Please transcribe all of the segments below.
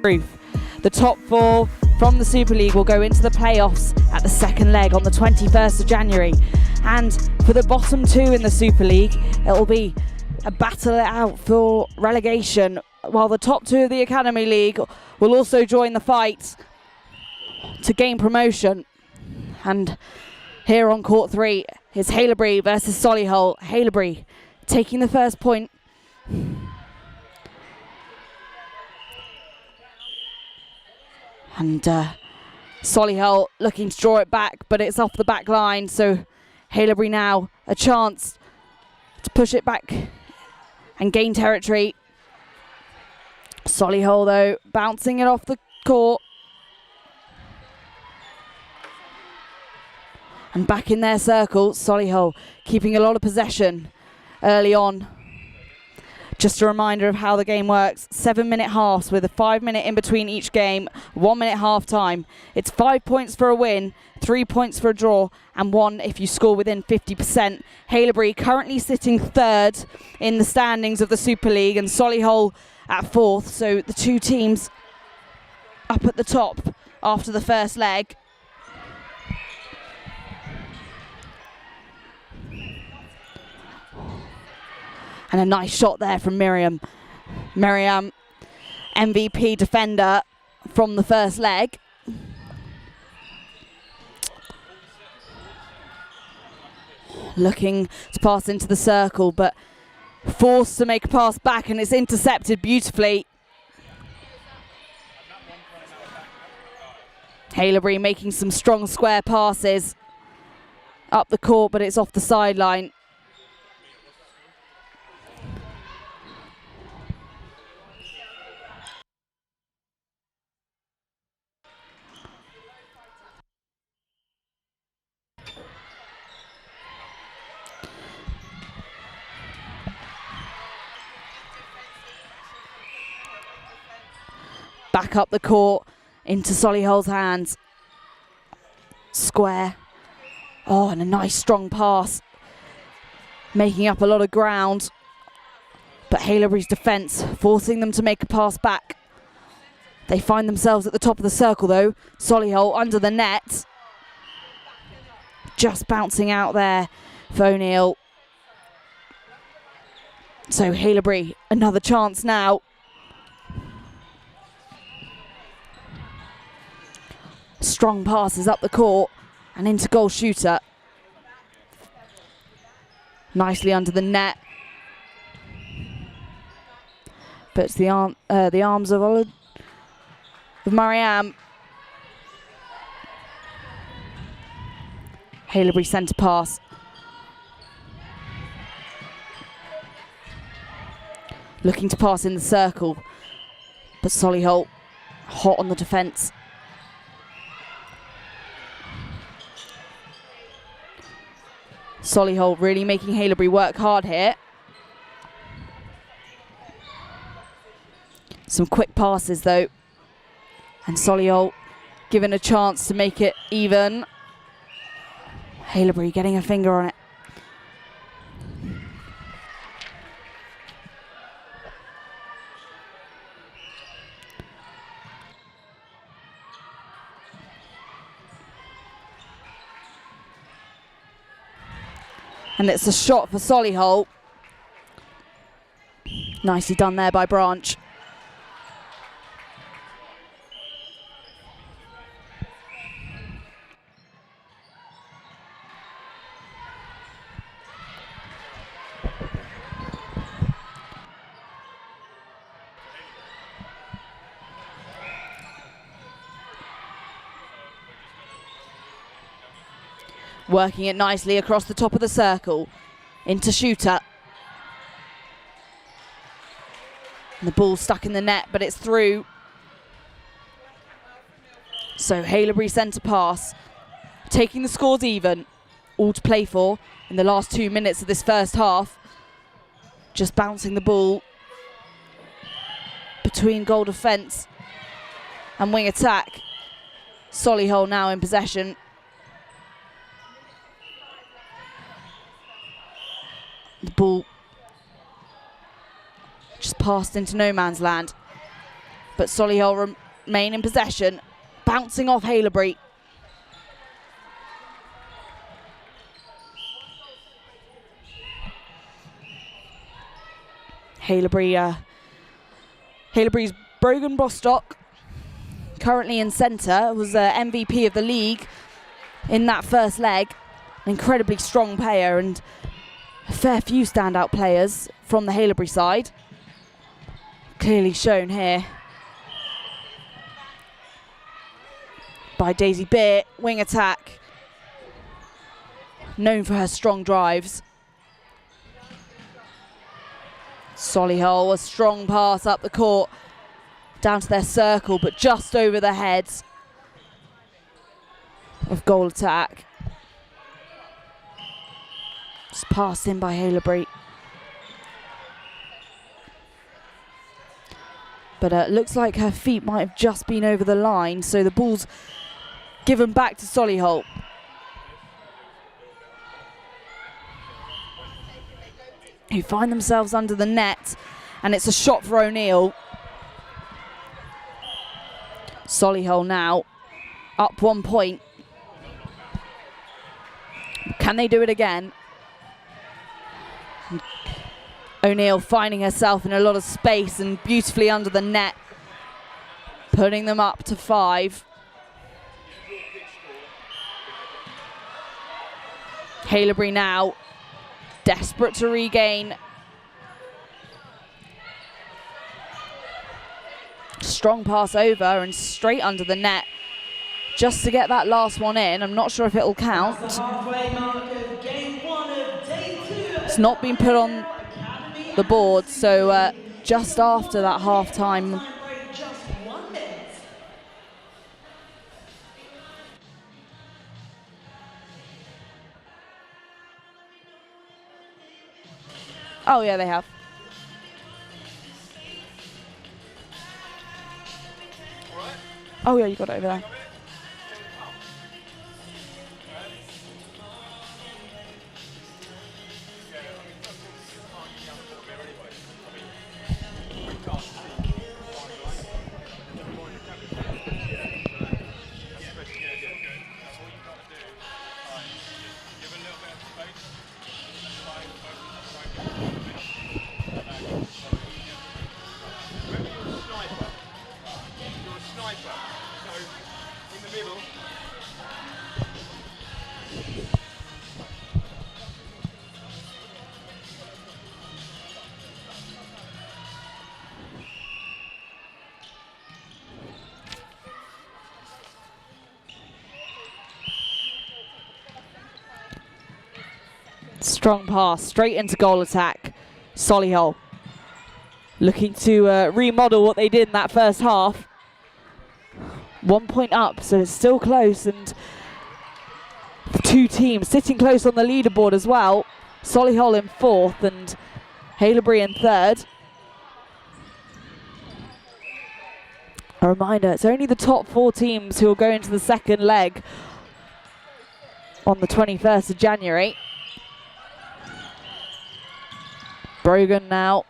The top 4 from the Super League will go into the playoffs at the second leg on the 21st of January. And for the bottom 2 in the Super League, it will be a battle out for relegation, while the top 2 of the Academy League will also join the fight to gain promotion. And here on court 3 is Haileybury versus Solihull. Haileybury taking the first point. And Solihull looking to draw it back, but it's off the back line, so Haileybury now a chance to push it back and gain territory. Solihull though bouncing it off the court. And back in their circle, Solihull keeping a lot of possession early on. Just a reminder of how the game works. 7-minute halves with a 5-minute in between each game, 1-minute half time. It's 5 points for a win, 3 points for a draw, and 1 if you score within 50%. Haileybury currently sitting 3rd in the standings of the Super League, and Solihull at 4th. So the 2 teams up at the top after the first leg. And a nice shot there from Miriam. Miriam, MVP defender from the first leg. Looking to pass into the circle, but forced to make a pass back, and it's intercepted beautifully. Haileybury making some strong square passes up the court, but it's off the sideline. Back up the court into Solihull's hands. Square. Oh, and a nice strong pass. Making up a lot of ground. But Haileybury's defence forcing them to make a pass back. They find themselves at the top of the circle though. Solihull under the net. Just bouncing out there for O'Neill. So Haileybury, another chance now. Strong passes up the court and into goal shooter. Nicely under the net. But it's the arms of Mariam. Haileybury centre pass. Looking to pass in the circle. But Solihull hot on the defence. Solihull really making Haileybury work hard here. Some quick passes though. And Solihull given a chance to make it even. Haileybury getting a finger on it. And it's a shot for Solihull. Nicely done there by Branch. Working it nicely across the top of the circle into shooter. And the ball stuck in the net, but it's through. So Haileybury centre pass, taking the scores even. All to play for in the last 2 minutes of this first half. Just bouncing the ball between goal defence and wing attack. Solihull now in possession. The ball just passed into no man's land. but Solihull remain in possession, bouncing off Haileybury. Haileybury's Brogan Bostock, currently in centre, was MVP of the league in that first leg. An incredibly strong player and a fair few standout players from the Haileybury side. Clearly shown here by Daisy Beer, wing attack, known for her strong drives. Solihull, a strong pass up the court, down to their circle, but just over the heads of goal attack. Just passed in by Haileybury. But looks like her feet might have just been over the line, so the ball's given back to Solihull. Who find themselves under the net, and it's a shot for O'Neill. Solihull now up 1 point. Can they do it again? O'Neill finding herself in a lot of space and beautifully under the net, putting them up to 5. Haileybury now desperate to regain. Strong pass over and straight under the net just to get that last one in. I'm not sure if it'll count. It's not been put on the board, so just after that half-time. Oh yeah, they have. Oh yeah, you got it over there. Strong pass straight into goal attack. Solihull looking to remodel what they did in that first half. 1 point up, so it's still close, and the two teams sitting close on the leaderboard as well. Solihull in 4th and Haileybury in 3rd. A reminder, it's only the top 4 teams who will go into the second leg on the 21st of January. Brogan now.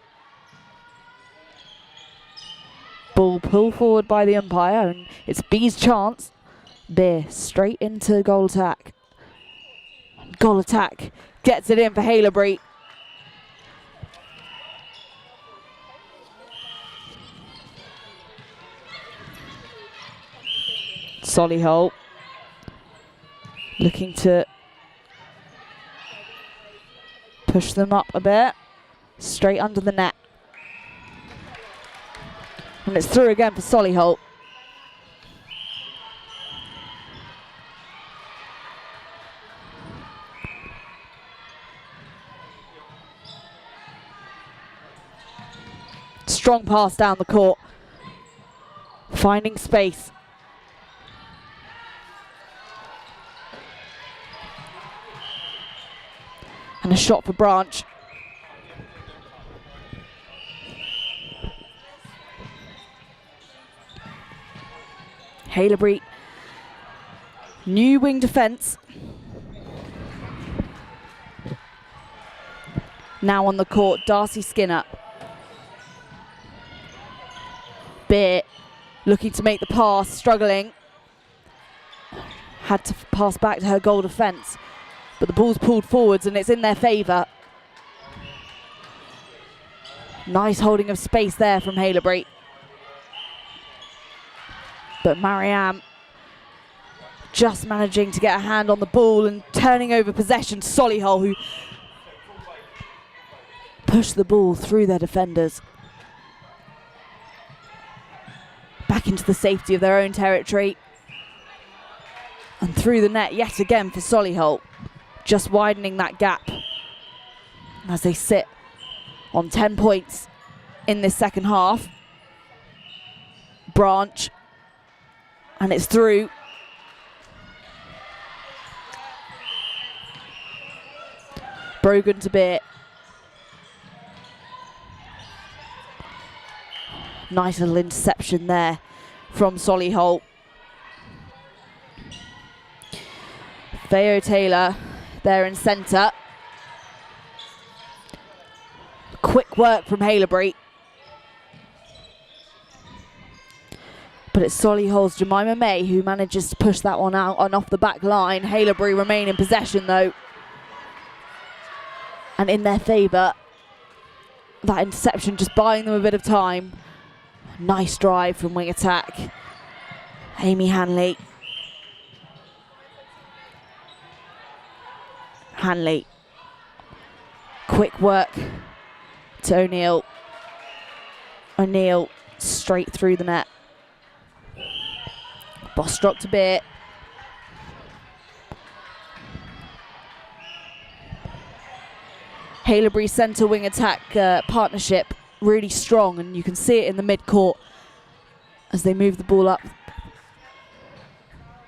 Ball pulled forward by the umpire, and it's B's chance. Beer straight into goal attack. Goal attack gets it in for Haileybury. Solihull looking to push them up a bit. Straight under the net. And it's through again for Solihull. Strong pass down the court. Finding space. And a shot for Branch. Haileybury, new wing defence. Now on the court, Darcy Skinner. Beer looking to make the pass, struggling. Had to pass back to her goal defence, but the ball's pulled forwards and it's in their favour. Nice holding of space there from Haileybury. But Marianne just managing to get a hand on the ball and turning over possession to Solihull, who pushed the ball through their defenders. Back into the safety of their own territory. And through the net yet again for Solihull, just widening that gap as they sit on 10 points in this second half. Branch, and it's through. Brogan to bit. Nice little interception there from Solihull. Theo Taylor there in centre. Quick work from Haileybury. But it's Solihull's Jemima May who manages to push that one out and off the back line. Haileybury remain in possession though. And in their favour, that interception just buying them a bit of time. Nice drive from wing attack. Amy Hanley. Hanley. Quick work to O'Neill. O'Neill straight through the net. Bostock to bit. Haileybury centre wing attack partnership really strong, and you can see it in the mid-court as they move the ball up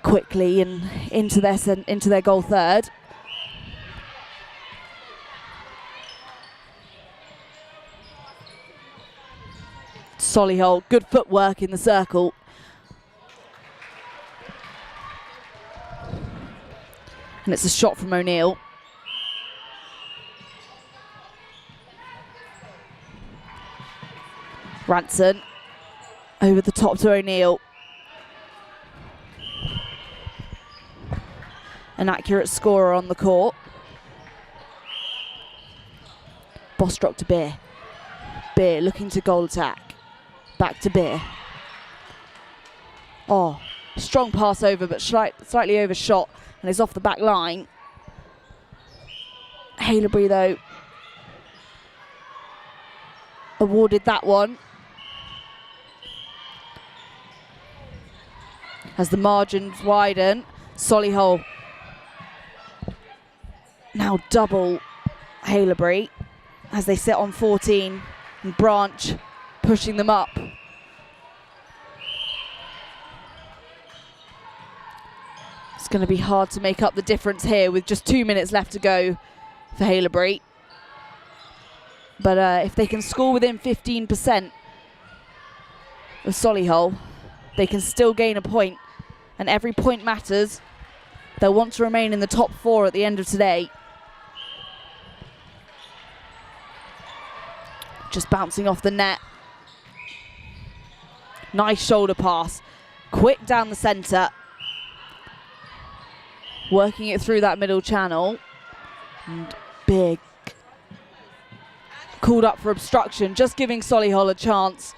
quickly and into their goal third. Solihull, good footwork in the circle. And it's a shot from O'Neill. Ranson over the top to O'Neill. An accurate scorer on the court. Bostock to Beer. Beer looking to goal attack. Back to Beer. Oh, strong pass over, but slightly overshot, and is off the back line. Haileybury, though, awarded that one. As the margins widen, Solihull now double Haileybury as they sit on 14, and Branch pushing them up. It's going to be hard to make up the difference here with just 2 minutes left to go for Haileybury. But if they can score within 15% of Solihull, they can still gain a point, and every point matters. They'll want to remain in the top 4 at the end of today. Just bouncing off the net. Nice shoulder pass. Quick down the centre. Working it through that middle channel. And big. Called up for obstruction, just giving Solihull a chance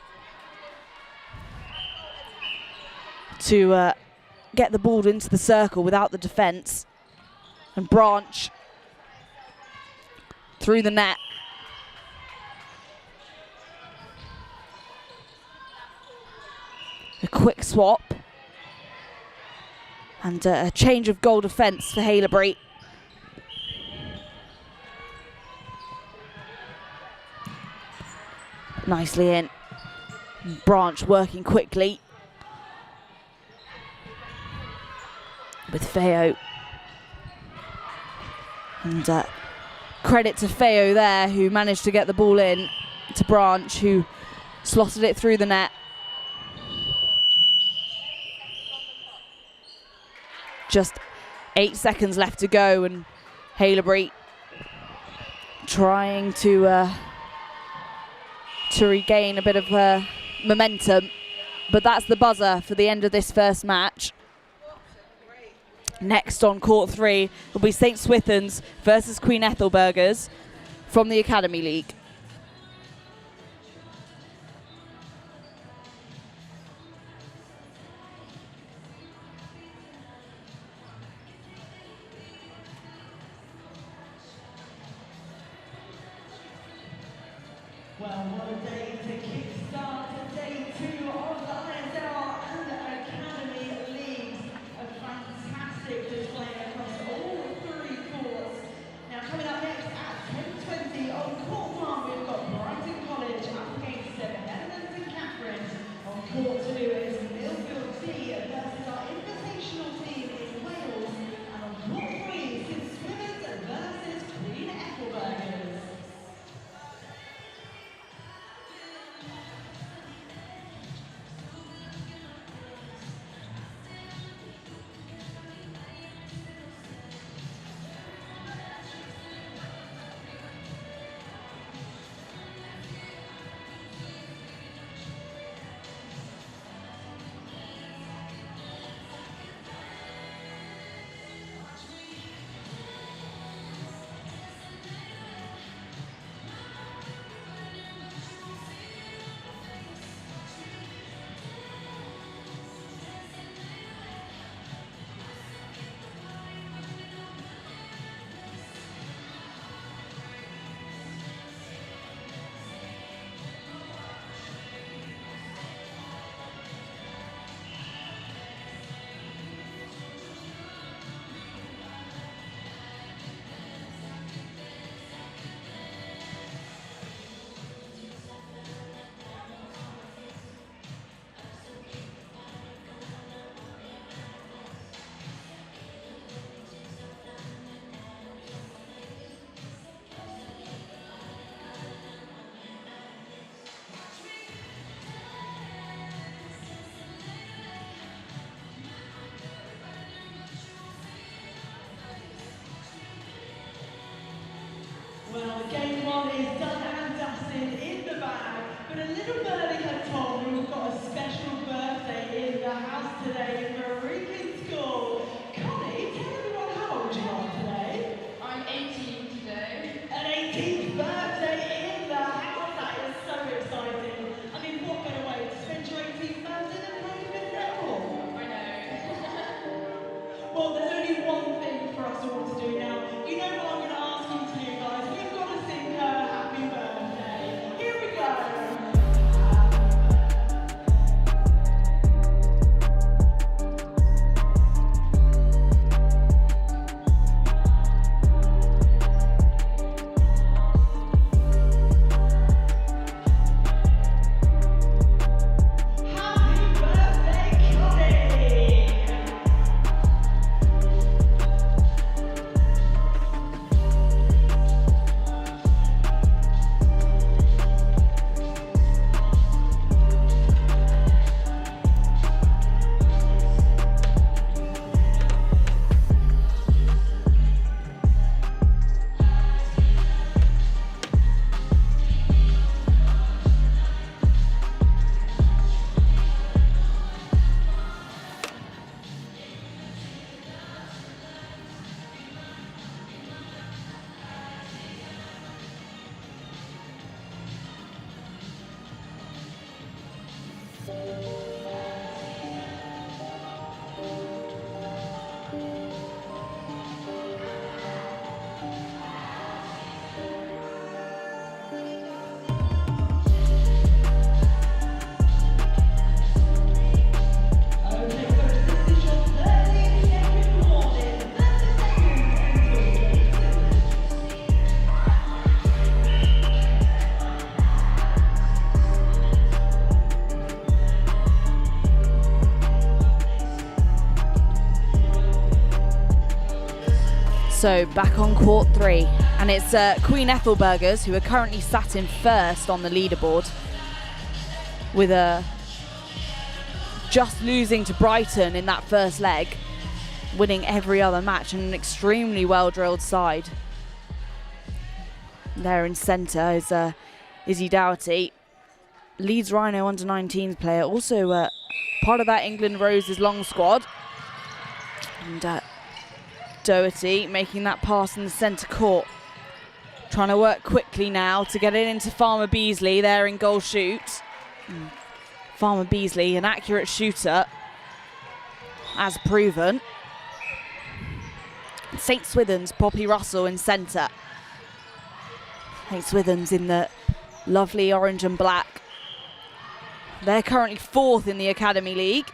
to get the ball into the circle without the defence. And Branch through the net. A quick swap. And a change of goal defence for Haileybury. Nicely in. Branch working quickly with Feo. And credit to Feo there, who managed to get the ball in to Branch, who slotted it through the net. Just 8 seconds left to go, and Haileybury trying to regain a bit of momentum. But that's the buzzer for the end of this first match. Next on court 3 will be St Swithuns versus Queen Ethelburgers from the Academy League. Well, what a day to kickstart day 2 of the ISL and Academy Leagues. A fantastic display across all 3 courts. Now coming up next at 10:20 on court 1, we've got Brighton College up against Helen and Katherine. On court 2 is Millfield B versus our invitational team in Wales. And on court 3 is Swithers versus Queen Ethelburgers. Well, game 1 is done and dusted in the bag, but a little birdie had told me we've got a special birthday in the house today in Marican School. Connie, tell everyone how old you are today. I'm 18 today. An 18th birthday in the house, that is so exciting. I mean, what better way to spend your 18th birthday than playing a bit of netball? I know. Well, there's only one thing for us all to do now. You know what I'm going to ask you to do, guys? We've got to sing her happy birthday. Here we go. Happy birthday, Connie! Okay, so this is your 30-second warning. 30 seconds until game 7. So back on court 3, and it's Queen Ethelburgers who are currently sat in first on the leaderboard with just losing to Brighton in that first leg, winning every other match, and an extremely well-drilled side. There in centre is Izzy Dougherty, Leeds Rhino under-19s player, also part of that England Roses long squad. And Doherty making that pass in the centre court. Trying to work quickly now to get it into Farmer Beasley there in goal shoot. Farmer Beasley, an accurate shooter, as proven. St Swithun's, Poppy Russell in centre. St Swithun's in the lovely orange and black. They're currently 4th in the Academy League.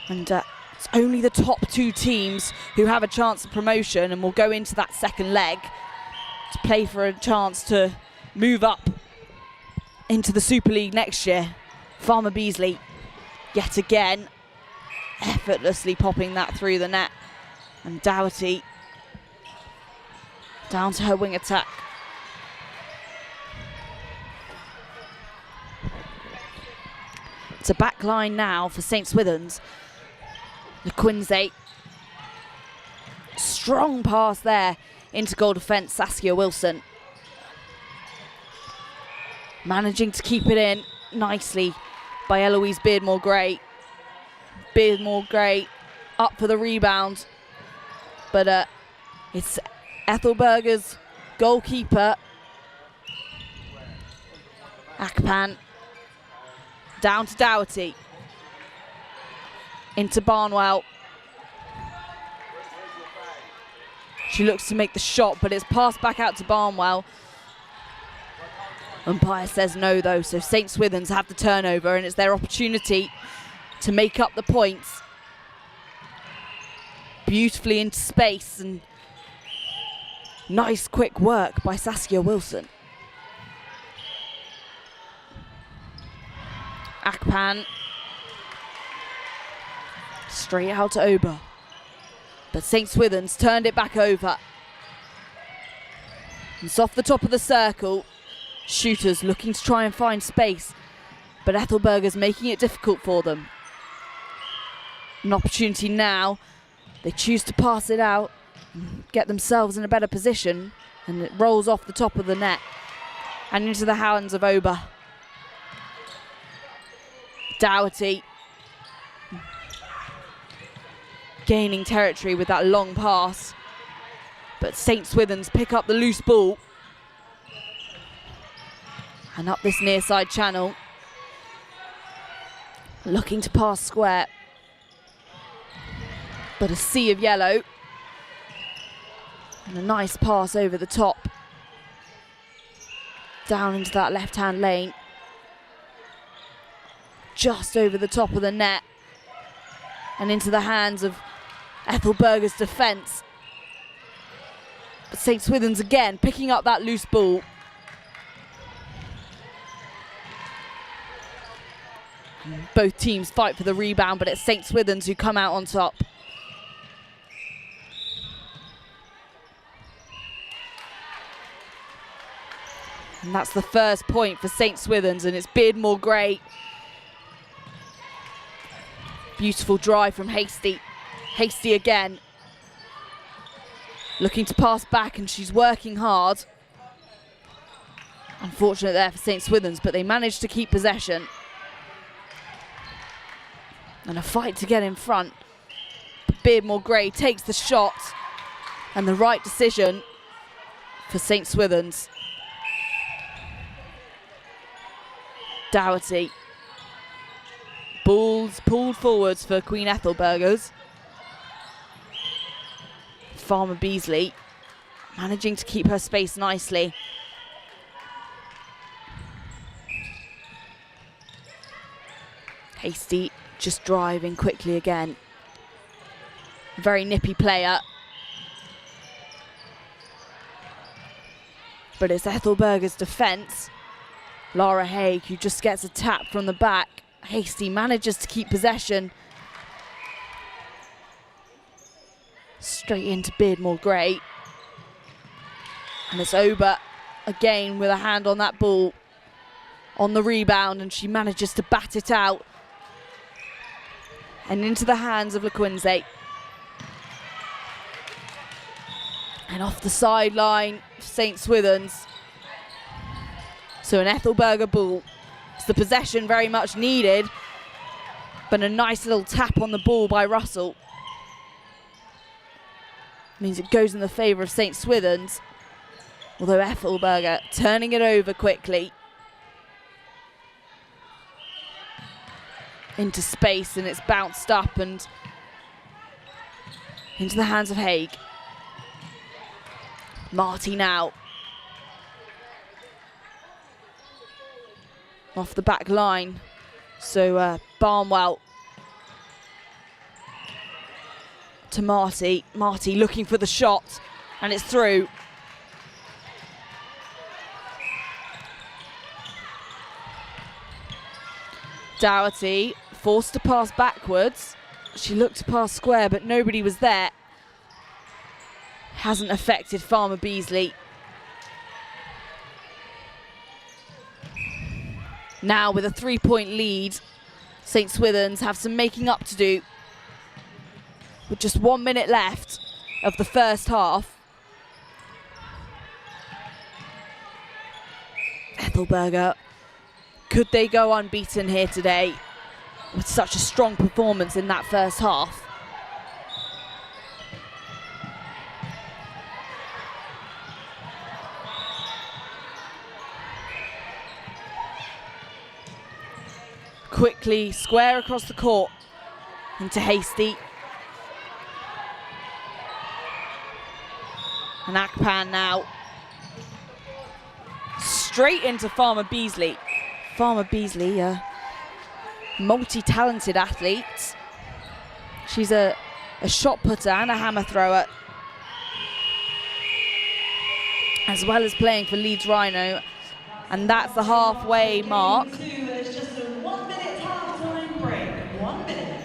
And it's only the top 2 teams who have a chance of promotion and will go into that second leg to play for a chance to move up into the Super League next year. Farmer Beasley, yet again, effortlessly popping that through the net. And Doherty down to her wing attack. It's a back line now for St Swithun's. LeQuinze, strong pass there into goal defence, Saskia Wilson. Managing to keep it in nicely by Eloise Beardmore-Gray. Beardmore-Gray up for the rebound, but it's Ethelburga's goalkeeper, Akpan, down to Doherty. Into Barnwell. She looks to make the shot, but it's passed back out to Barnwell. Umpire says no though, so St Swithun's have the turnover and it's their opportunity to make up the points. Beautifully into space and nice quick work by Saskia Wilson. Akpan. Straight out to Ober. But St Swithun's turned it back over. It's off the top of the circle. Shooters looking to try and find space, but Ethelburga's making it difficult for them. An opportunity now. They choose to pass it out, get themselves in a better position, and it rolls off the top of the net and into the hands of Ober. Doherty gaining territory with that long pass, but St Swithun's pick up the loose ball and up this near side channel, looking to pass square, but a sea of yellow and a nice pass over the top down into that left hand lane, just over the top of the net and into the hands of Ethelburga's defence. But St Swithun's again picking up that loose ball. Both teams fight for the rebound, but it's St Swithun's who come out on top. And that's the first point for St Swithun's, and it's Beardmore-Gray. Beautiful drive from Hasty. Hasty again. Looking to pass back, and she's working hard. Unfortunate there for St Swithun's, but they managed to keep possession. And a fight to get in front. But Beardmore-Gray takes the shot, and the right decision for St Swithun's. Doherty. Balls pulled forwards for Queen Ethelburgers. Farmer Beasley managing to keep her space nicely. Hasty just driving quickly again. Very nippy player. But it's Ethelburga's defence. Lara Haig, who just gets a tap from the back. Hasty manages to keep possession. Straight into Beardmore-Gray. And it's Ober again with a hand on that ball. On the rebound, and she manages to bat it out. And into the hands of LeQuinze. And off the sideline, St Swithun's. So an Ethelburga ball. It's the possession very much needed But a nice little tap on the ball by Russell. Means it goes in the favour of St. Swithuns. Although Ethelburga turning it over quickly. Into space, and it's bounced up and into the hands of Haig. Marty now. Off the back line. So Barnwell to Marty. Marty looking for the shot, and it's through. Dougherty forced to pass backwards. She looked to pass square, but nobody was there. Hasn't affected Farmer Beasley. Now with a 3-point lead, St. Swithuns have some making up to do. With just 1 minute left of the first half. Ethelburga, could they go unbeaten here today with such a strong performance in that first half? Quickly, square across the court into Hasty. And Akpan now. Straight into Farmer Beasley. Farmer Beasley, a multi-talented athlete. She's a shot putter and a hammer thrower, as well as playing for Leeds Rhino. And that's the halfway mark. It's just a 1 minute half-time break. 1 minute.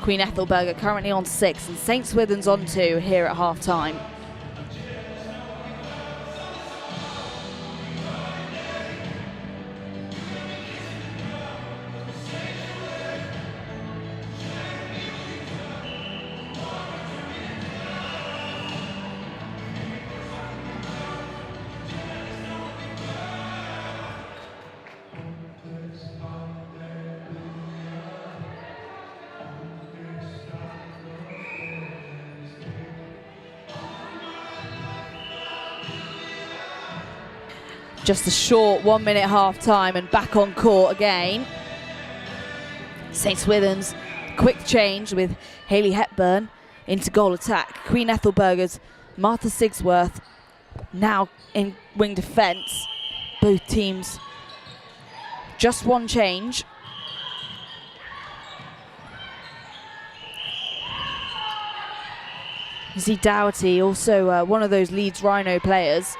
Queen Ethelburga currently on 6 and St. Swithuns on 2 here at half-time. Just a short 1 minute half time and back on court again. St. Swithuns, quick change with Hayley Hepburn into goal attack. Queen Ethelburga's Martha Sigsworth now in wing defence. Both teams just one change. You see Dougherty, also one of those Leeds Rhino players.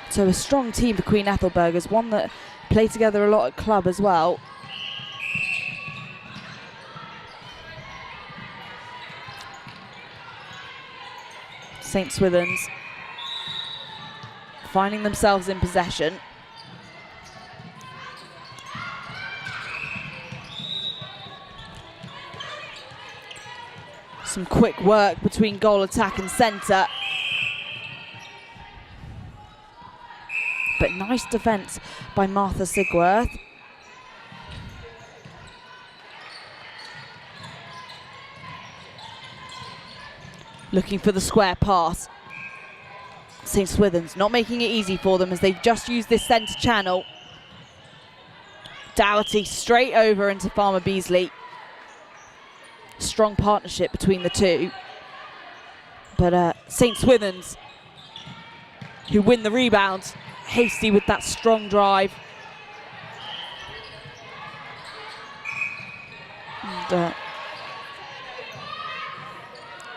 So a strong team for Queen Ethelburga's, one that play together a lot at club as well. St. Swithuns finding themselves in possession. Some quick work between goal attack and centre. But nice defence by Martha Sigworth. Looking for the square pass. St. Swithuns not making it easy for them as they just use this centre channel. Dougherty straight over into Farmer Beasley. Strong partnership between the two. But St. Swithuns, who win the rebound. Hasty with that strong drive. And,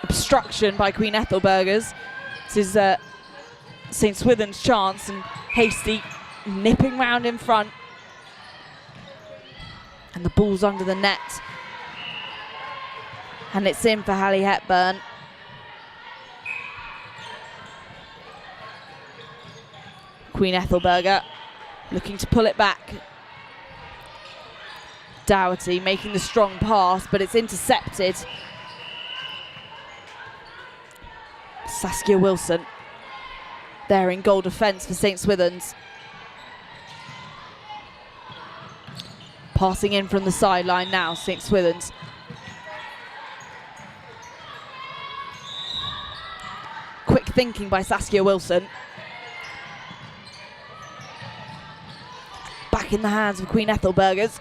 obstruction by Queen Ethelburga's. This is St. Swithuns' chance, and Hasty nipping round in front. And the ball's under the net. And it's in for Hayley Hepburn. Queen Ethelburga looking to pull it back. Dougherty making the strong pass, but it's intercepted. Saskia Wilson there in goal defence for St Swithuns. Passing in from the sideline now, St Swithuns. Quick thinking by Saskia Wilson. Back in the hands of Queen Ethelburgers.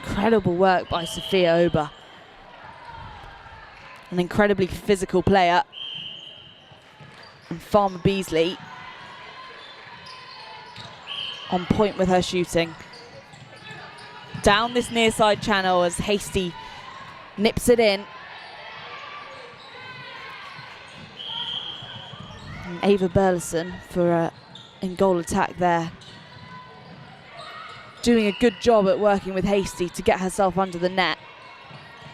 Incredible work by Sophia Ober. An incredibly physical player. And Farmer Beasley on point with her shooting. Down this near side channel as Hasty nips it in. And Ava Burleson for in goal attack there. Doing a good job at working with Hasty to get herself under the net.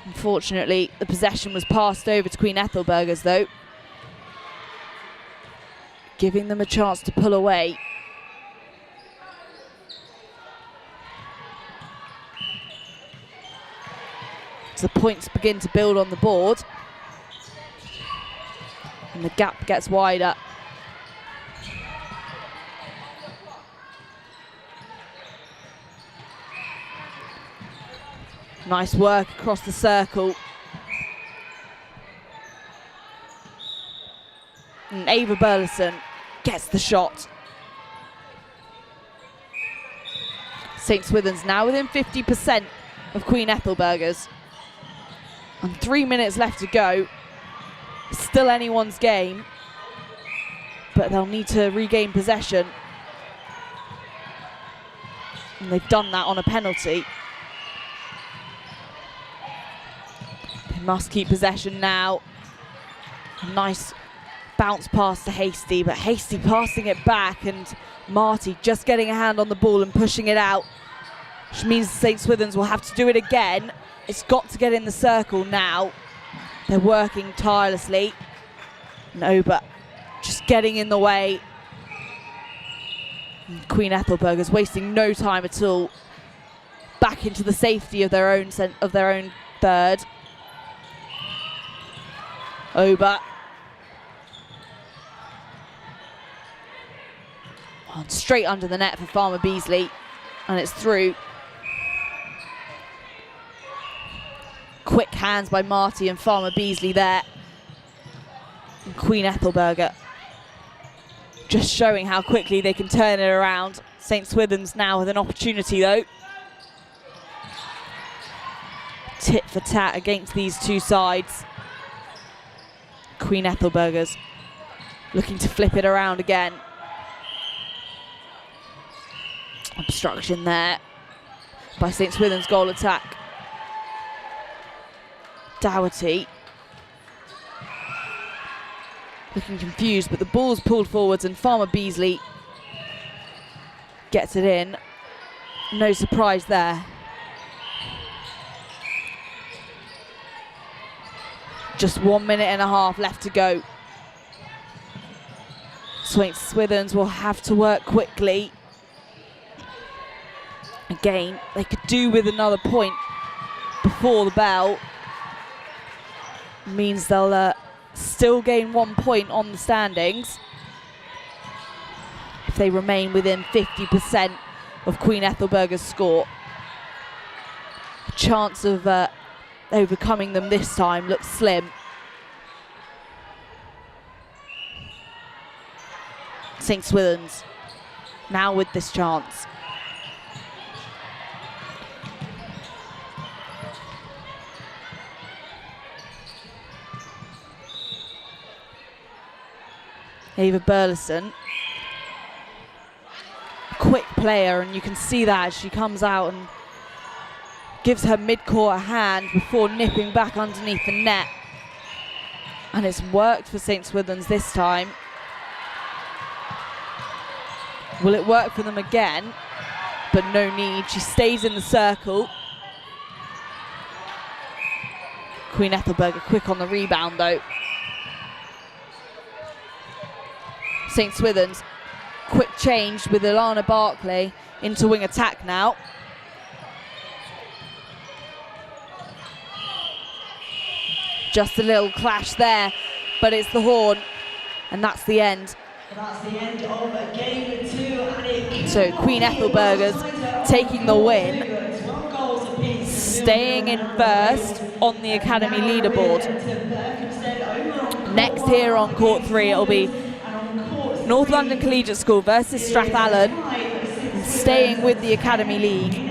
Unfortunately, the possession was passed over to Queen Ethelburgers though, giving them a chance to pull away. As the points begin to build on the board and the gap gets wider. Nice work across the circle. And Ava Burleson gets the shot. St Swithuns now within 50% of Queen Ethelburgers. And 3 minutes left to go. Still anyone's game, but they'll need to regain possession. And they've done that on a penalty. They must keep possession now. A nice bounce pass to Hasty, but Hasty passing it back and Marty just getting a hand on the ball and pushing it out, which means St Swithuns will have to do it again. It's got to get in the circle now. They're working tirelessly. No, but just getting in the way. And Queen Ethelburgers wasting no time at all. Back into the safety of their own third. Ober. On straight under the net for Farmer Beasley, and it's through. Quick hands by Marty and Farmer Beasley there. And Queen Ethelburga just showing how quickly they can turn it around. St Swithuns now with an opportunity though. Tit for tat against these two sides. Queen Ethelburgers looking to flip it around again. Obstruction there by St Swithuns goal attack. Dougherty looking confused, but the ball's pulled forwards and Farmer Beasley gets it in. No surprise there. Just 1 minute and a half left to go. St Swithuns will have to work quickly. Again, they could do with another point before the bell. Means they'll still gain 1 point on the standings if they remain within 50% of Queen Ethelburga's score. The chance of overcoming them this time looks slim. St Swithuns now with this chance. Ava Burleson, quick player, and you can see that as she comes out and gives her mid-court a hand before nipping back underneath the net. And it's worked for St Swithuns this time. Will it work for them again? But no need, she stays in the circle. Queen Ethelburga quick on the rebound though. St Swithuns, quick change with Ilana Barclay into wing attack now. Just a little clash there, but it's the horn. And that's the end. That's the end of game 2. And So Queen Ethelburga's taking the win, staying in first on the academy leaderboard. Next here on court 3, it'll be North London Collegiate School versus Strathallan, staying with the academy league.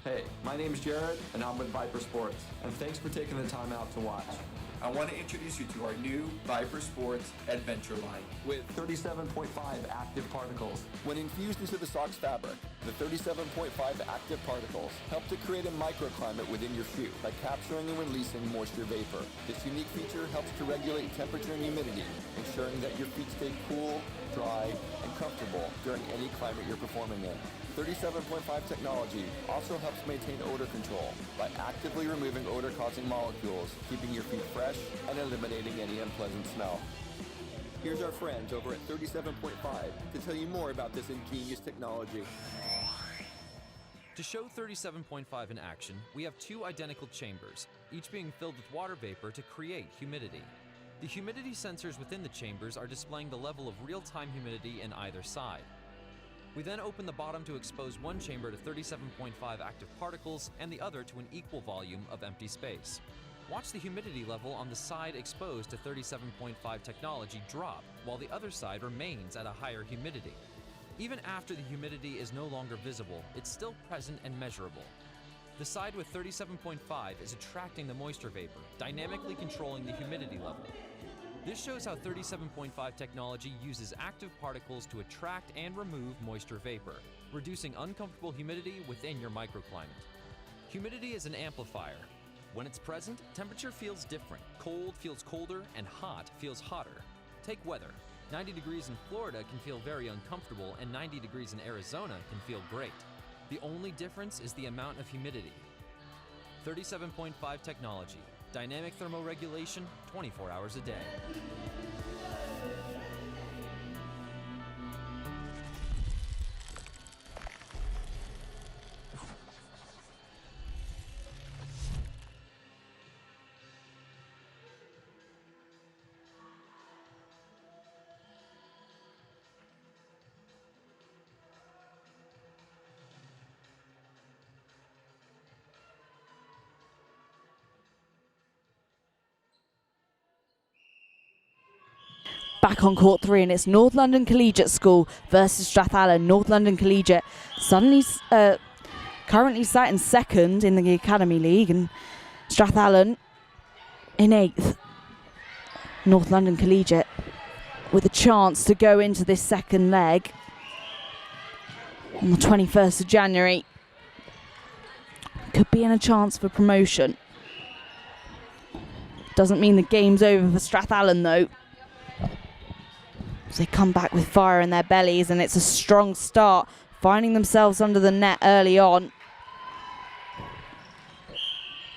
Hey, my name's Jared, and I'm with Viper Sports, and thanks for taking the time out to watch. I want to introduce you to our new Viper Sports Adventure line. With 37.5 active particles. When infused into the sock's fabric, the 37.5 active particles help to create a microclimate within your shoe by capturing and releasing moisture vapor. This unique feature helps to regulate temperature and humidity, ensuring that your feet stay cool, dry, and comfortable during any climate you're performing in. 37.5 technology also helps maintain odor control by actively removing odor-causing molecules, keeping your feet fresh and eliminating any unpleasant smell. Here's our friends over at 37.5 to tell you more about this ingenious technology. To show 37.5 in action, we have two identical chambers, each being filled with water vapor to create humidity. The humidity sensors within the chambers are displaying the level of real-time humidity in either side. We then open the bottom to expose one chamber to 37.5 active particles and the other to an equal volume of empty space. Watch the humidity level on the side exposed to 37.5 technology drop, while the other side remains at a higher humidity. Even after the humidity is no longer visible, it's still present and measurable. The side with 37.5 is attracting the moisture vapor, dynamically controlling the humidity level. This shows how 37.5 technology uses active particles to attract and remove moisture vapor, reducing uncomfortable humidity within your microclimate. Humidity is an amplifier. When it's present, temperature feels different, cold feels colder, and hot feels hotter. Take weather. 90 degrees in Florida can feel very uncomfortable, and 90 degrees in Arizona can feel great. The only difference is the amount of humidity. 37.5 technology. Dynamic thermoregulation, 24 hours a day. Back on court 3, and it's North London Collegiate School versus Strathallan. North London Collegiate suddenly currently sat in second in the Academy League, and Strathallan in 8th. North London Collegiate with a chance to go into this second leg on the 21st of January. Could be in a chance for promotion. Doesn't mean the game's over for Strathallan though. As they come back with fire in their bellies, and it's a strong start, finding themselves under the net early on.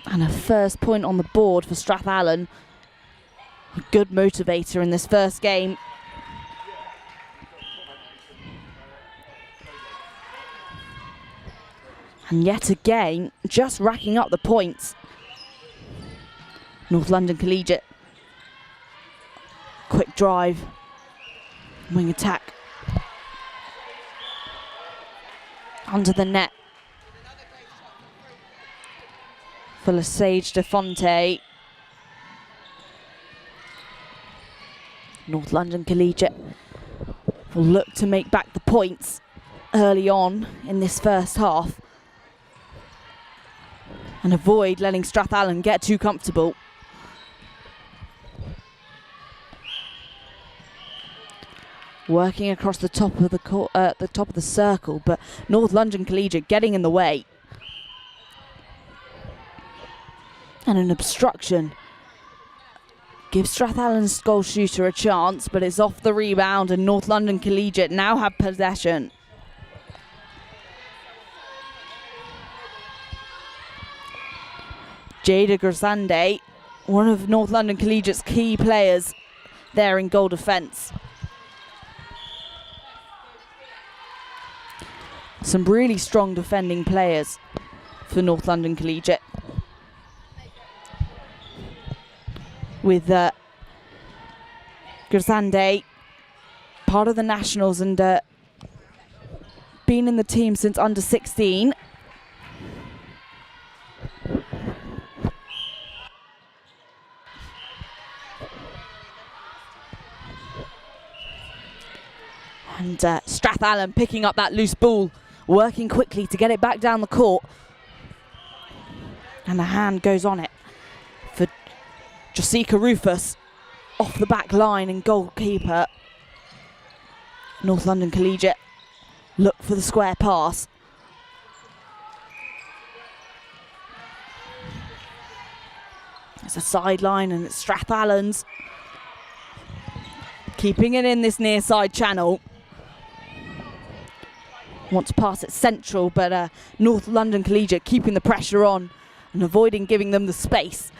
And a first point on the board for Strathallan. A good motivator in this first game. And yet again, just racking up the points. North London Collegiate. Quick drive. Wing attack. Under the net. For Lesage de Fonte. North London Collegiate will look to make back the points early on in this first half and avoid letting Strathallan get too comfortable. Working across the top of the circle, but North London Collegiate getting in the way. And an obstruction gives Strathallan's goal shooter a chance, but it's off the rebound, and North London Collegiate now have possession. Jada Grasande, one of North London Collegiate's key players there in goal defence. Some really strong defending players for North London Collegiate. With Grasande, part of the Nationals and been in the team since under 16. And Strathallan picking up that loose ball, working quickly to get it back down the court. And the hand goes on it for Jessica Rufus off the back line, and goalkeeper North London Collegiate look for the square pass. It's a sideline, and it's Strathallan's keeping it in this near side channel. Want to pass it central, but North London Collegiate keeping the pressure on and avoiding giving them the space.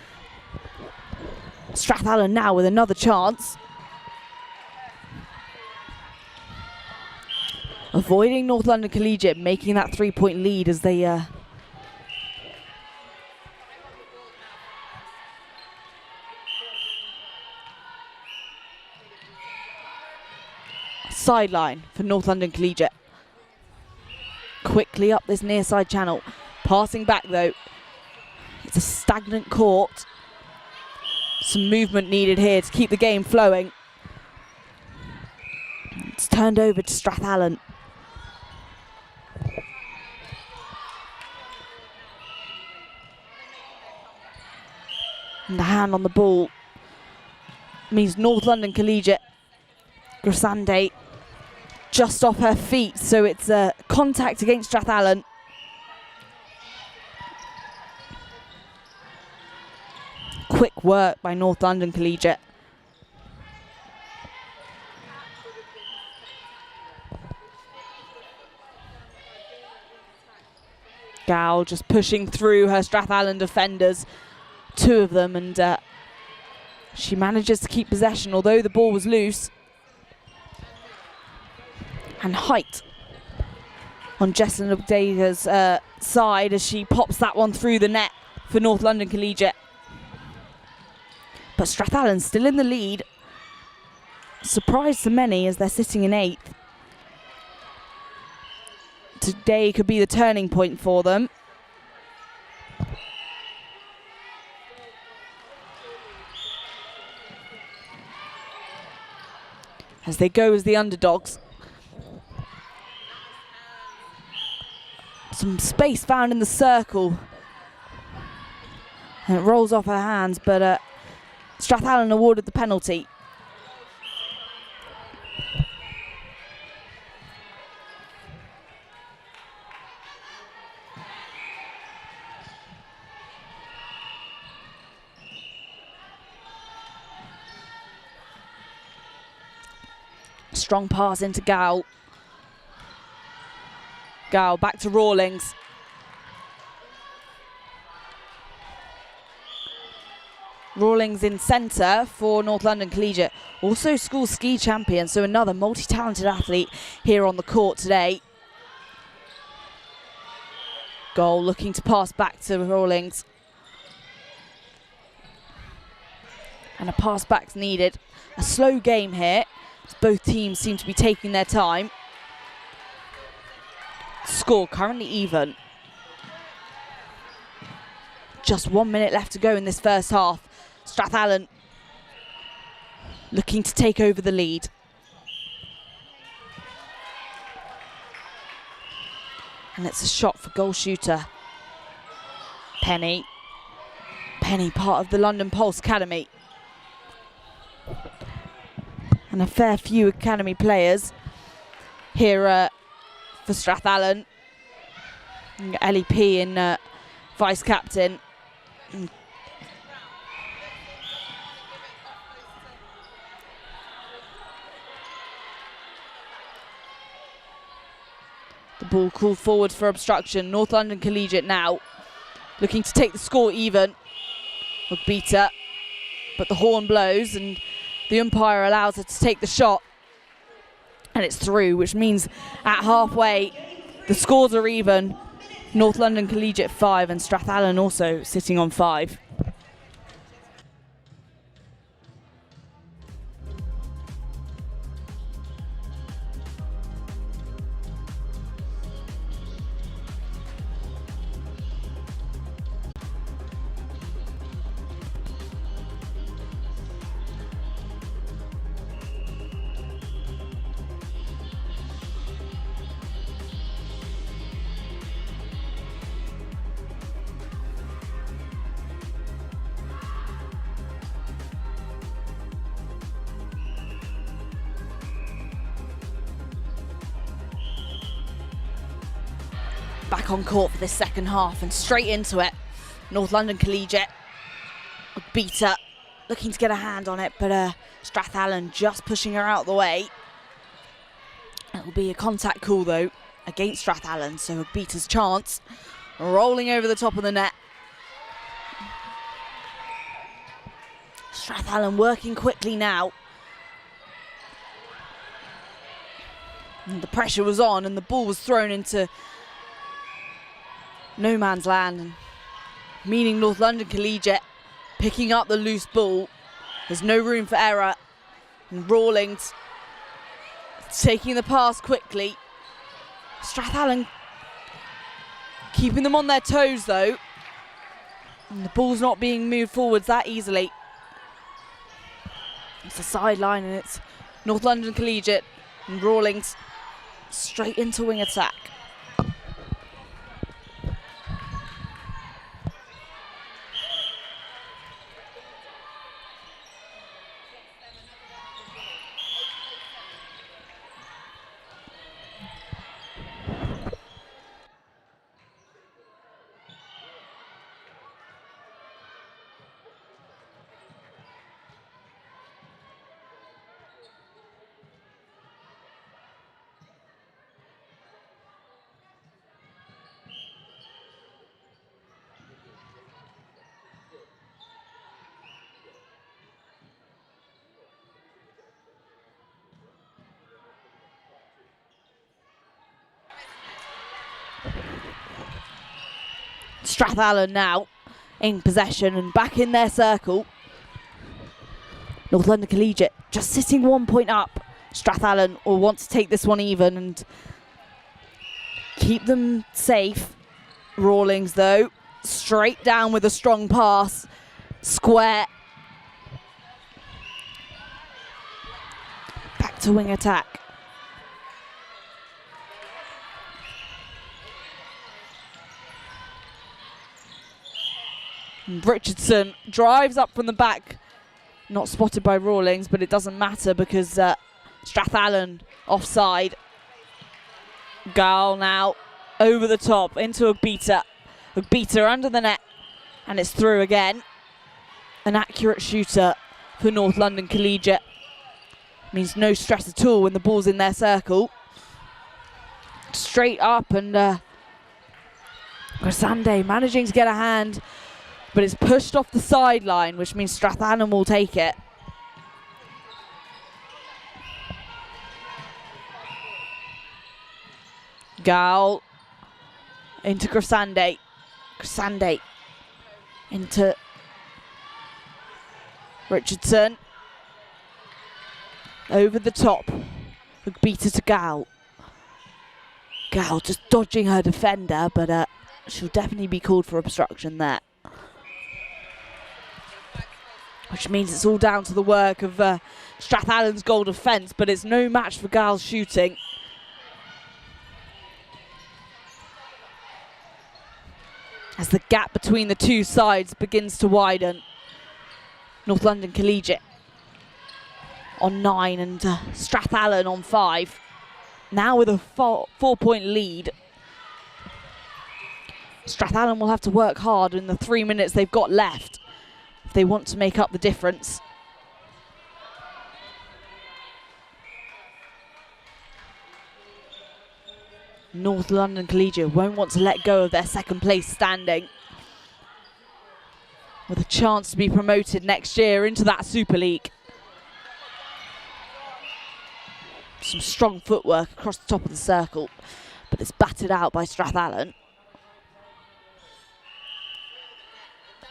Strathallan now with another chance. Avoiding North London Collegiate making that 3-point lead as they sideline for North London Collegiate. Quickly up this near side channel. Passing back though. It's a stagnant court. Some movement needed here to keep the game flowing. It's turned over to Strathallan. And the hand on the ball means North London Collegiate. Grasande just off her feet, so it's a contact against Strathallan. Quick work by North London Collegiate. Gal just pushing through her Strathallan defenders, 2 of them, and she manages to keep possession, although the ball was loose. And height on Jessalyn Abdega's side as she pops that one through the net for North London Collegiate. But Strathallan's still in the lead. Surprise to many as they're sitting in 8th. Today could be the turning point for them. As they go as the underdogs. Some space found in the circle. And it rolls off her hands, but Strathallan awarded the penalty. Strong pass into Gow. Gow back to Rawlings. Rawlings in centre for North London Collegiate. Also school ski champion, so another multi-talented athlete here on the court today. Goal looking to pass back to Rawlings. And a pass back's needed. A slow game here. Both teams seem to be taking their time. Score currently even. Just 1 minute left to go in this first half. Strathallan looking to take over the lead. And it's a shot for goal shooter Penny. Penny, part of the London Pulse Academy. And a fair few academy players here for Strathallan. Ellie P in vice captain. The ball called forward for obstruction. North London Collegiate now looking to take the score even. Beater, but the horn blows and the umpire allows her to take the shot. And it's through, which means at halfway the scores are even. North London Collegiate 5 and Strathallan also sitting on 5. Back on court for this second half and straight into it. North London Collegiate. Beater looking to get a hand on it, but Strathallan just pushing her out the way. It'll be a contact call though against Strathallan, so Beater's chance. Rolling over the top of the net. Strathallan working quickly now. And the pressure was on and the ball was thrown into no man's land, and meaning North London Collegiate picking up the loose ball. There's no room for error. And Rawlings taking the pass quickly. Strathallan keeping them on their toes though. And the ball's not being moved forwards that easily. It's a sideline and it's North London Collegiate and Rawlings straight into wing attack. Strathallan now in possession and back in their circle. North London Collegiate just sitting 1 point up. Strathallan will want to take this one even and keep them safe. Rawlings though, straight down with a strong pass. Square. Back to wing attack. Richardson drives up from the back. Not spotted by Rawlings, but it doesn't matter because Strathallan offside. Gall now over the top into Ugbita. Ugbita under the net, and it's through again. An accurate shooter for North London Collegiate. Means no stress at all when the ball's in their circle. Straight up, and Grasande managing to get a hand, but it's pushed off the sideline, which means Strathallan will take it. Gall into Grasande. Grasande into Richardson. Over the top. Ugbita to Gall. Gall just dodging her defender, but she'll definitely be called for obstruction there. Which means it's all down to the work of Strathallan's goal defence, but it's no match for Gall's shooting. As the gap between the two sides begins to widen. North London Collegiate on 9 and Strathallan on 5. Now with a 4-point lead. Strathallan will have to work hard in the 3 minutes they've got left if they want to make up the difference. North London Collegiate won't want to let go of their second place standing, with a chance to be promoted next year into that Super League. Some strong footwork across the top of the circle, but it's battered out by Strathallan.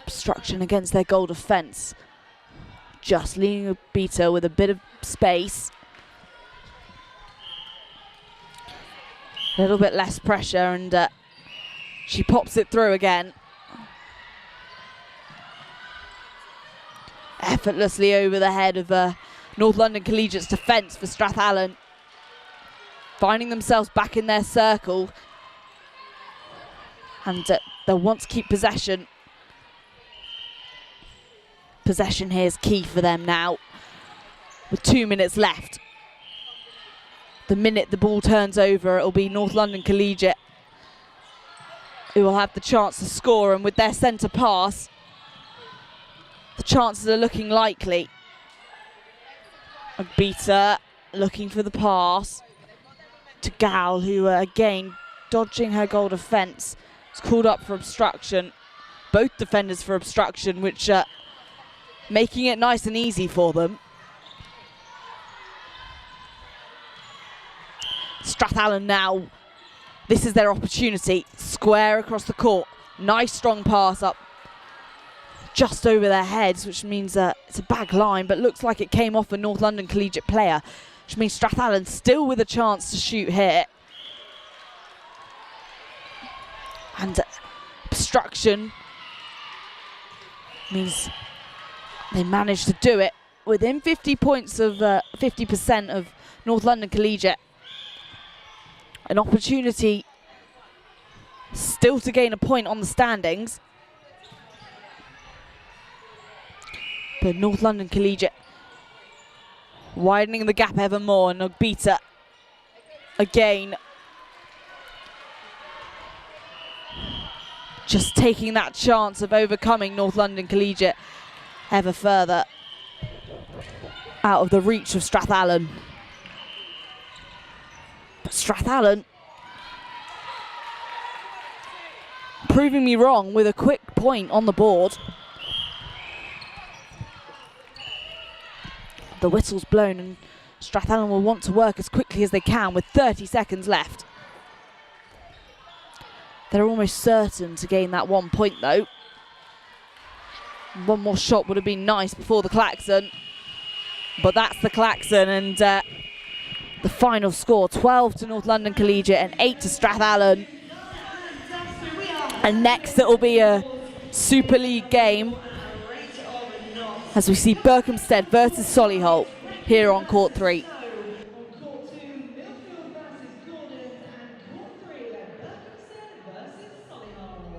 Obstruction against their goal defence. Just leaving a beater with a bit of space. A little bit less pressure, and she pops it through again. Effortlessly over the head of North London Collegiate's defence for Strathallan. Finding themselves back in their circle. And they'll want to keep possession. Possession here is key for them now, with 2 minutes left. The minute the ball turns over, it'll be North London Collegiate who will have the chance to score, and with their centre pass, the chances are looking likely. Ugbita looking for the pass to Gall, who again dodging her goal defence. It's called up for obstruction. Both defenders for obstruction, which making it nice and easy for them. Strathallan now, this is their opportunity. Square across the court. Nice strong pass up just over their heads, which means it's a back line, but looks like it came off a North London Collegiate player, which means Strathallan still with a chance to shoot here. And obstruction means they managed to do it within 50 points of 50% of North London Collegiate. An opportunity still to gain a point on the standings. But North London Collegiate widening the gap ever more. And Ugbita again just taking that chance of overcoming North London Collegiate ever further out of the reach of Strathallan. But Strathallan proving me wrong with a quick point on the board. The whistle's blown and Strathallan will want to work as quickly as they can with 30 seconds left. They're almost certain to gain that 1 point though. One more shot would have been nice before the klaxon, but that's the klaxon, and the final score 12 to North London Collegiate and 8 to Strathallan. And next it will be a Super League game as we see Berkhamsted versus Solihull here on court 3. On court 2, Millfield versus Gordon, and court 3, Berkhamsted versus Solihull.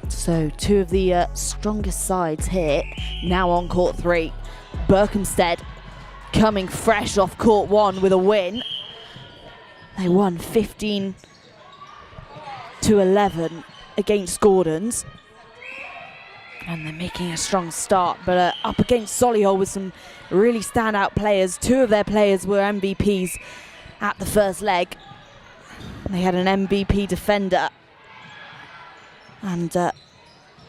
So two of the strongest sides here now on court 3. Berkhamsted coming fresh off court 1 with a win. They won 15-11 against Gordon's. And they're making a strong start, but up against Solihull with some really standout players. Two of their players were MVPs at the first leg. They had an MVP defender and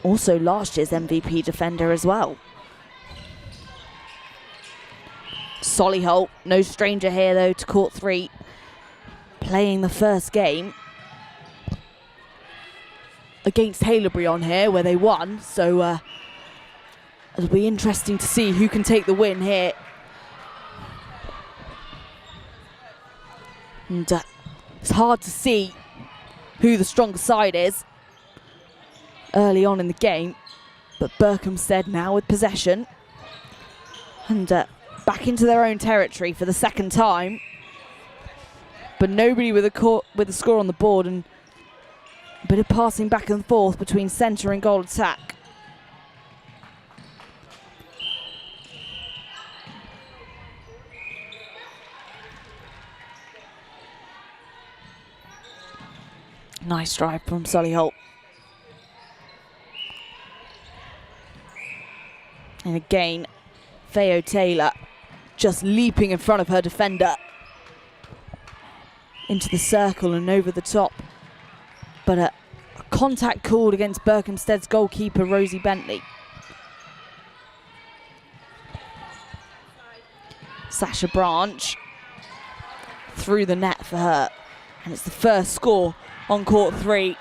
also last year's MVP defender as well. Solihull, no stranger here though to court 3, playing the first game against Haileybury on here where they won, so it'll be interesting to see who can take the win here. And it's hard to see who the stronger side is early on in the game, but Berkhamsted now with possession and back into their own territory for the second time, but nobody with a score on the board, and a bit of passing back and forth between centre and goal attack. Nice drive from Solihull. And again, Theo Taylor just leaping in front of her defender into the circle and over the top. But a contact called against Berkhamsted's goalkeeper, Rosie Bentley. Sasha Branch through the net for her. And it's the first score on court 3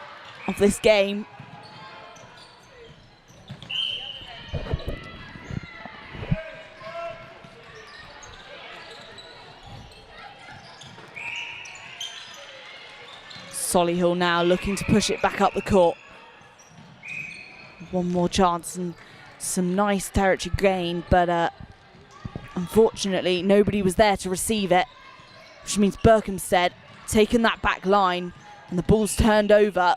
of this game. Solihull now looking to push it back up the court. One more chance and some nice territory gain, but unfortunately nobody was there to receive it, which means Berkhamsted taken that back line and the ball's turned over.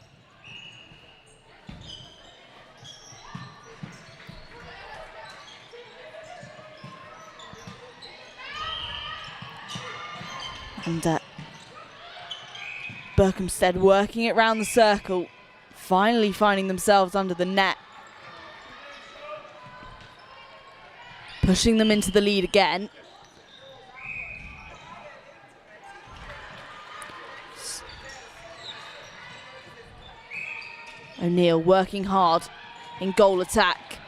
And Berkhamsted working it round the circle, finally finding themselves under the net. Pushing them into the lead again. O'Neill working hard in goal attack.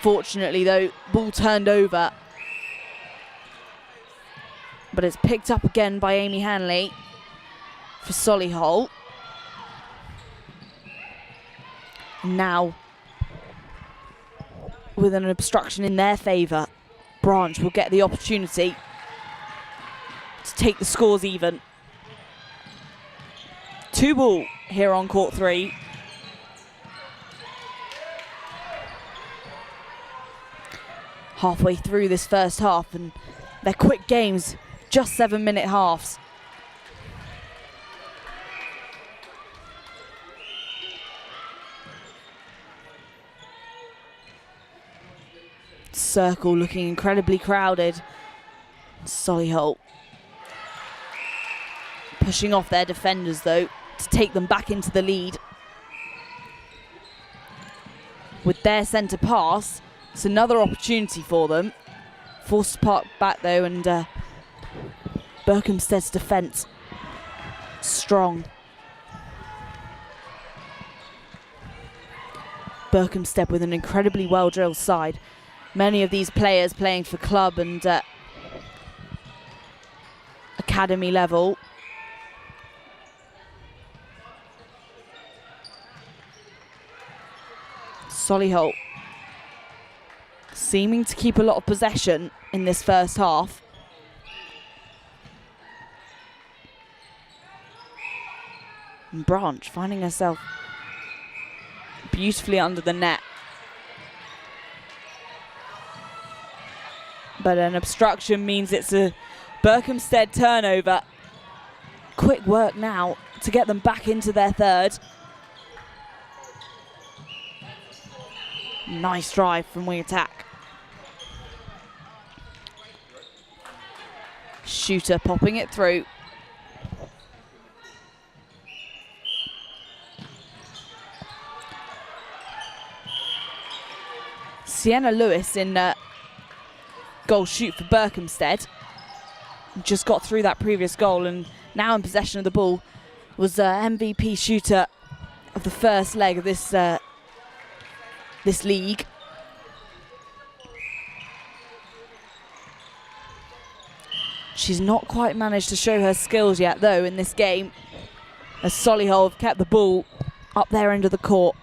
Fortunately though, ball turned over. But it's picked up again by Amy Hanley for Solihull. Now, with an obstruction in their favour, Branch will get the opportunity to take the scores even. 2-ball here on court 3. Halfway through this first half, and they're quick games, just 7-minute halves. Circle looking incredibly crowded. Solihull pushing off their defenders though to take them back into the lead. With their centre pass, it's another opportunity for them. Forced to park back though, and Berkhamsted's defence strong. Berkhamsted with an incredibly well-drilled side. Many of these players playing for club and academy level. Solihull seeming to keep a lot of possession in this first half. And Branch finding herself beautifully under the net. But an obstruction means it's a Berkhamsted turnover. Quick work now to get them back into their third. Nice drive from wing attack. Shooter popping it through. Sienna Lewis in goal shoot for Berkhamsted. Just got through that previous goal and now in possession of the ball. Was MVP shooter of the first leg of this this league. She's not quite managed to show her skills yet though in this game, as Solihull have kept the ball up their end of the court.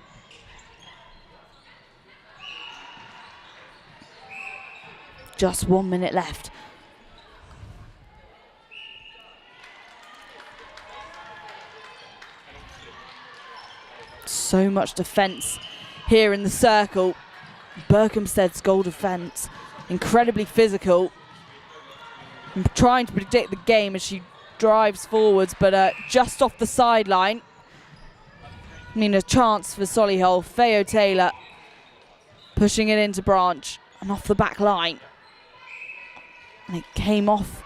Just 1 minute left. So much defence here in the circle. Berkhamsted's goal defence, incredibly physical. I'm trying to predict the game as she drives forwards, but just off the sideline. I mean, a chance for Solihull. Feo Taylor pushing it into Branch and off the back line. And it came off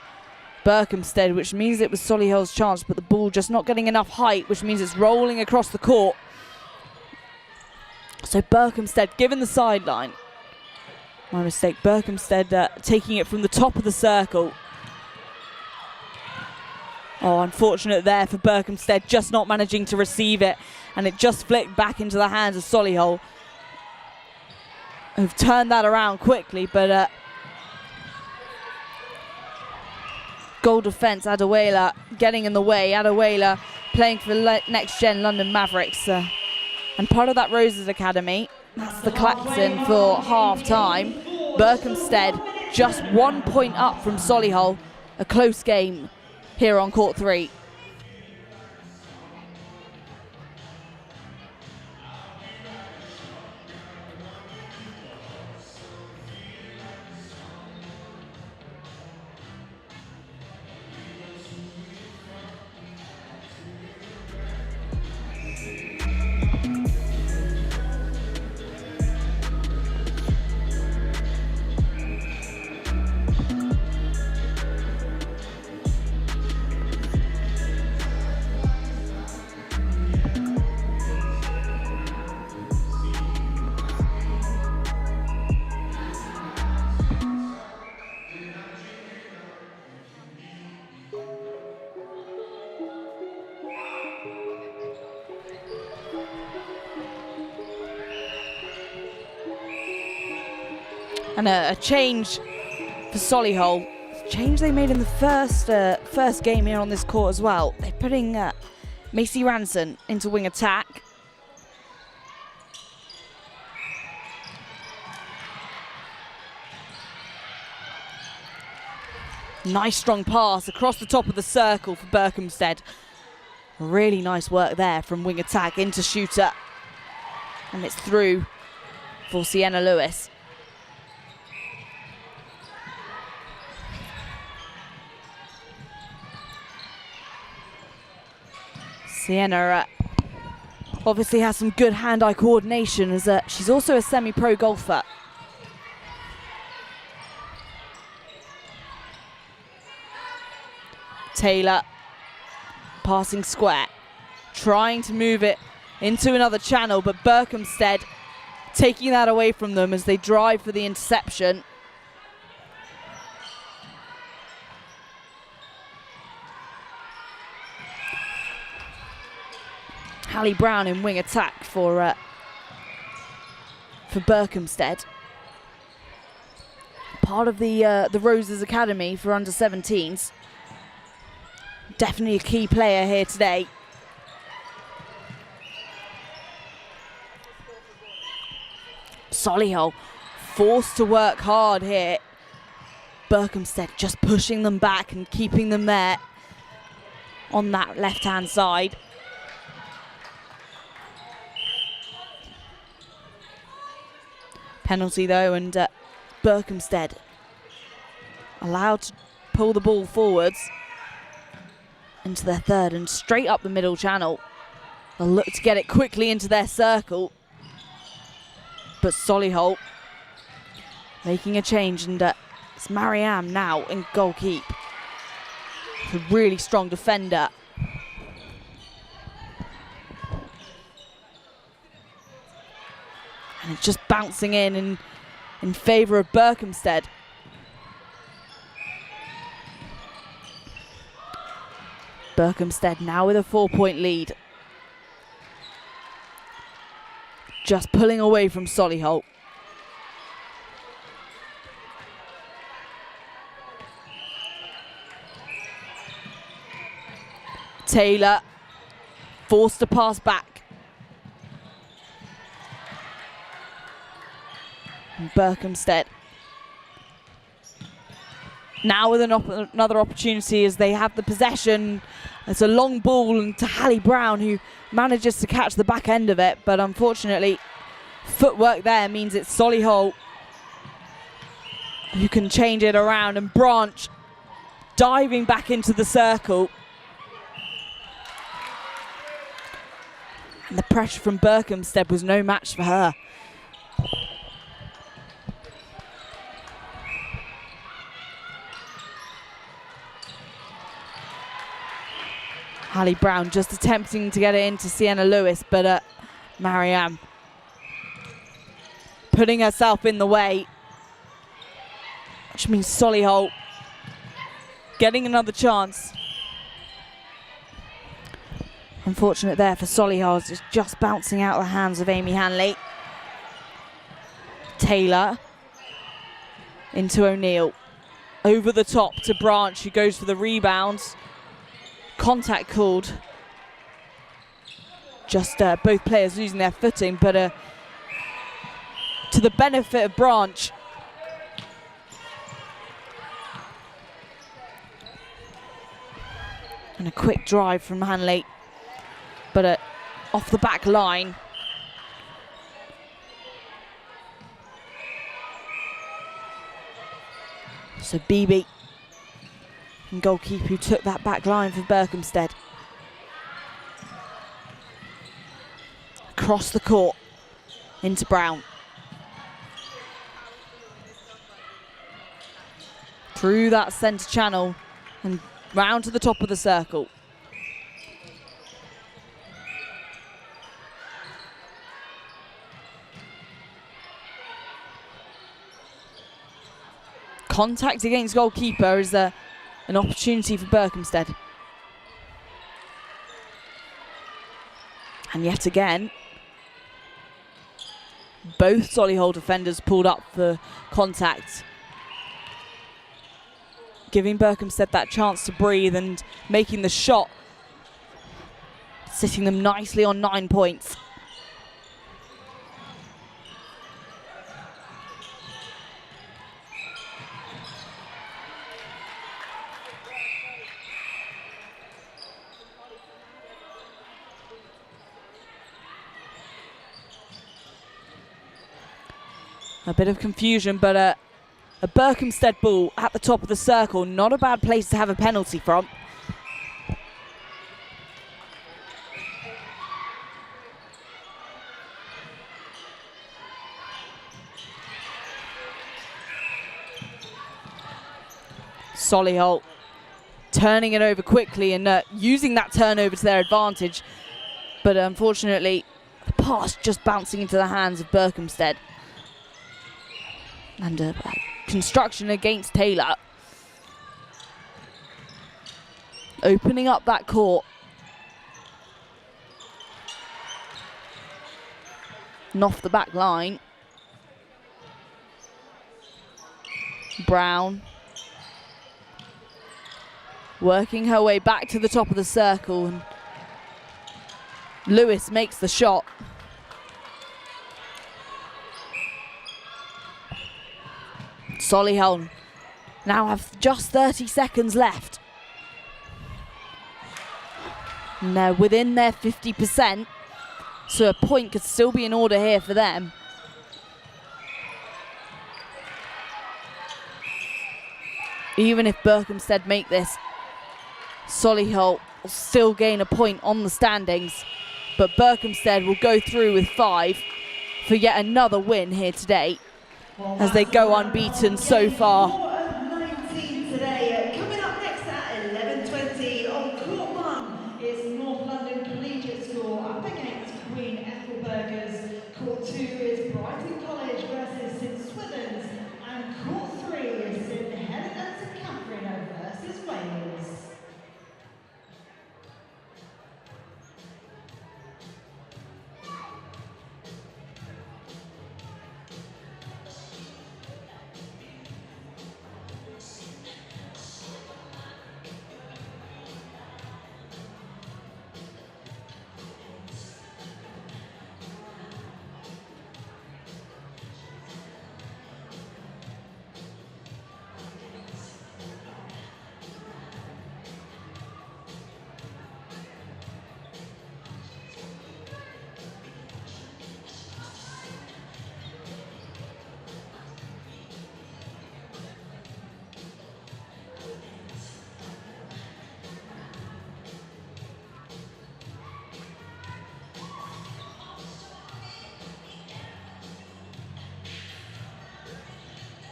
Berkhamsted, which means it was Solihull's chance, but the ball just not getting enough height, which means it's rolling across the court. So Berkhamsted given the sideline. My mistake, Berkhamsted taking it from the top of the circle. Oh, unfortunate there for Berkhamsted, just not managing to receive it, and it just flicked back into the hands of Solihull, who've turned that around quickly, but goal defence, Adewale getting in the way. Adewale playing for Next Gen London Mavericks, and part of that Roses Academy. That's the Claxon for half-time. Berkhamsted just 1 point up from Solihull. A close game here on court 3. And a change for Solihull. Change they made in the first game here on this court as well. They're putting Macy Ranson into wing attack. Nice strong pass across the top of the circle for Berkhamsted. Really nice work there from wing attack into shooter. And it's through for Sienna Lewis. Sienna obviously has some good hand-eye coordination, as she's also a semi-pro golfer. Taylor passing square, trying to move it into another channel, but Berkhamsted taking that away from them as they drive for the interception. Hallie Brown in wing attack for Berkhamsted. Part of the Roses Academy for under 17s. Definitely a key player here today. Solihull forced to work hard here. Berkhamsted just pushing them back and keeping them there on that left-hand side. Penalty though, and Berkhamsted allowed to pull the ball forwards into their third and straight up the middle channel. They'll look to get it quickly into their circle. but Solihull making a change, and it's Mariam now in goalkeep. It's a really strong defender. And it's just bouncing in favour of Berkhamsted. Berkhamsted now with a 4-point lead. Just pulling away from Solihull. Taylor forced to pass back. And Berkhamsted now with another opportunity as they have the possession. It's a long ball and to Haileybury Brown, who manages to catch the back end of it, but unfortunately footwork there means it's Solihull who can change it around, and Branch diving back into the circle. And the pressure from Berkhamsted was no match for her. Haileybury Brown just attempting to get it into Sienna Lewis, but Mariam putting herself in the way, which means Solihull getting another chance. Unfortunate there for Solihull, it's just bouncing out of the hands of Amy Hanley. Taylor into O'Neill. Over the top to Branch, who goes for the rebound. Contact called. Just both players losing their footing, but to the benefit of Branch. And a quick drive from Hanley, but off the back line. So BB and goalkeeper who took that back line for Berkhamsted. Across the court into Brown. Through that centre channel and round to the top of the circle. Contact against goalkeeper is an opportunity for Berkhamsted. And yet again, both Solihull defenders pulled up for contact, giving Berkhamsted that chance to breathe and making the shot, sitting them nicely on 9 points. A bit of confusion, but a Berkhamsted ball at the top of the circle. Not a bad place to have a penalty from. Solihull turning it over quickly and using that turnover to their advantage. But unfortunately, the pass just bouncing into the hands of Berkhamsted. And construction against Taylor. Opening up that court. And off the back line. Brown. Working her way back to the top of the circle. And Lewis makes the shot. Solihull now have just 30 seconds left. And they're within their 50%, so a point could still be in order here for them. Even if Berkhamsted make this, Solihull will still gain a point on the standings, but Berkhamsted will go through with 5, for yet another win here today, as they go unbeaten so far. 19 today. Coming up next at 11:20 on court 1 is North London Collegiate School up against Queen Ethelburga's. Court 2 is Brighton College versus St Swithuns, and court 3 is St Helen and St Katharine versus Wales.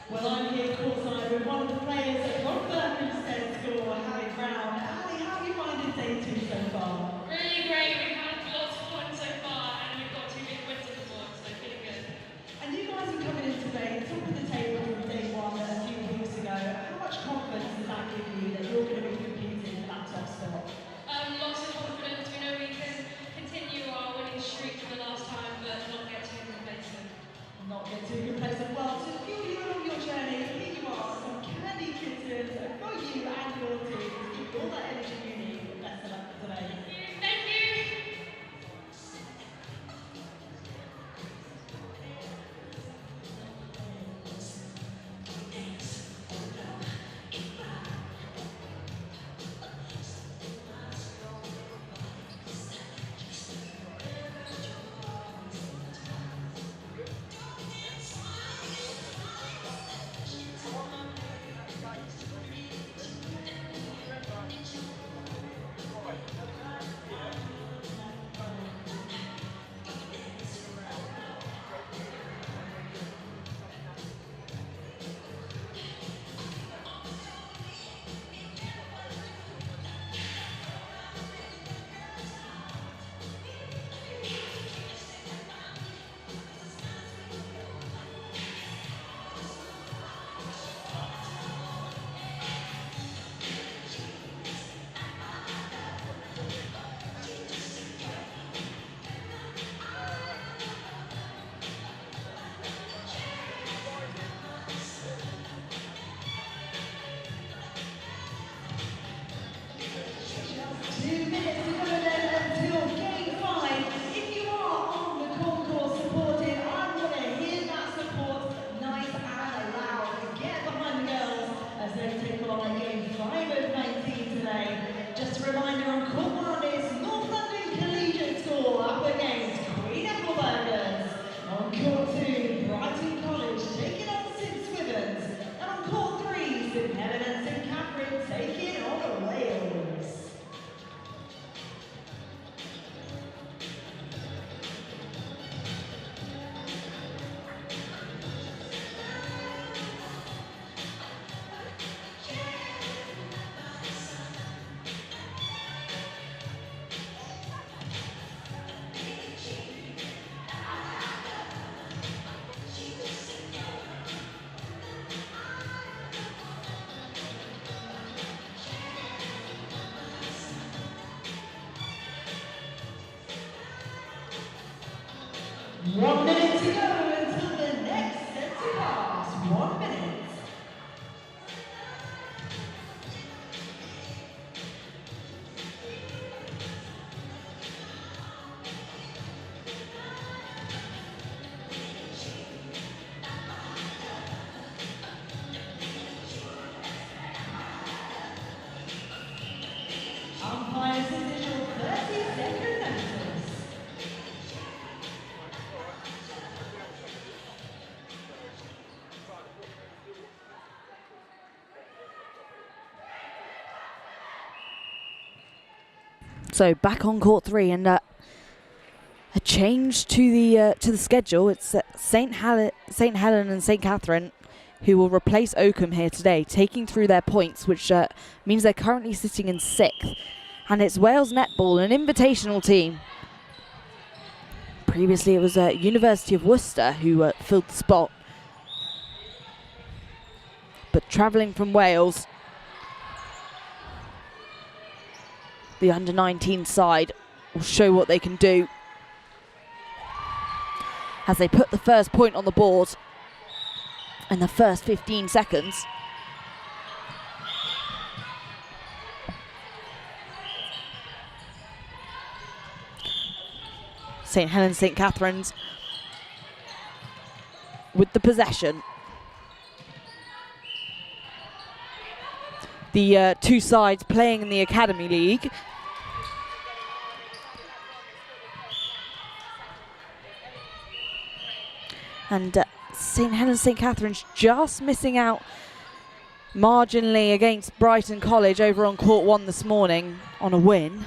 Well, I'm here courtside with one of the players from Berkhamsted School, Haileybury. Hailey, how are you finding day 2 so far? Really great. We've had lots of fun so far, and we've got 2 big wins on the board, so feeling good. And you guys are coming in today, top of the table from day 1 a few weeks ago. How much confidence does that give you that you're going to be competing for that top spot? Lots of confidence. We know we can continue our winning streak from the last time, but not get too complacent. Not get too complacent. Well, to fuel you on your journey, here you are, some candy kittens for you and your team to give you all that energy you need. Best of luck today. Thank you. One minute to go until the next set to pass. 1 minute. Umpire's initial 30-second notice. So back on court 3, and A change to the schedule. It's St Helen and St Katharine who will replace Oakham here today, taking through their points, which means they're currently sitting in 6th. And it's Wales Netball, an invitational team. Previously it was University of Worcester who filled the spot. But travelling from Wales, the under-19 side will show what they can do as they put the first point on the board in the first 15 seconds. St Helens, St Katharine's with the possession. The two sides playing in the Academy League. And St Helens, St Katharine's just missing out marginally against Brighton College over on Court 1 this morning on a win.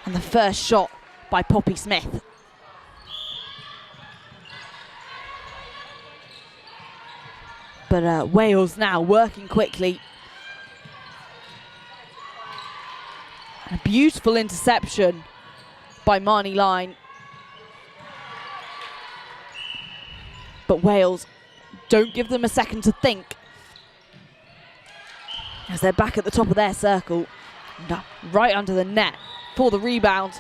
And the first shot by Poppy Smith. But Wales now working quickly. A beautiful interception by Marnie Line. But Wales don't give them a second to think, as they're back at the top of their circle, right under the net for the rebound.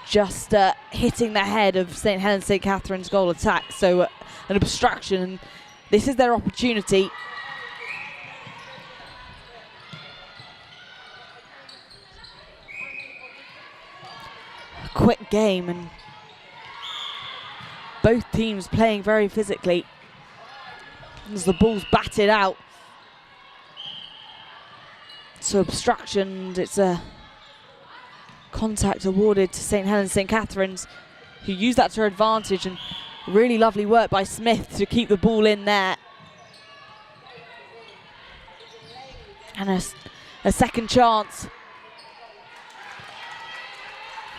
Just hitting the head of St Helens, St Katharine's goal attack. So an obstruction, and this is their opportunity. A quick game, and both teams playing very physically as the ball's batted out. So obstruction, and it's a contact awarded to St Helens, St Katharine's, who used that to their advantage, and really lovely work by Smith to keep the ball in there. And a second chance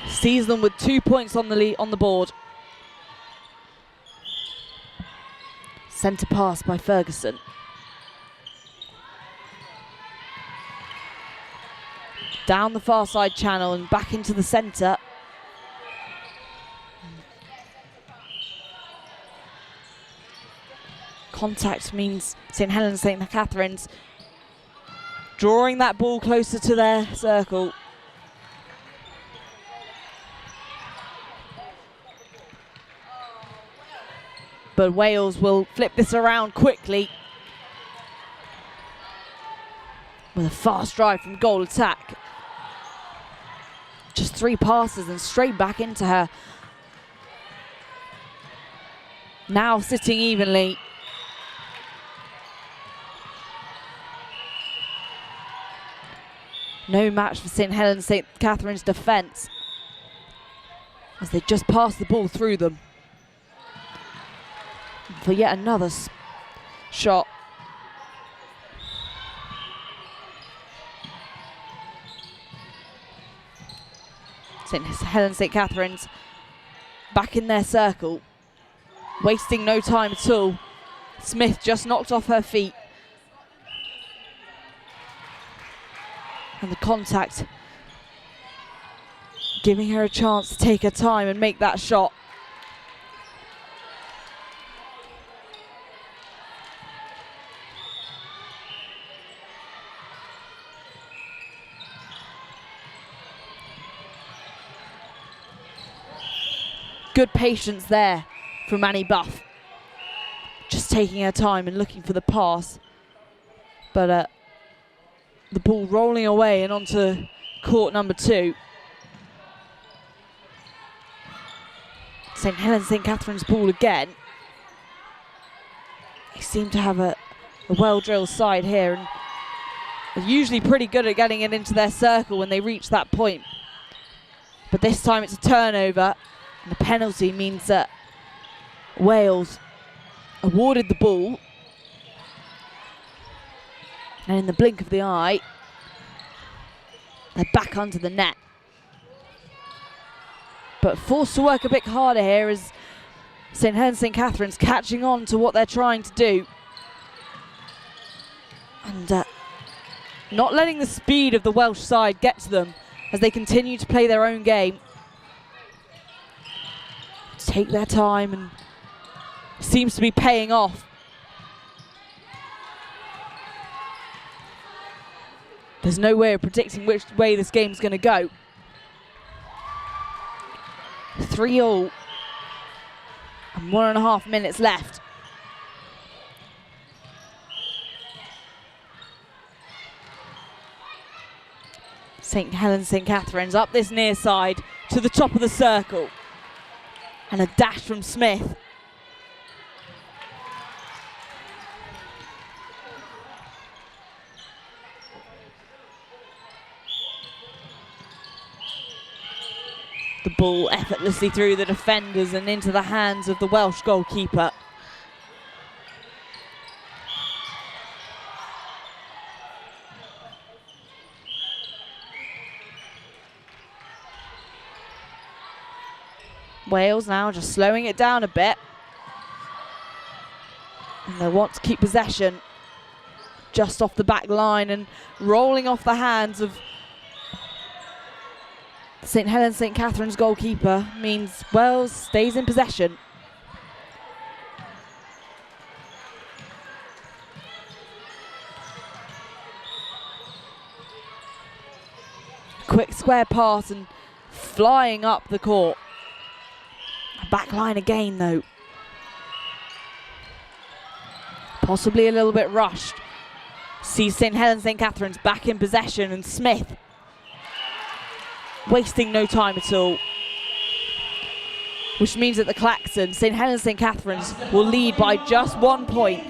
sees them with 2 points on the board. Centre pass by Ferguson. Down the far side channel and back into the centre. Contact means St Helens, St Katharine's drawing that ball closer to their circle. But Wales will flip this around quickly with a fast drive from goal attack. Just 3 passes and straight back into her. Now sitting evenly. No match for St Helens, St Katharine's defence, as they just passed the ball through them. For yet another shot. St Helens, St Katharine's back in their circle, wasting no time at all. Smith just knocked off her feet. And the contact giving her a chance to take her time and make that shot. Good patience there from Annie Buff. Just taking her time and looking for the pass. But the ball rolling away and onto court number 2. St Helens, St Katharine's ball again. They seem to have a well-drilled side here, and are usually pretty good at getting it into their circle when they reach that point. But this time it's a turnover. And the penalty means that Wales awarded the ball And in the blink of the eye, they're back under the net. But forced to work a bit harder here as St Helens St Katharine's catching on to what they're trying to do. And not letting the speed of the Welsh side get to them as they continue to play their own game. Take their time, and seems to be paying off. There's no way of predicting which way this game's going to go. 3-all and 1.5 minutes left. St Helens St Katharine's up this near side to the top of the circle. And a dash from Smith. The ball effortlessly through the defenders and into the hands of the Welsh goalkeeper. Wales now just slowing it down a bit. And they want to keep possession just off the back line and rolling off the hands of St Helens St Katharine's goalkeeper means Wales stays in possession. Quick square pass and flying up the court. Back line again though. Possibly a little bit rushed. Sees St Helens St Katharine's back in possession, and Smith wasting no time at all. Which means that the Klaxon, St Helens St Katharine's, will lead by just 1 point.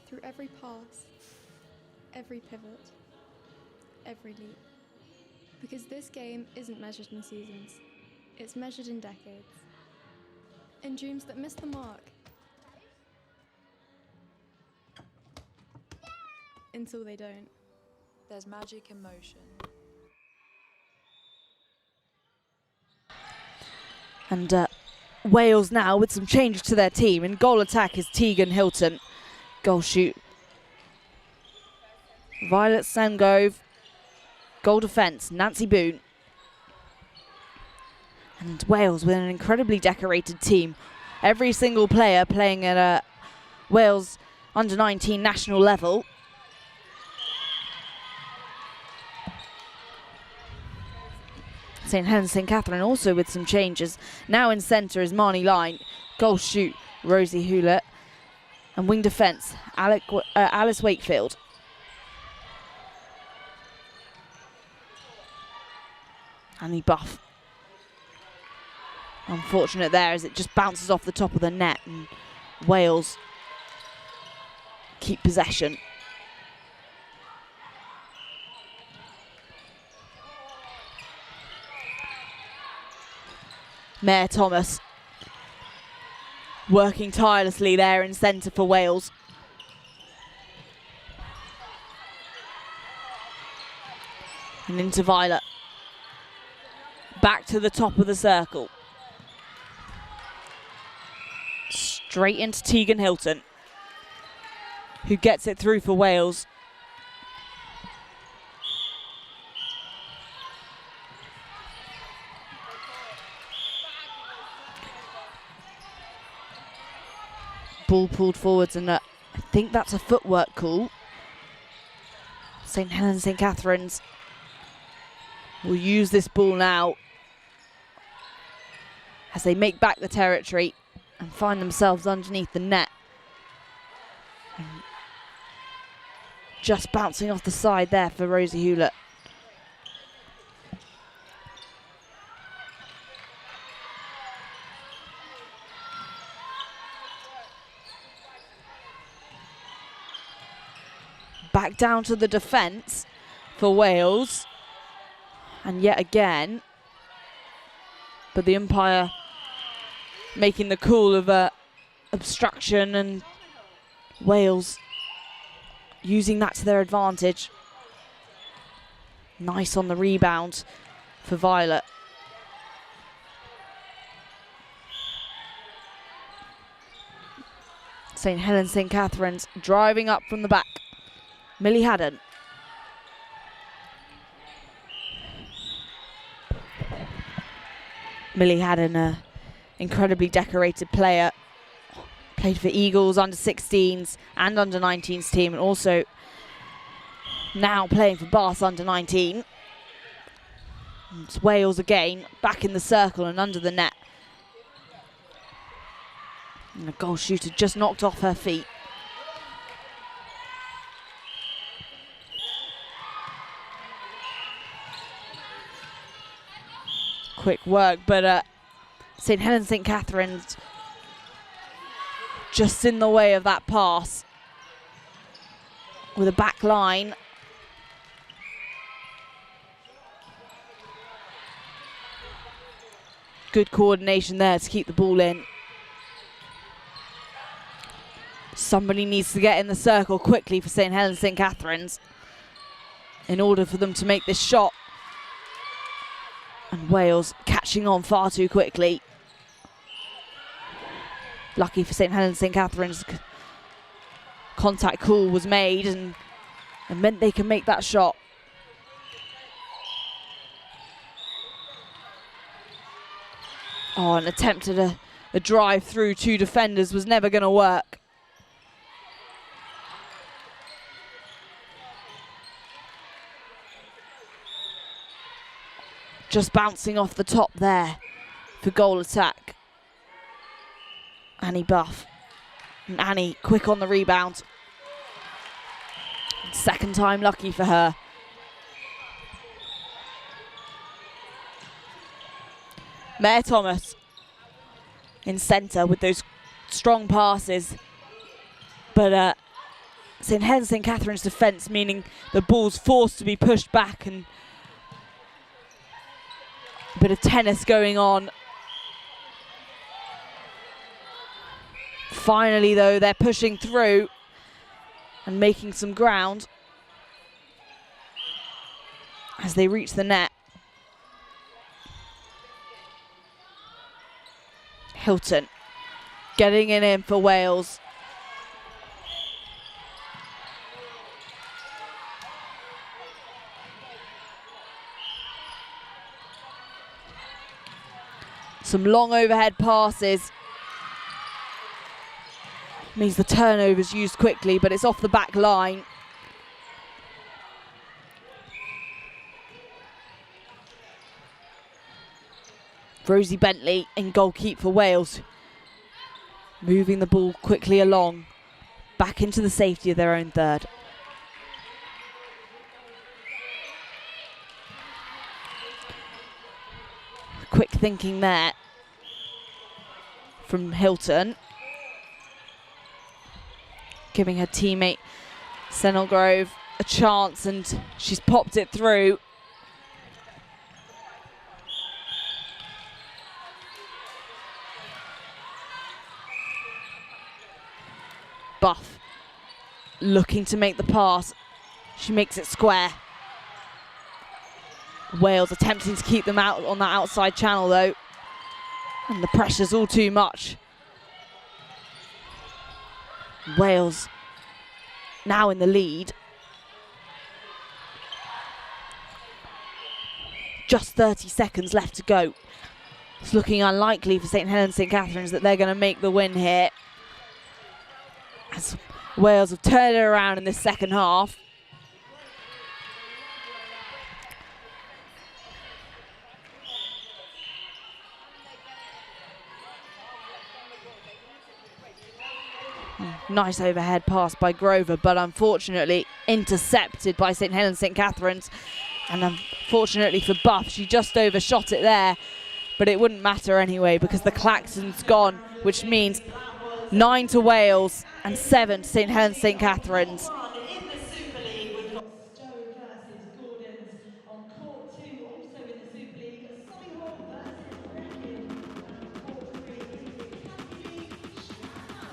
Through every pass, every pivot, every leap. Because this game isn't measured in seasons, it's measured in decades. In dreams that miss the mark. Until they don't. There's magic in motion. And Wales now with some changes to their team. In goal attack is Tegan Hilton. Goal shoot, Violet Sangove. Goal defence, Nancy Boone. And Wales with an incredibly decorated team. Every single player playing at a Wales under-19 national level. St Helens St Katharine also with some changes. Now in centre is Marnie Line. Goal shoot, Rosie Hewlett. And wing defence, Alice Wakefield. Annie Buff. Unfortunate there as it just bounces off the top of the net, and Wales keep possession. Mare Thomas working tirelessly there in centre for Wales. And into Violet. Back to the top of the circle. Straight into Tegan Hilton, who gets it through for Wales. Ball pulled forwards, and I think that's a footwork call. St Helens St Katharine's will use this ball now as they make back the territory and find themselves underneath the net. And just bouncing off the side there for Rosie Hewlett. Back down to the defence for Wales. And yet again, but the umpire making the call of obstruction, and Wales using that to their advantage. Nice on the rebound for Violet. St Helens St Katharine's driving up from the back. Millie Haddon. Millie Haddon, an incredibly decorated player. Played for Eagles under-16s and under-19s team, and also now playing for Bath under-19. It's Wales again, back in the circle and under the net. And the goal shooter just knocked off her feet. Quick work, but St Helens St Katharine's just in the way of that pass with a back line. Good coordination there to keep the ball in. Somebody needs to get in the circle quickly for St Helens St Katharine's in order for them to make this shot. And Wales catching on far too quickly. Lucky for St Helens St Katharine's, contact call was made and meant they can make that shot. Oh, an attempt at a drive through two defenders was never going to work. Just bouncing off the top there for goal attack. Annie Buff. And Annie quick on the rebound. Second time lucky for her. Mare Thomas in centre with those strong passes. But St Helens St Katharine's defence, meaning the ball's forced to be pushed back, and a bit of tennis going on. Finally, though, they're pushing through and making some ground as they reach the net. Hilton getting it in for Wales. Some long overhead passes. Means the turnover's used quickly, but it's off the back line. Rosie Bentley in goalkeep for Wales. Moving the ball quickly along, back into the safety of their own third. Quick thinking there from Hilton. Giving her teammate Senil Grove a chance, and she's popped it through. Buff looking to make the pass. She makes it square. Wales attempting to keep them out on that outside channel though. And the pressure's all too much. Wales now in the lead. Just 30 seconds left to go. It's looking unlikely for St Helens St Katharine's that they're going to make the win here, as Wales have turned it around in this second half. Nice overhead pass by Grover, but unfortunately intercepted by St Helens St Katharine's. And unfortunately for Buff, she just overshot it there, but it wouldn't matter anyway because the klaxon's gone, which means 9 to Wales and 7 to St Helens St Katharine's. In the Super League, we've got Stowe versus Gordons on court 2. Also in the Super League, Solihull versus Brecon. And court 3 in the Academy League, Strathallan versus Milfield B.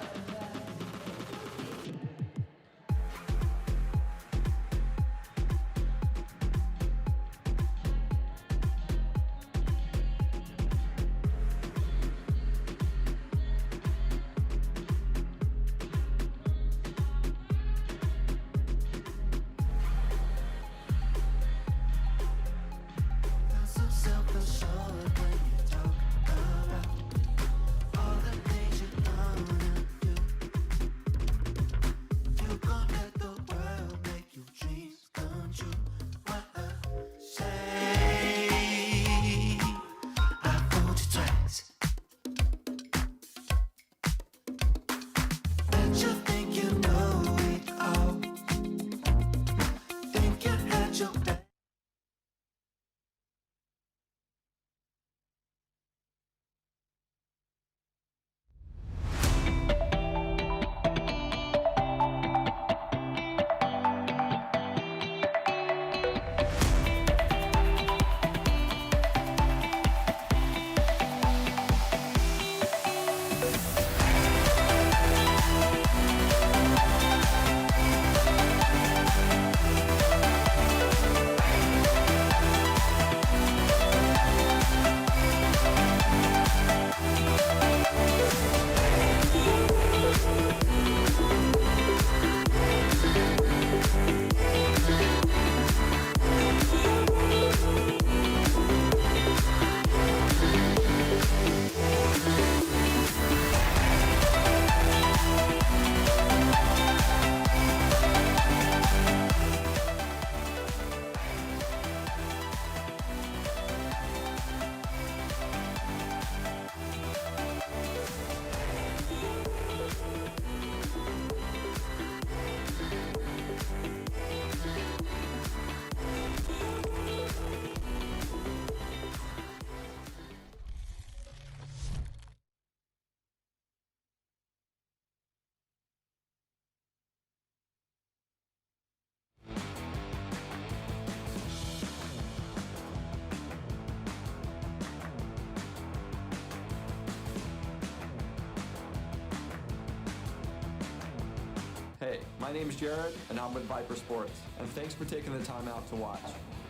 Hey, my name is Jared, and I'm with Viper Sports, and thanks for taking the time out to watch.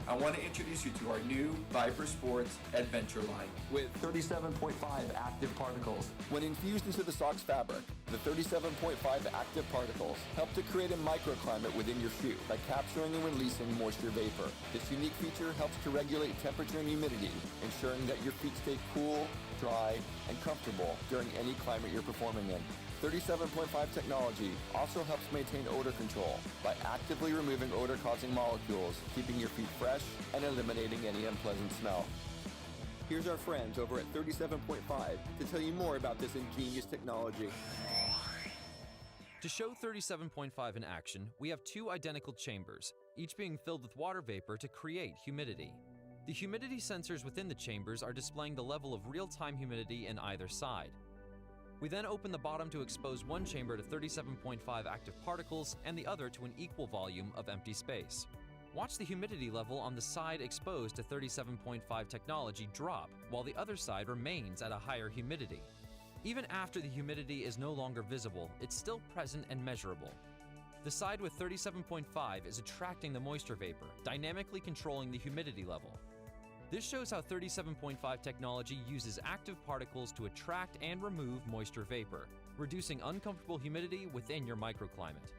I want to introduce you to our new Viper Sports Adventure line. With 37.5 active particles. When infused into the sock's fabric, the 37.5 active particles help to create a microclimate within your shoe by capturing and releasing moisture vapor. This unique feature helps to regulate temperature and humidity, ensuring that your feet stay cool, dry, and comfortable during any climate you're performing in. 37.5 technology also helps maintain odor control by actively removing odor-causing molecules, keeping your feet fresh and eliminating any unpleasant smell. Here's our friends over at 37.5 to tell you more about this ingenious technology. To show 37.5 in action, we have 2 identical chambers, each being filled with water vapor to create humidity. The humidity sensors within the chambers are displaying the level of real-time humidity in either side. We then open the bottom to expose one chamber to 37.5 active particles and the other to an equal volume of empty space. Watch the humidity level on the side exposed to 37.5 technology drop, while the other side remains at a higher humidity. Even after the humidity is no longer visible, it's still present and measurable. The side with 37.5 is attracting the moisture vapor, dynamically controlling the humidity level. This shows how 37.5 technology uses active particles to attract and remove moisture vapor, reducing uncomfortable humidity within your microclimate.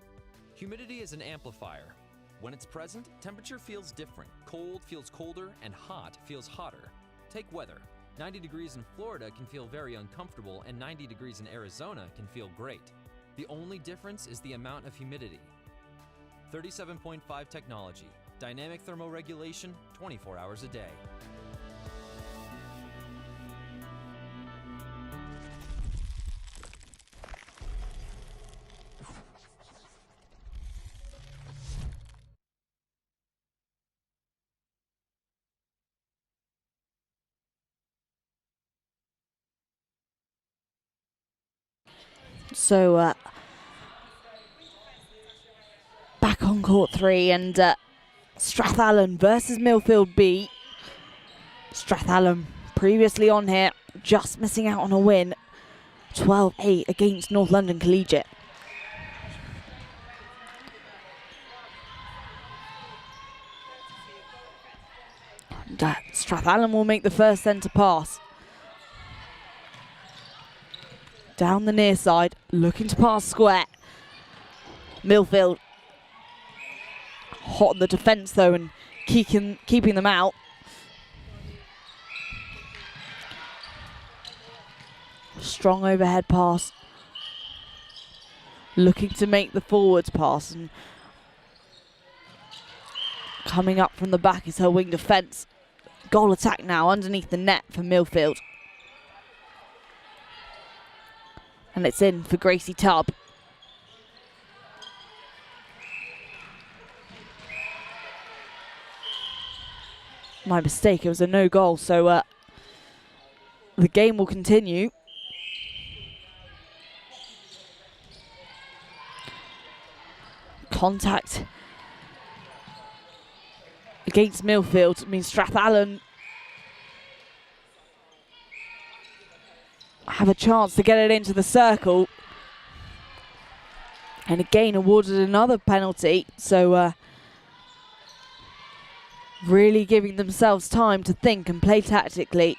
Humidity is an amplifier. When it's present, temperature feels different, cold feels colder, and hot feels hotter. Take weather. 90 degrees in Florida can feel very uncomfortable, and 90 degrees in Arizona can feel great. The only difference is the amount of humidity. 37.5 technology. Dynamic thermoregulation, 24 hours a day. So back on court 3, and Strathallan versus Millfield B. Strathallan previously on here, just missing out on a win, 12-8 against North London Collegiate. And, Strathallan will make the first centre pass. Down the near side, looking to pass square. Millfield hot on the defence though, and keeping them out. Strong overhead pass. Looking to make the forwards pass, and coming up from the back is her wing defence. Goal attack now underneath the net for Millfield. And it's in for Gracie Tubb. My mistake, it was a no goal, so the game will continue. Contact against Millfield means Strathallan have a chance to get it into the circle. And again awarded another penalty, so really giving themselves time to think and play tactically.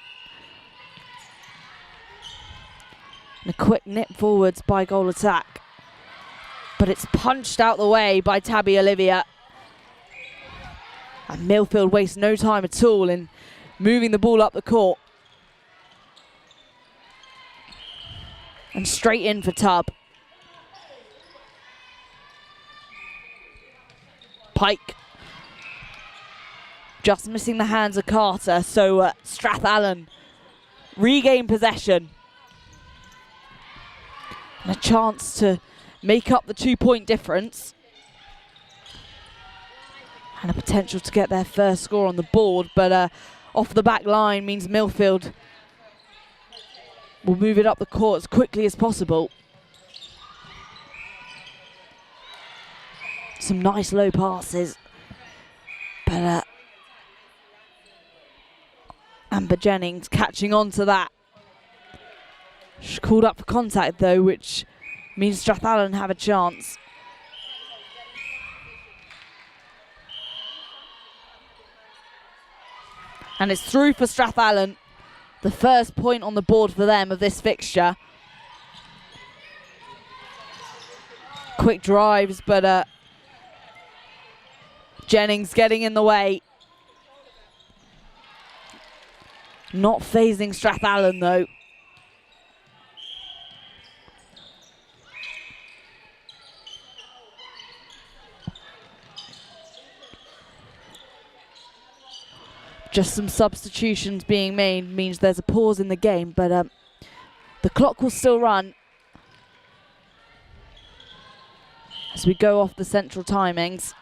And a quick nip forwards by goal attack. But it's punched out the way by Tabby Olivia. And Millfield wastes no time at all in moving the ball up the court. And straight in for Tubb. Pike. Just missing the hands of Carter, so Strathallan regain possession. And a chance to make up the 2-point difference. And a potential to get their first score on the board, but off the back line means Millfield will move it up the court as quickly as possible. Some nice low passes, but Amber Jennings catching on to that. She's called up for contact though, which means Strathallan have a chance. And it's through for Strathallan. The first point on the board for them of this fixture. Quick drives, but Jennings getting in the way. Not phasing Strathallan though. Just some substitutions being made means there's a pause in the game, but the clock will still run as we go off the central timings.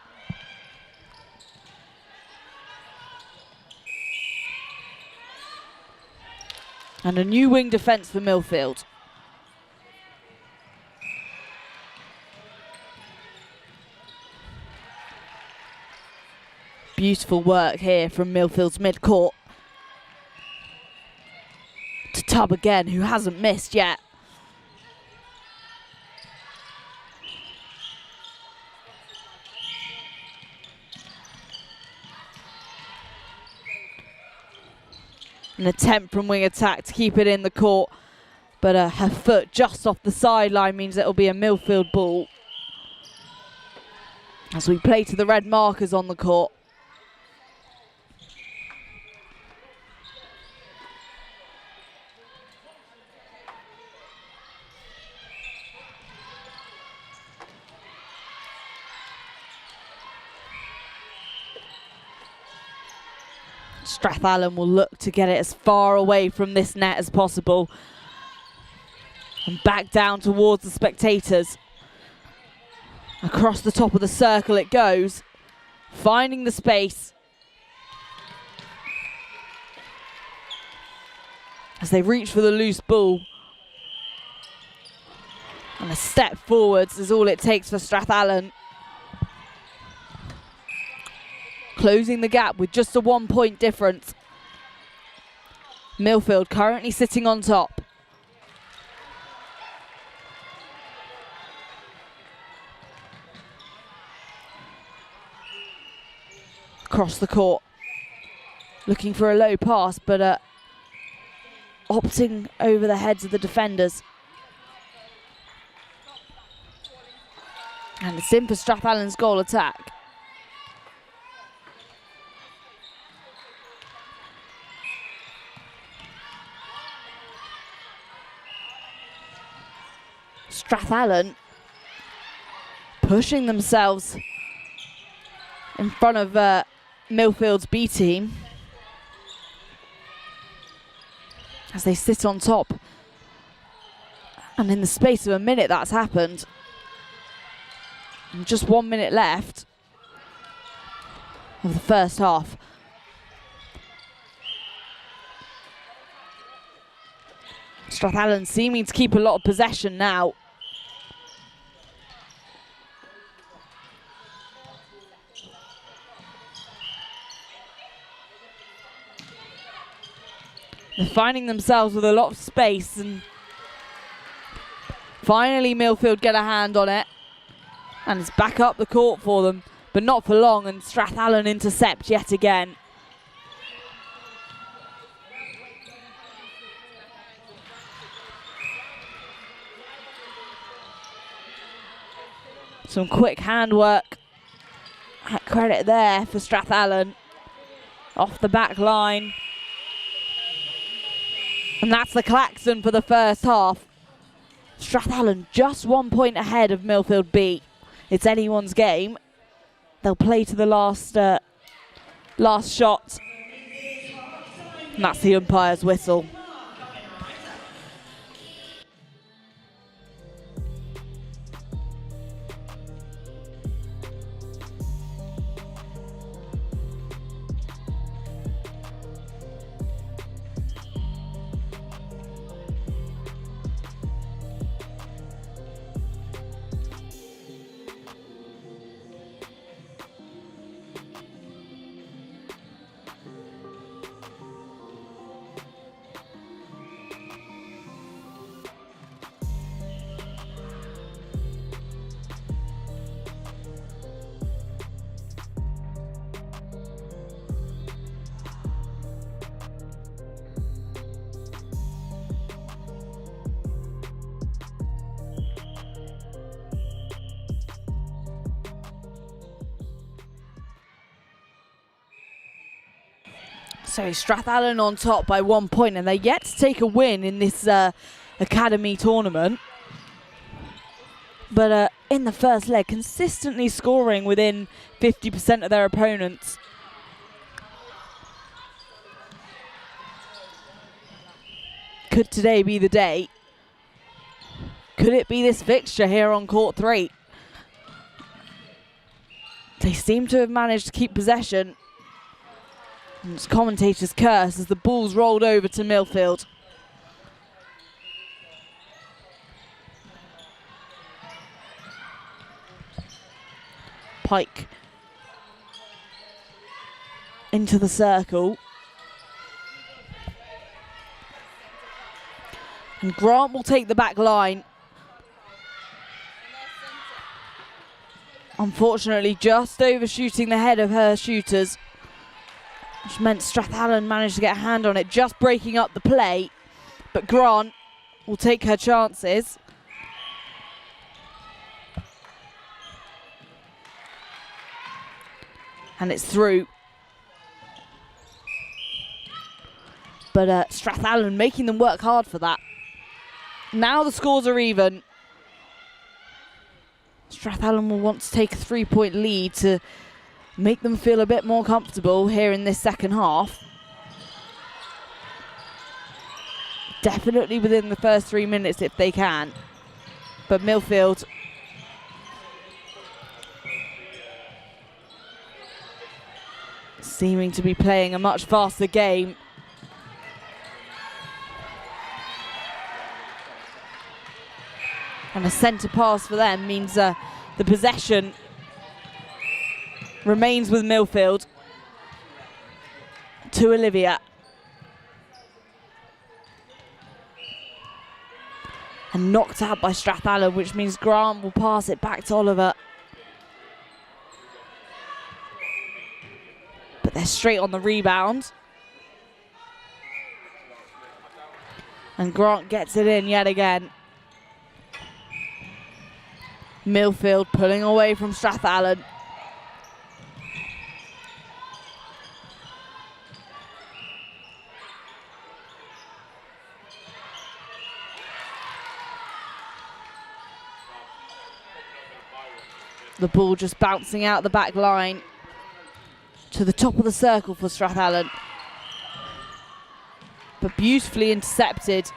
And a new wing defence for Millfield. Beautiful work here from Millfield's mid-court. To Tubb again, who hasn't missed yet. An attempt from wing attack to keep it in the court, but her foot just off the sideline means it'll be a Millfield ball. As we play to the red markers on the court. Strathallan will look to get it as far away from this net as possible. And back down towards the spectators. Across the top of the circle it goes. Finding the space. As they reach for the loose ball. And a A step forwards is all it takes for Strathallan. Closing the gap with just a 1 point difference. Milfield currently sitting on top. Across the court. Looking for a low pass, but opting over the heads of the defenders. And it's in for Strathallan's goal attack. Strathallan pushing themselves in front of Millfield's B team as they sit on top. And in the space of a minute that's happened. And just 1 minute left of the first half. Strathallan seeming to keep a lot of possession now. They're finding themselves with a lot of space, and finally Milfield get a hand on it. And it's back up the court for them, but not for long, and Strathallan intercept yet again. Some quick handwork. Credit there for Strathallan. Off the back line. And that's the klaxon for the first half. Strathallan just 1 point ahead of Milfield B. It's anyone's game. They'll play to the last shot. And that's the umpire's whistle. So Strathallan on top by 1 point, and they're yet to take a win in this academy tournament. But in the first leg, consistently scoring within 50% of their opponents. Could today be the day? Could it be this fixture here on court 3? They seem to have managed to keep possession. And it's commentator's curse as the ball's rolled over to Milfield. Pike into the circle. And Grant will take the back line. Unfortunately, just overshooting the head of her shooters, which meant Strathallan managed to get a hand on it, just breaking up the play. But Grant will take her chances. And it's through. But Strathallan making them work hard for that. Now the scores are even. Strathallan will want to take a 3-point lead to make them feel a bit more comfortable here in this second half. Definitely within the first 3 minutes if they can. But Milfield seeming to be playing a much faster game. And And a centre pass for them means the possession remains with Millfield to Olivia. And knocked out by Strathallan, which means Grant will pass it back to Oliver. But they're straight on the rebound. And Grant gets it in yet again. Millfield pulling away from Strathallan. The ball just bouncing out the back line to the top of the circle for Strathallan. But beautifully intercepted.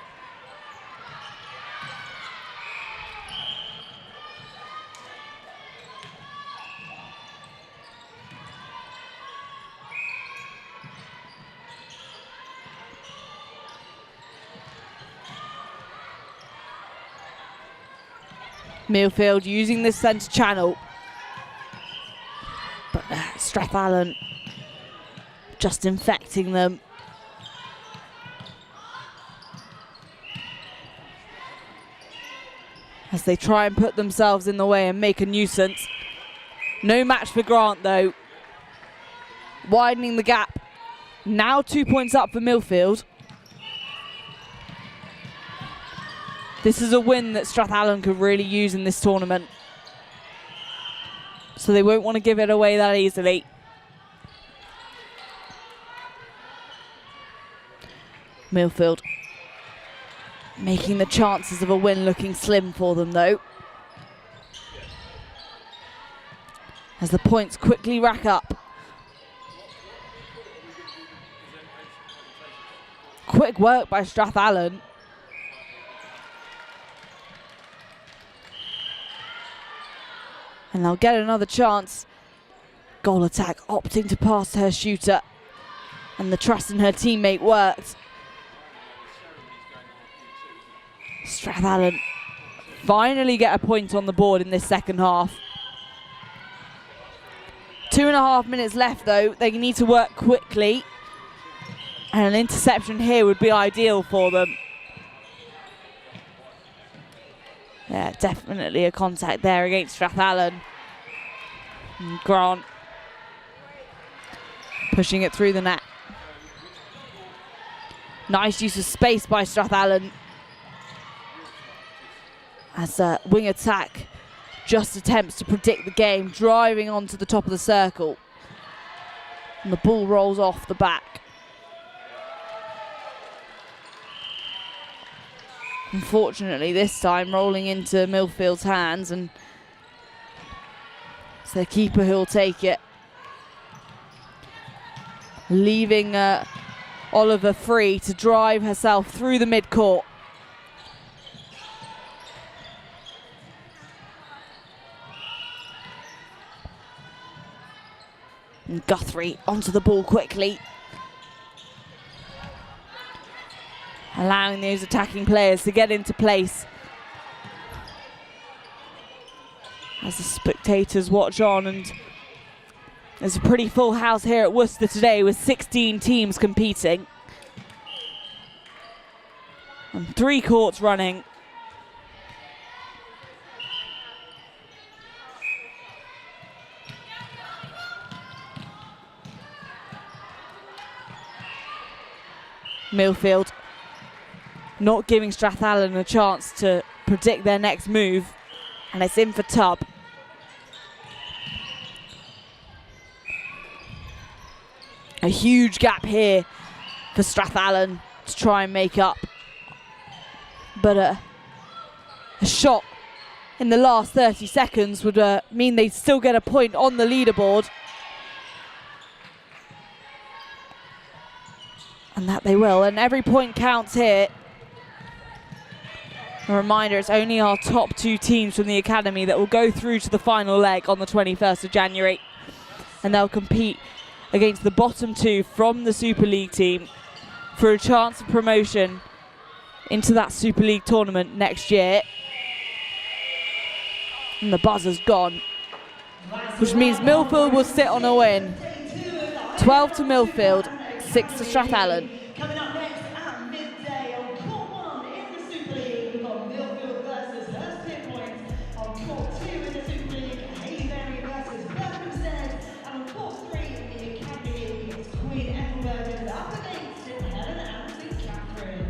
Millfield using this centre channel. But Strathallan just infecting them. As they try and put themselves in the way and make a nuisance. No match for Grant though. Widening the gap. Now 2 points up for Millfield. This is a win that Strathallan could really use in this tournament. So they won't want to give it away that easily. Millfield making the chances of a win looking slim for them though. As the points quickly rack up. Quick work by Strathallan. And they'll get another chance. Goal attack opting to pass her shooter. And the trust in her teammate worked. Strathallan finally get a point on the board in this second half. 2.5 minutes left though. They need to work quickly. And an interception here would be ideal for them. Yeah, definitely a contact there against Strathallan. And Grant pushing it through the net. Nice use of space by Strathallan. As a wing attack just attempts to predict the game, driving onto the top of the circle. And the ball rolls off the back. Unfortunately, this time rolling into Millfield's hands, and it's their keeper who'll take it. Leaving Oliver free to drive herself through the mid-court. And Guthrie onto the ball quickly. Allowing those attacking players to get into place. As the spectators watch on, and there's a pretty full house here at Worcester today with 16 teams competing. And 3 courts running. Millfield not giving Strathallan a chance to predict their next move, and it's in for Tubb. A huge gap here for Strathallan to try and make up, but a shot in the last 30 seconds would mean they'd still get a point on the leaderboard. And that they will, and every point counts here. A reminder, it's only our top 2 teams from the academy that will go through to the final leg on the 21st of January. And they'll compete against the bottom 2 from the Super League team for a chance of promotion into that Super League tournament next year. And the buzzer's gone, which means Milfield will sit on a win. 12 to Milfield, 6 to Strathallan. Coming up next at midday on Court 1 in the Super League, we've got Milfield versus Hurstpierpoint. On Court 2 in the Super League, Haileybury versus Berkhamsted. And on Court 3 in the Academy League, it's Queen Ethelburga up against Helen and Katherine.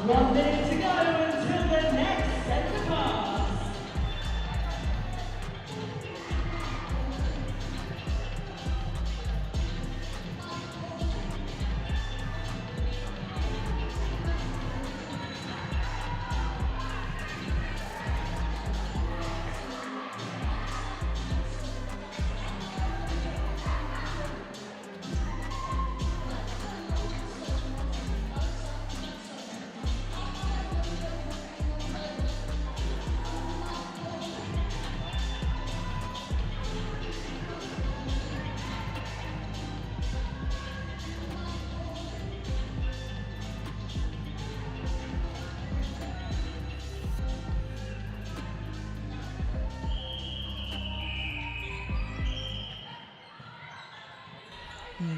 One minute to go until the next centre pass.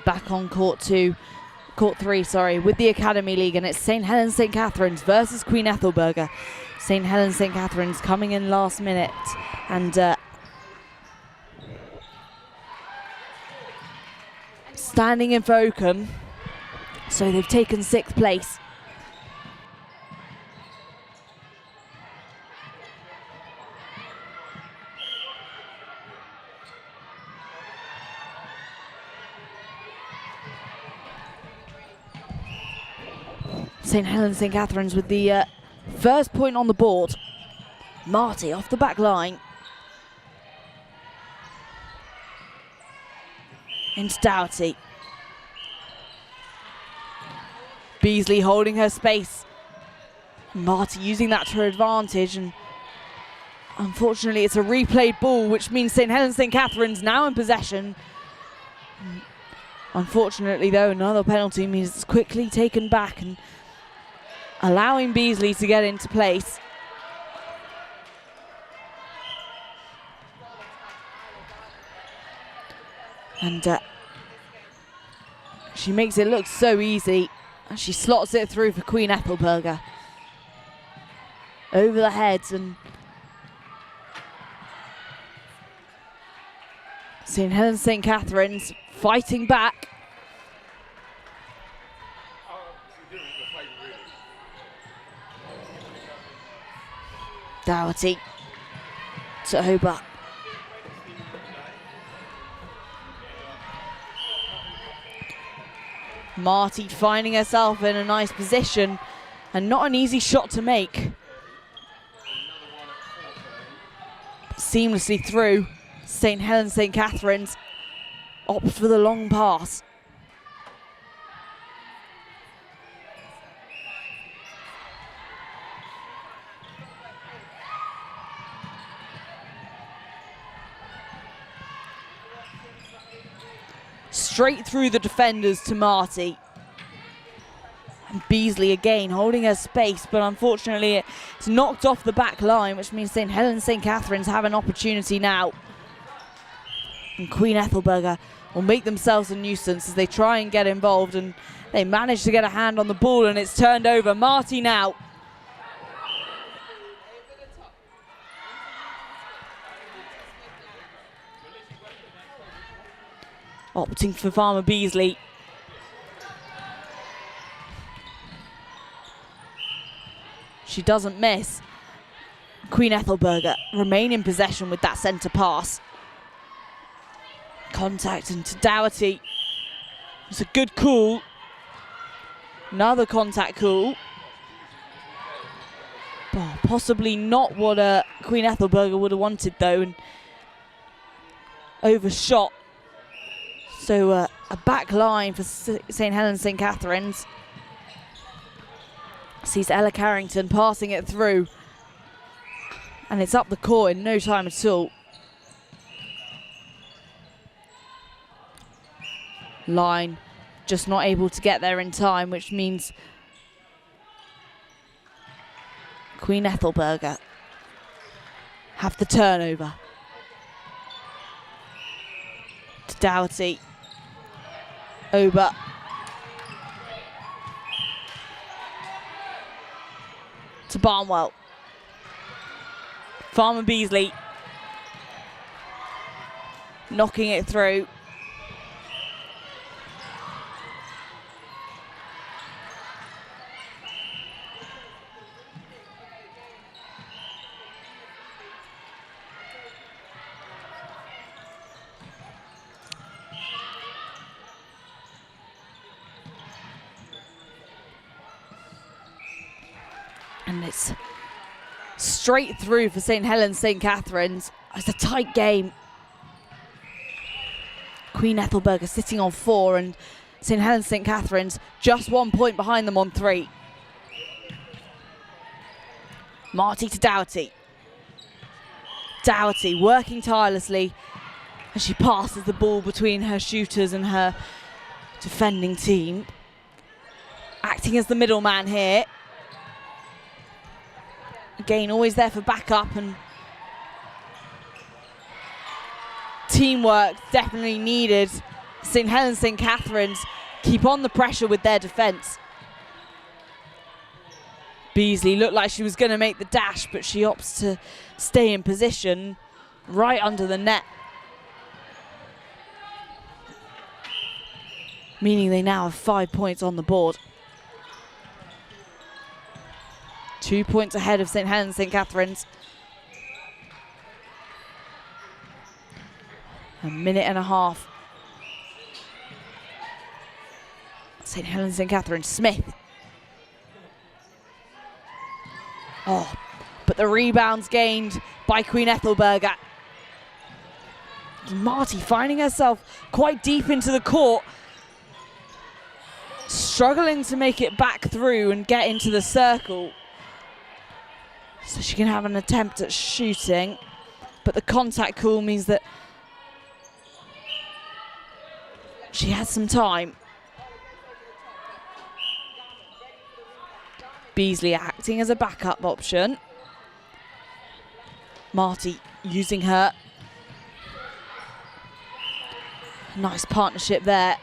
Back on court 3, with the Academy League, and it's St Helens St Katharine's versus Queen Ethelburga. St Helens St Katharine's coming in last minute, and standing in for Oakham, so they've taken 6th place. St Helens St Katharine's with the first point on the board. Marty off the back line. Into Doughty. Beasley holding her space. Marty using that to her advantage, and unfortunately it's a replayed ball, which means St Helens St Katharine's now in possession. Unfortunately though, another penalty means it's quickly taken back and allowing Beasley to get into place. And she makes it look so easy. And she slots it through for Queen Ethelburga. Over the heads, and St Helens St Katharine's fighting back. Doughty to Oba. Marty finding herself in a nice position, and not an easy shot to make. Seamlessly through. St Helens St Katharine's opt for the long pass. Straight through the defenders to Marty. And Beasley again holding her space, but unfortunately it's knocked off the back line, which means St Helens St Katharine's have an opportunity now. And Queen Ethelburga will make themselves a nuisance as they try and get involved, and they manage to get a hand on the ball, and it's turned over. Marty now. Opting for Farmer Beasley. She doesn't miss. Queen Ethelburga remain in possession with that centre pass. Contact into Doughty. It's a good call. Another contact call. Oh, possibly not what Queen Ethelburga would have wanted though, and overshot. So a back line for St Helens St Katharine's. Sees Ella Carrington passing it through. And it's up the court in no time at all. Line just not able to get there in time, which means Queen Ethelburga have the turnover. To Doughty. Oba. To Barnwell. Farmer Beasley. Knocking it through. And it's straight through for St Helens St Katharine's. It's a tight game. Queen Ethelburga sitting on 4, and St Helens St Katharine's just 1 point behind them on 3. Marty to Doughty. Doughty working tirelessly as she passes the ball between her shooters and her defending team. Acting as the middleman here. Again, always there for backup, and teamwork definitely needed St Helens, St Katharine's keep on the pressure with their defence. Beasley looked like she was going to make the dash, but she opts to stay in position right under the net, meaning they now have 5 points on the board. 2 points ahead of St Helens, St Katharine's. A minute and a half. St Helens, St Katharine, Smith. Oh, but the rebound's gained by Queen Ethelburga. Marty finding herself quite deep into the court, struggling to make it back through and get into the circle so she can have an attempt at shooting, but the contact call means that she has some time. Beasley acting as a backup option. Marty using her. Nice partnership there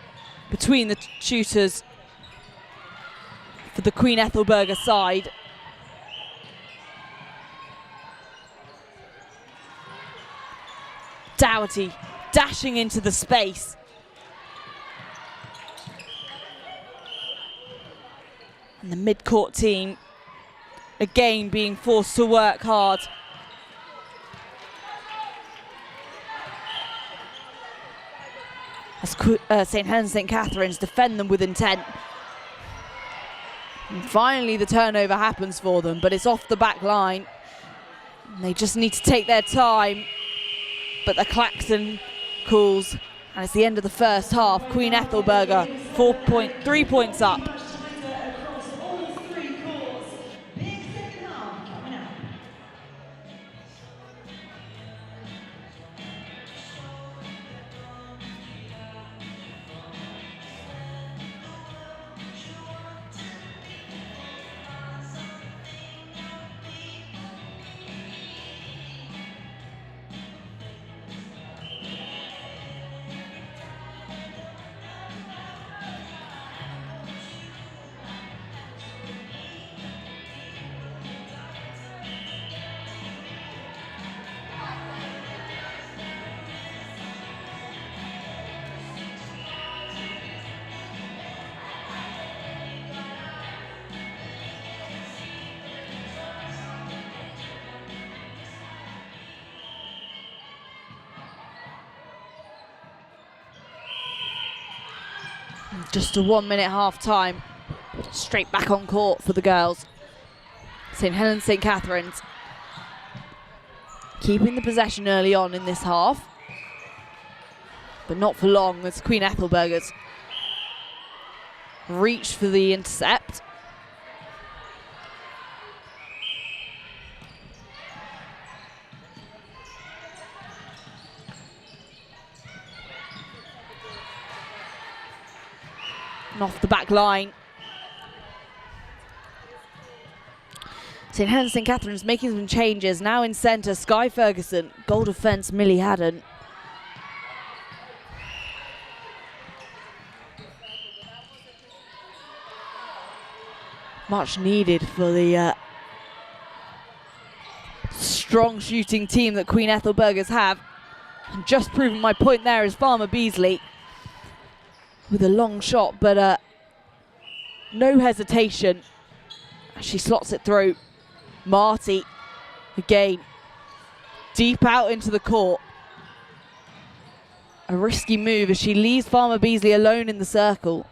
between the shooters for the Queen Ethelburga side. Dougherty dashing into the space. And the mid-court team again being forced to work hard. As St Helens, St Katharine's defend them with intent. And finally the turnover happens for them, but it's off the back line. And they just need to take their time. But the klaxon calls, and it's the end of the first half. Queen Ethelburga, 3 points up. Just a 1 minute half time. Straight back on court for the girls. St Helens, St Katharine's keeping the possession early on in this half, but not for long as Queen Ethelburga's reach for the intercept. And off the back line. St Helens, St Katharine's making some changes. Now in centre, Skye Ferguson. Goal defence, Millie Haddon. Much needed for the strong shooting team that Queen Ethelburgers have. And just proving my point there is Farmer Beasley with a long shot, but no hesitation. She slots it through. Marty, again, deep out into the court. A risky move as she leaves Farmer Beasley alone in the circle.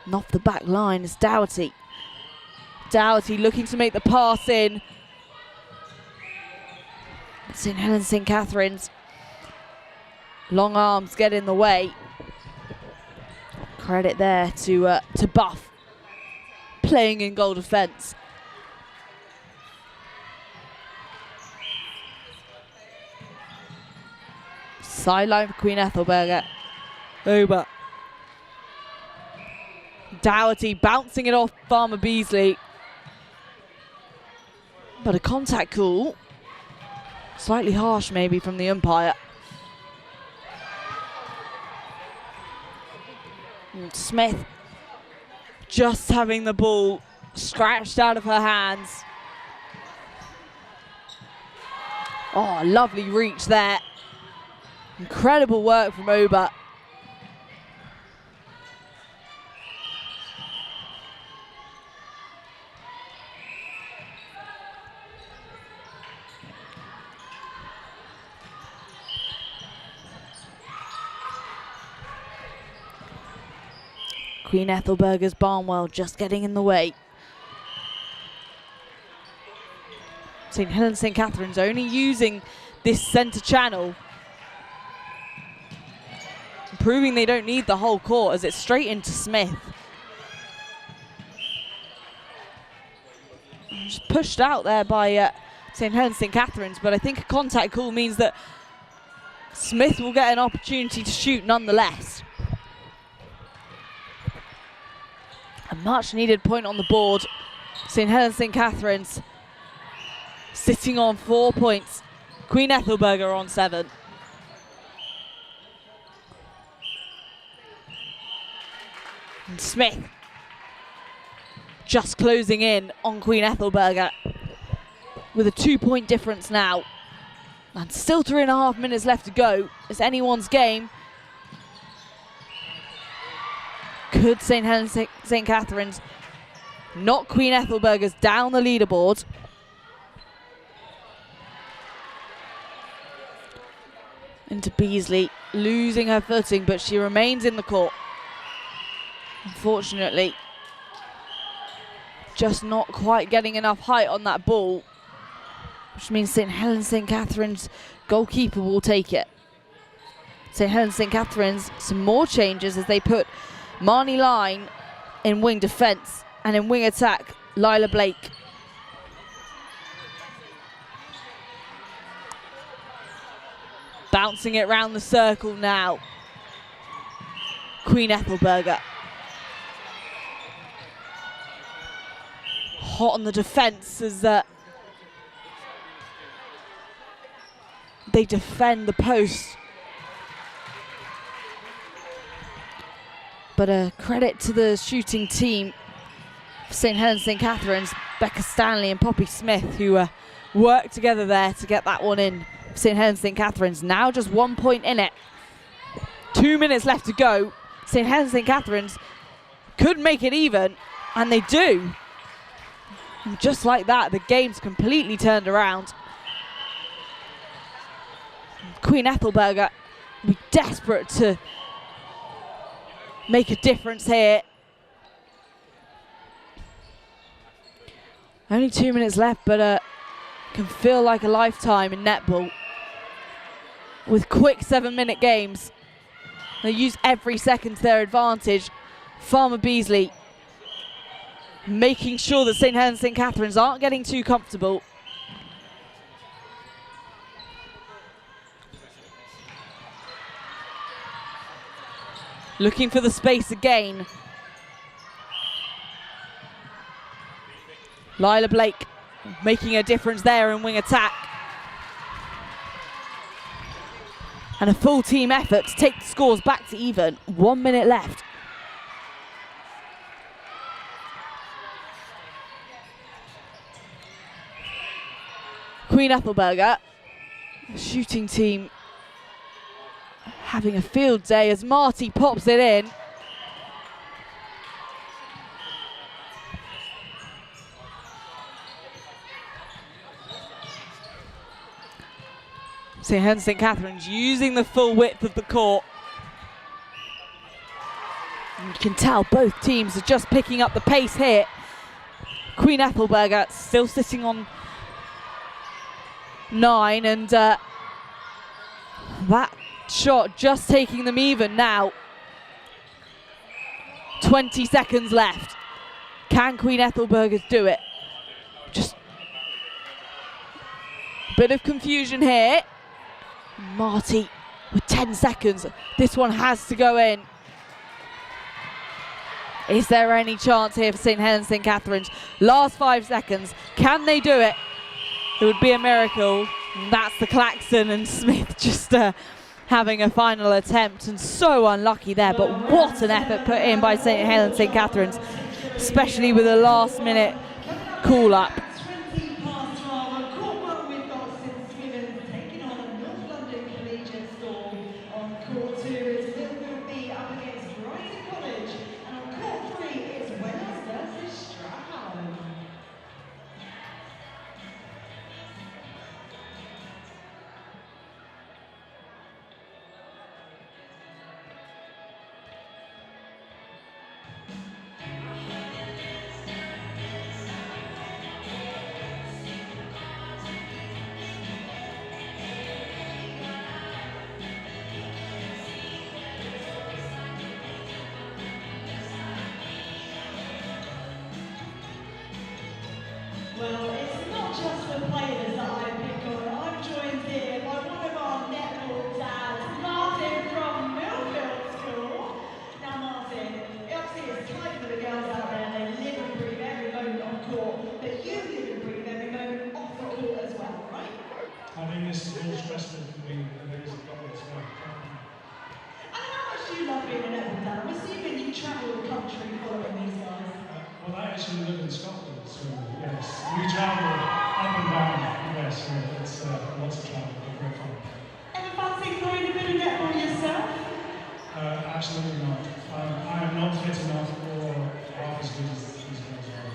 And off the back line is Dougherty. Dougherty looking to make the pass in. St Helens, St Katharine's long arms get in the way. Credit there to Buff, playing in goal defence. Sideline for Queen Ethelburga. Over. Dougherty bouncing it off Farmer Beasley. But a contact call. Slightly harsh maybe from the umpire. And Smith just having the ball scratched out of her hands. Oh, lovely reach there. Incredible work from Oba. Queen Ethelburga's Barnwell just getting in the way. St Helens St Katharine's only using this centre channel, proving they don't need the whole court as it's straight into Smith. Just pushed out there by St Helens St Katharine's, but I think a contact call means that Smith will get an opportunity to shoot nonetheless. A much needed point on the board. St Helens St Katharine's sitting on 4 points. Queen Ethelburga on 7. And Smith just closing in on Queen Ethelburga with a 2-point difference now. And still 3.5 minutes left to go. It's anyone's game. Could St Helens St Katharine's knock Queen Ethelburga's down the leaderboard? Into Beasley, losing her footing, but she remains in the court. Unfortunately, just not quite getting enough height on that ball, which means St Helens St Katharine's goalkeeper will take it. St Helens St Katharine's, some more changes as they put Marnie Line in wing defence, and in wing attack, Lila Blake. Bouncing it round the circle now. Queen Ethelburga. Hot on the defence as they defend the post. But a credit to the shooting team for St Helens St Katharine's, Becca Stanley and Poppy Smith, who worked together there to get that one in. St Helens St Katharine's now just 1 point in it. 2 minutes left to go. St Helens St Katharine's could make it even, and they do. And just like that, the game's completely turned around. Queen Ethelburga will be desperate to make a difference here. Only 2 minutes left, but can feel like a lifetime in netball. With quick 7-minute games, they use every second to their advantage. Farmer Beasley making sure that St Helens St Katharine's aren't getting too comfortable. Looking for the space again. Lila Blake making a difference there in wing attack. And a full team effort to take the scores back to even. 1 minute left. Queen Ethelburga, the shooting team, having a field day as Marty pops it in. St Helens St Katharine's using the full width of the court. And you can tell both teams are just picking up the pace here. Queen Ethelburga still sitting on 9, and that shot just taking them even now. 20 seconds left. Can Queen Ethelburga do it? Just a bit of confusion here. Marty with 10 seconds. This one has to go in. Is there any chance here for St Helens St Katharine's? Last 5 seconds. Can they do it? It would be a miracle. That's the klaxon, and Smith just having a final attempt, and so unlucky there, but what an effort put in by St Helens St Katharine's, especially with a last minute call up. 20 past 12, court one we've got Swithun taking on North London Collegiate Stowe. On court 2 is Millfield B up against Brighton College, and on court 3 is Swithers versus Strathallan. Well, it's not just the players that I pick on. I'm joined here by one of our netball dads, Martin from Millfield School. Now, Martin, obviously it's tight for the girls out there. They live and breathe every moment on court, but you live and breathe every moment off the court as well, right? I think this is all stressful for me, and there is a couple as well. And how much do you love being a netball dad? I'm assuming you travel the country following these guys. Well, I actually live in Scotland, so yes, we travel up and down. Yes, so it's lots of travel, but very fun. Ever fancy playing a bit of netball yourself? Absolutely not. I am not fit enough or half as good as these guys are.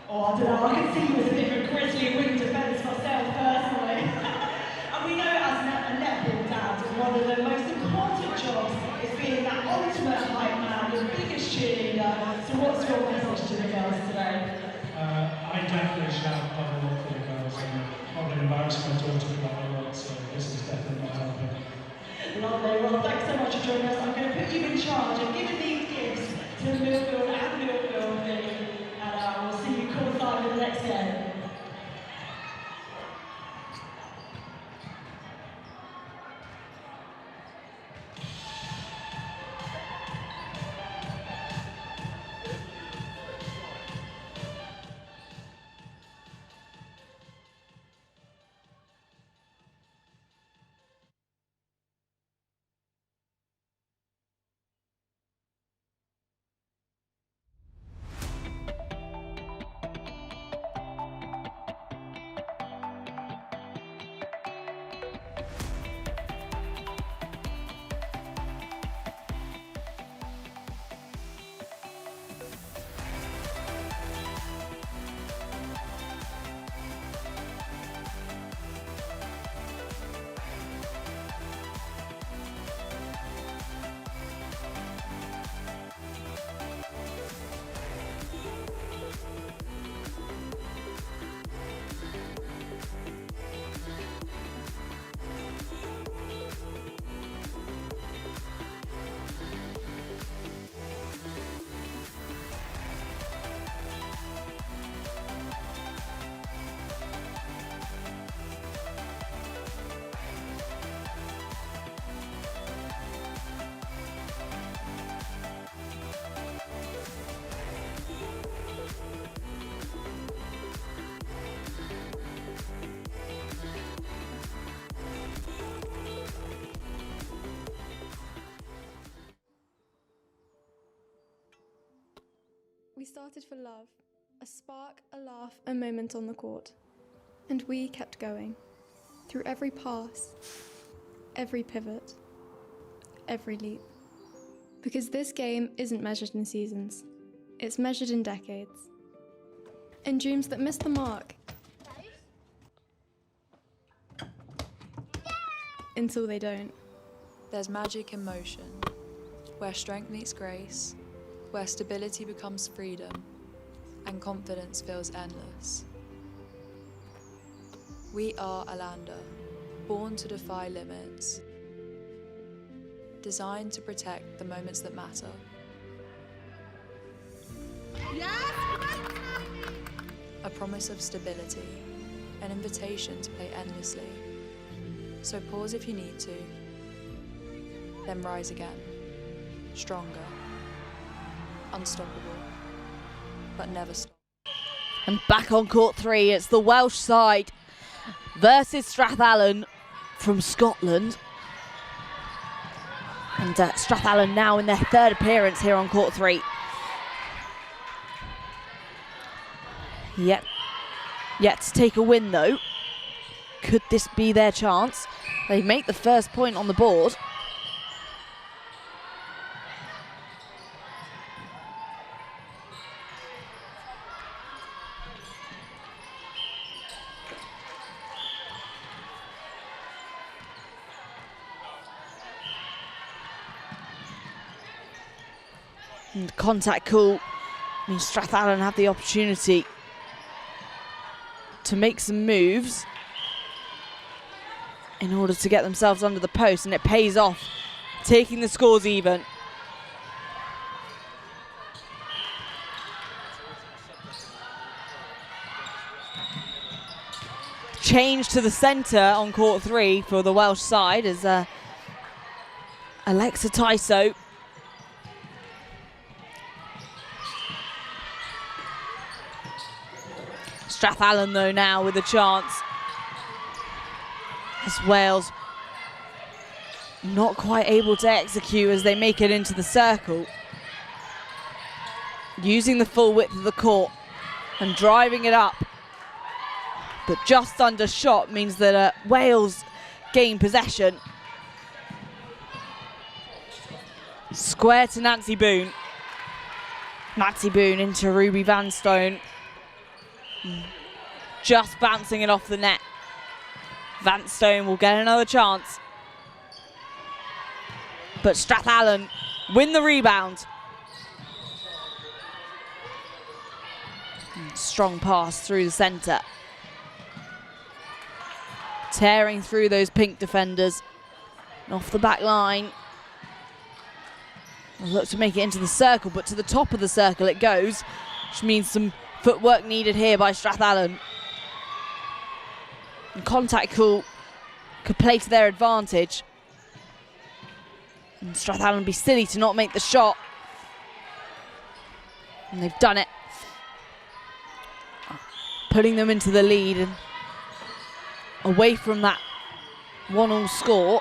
Oh, I don't know. I can see you as a bit of a grizzly wing defence myself personally. And we know as a netball dad, one of the most important jobs is being that ultimate hype man, the biggest cheerleader. So what's your message to the girls today? I definitely shout quite a lot for the girls, and probably embarrass my daughter quite a lot, so this is definitely not helping. Lovely. Well, thanks so much for joining us. I'm going to put you in charge of giving these gifts to Millfield and Millfield B, and we'll see you courtside in the next game. We started for love, a spark, a laugh, a moment on the court. And we kept going, through every pass, every pivot, every leap. Because this game isn't measured in seasons, it's measured in decades. In dreams that miss the mark, until they don't. There's magic in motion, where strength meets grace, where stability becomes freedom, and confidence feels endless. We are Alanda, born to defy limits, designed to protect the moments that matter. A promise of stability, an invitation to play endlessly. So pause if you need to, then rise again, stronger, unstoppable, but never stop. And back on court 3, it's the Welsh side. versus Strathallan from Scotland. And Strathallan now in their third appearance here on court 3. Yet to take a win though. Could this be their chance? They make the first point on the board. And contact call means Strathallan have the opportunity to make some moves in order to get themselves under the post, and it pays off, taking the scores even. Change to the centre on court 3 for the Welsh side as Alexa Tyso Strathallan though now with a chance, as Wales not quite able to execute as they make it into the circle. Using the full width of the court and driving it up, but just under shot means that Wales gain possession. Square to Nancy Boone. Nancy Boone into Ruby Vanstone. Just bouncing it off the net. Vanstone will get another chance. But Strathallan win the rebound. Strong pass through the centre. Tearing through those pink defenders. And off the back line. We'll look to make it into the circle, but to the top of the circle it goes, which means some footwork needed here by Strathallan. And contact call could play to their advantage. And Strathallan be silly to not make the shot. And they've done it. Putting them into the lead and away from that 1-1 score.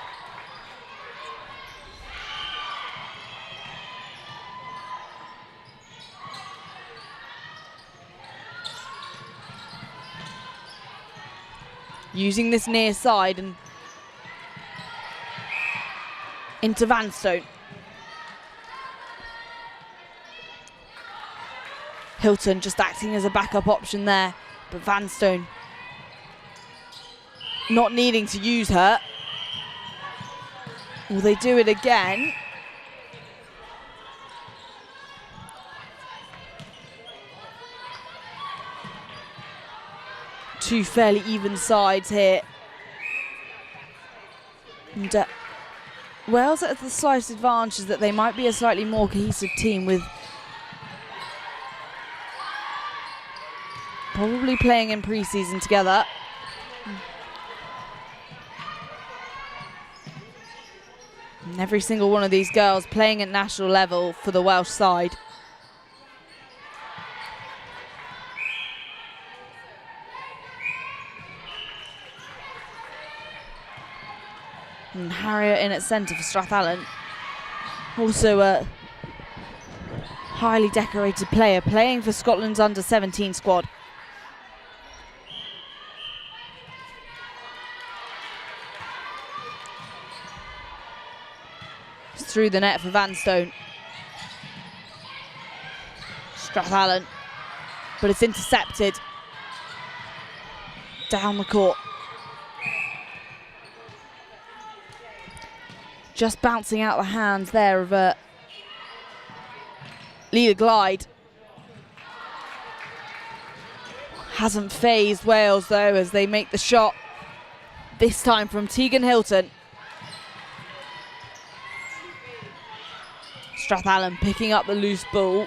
Using this near side and into Vanstone. Hilton just acting as a backup option there, but Vanstone not needing to use her. Will they do it again? Two fairly even sides here. And Wales at the slight advantage that they might be a slightly more cohesive team, with probably playing in pre-season together. And every single one of these girls playing at national level for the Welsh side. And Harriet in at centre for Strathallan. Also a highly decorated player playing for Scotland's under-17 squad. It's through the net for Vanstone. Strathallan, but it's intercepted down the court. Just bouncing out the hands there of Leader Glide. Hasn't phased Wales though as they make the shot, this time from Tegan Hilton. Strathallan picking up the loose ball.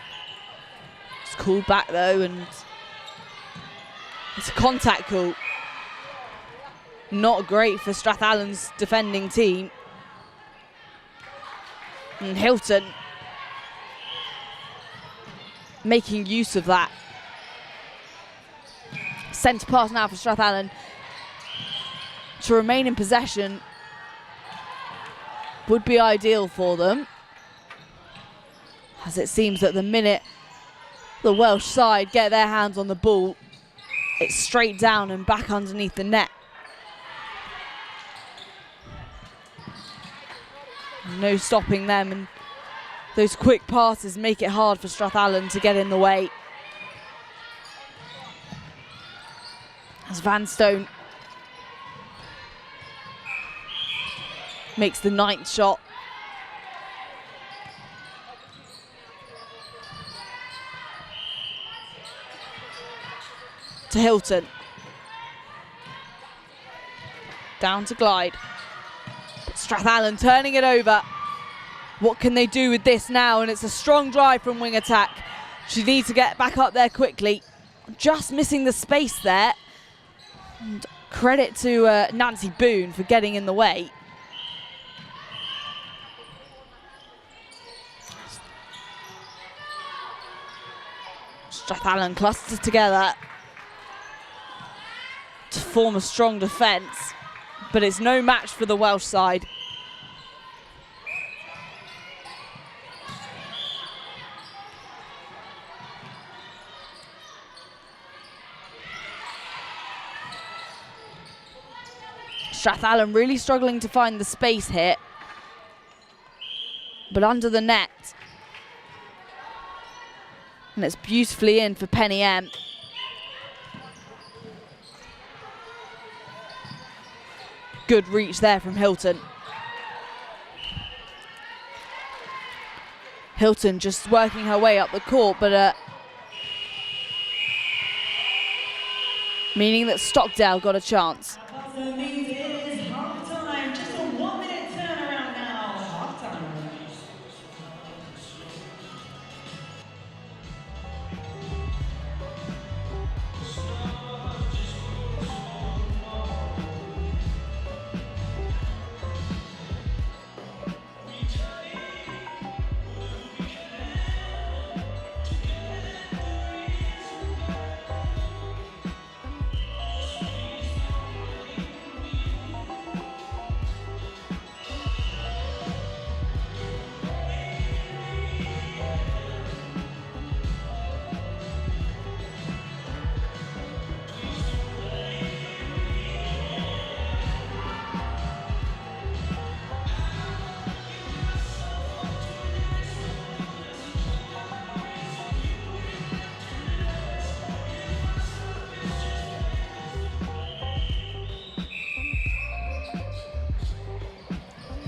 It's called back though, and it's a contact call. Not great for Strathallan's defending team. And Hilton making use of that. Centre pass now for Strathallan. to remain in possession would be ideal for them, as it seems that the minute the Welsh side get their hands on the ball, it's straight down and back underneath the net. No stopping them, and those quick passes make it hard for Strathallan to get in the way. As Van Stone makes the 9th shot. To Hilton. Down to Glide. Strathallan turning it over. What can they do with this now? And it's a strong drive from wing attack. She needs to get back up there quickly. Just missing the space there. And credit to Nancy Boone for getting in the way. Strathallan clusters together to form a strong defence, but it's no match for the Welsh side. Strathallan really struggling to find the space here, but under the net. And it's beautifully in for Penny M. Good reach there from Hilton. Hilton just working her way up the court, but meaning that Stockdale got a chance. So it means it is half time. Just a 1 minute turnaround now. Half time.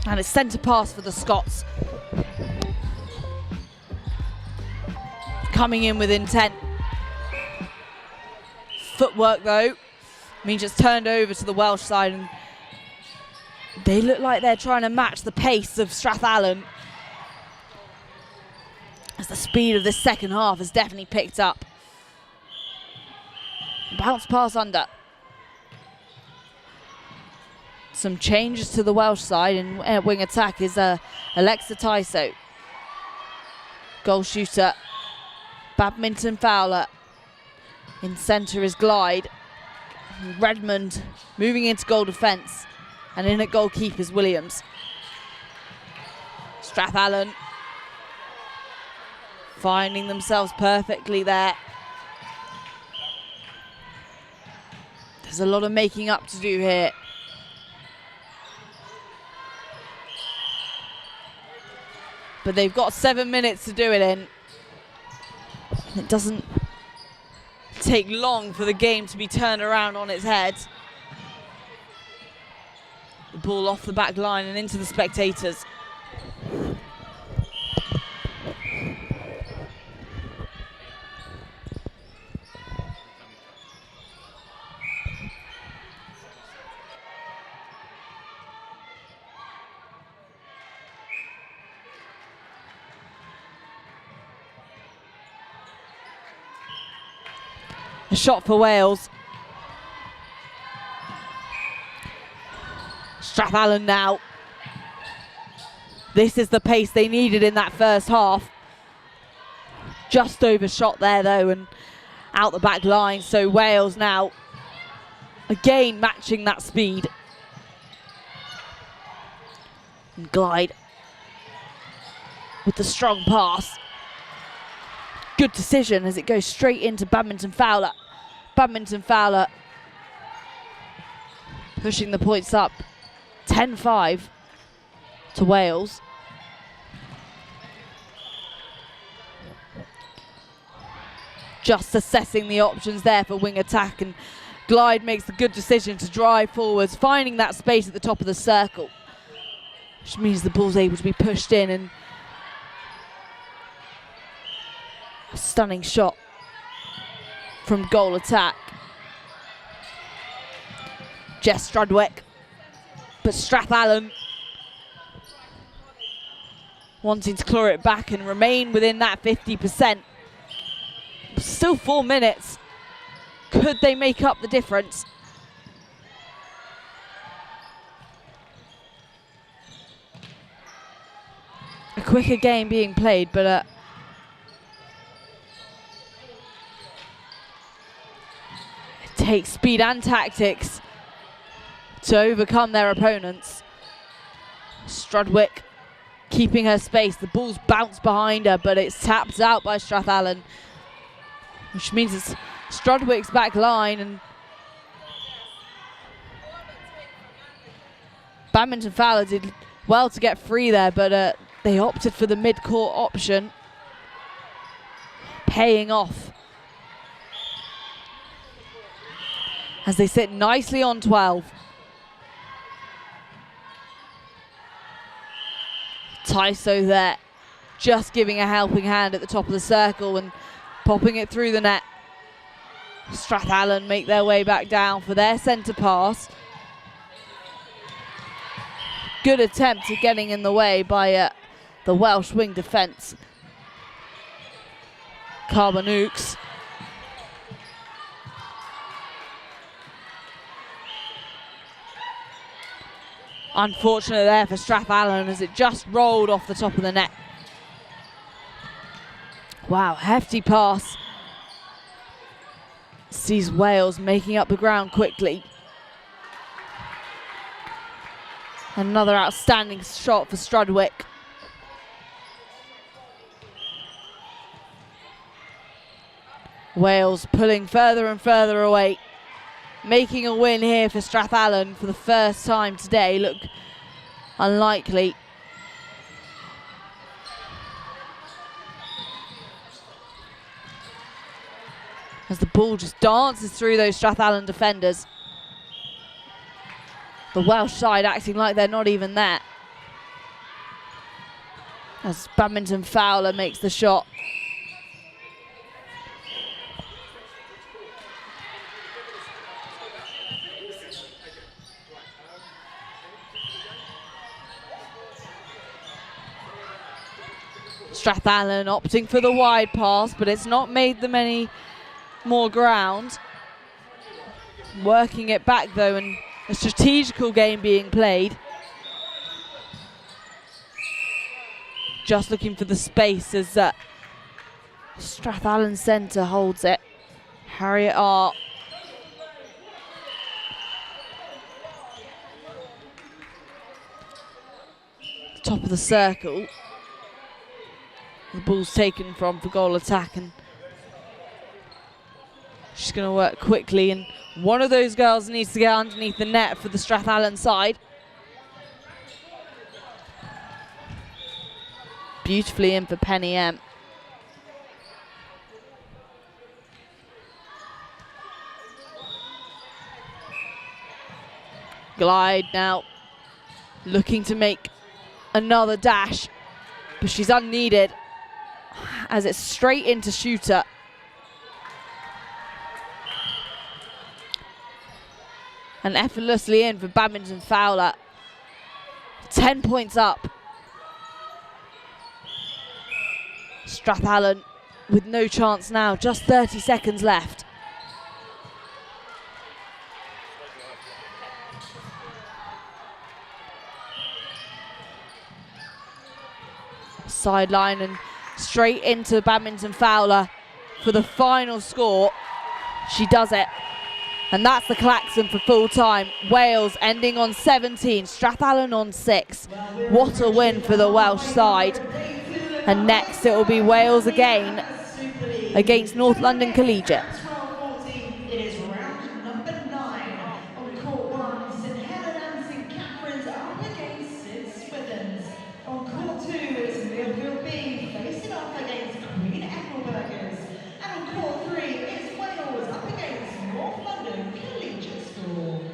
And it's centre pass for the Scots. Coming in with intent. Footwork though means it's turned over to the Welsh side, and they look like they're trying to match the pace of Strathallan, as the speed of this second half has definitely picked up. Bounce pass under. Some changes to the Welsh side, and wing attack is Alexa Tyso. Goal shooter, badminton Fowler. In centre is Glide. Redmond moving into goal defence, and in at goalkeepers Williams. Strathallan finding themselves perfectly there. There's a lot of making up to do here. But they've got 7 minutes to do it in. It doesn't take long for the game to be turned around on its head. The ball off the back line and into the spectators. A shot for Wales. Strathallan now. This is the pace they needed in that first half. Just overshot there though, and out the back line. So Wales now again matching that speed. And Glide with the strong pass. Good decision as it goes straight into Badminton Fowler. Badminton Fowler pushing the points up. 10-5 to Wales. Just assessing the options there for wing attack, and Glide makes the good decision to drive forwards, finding that space at the top of the circle, which means the ball's able to be pushed in, and a stunning shot from goal attack. Jess Strudwick, but Strathallan wanting to claw it back and remain within that 50%. Still 4 minutes. Could they make up the difference? A quicker game being played, but it takes speed and tactics to overcome their opponents. Strudwick keeping her space. The ball's bounced behind her, but it's tapped out by Strathallan, which means it's Strudwick's back line, and Badminton Fowler did well to get free there, but they opted for the mid-court option, paying off as they sit nicely on 12. Tyso there, just giving a helping hand at the top of the circle and popping it through the net. Strathallan make their way back down for their centre pass. Good attempt at getting in the way by the Welsh wing defence. Carbonukes. Unfortunate there for Strathallan as it just rolled off the top of the net. Wow, hefty pass. Sees Wales making up the ground quickly. Another outstanding shot for Strudwick. Wales pulling further and further away. Making a win here for Strathallan for the first time today. Look unlikely. As the ball just dances through those Strathallan defenders. The Welsh side acting like they're not even there. As Badminton Fowler makes the shot. Strathallan opting for the wide pass, but it's not made them any more ground. Working it back though, and a strategical game being played. Just looking for the space as Strathallan centre holds it. Harriet R. Top of the circle. The ball's taken from for goal attack, and she's going to work quickly, and one of those girls needs to get underneath the net for the Strathallan side. Beautifully in for Penny M. Glide now, looking to make another dash, but she's unneeded as it's straight into Shooter. And effortlessly in for Badminton Fowler. 10 points up. Strathallan with no chance now, just 30 seconds left. Sideline and straight into Badminton Fowler for the final score. She does it. And that's the klaxon for full time. Wales ending on 17, Strathallan on 6. What a win for the Welsh side. And next it will be Wales again against North London Collegiate. 12-14, it is round number 9. On court 1, St Helen and St Katharine's up against St Swithuns. On court 2, it's Millfield B facing off against Queen Ethelburgas. And on court 3, it's Wales up against North London Collegiate School.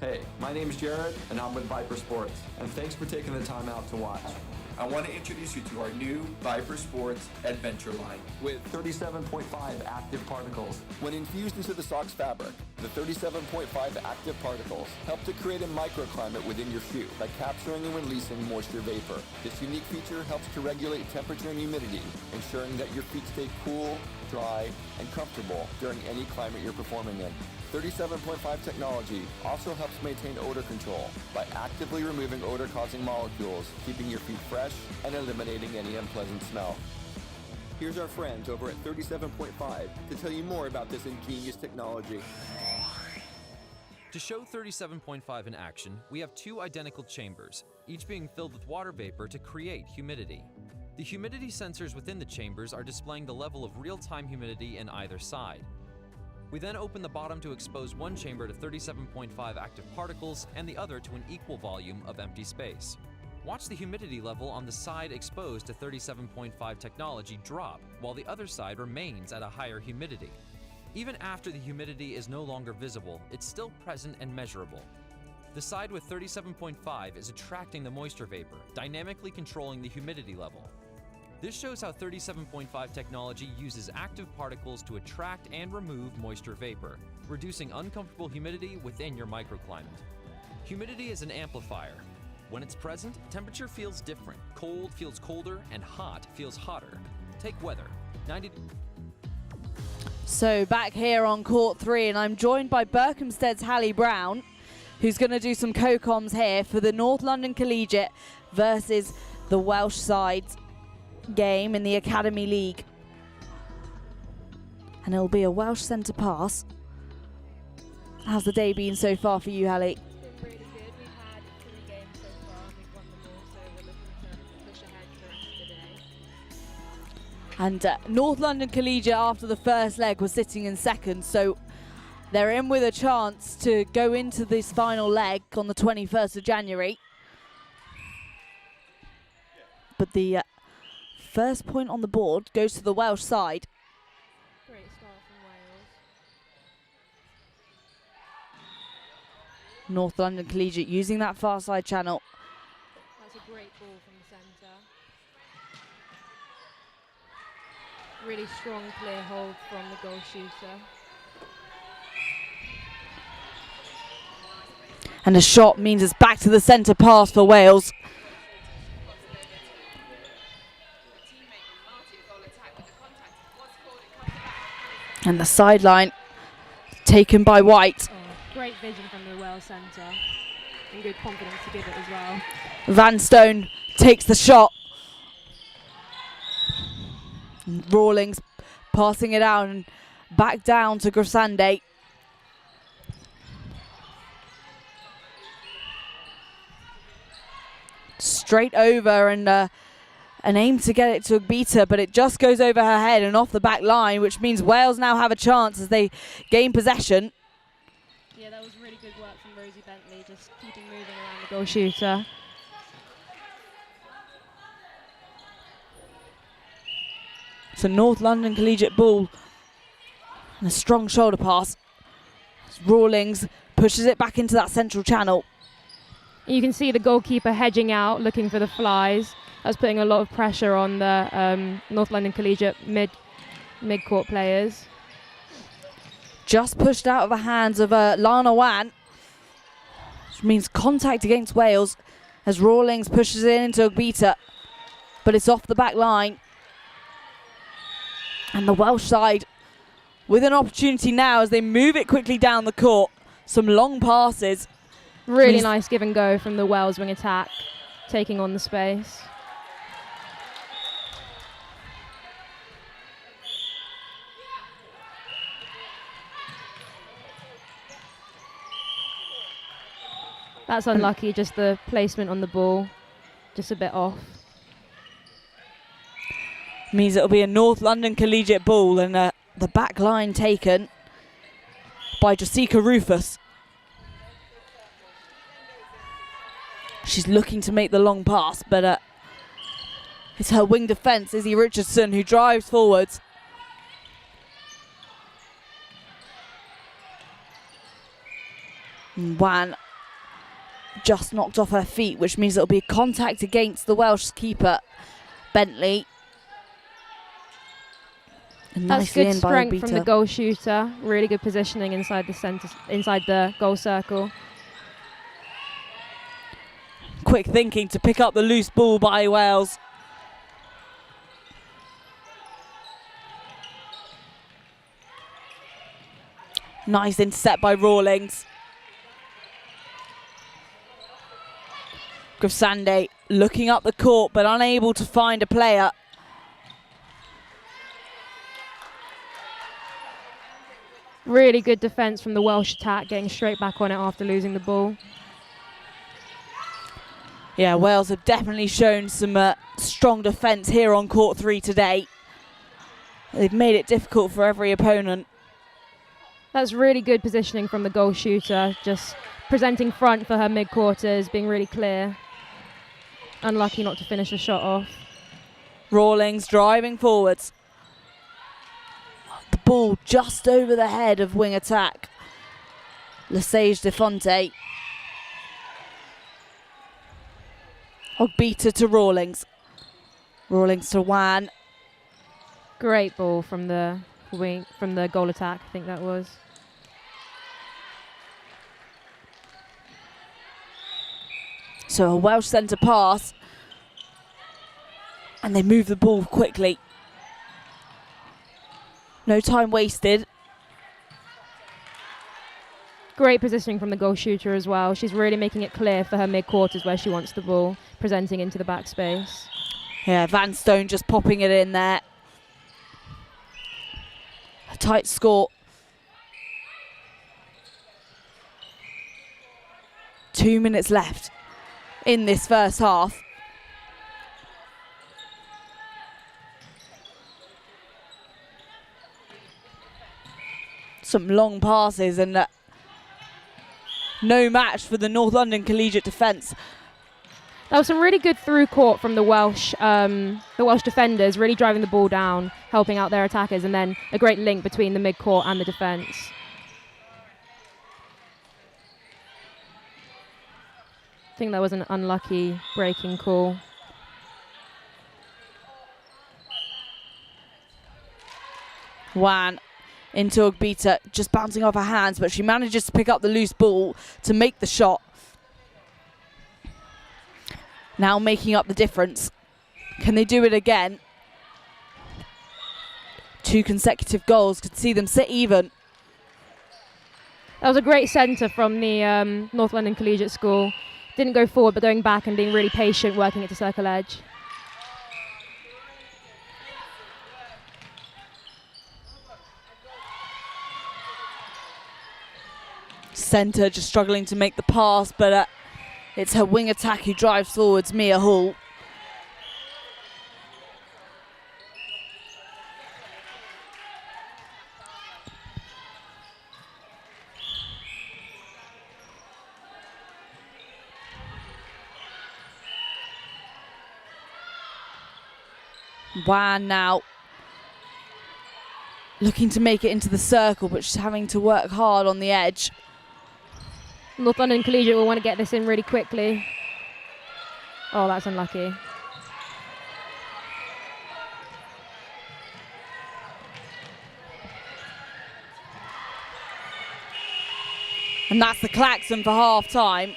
Hey, my name's Jared, and I'm with Viper Sports, and thanks for taking the time out to watch. I want to introduce you to our new Viper Sports Adventure line. With 37.5 active particles. When infused into the sock's fabric, the 37.5 active particles help to create a microclimate within your shoe by capturing and releasing moisture vapor. This unique feature helps to regulate temperature and humidity, ensuring that your feet stay cool, dry, and comfortable during any climate you're performing in. 37.5 technology also helps maintain odor control by actively removing odor-causing molecules, keeping your feet fresh and eliminating any unpleasant smell. Here's our friends over at 37.5 to tell you more about this ingenious technology. To show 37.5 in action, we have two identical chambers, each being filled with water vapor to create humidity. The humidity sensors within the chambers are displaying the level of real-time humidity in either side. We then open the bottom to expose one chamber to 37.5 active particles and the other to an equal volume of empty space. Watch the humidity level on the side exposed to 37.5 technology drop, while the other side remains at a higher humidity. Even after the humidity is no longer visible, it's still present and measurable. The side with 37.5 is attracting the moisture vapor, dynamically controlling the humidity level. This shows how 37.5 technology uses active particles to attract and remove moisture vapor, reducing uncomfortable humidity within your microclimate. Humidity is an amplifier. When it's present, temperature feels different. Cold feels colder, and hot feels hotter. Take weather. 90. So back here on court 3, and I'm joined by Berkhamsted's Hallie Brown, who's going to do some co-coms here for the North London Collegiate versus the Welsh side's game in the Academy League. And it'll be a Welsh centre pass. How's the day been so far for you, Hallie? And North London Collegiate, after the first leg, was sitting in second, so they're in with a chance to go into this final leg on the 21st of January. But the first point on the board goes to the Welsh side. Great start from Wales. North London Collegiate using that far side channel. That's a great ball from the centre. Really strong clear hold from the goal shooter. And a shot means it's back to the centre pass for Wales. And the sideline taken by White. Oh, great vision from the Wales centre and good confidence to give it as well. Van Stone takes the shot. And Rawlings passing it out and back down to Grasande. Straight over and an aim to get it to Agbita, but it just goes over her head and off the back line, which means Wales now have a chance as they gain possession. Yeah, that was really good work from Rosie Bentley, just keeping moving around the goal shooter. It's a North London Collegiate ball and a strong shoulder pass. Rawlings pushes it back into that central channel. You can see the goalkeeper hedging out, looking for the flies. That's putting a lot of pressure on the North London Collegiate mid-court players. Just pushed out of the hands of Lana Wan, which means contact against Wales as Rawlings pushes it into Agbita, but it's off the back line. And the Welsh side with an opportunity now as they move it quickly down the court. Some long passes. Really nice give and go from the Wales wing attack, taking on the space. That's unlucky, just the placement on the ball, just a bit off. Means it'll be a North London Collegiate ball and the back line taken by Jessica Rufus. She's looking to make the long pass, but it's her wing defence, Izzy Richardson, who drives forwards. And Wan just knocked off her feet, which means it'll be contact against the Welsh keeper, Bentley. And That's nicely good in by strength from the Agbita. goal shooter. Really good positioning inside the centre, inside the goal circle. Quick thinking to pick up the loose ball by Wales. Nice intercept by Rawlings. Grasande looking up the court but unable to find a player. Really good defence from the Welsh attack, getting straight back on it after losing the ball. Yeah, Wales have definitely shown some strong defence here on court 3 today. They've made it difficult for every opponent. That's really good positioning from the goal shooter, just presenting front for her mid-quarters, being really clear. Unlucky not to finish the shot off. Rawlings driving forwards. The ball just over the head of wing attack. Lesage De Fonte. Agbita to Rawlings. Rawlings to Wan. Great ball from the wing, from the goal attack, I think that was. So a Welsh centre pass. And they move the ball quickly. No time wasted. Great positioning from the goal shooter as well. She's really making it clear for her mid-quarters where she wants the ball, presenting into the back space. Yeah, Van Stone just popping it in there. A tight score. 2 minutes left in this first half. Some long passes and no match for the North London Collegiate defence. That was some really good through court from the Welsh defenders, really driving the ball down, helping out their attackers, and then a great link between the mid-court and the defence. I think that was an unlucky breaking call. Wan into Ogbita, just bouncing off her hands, but she manages to pick up the loose ball to make the shot. Now making up the difference. Can they do it again? 2 consecutive goals could see them sit even. That was a great centre from the North London Collegiate School. Didn't go forward, but going back and being really patient, working it to circle edge. Centre just struggling to make the pass, but it's her wing attack who drives forwards, Mia Hall. Wan now looking to make it into the circle, but she's having to work hard on the edge. North London Collegiate will want to get this in really quickly. Oh, that's unlucky. And that's the klaxon for half-time.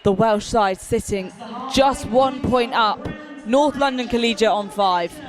The Welsh side sitting just 1 point up. North London Collegiate on 5.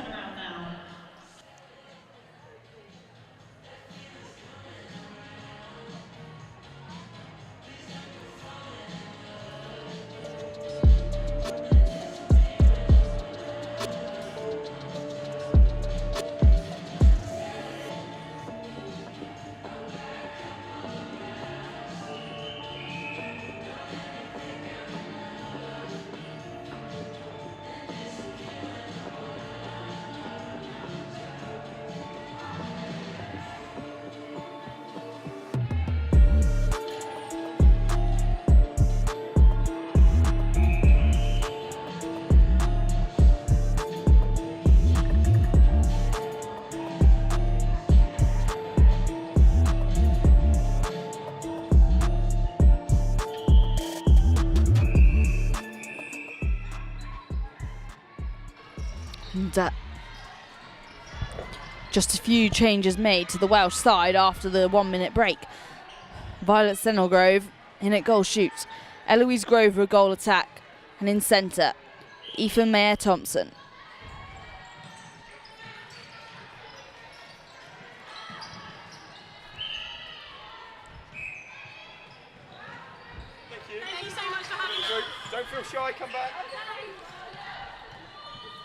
And just a few changes made to the Welsh side after the 1 minute break. Violet Senelgrove in at goal shoot, Eloise Grover a goal attack, and in centre, Aoife Mayer Thompson. Thank you so much for having me. Don't feel shy, come back.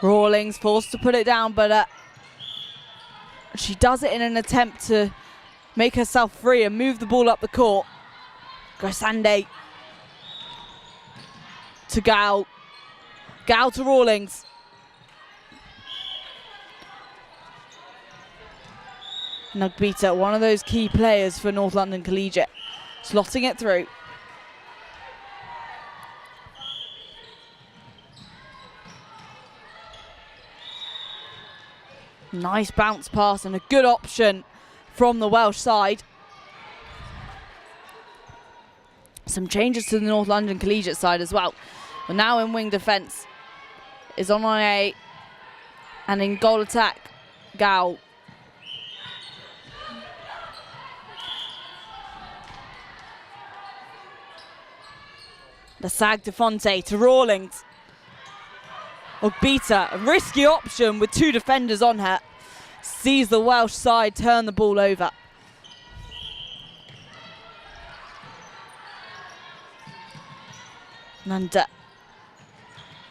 Rawlings forced to put it down, but she does it in an attempt to make herself free and move the ball up the court. Grasande to Gal. Gal to Rawlings. Nugbita, one of those key players for North London Collegiate, slotting it through. Nice bounce pass and a good option from the Welsh side. Some changes to the North London Collegiate side as well. But now in wing defence is Onoye, and in goal attack, Gal. The Sag de Fonte to Rawlings. Ogbita, a risky option with 2 defenders on her. Sees the Welsh side turn the ball over. And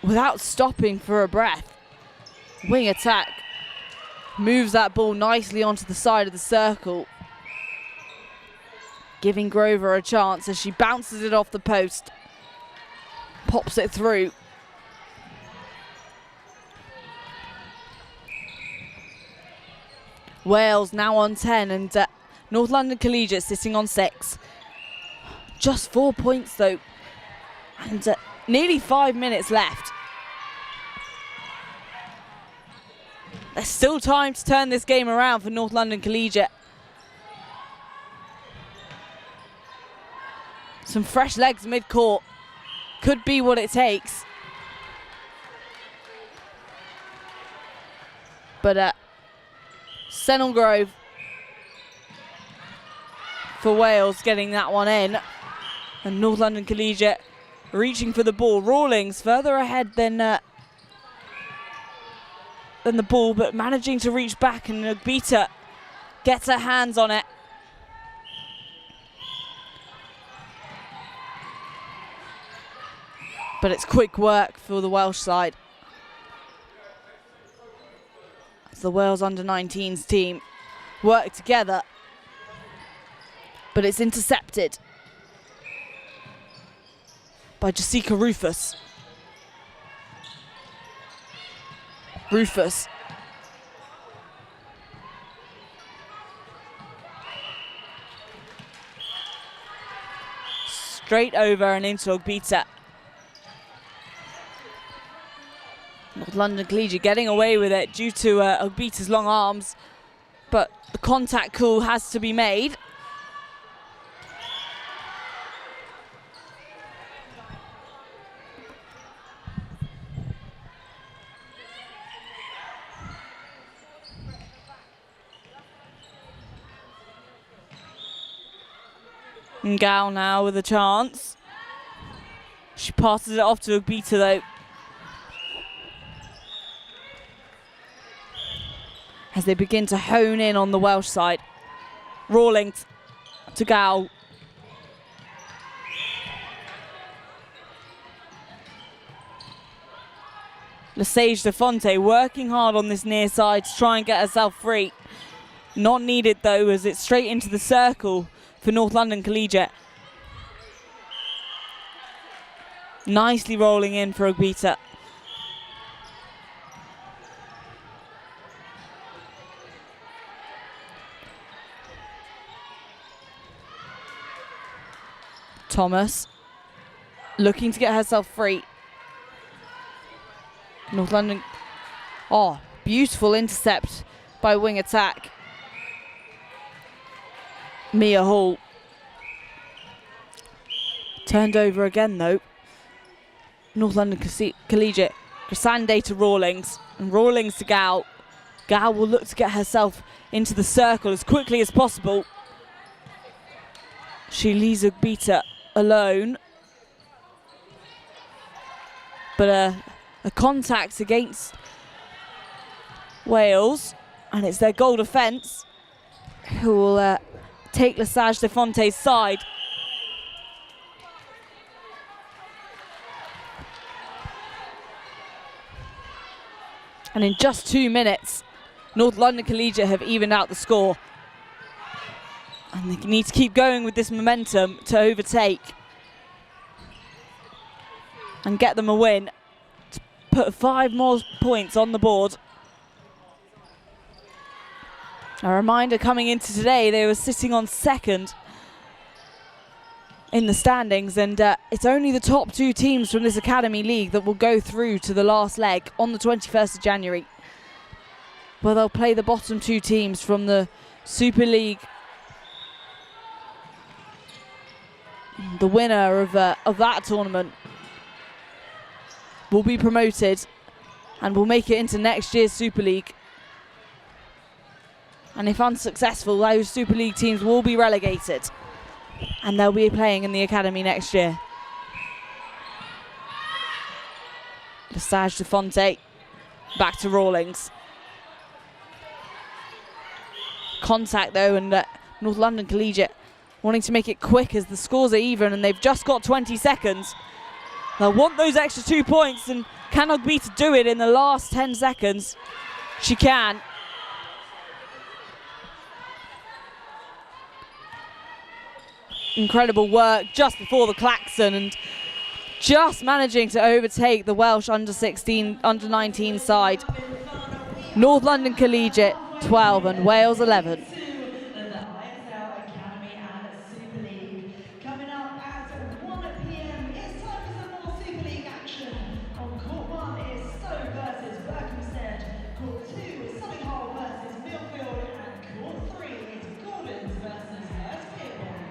without stopping for a breath, wing attack moves that ball nicely onto the side of the circle, giving Grover a chance as she bounces it off the post, pops it through. Wales now on 10 and North London Collegiate sitting on 6. Just 4 points though, and nearly 5 minutes left. There's still time to turn this game around for North London Collegiate. Some fresh legs mid-court could be what it takes. But Senil Grove for Wales getting that one in. And North London Collegiate reaching for the ball. Rawlings further ahead than the ball, but managing to reach back, and Ugbita gets her hands on it. But it's quick work for the Welsh side. As the Wales under-19s team work together, but it's intercepted by Jessica Rufus. Rufus straight over and into Ugbita. North London Collegiate getting away with it due to Ugbita's long arms, but the contact call has to be made. Gal now with a chance. She passes it off to Ugbita though. As they begin to hone in on the Welsh side. Rawlings to Gal. Lesage de Fonte working hard on this near side to try and get herself free. Not needed though, as it's straight into the circle for North London Collegiate. Nicely rolling in for Ugbita. Thomas looking to get herself free. North London, oh, beautiful intercept by wing attack. Mia Hall. Turned over again though. North London Collegiate. Grisande to Rawlings, and Rawlings to Gal. Gal will look to get herself into the circle as quickly as possible. She leaves Ugbita alone. But a contact against Wales, and it's their goal defence who will take Lesage de Fonte's side. And in just 2 minutes, North London Collegiate have evened out the score. And they need to keep going with this momentum to overtake and get them a win, to put 5 more points on the board. A reminder, coming into today, they were sitting on 2nd in the standings, and it's only the top 2 teams from this Academy League that will go through to the last leg on the 21st of January, where they'll play the bottom 2 teams from the Super League. The winner of that tournament will be promoted and will make it into next year's Super League. And if unsuccessful, those Super League teams will be relegated, and they'll be playing in the Academy next year. Lesage de Fonte, back to Rawlings. Contact though, and North London Collegiate wanting to make it quick as the scores are even, and they've just got 20 seconds. They'll want those extra 2 points, and can Ugbita do it in the last 10 seconds? She can. Incredible work just before the klaxon, and just managing to overtake the Welsh under-16, under-19 side. North London Collegiate 12 and Wales 11. The ISL Academy and Super League. Coming up at 1 p.m. It's time for some more Super League action. On court 1 is Stowe versus Berkhamsted. Court 2 is Solihull versus Millfield, and court 3 is Gordons versus Hurstpierpoint.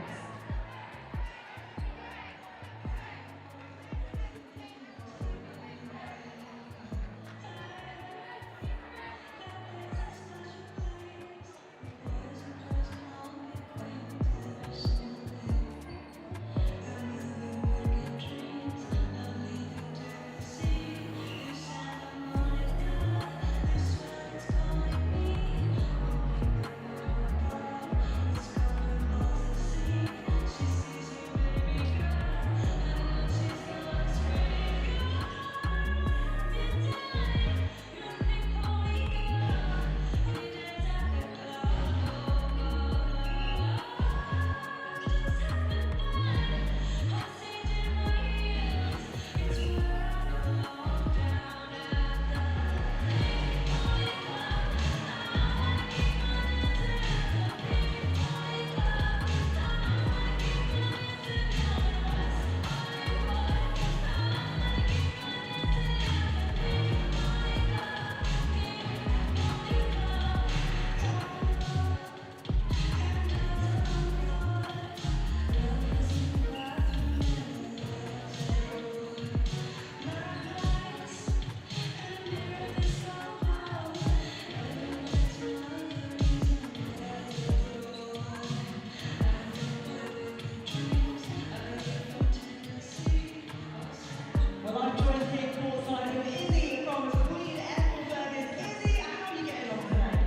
Well, I'm joined here courtside with Izzy from Queen Ethelburga. Izzy, how are you getting on today?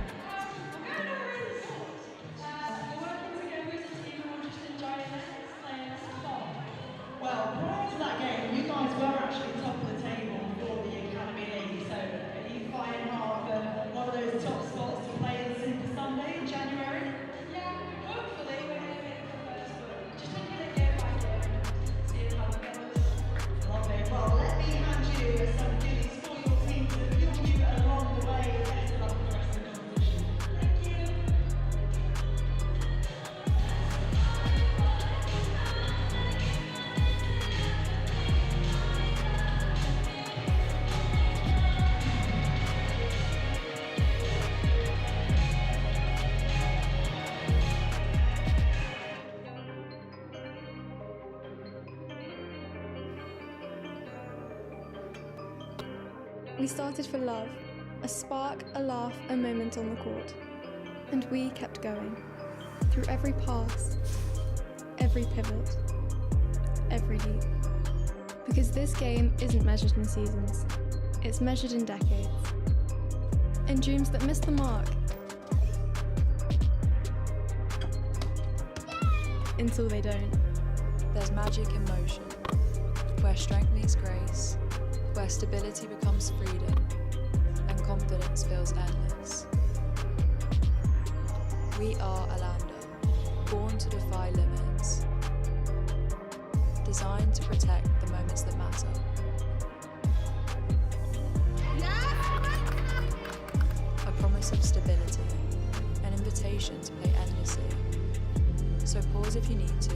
We're working together as a team and we're just enjoying it, playing some fun. Well, prior to that game, you guys were actually top of the table for the Academy League, so are you fighting hard for one of those top spots to play in Super Sunday in January? Yeah, hopefully we're going to make the first, but just want to get back in and see how it goes. Lovely. Well, let me hand you some goodies for your team to fuel you along the way. Best of luck for the rest of the competition. Thank you. We started for love, a spark, a laugh, a moment on the court. And we kept going, through every pass, every pivot, every leap. Because this game isn't measured in seasons, it's measured in decades. In dreams that miss the mark, until they don't. There's magic in motion, where strength meets grace, where stability becomes freedom, and confidence feels endless. We are Orlando, born to defy limits, designed to protect the moments that matter. A promise of stability, an invitation to play endlessly. So pause if you need to,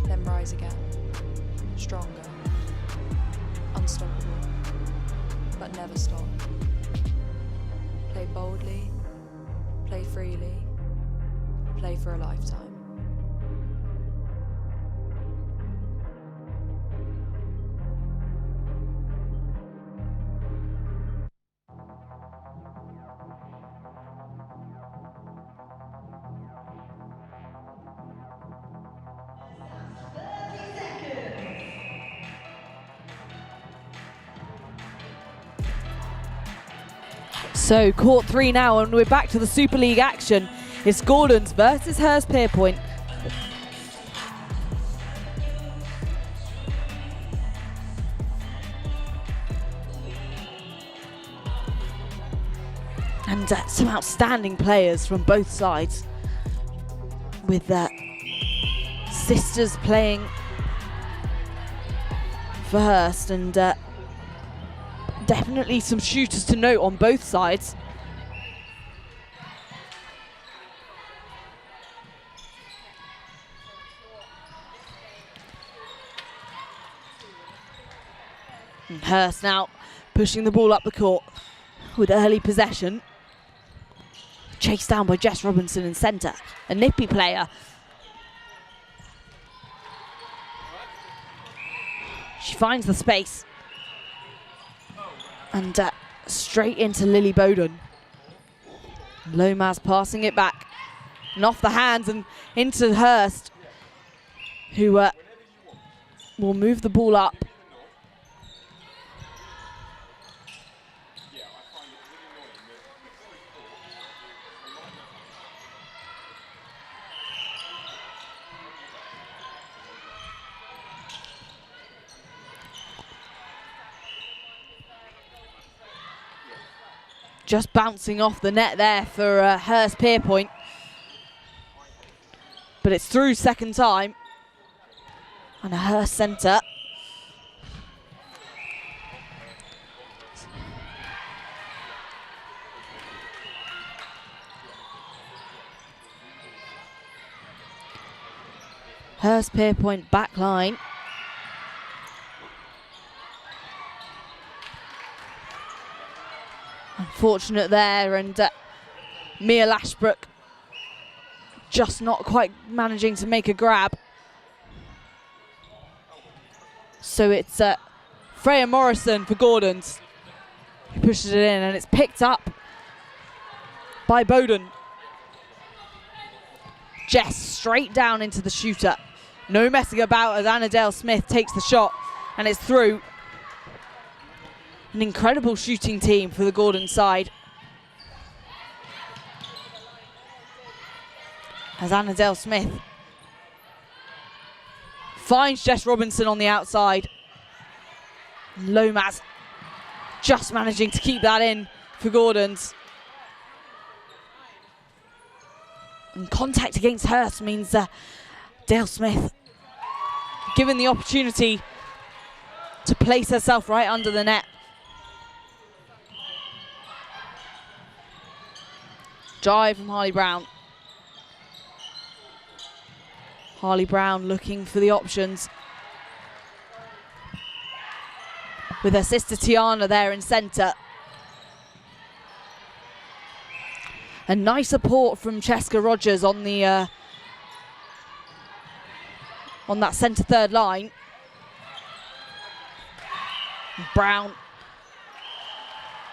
then rise again, stronger, unstoppable, but never stop. Play boldly, play freely, play for a lifetime. So court 3 now, and we're back to the Super League action. It's Gordons versus Hurstpierpoint. And some outstanding players from both sides, with sisters playing for Hurst, and definitely some shooters to note on both sides. And Hurst now pushing the ball up the court with early possession. Chased down by Jess Robinson in centre, a nippy player. She finds the space. And straight into Lily Bowden. Lomas passing it back. And off the hands and into Hurst, who will move the ball up. Just bouncing off the net there for Hurstpierpoint. But it's through second time. And a Hurst centre. Hurstpierpoint back line. Unfortunate there, and Mia Lashbrook just not quite managing to make a grab. So it's Freya Morrison for Gordons, who pushes it in, and it's picked up by Bowden. Jess straight down into the shooter. No messing about as Annadale Smith takes the shot, and it's through. An incredible shooting team for the Gordon side. As Annadale Smith finds Jess Robinson on the outside. Lomas just managing to keep that in for Gordons. And contact against Hurst means Dale Smith given the opportunity to place herself right under the net. Drive from Harley Brown. Harley Brown looking for the options. With her sister Tiana there in centre. A nice support from Cheska Rogers on the on that centre third line. Brown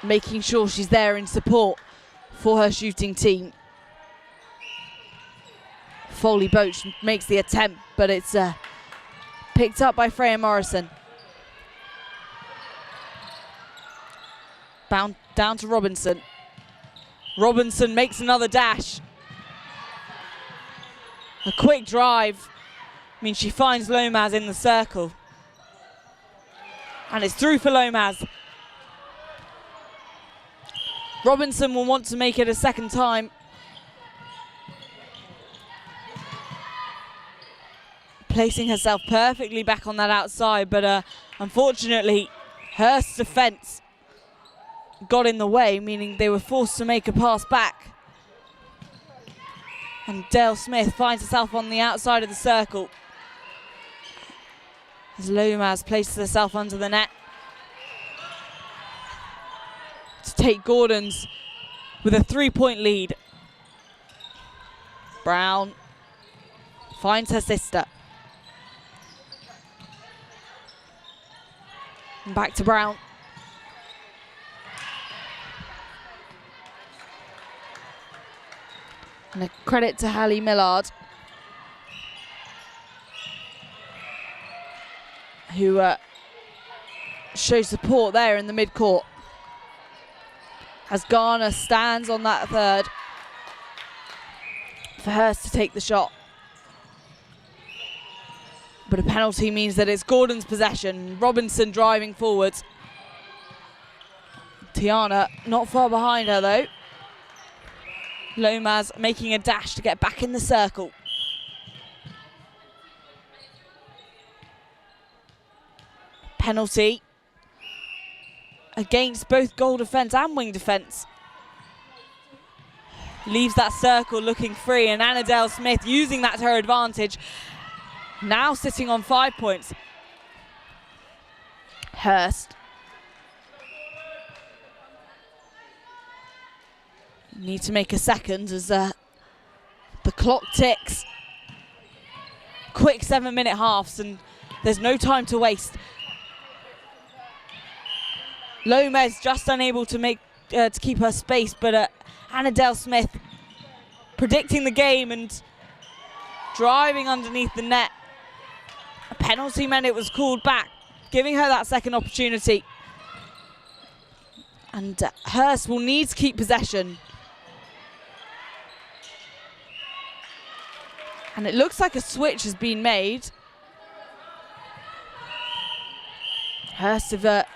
making sure she's there in support for her shooting team. Foley Boach makes the attempt, but it's picked up by Freya Morrison. Bound down to Robinson. Robinson makes another dash. A quick drive. I mean, she finds Lomas in the circle. And it's through for Lomas. Robinson will want to make it a second time. Placing herself perfectly back on that outside, but unfortunately, Hurst's defence got in the way, meaning they were forced to make a pass back. And Dale Smith finds herself on the outside of the circle. As Lomas places herself under the net. To take Gordons with a 3-point lead. Brown finds her sister. And back to Brown. And a credit to Hallie Millard, who shows support there in the mid-court. As Garner stands on that third for Hurst to take the shot. But a penalty means that it's Gordon's possession. Robinson driving forwards. Tiana not far behind her though. Lomas making a dash to get back in the circle. Penalty against both goal defence and wing defence. Leaves that circle looking free, and Annadale Smith using that to her advantage. Now sitting on 5 points. Hurst Need to make a second as the clock ticks. Quick 7-minute halves and there's no time to waste. Lomez just unable to make to keep her space, but Annadelle Smith predicting the game and driving underneath the net. A penalty meant it was called back, giving her that second opportunity. And Hurst will need to keep possession. And it looks like a switch has been made. Hurst have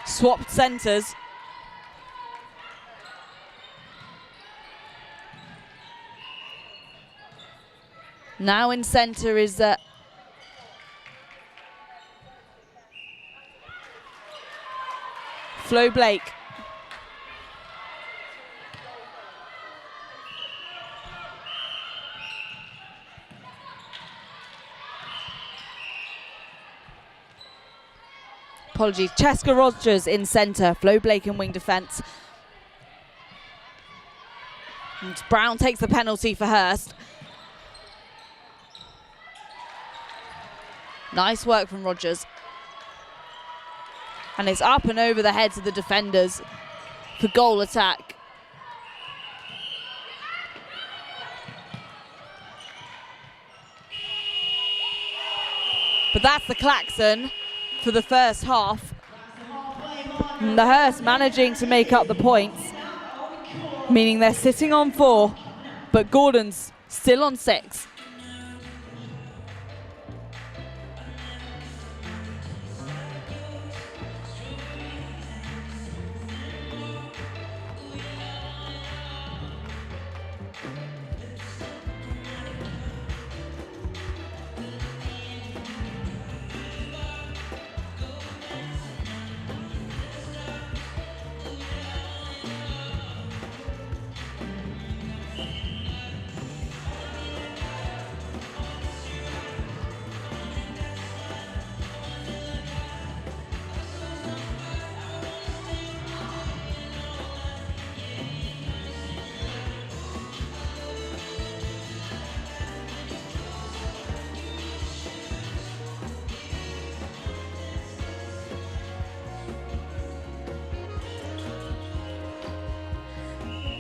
swapped centres. Now in centre is Flo Blake. Apologies, Cheska Rogers in centre, Flo Blake in wing defence. And Brown takes the penalty for Hurst. Nice work from Rogers. And it's up and over the heads of the defenders for goal attack. But that's the klaxon for the first half. And the Hurst managing to make up the points, meaning they're sitting on 4, but Gordon's still on 6.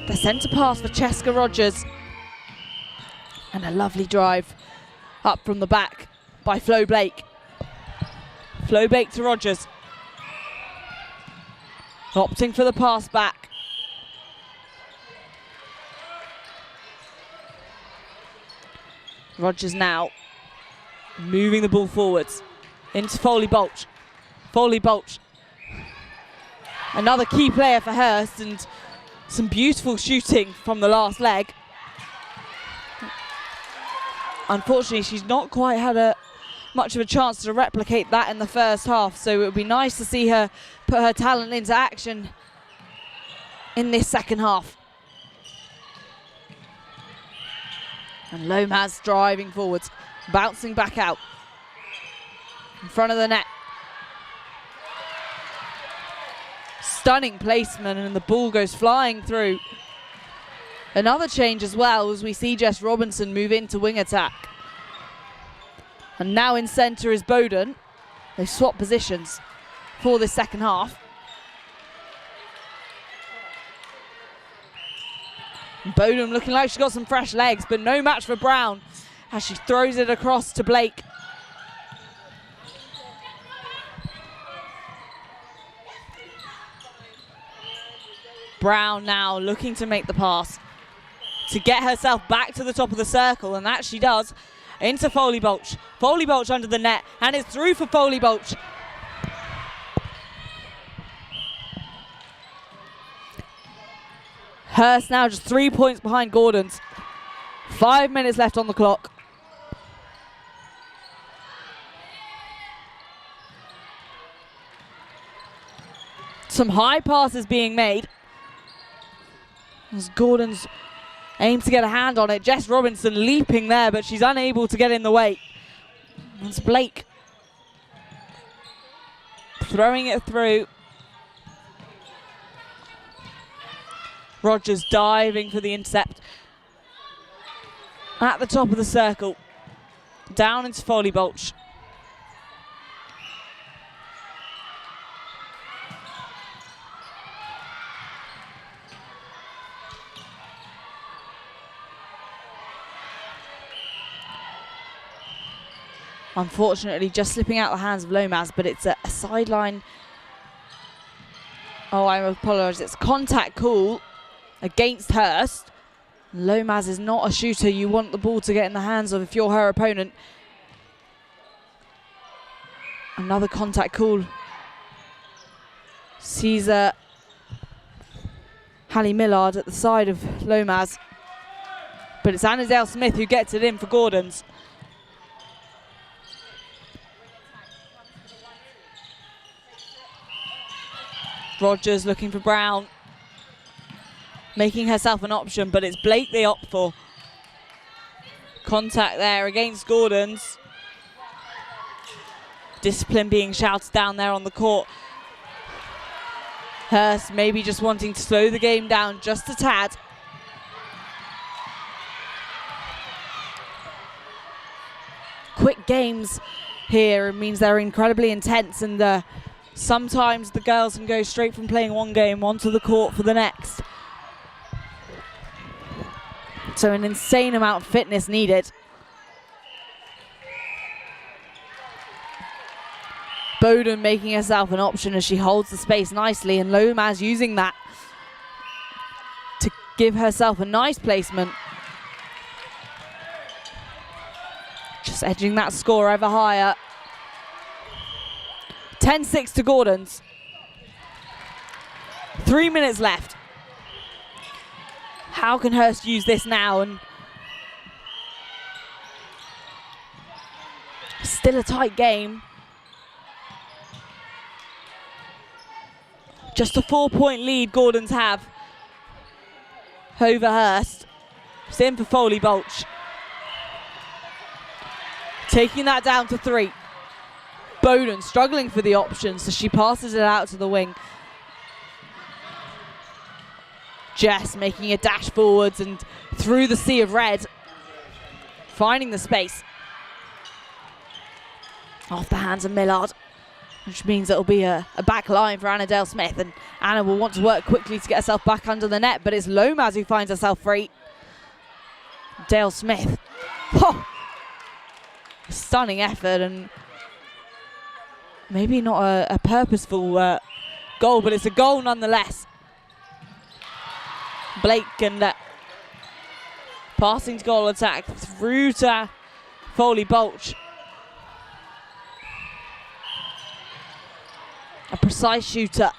The centre pass for Cheska Rogers. And a lovely drive up from the back by Flo Blake. Flo Blake to Rogers. Opting for the pass back. Rogers now moving the ball forwards into Foley Bolch. Foley Bolch. Another key player for Hurst and some beautiful shooting from the last leg. Unfortunately, she's not quite had much of a chance to replicate that in the first half, so it would be nice to see her put her talent into action in this second half. And Lomas driving forwards, bouncing back out in front of the net. Stunning placement and the ball goes flying through. Another change as well as we see Jess Robinson move into wing attack. And now in centre is Bowden. They swap positions for this second half. And Bowden looking like she's got some fresh legs, but no match for Brown as she throws it across to Blake. Brown now looking to make the pass to get herself back to the top of the circle, and that she does, into Foley Bolch. Foley Bolch under the net, and it's through for Foley Bolch. Hurst now just 3 points behind Gordon's. 5 minutes left on the clock. Some high passes being made as Gordon's aims to get a hand on it. Jess Robinson leaping there, but she's unable to get in the way. It's Blake throwing it through. Rogers diving for the intercept. At the top of the circle. Down into Foley Bolch. Unfortunately, just slipping out the hands of Lomas, but it's a sideline. Oh, I apologise. It's contact call against Hurst. Lomas is not a shooter you want the ball to get in the hands of if you're her opponent. Another contact call. Sees Hallie Millard at the side of Lomas. But it's Annadale Smith who gets it in for Gordons. Rogers looking for Brown. Making herself an option, but it's Blake they opt for. Contact there against Gordons. Discipline being shouted down there on the court. Hurst maybe just wanting to slow the game down just a tad. Quick games here, it means they're incredibly intense, and sometimes the girls can go straight from playing one game onto the court for the next. So an insane amount of fitness needed. Bowden making herself an option as she holds the space nicely, and Lomas using that to give herself a nice placement. Just edging that score ever higher. 10-6 to Gordons. 3 minutes left. How can Hurst use this now? And still a tight game. Just a 4-point lead Gordons have over Hurst. It's in for Foley Bolch. Taking that down to 3. Bowden struggling for the option, so she passes it out to the wing. Jess making a dash forwards and through the sea of red. Finding the space. Off the hands of Millard, which means it'll be a back line for Annadale Smith, and Anna will want to work quickly to get herself back under the net, but it's Lomas who finds herself free. Dale Smith. Oh, stunning effort, and maybe not a purposeful goal, but it's a goal nonetheless. Blake and passing to goal attack through to Foley Bolch. A precise shooter.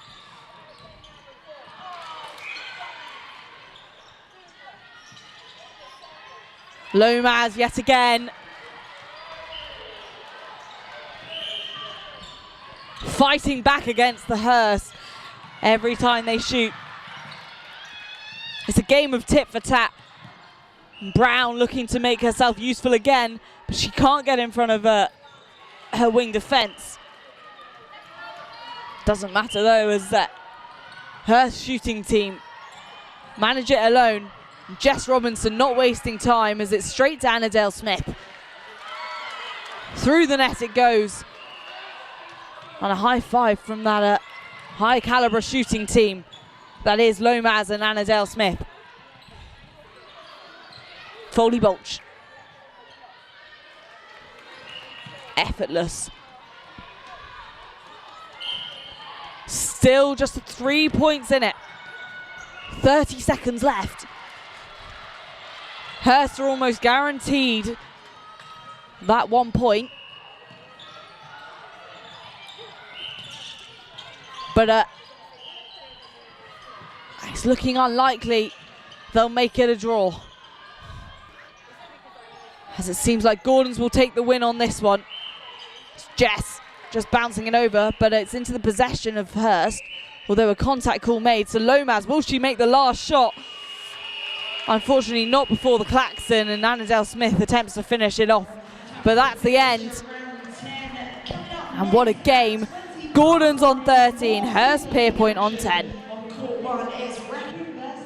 Lomas yet again. Fighting back against the Hurst every time they shoot. It's a game of tit for tat. Brown looking to make herself useful again, but she can't get in front of her wing defence. Doesn't matter though, as her shooting team manage it alone. Jess Robinson not wasting time as it's straight to Annadale Smith. Through the net it goes. And a high five from that high caliber shooting team. That is Lomas and Annadale Smith. Foley Bolch. Effortless. Still just 3 points in it. 30 seconds left. Hurst are almost guaranteed that 1 point. But it's looking unlikely they'll make it a draw, as it seems like Gordons will take the win on this one. It's Jess just bouncing it over, but it's into the possession of Hurst, although a contact call made. So Lomas, will she make the last shot? Unfortunately not before the klaxon, and Annadale Smith attempts to finish it off. But that's the end. And what a game. Gordons on 13, Hurstpierpoint on 10. On court 1 is Raccoon versus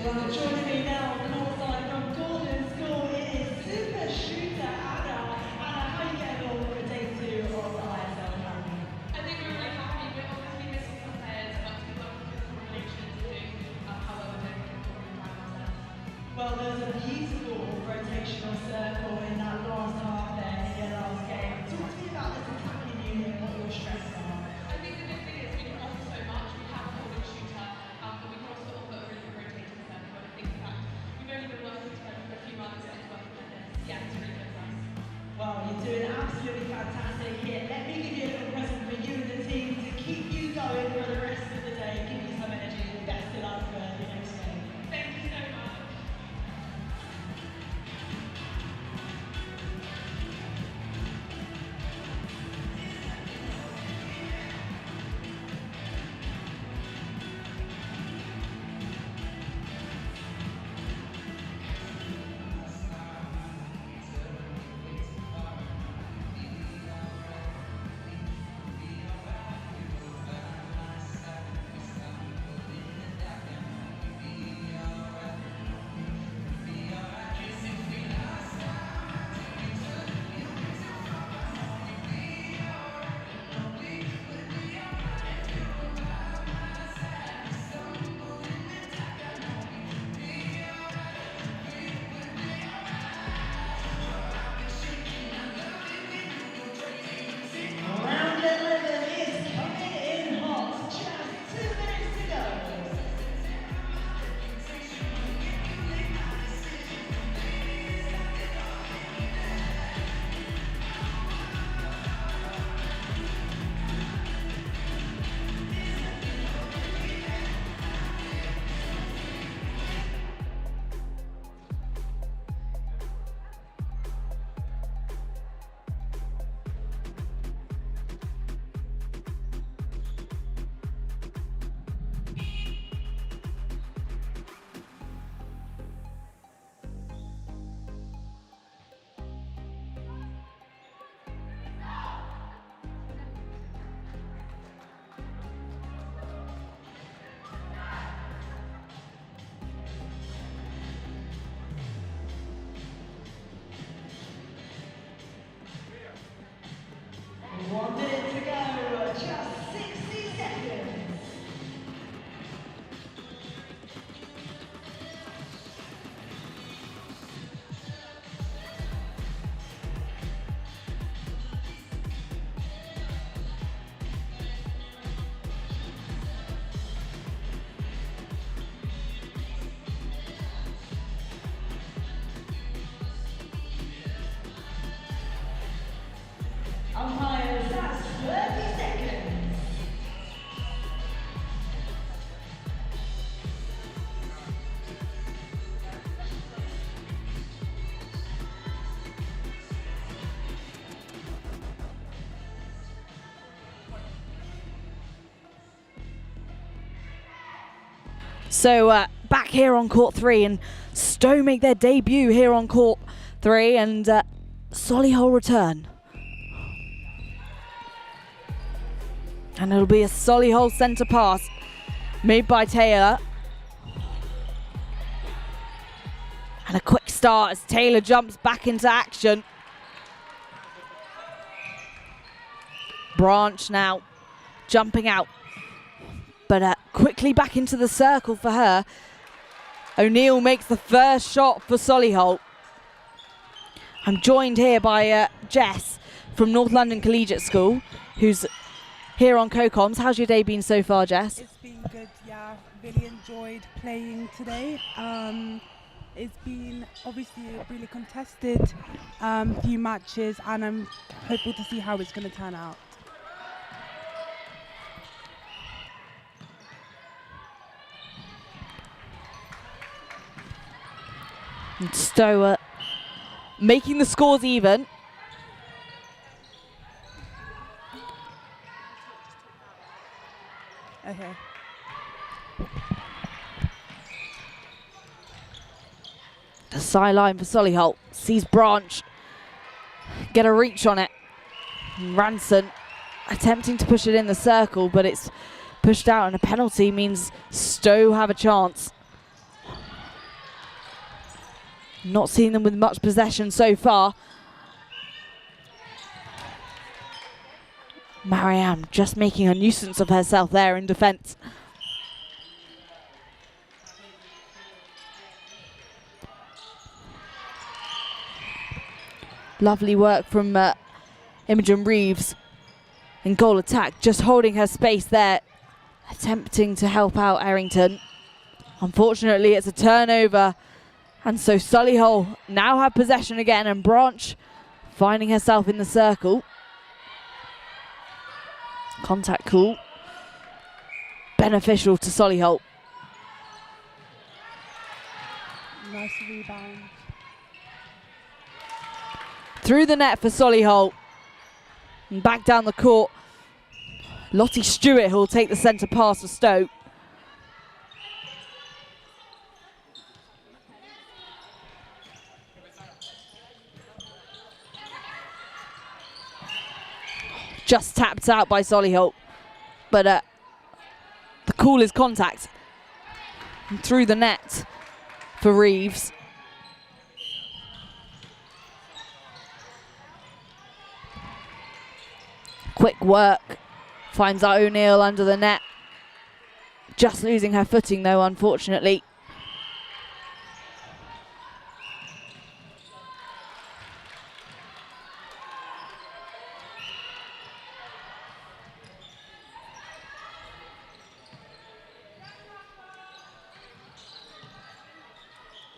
Well, joining me now on courtside from Gordon School is super shooter Anna. Anna, how are you getting on for day 2 of the ISL Academy? I think we're really happy. We're obviously missing some players, but we work with the coordination to do however they're going to. Well, there's a beautiful rotational circle in that last half there in your last game. Talk to me about this attacking unit and what your strengths are. I think the good thing is we can offer so much. We have a holding shooter, but we can also offer a really good rotating circle. And I think that we've only been working together for a few months and it's working like this. Yeah, it's really good for us. Well, you're doing absolutely fantastic here. Let me give you a little present for you and the team to keep you going for the rest of the day, give you some energy. Best of luck for your next game. Thank you so much. Round 11 is coming in hot. Just 2 minutes to go. One minute to go, just 60 seconds. Umpires, that's 30 seconds. So back here on court 3, and Stowe make their debut here on court 3, and Solihull return. And it'll be a Solihull centre pass made by Taylor. And a quick start as Taylor jumps back into action. Branch now jumping out. But quickly back into the circle for her. O'Neill makes the first shot for Solihull. I'm joined here by Jess from North London Collegiate School, who's here on co-coms. How's your day been so far, Jess? It's been good, yeah. Really enjoyed playing today. It's been obviously a really contested few matches, and I'm hopeful to see how it's going to turn out. And Stowe making the scores even. Okay. The sideline for Solihull sees Branch get a reach on it. And Ranson attempting to push it in the circle, but it's pushed out, and a penalty means Stowe have a chance. Not seeing them with much possession so far. Marianne just making a nuisance of herself there in defence. Lovely work from Imogen Reeves in goal attack, just holding her space there, attempting to help out Errington. Unfortunately, it's a turnover, and so Solihull now have possession again, and Branch finding herself in the circle. Contact call, beneficial to Solihull. Nice rebound. Through the net for Solihull. And back down the court, Lottie Stewart, who will take the centre pass for Stowe. Just tapped out by Solihull, but the call is contact. And through the net for Reeves. Quick work, finds O'Neill under the net. Just losing her footing though, unfortunately.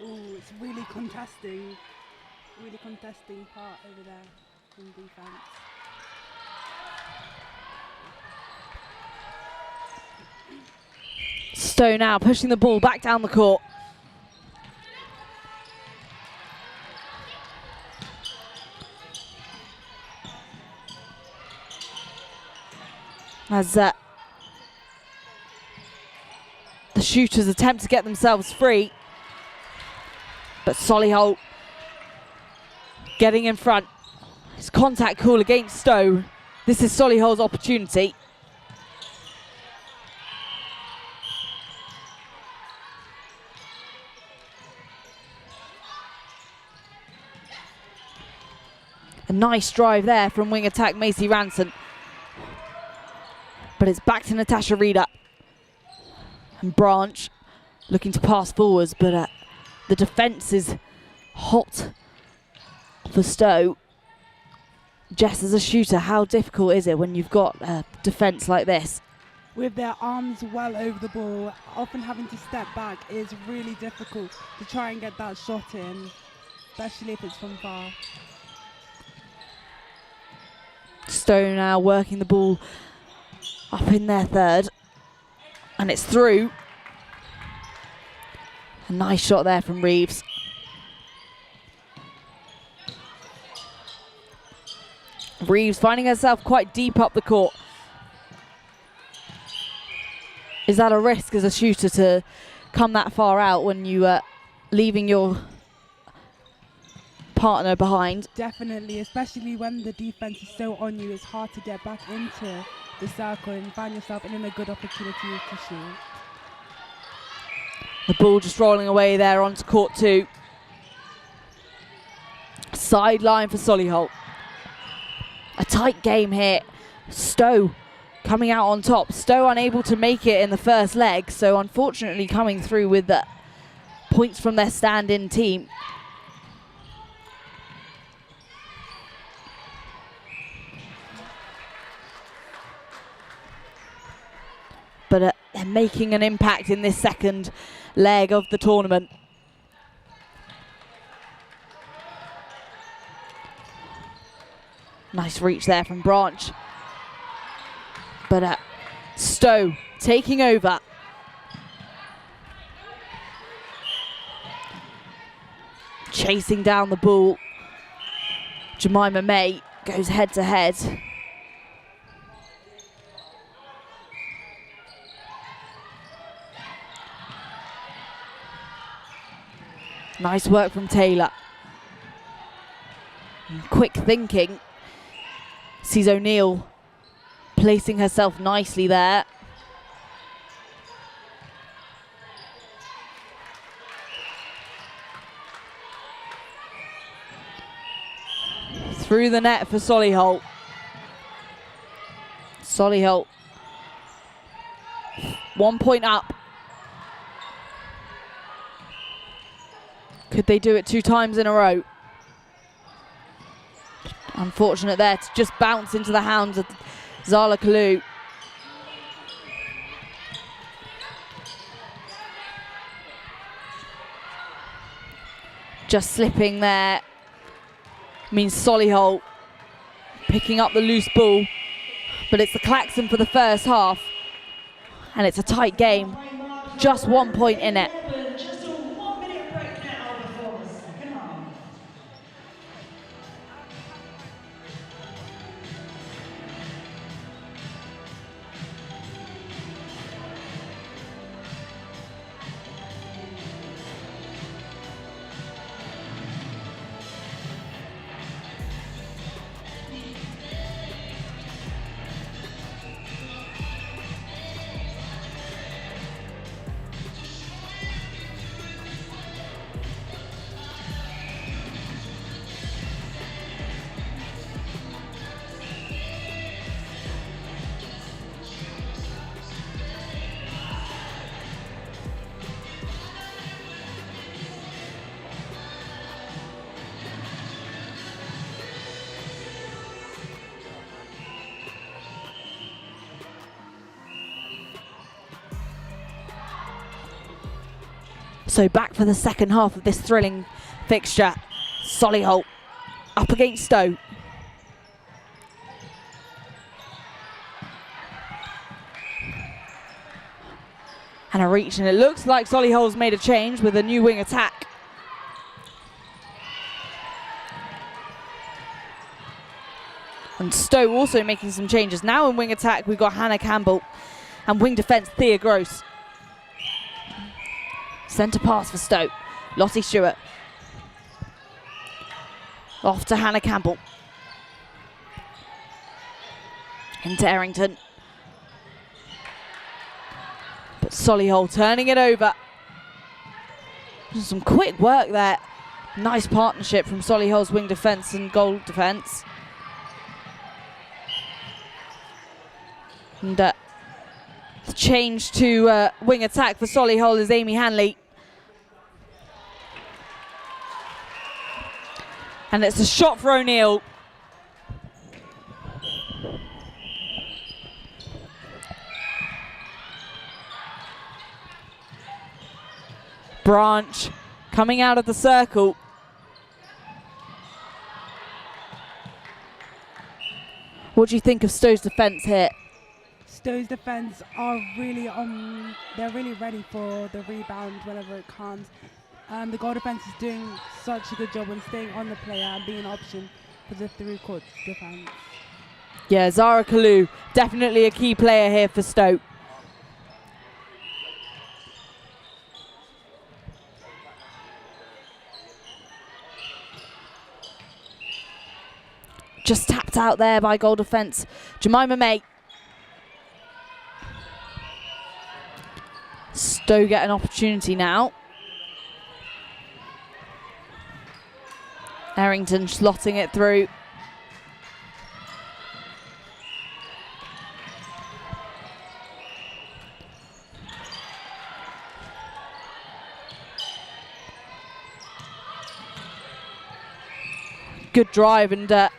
Ooh, it's really contesting part over there in defence. Stowe now pushing the ball back down the court. As the shooters attempt to get themselves free. But Solihull getting in front. It's contact call against Stowe. This is Solihull's opportunity. A nice drive there from wing attack Macy Ranson. But it's back to Natasha Reeder. And Branch looking to pass forwards, but the defence is hot for Stowe. Jess, as a shooter, how difficult is it when you've got a defence like this? With their arms well over the ball, often having to step back is really difficult to try and get that shot in, especially if it's from far. Stowe now working the ball up in their third, and it's through. A nice shot there from Reeves. Reeves finding herself quite deep up the court. Is that a risk as a shooter to come that far out when you are leaving your partner behind? Definitely, especially when the defence is so on you, it's hard to get back into the circle and find yourself in a good opportunity to shoot. The ball just rolling away there onto court 2. Sideline for Solihull. A tight game here. Stowe coming out on top. Stowe unable to make it in the first leg, so unfortunately coming through with the points from their stand-in team. But they're making an impact in this second leg of the tournament. Nice reach there from Branch. But Stowe taking over. Chasing down the ball. Jemima May goes head to head. Nice work from Taylor. And quick thinking. Sees O'Neill placing herself nicely there. Through the net for Solihull. Solihull 1 point up. Could they do it 2 times in a row? Unfortunate there to just bounce into the hands of Zala Kalu. Just slipping there means Solihull picking up the loose ball, but it's the klaxon for the first half, and it's a tight game. Just 1 point in it. Just a 1 minute break now before the second half. So back for the second half of this thrilling fixture. Solihull up against Stowe. And a reach, and it looks like Solihull's made a change with a new wing attack. And Stowe also making some changes. Now in wing attack we've got Hannah Campbell, and wing defence Thea Gross. Centre pass for Stowe. Lottie Stewart. Off to Hannah Campbell. Into Errington. But Solihull turning it over. Some quick work there. Nice partnership from Solihull's wing defence and goal defence. And the change to wing attack for Solihull is Amy Hanley. And it's a shot for O'Neill. Branch coming out of the circle. What do you think of Stowe's defence here? Stowe's defence are really they're really ready for the rebound whenever it comes. The goal defence is doing such a good job on staying on the player and being an option for the three-court defence. Yeah, Zara Kalu, definitely a key player here for Stowe. Just tapped out there by goal defence, Jemima May. Stowe get an opportunity now. Errington slotting it through. Good drive, and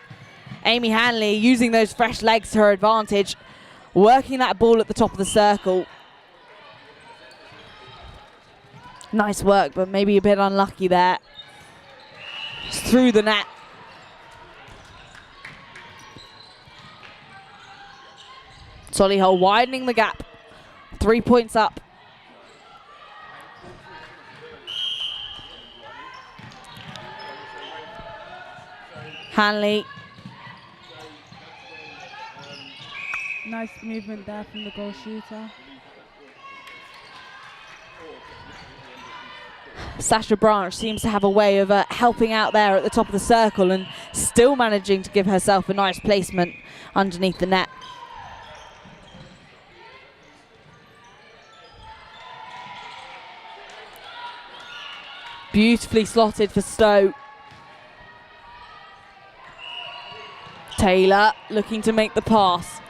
Amy Hanley using those fresh legs to her advantage, working that ball at the top of the circle. Nice work, but maybe a bit unlucky there. It's through the net. Solihull widening the gap. 3 points up. Hanley. Nice movement there from the goal shooter. Sasha Branch seems to have a way of helping out there at the top of the circle and still managing to give herself a nice placement underneath the net. Beautifully slotted for Stowe. Taylor looking to make the pass.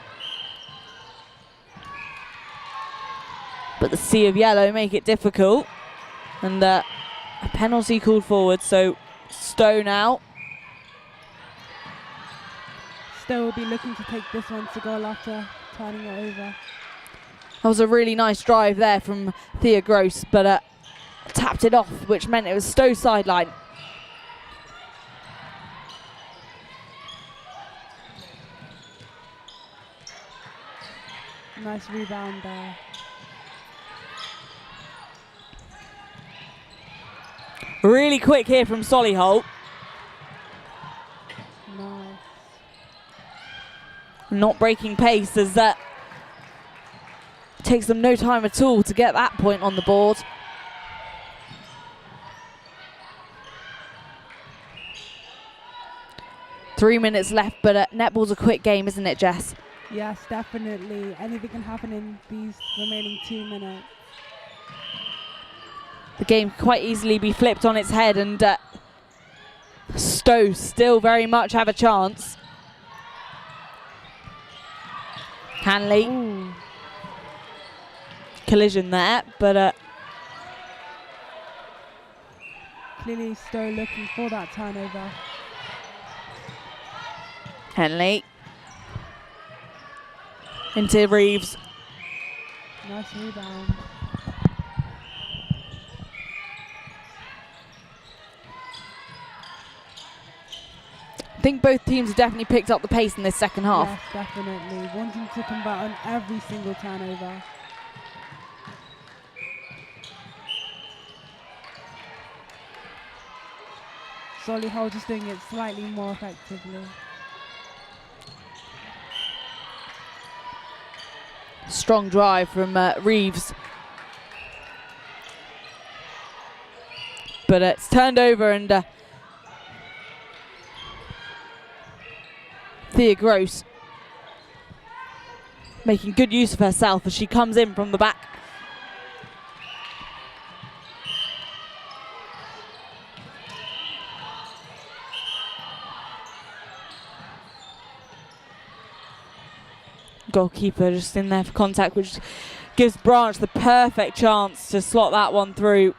But the sea of yellow make it difficult. And a penalty called forward, so Stowe now. Stowe will be looking to take this one to goal after turning it over. That was a really nice drive there from Thea Gross, but tapped it off, which meant it was Stowe sideline. Nice rebound there. Really quick here from Solihull. Nice. Not breaking pace as that takes them no time at all to get that point on the board. Three minutes left, but netball's a quick game, isn't it, Jess? Yes, definitely. Anything can happen in these remaining 2 minutes. The game could quite easily be flipped on its head, and Stowe still very much have a chance. Hanley. Ooh. Collision there, but Clearly Stowe looking for that turnover. Henley into Reeves. Nice rebound. I think both teams have definitely picked up the pace in this second half. Yes, definitely. Wanting to convert on every single turnover. Solihull just doing it slightly more effectively. Strong drive from Reeves. But it's turned over, and Thea Gross making good use of herself as she comes in from the back. Goalkeeper just in there for contact, which gives Branch the perfect chance to slot that one through.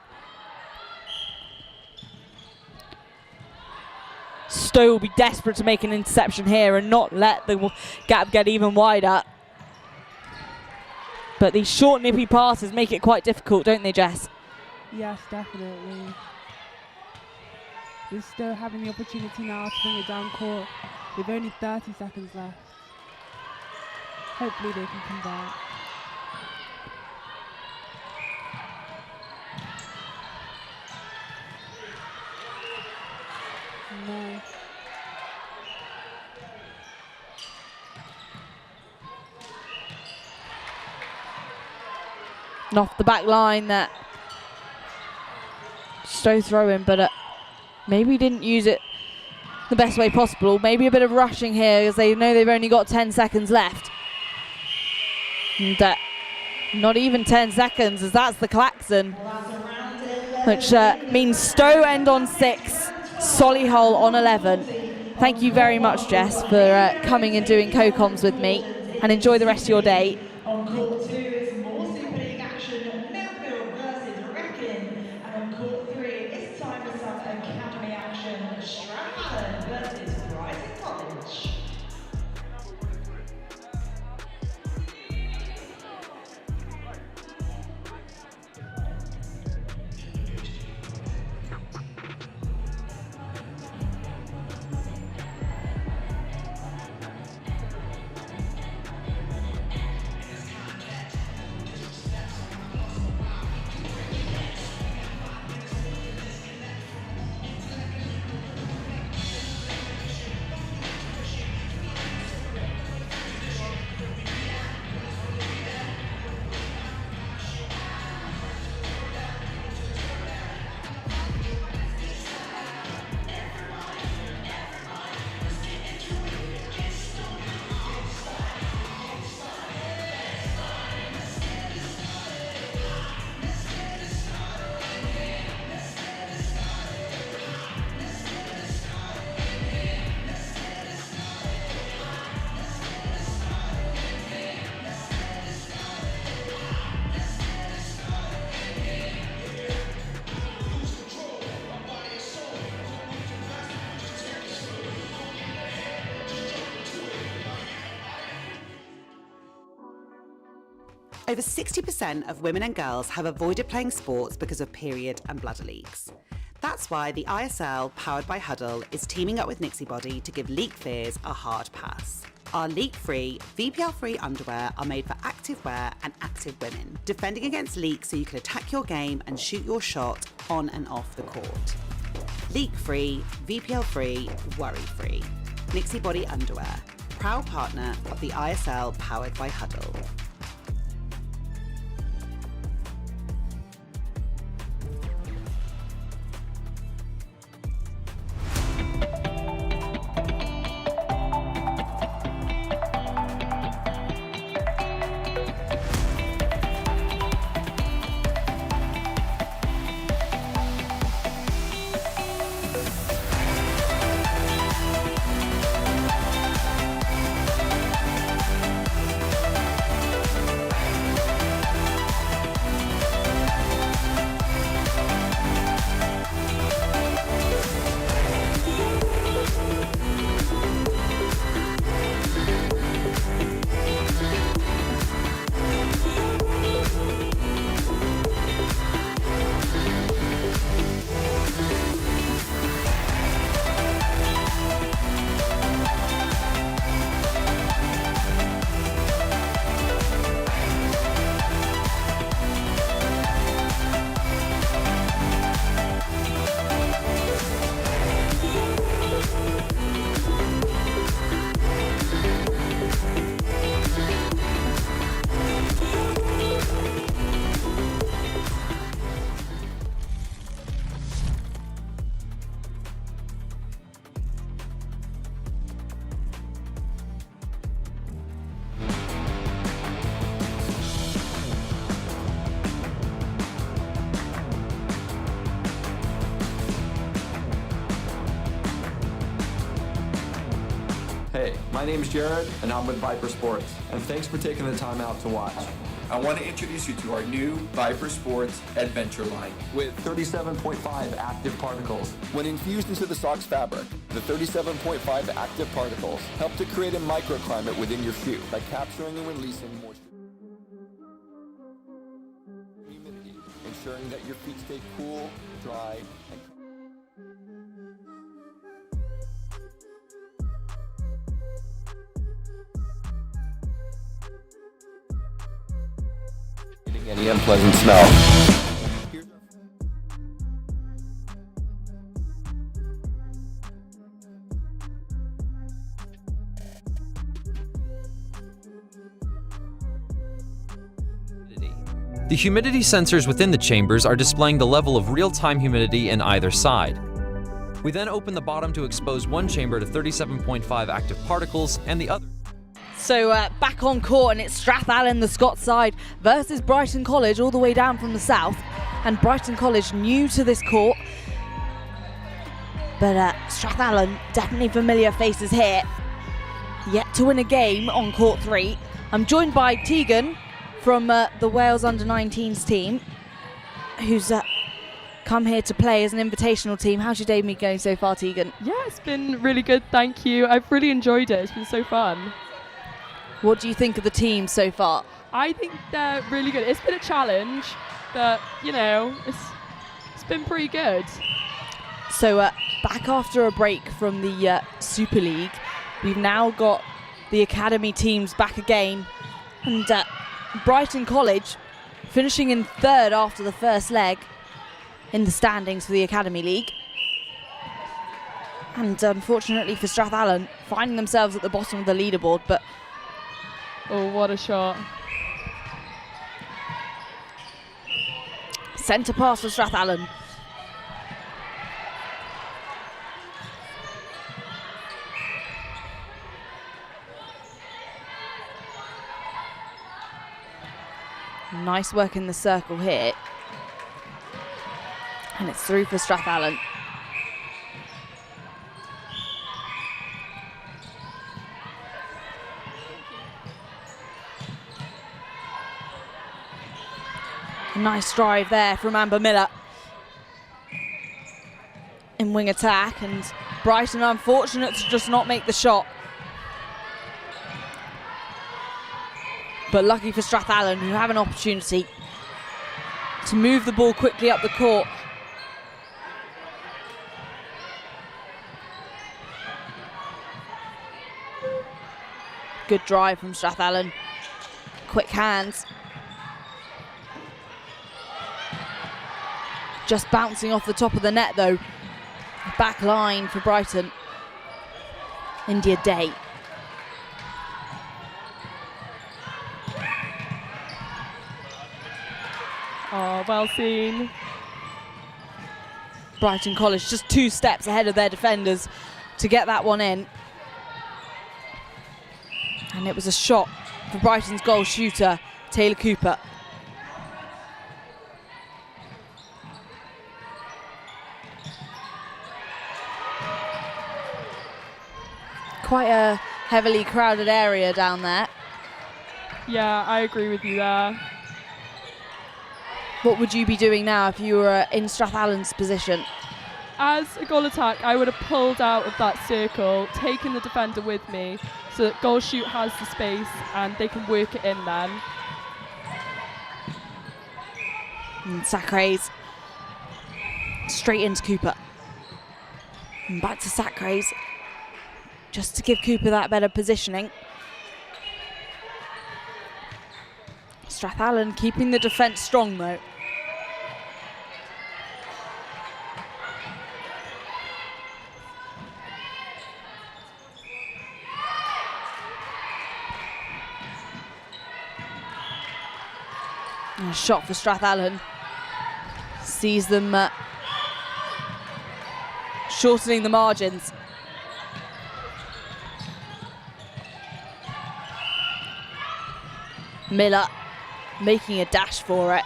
Stowe will be desperate to make an interception here and not let the gap get even wider. But these short, nippy passes make it quite difficult, don't they, Jess? Yes, definitely. We're still having the opportunity now to bring it down court with only 30 seconds left. Hopefully they can convert. Nice. And off the back line that Stowe throwing, but maybe didn't use it the best way possible. Maybe a bit of rushing here as they know they've only got 10 seconds left. And not even 10 seconds, as that's the klaxon, which means Stowe end on 6, Solihull on 11. Thank you very much, Jess, for coming and doing co-coms with me, and enjoy the rest of your day. On court 2, it's more Super League action, Millfield versus Wrexham, and on court 3, it's time for some academy action, Strathallan versus Brighton College. Over 60% of women and girls have avoided playing sports because of period and bladder leaks. That's why the ISL, powered by Huddle, is teaming up with Nixie to give leak fears a hard pass. Our leak-free, VPL-free underwear are made for active wear and active women, defending against leaks so you can attack your game and shoot your shot on and off the court. Leak-free, VPL-free, worry-free. Nixie Body Underwear, proud partner of the ISL, powered by Huddle. Hey, my name's Jared, and I'm with Viper Sports, and thanks for taking the time out to watch. I want to introduce you to our new Viper Sports Adventure line. With 37.5 active particles. When infused into the sock's fabric, the 37.5 active particles help to create a microclimate within your shoe by capturing and releasing moisture, humidity, ensuring that your feet stay cool, dry, and any unpleasant smell. The humidity sensors within the chambers are displaying the level of real-time humidity in either side. We then open the bottom to expose one chamber to 37.5 active particles and the other. So back on court, and it's Strathallan, the Scots side, versus Brighton College, all the way down from the south. And Brighton College new to this court. But Strathallan, definitely familiar faces here. Yet to win a game on court 3. I'm joined by Tegan from the Wales Under-19s team, who's come here to play as an invitational team. How's your day been going so far, Tegan? Yeah, it's been really good, thank you. I've really enjoyed it. It's been so fun. What do you think of the team so far? I think they're really good. It's been a challenge, but, you know, it's been pretty good. So back after a break from the Super League, we've now got the academy teams back again. And Brighton College finishing in 3rd after the first leg in the standings for the Academy League. And unfortunately for Strathallan, finding themselves at the bottom of the leaderboard, but oh, what a shot. Centre pass for Strathallan. Nice work in the circle here. And it's through for Strathallan. Nice drive there from Amber Miller in wing attack, and Brighton unfortunate to just not make the shot. But lucky for Strathallan, who have an opportunity to move the ball quickly up the court. Good drive from Strathallan. Quick hands. Just bouncing off the top of the net though. Back line for Brighton. India Day. Oh, well seen. Brighton College just 2 steps ahead of their defenders to get that one in. And it was a shot for Brighton's goal shooter, Taylor Cooper. Quite a heavily crowded area down there. Yeah, I agree with you there. What would you be doing now if you were in Strathallan's position? As a goal attack, I would have pulled out of that circle, taken the defender with me, so that goal shoot has the space and they can work it in then. And Sacrays straight into Cooper. And back to Sacrays, just to give Cooper that better positioning. Strathallan keeping the defence strong though. And a shot for Strathallan. Sees them shortening the margins. Miller making a dash for it.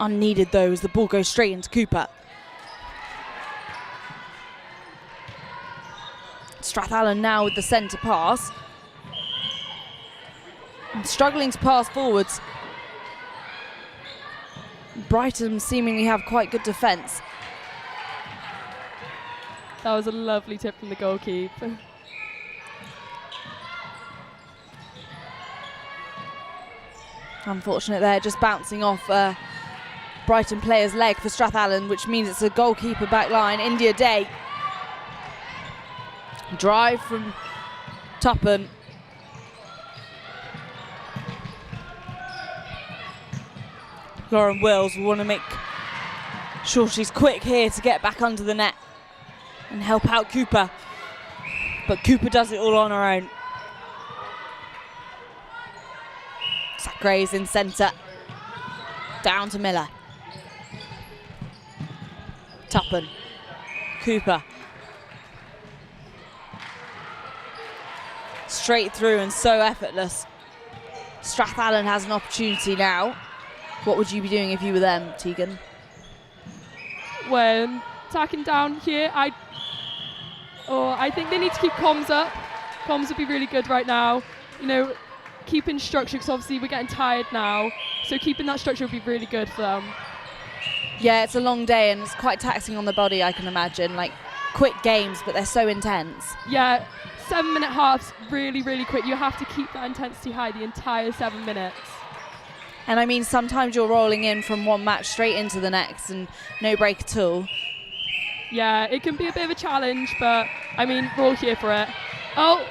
Unneeded though as the ball goes straight into Cooper. Strathallan now with the centre pass. And struggling to pass forwards. Brighton seemingly have quite good defence. That was a lovely tip from the goalkeeper. Unfortunate there, just bouncing off Brighton player's leg for Strathallan, which means it's a goalkeeper back line. India Day. Drive from Tuppen. Lauren Wills will want to make sure she's quick here to get back under the net and help out Cooper. But Cooper does it all on her own. Sacrays in centre. Down to Miller. Tuppen. Cooper. Straight through and so effortless. Strathallan has an opportunity now. What would you be doing if you were them, Tegan? When attacking down here, I think they need to keep comms up. Comms would be really good right now. You know, keeping structure, because obviously we're getting tired now. So keeping that structure would be really good for them. Yeah, it's a long day and it's quite taxing on the body, I can imagine. Like, quick games, but they're so intense. Yeah, 7-minute halves, really, really quick. You have to keep that intensity high the entire 7 minutes. And I mean, sometimes you're rolling in from one match straight into the next and no break at all. Yeah, it can be a bit of a challenge, but I mean, we're all here for it. Oh,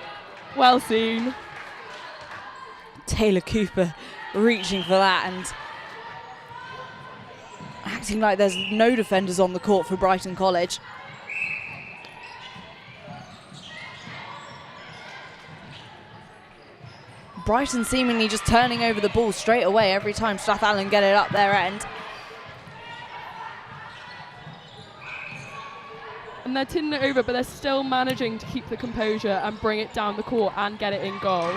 well seen. Taylor Cooper reaching for that and acting like there's no defenders on the court for Brighton College. Brighton seemingly just turning over the ball straight away every time Strathallan get it up their end. And they're tinning it over, but they're still managing to keep the composure and bring it down the court and get it in goal.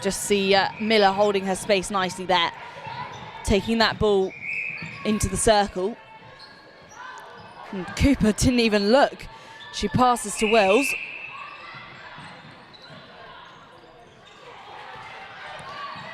Just see Miller holding her space nicely there. Taking that ball into the circle. And Cooper didn't even look. She passes to Wills.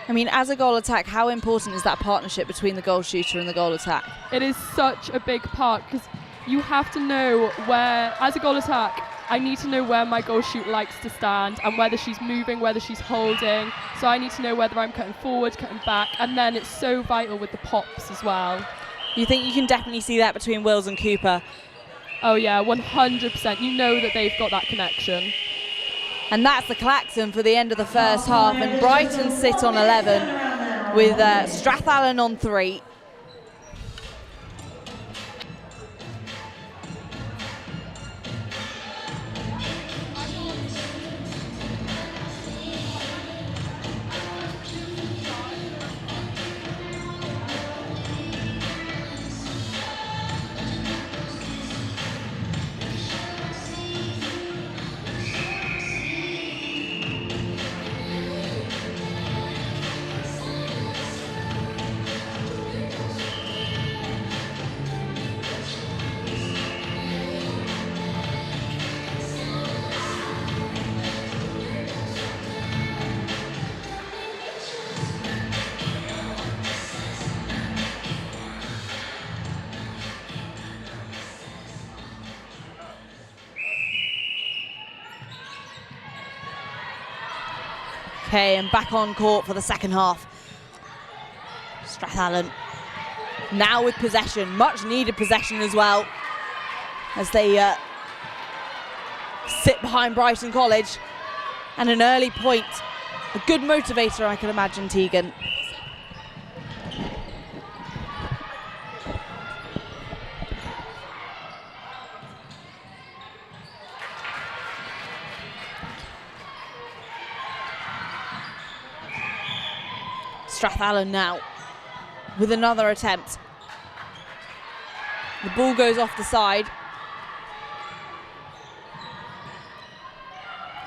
I mean, as a goal attack, how important is that partnership between the goal shooter and the goal attack? It is such a big part because you have to know where, as a goal attack, I need to know where my goal shoot likes to stand and whether she's moving, whether she's holding. So I need to know whether I'm cutting forward, cutting back, and then it's so vital with the pops as well. You think you can definitely see that between Wills and Cooper? Oh yeah, 100%. You know that they've got that connection. And that's the klaxon for the end of the first half, and Brighton sit on 11 with Strathallan on 3. Okay, and back on court for the second half. Strathallan now with possession, much needed possession as well, as they sit behind Brighton College, and an early point, a good motivator I can imagine, Tegan. Strathallan now with another attempt. The ball goes off the side.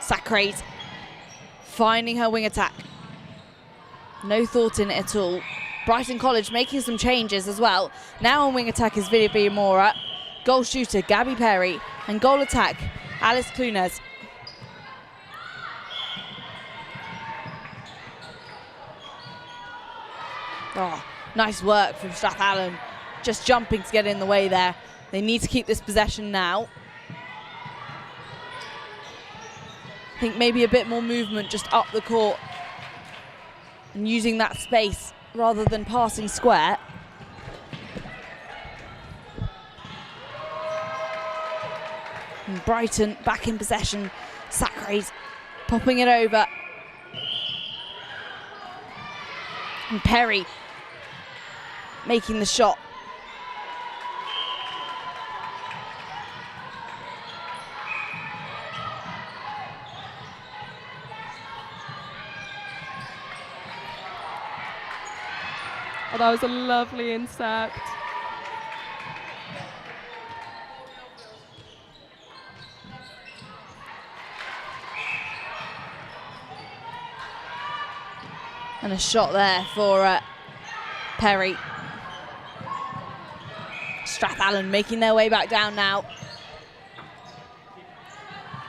Sacraze finding her wing attack. No thought in it at all. Brighton College making some changes as well. Now on wing attack is Vivi Mora, goal shooter Gabby Perry, and goal attack Alice Clunes. Oh, nice work from Strathallan, just jumping to get in the way there. They need to keep this possession now. I think maybe a bit more movement just up the court and using that space rather than passing square. And Brighton back in possession. Sacraze popping it over. And Perry making the shot. Oh, that was a lovely intercept. And a shot there for Perry. Strathallan making their way back down now.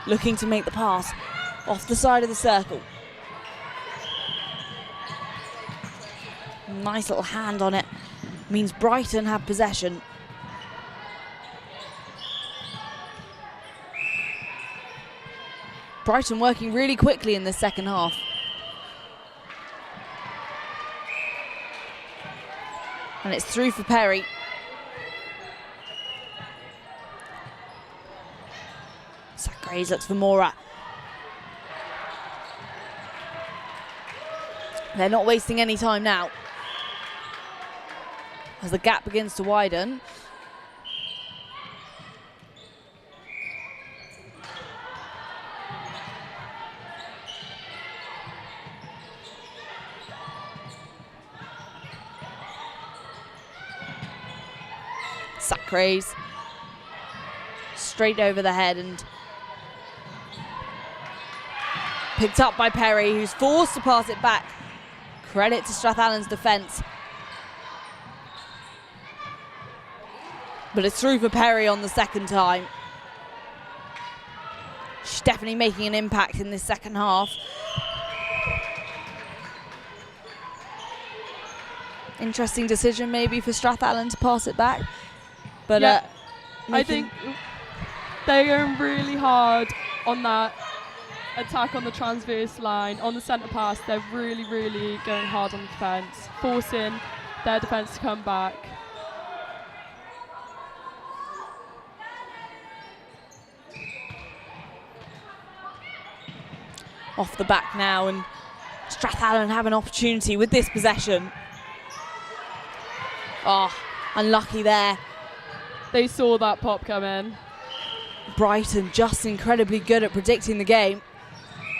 Looking to make the pass off the side of the circle. Nice little hand on it. Means Brighton have possession. Brighton working really quickly in the second half. And it's through for Perry. Sacraze looks for Mora. They're not wasting any time now, as the gap begins to widen. Sacraze straight over the head and picked up by Perry, who's forced to pass it back. Credit to Strathallan's defence. But it's through for Perry on the second time. She's definitely making an impact in this second half. Interesting decision maybe for Strathallan to pass it back. But yeah, I think They're going really hard on that attack on the transverse line. On the centre pass, they're really, really going hard on the defence, forcing their defence to come back. Off the back now, and Strathallan have an opportunity with this possession. Oh, unlucky there. They saw that pop come in. Brighton just incredibly good at predicting the game.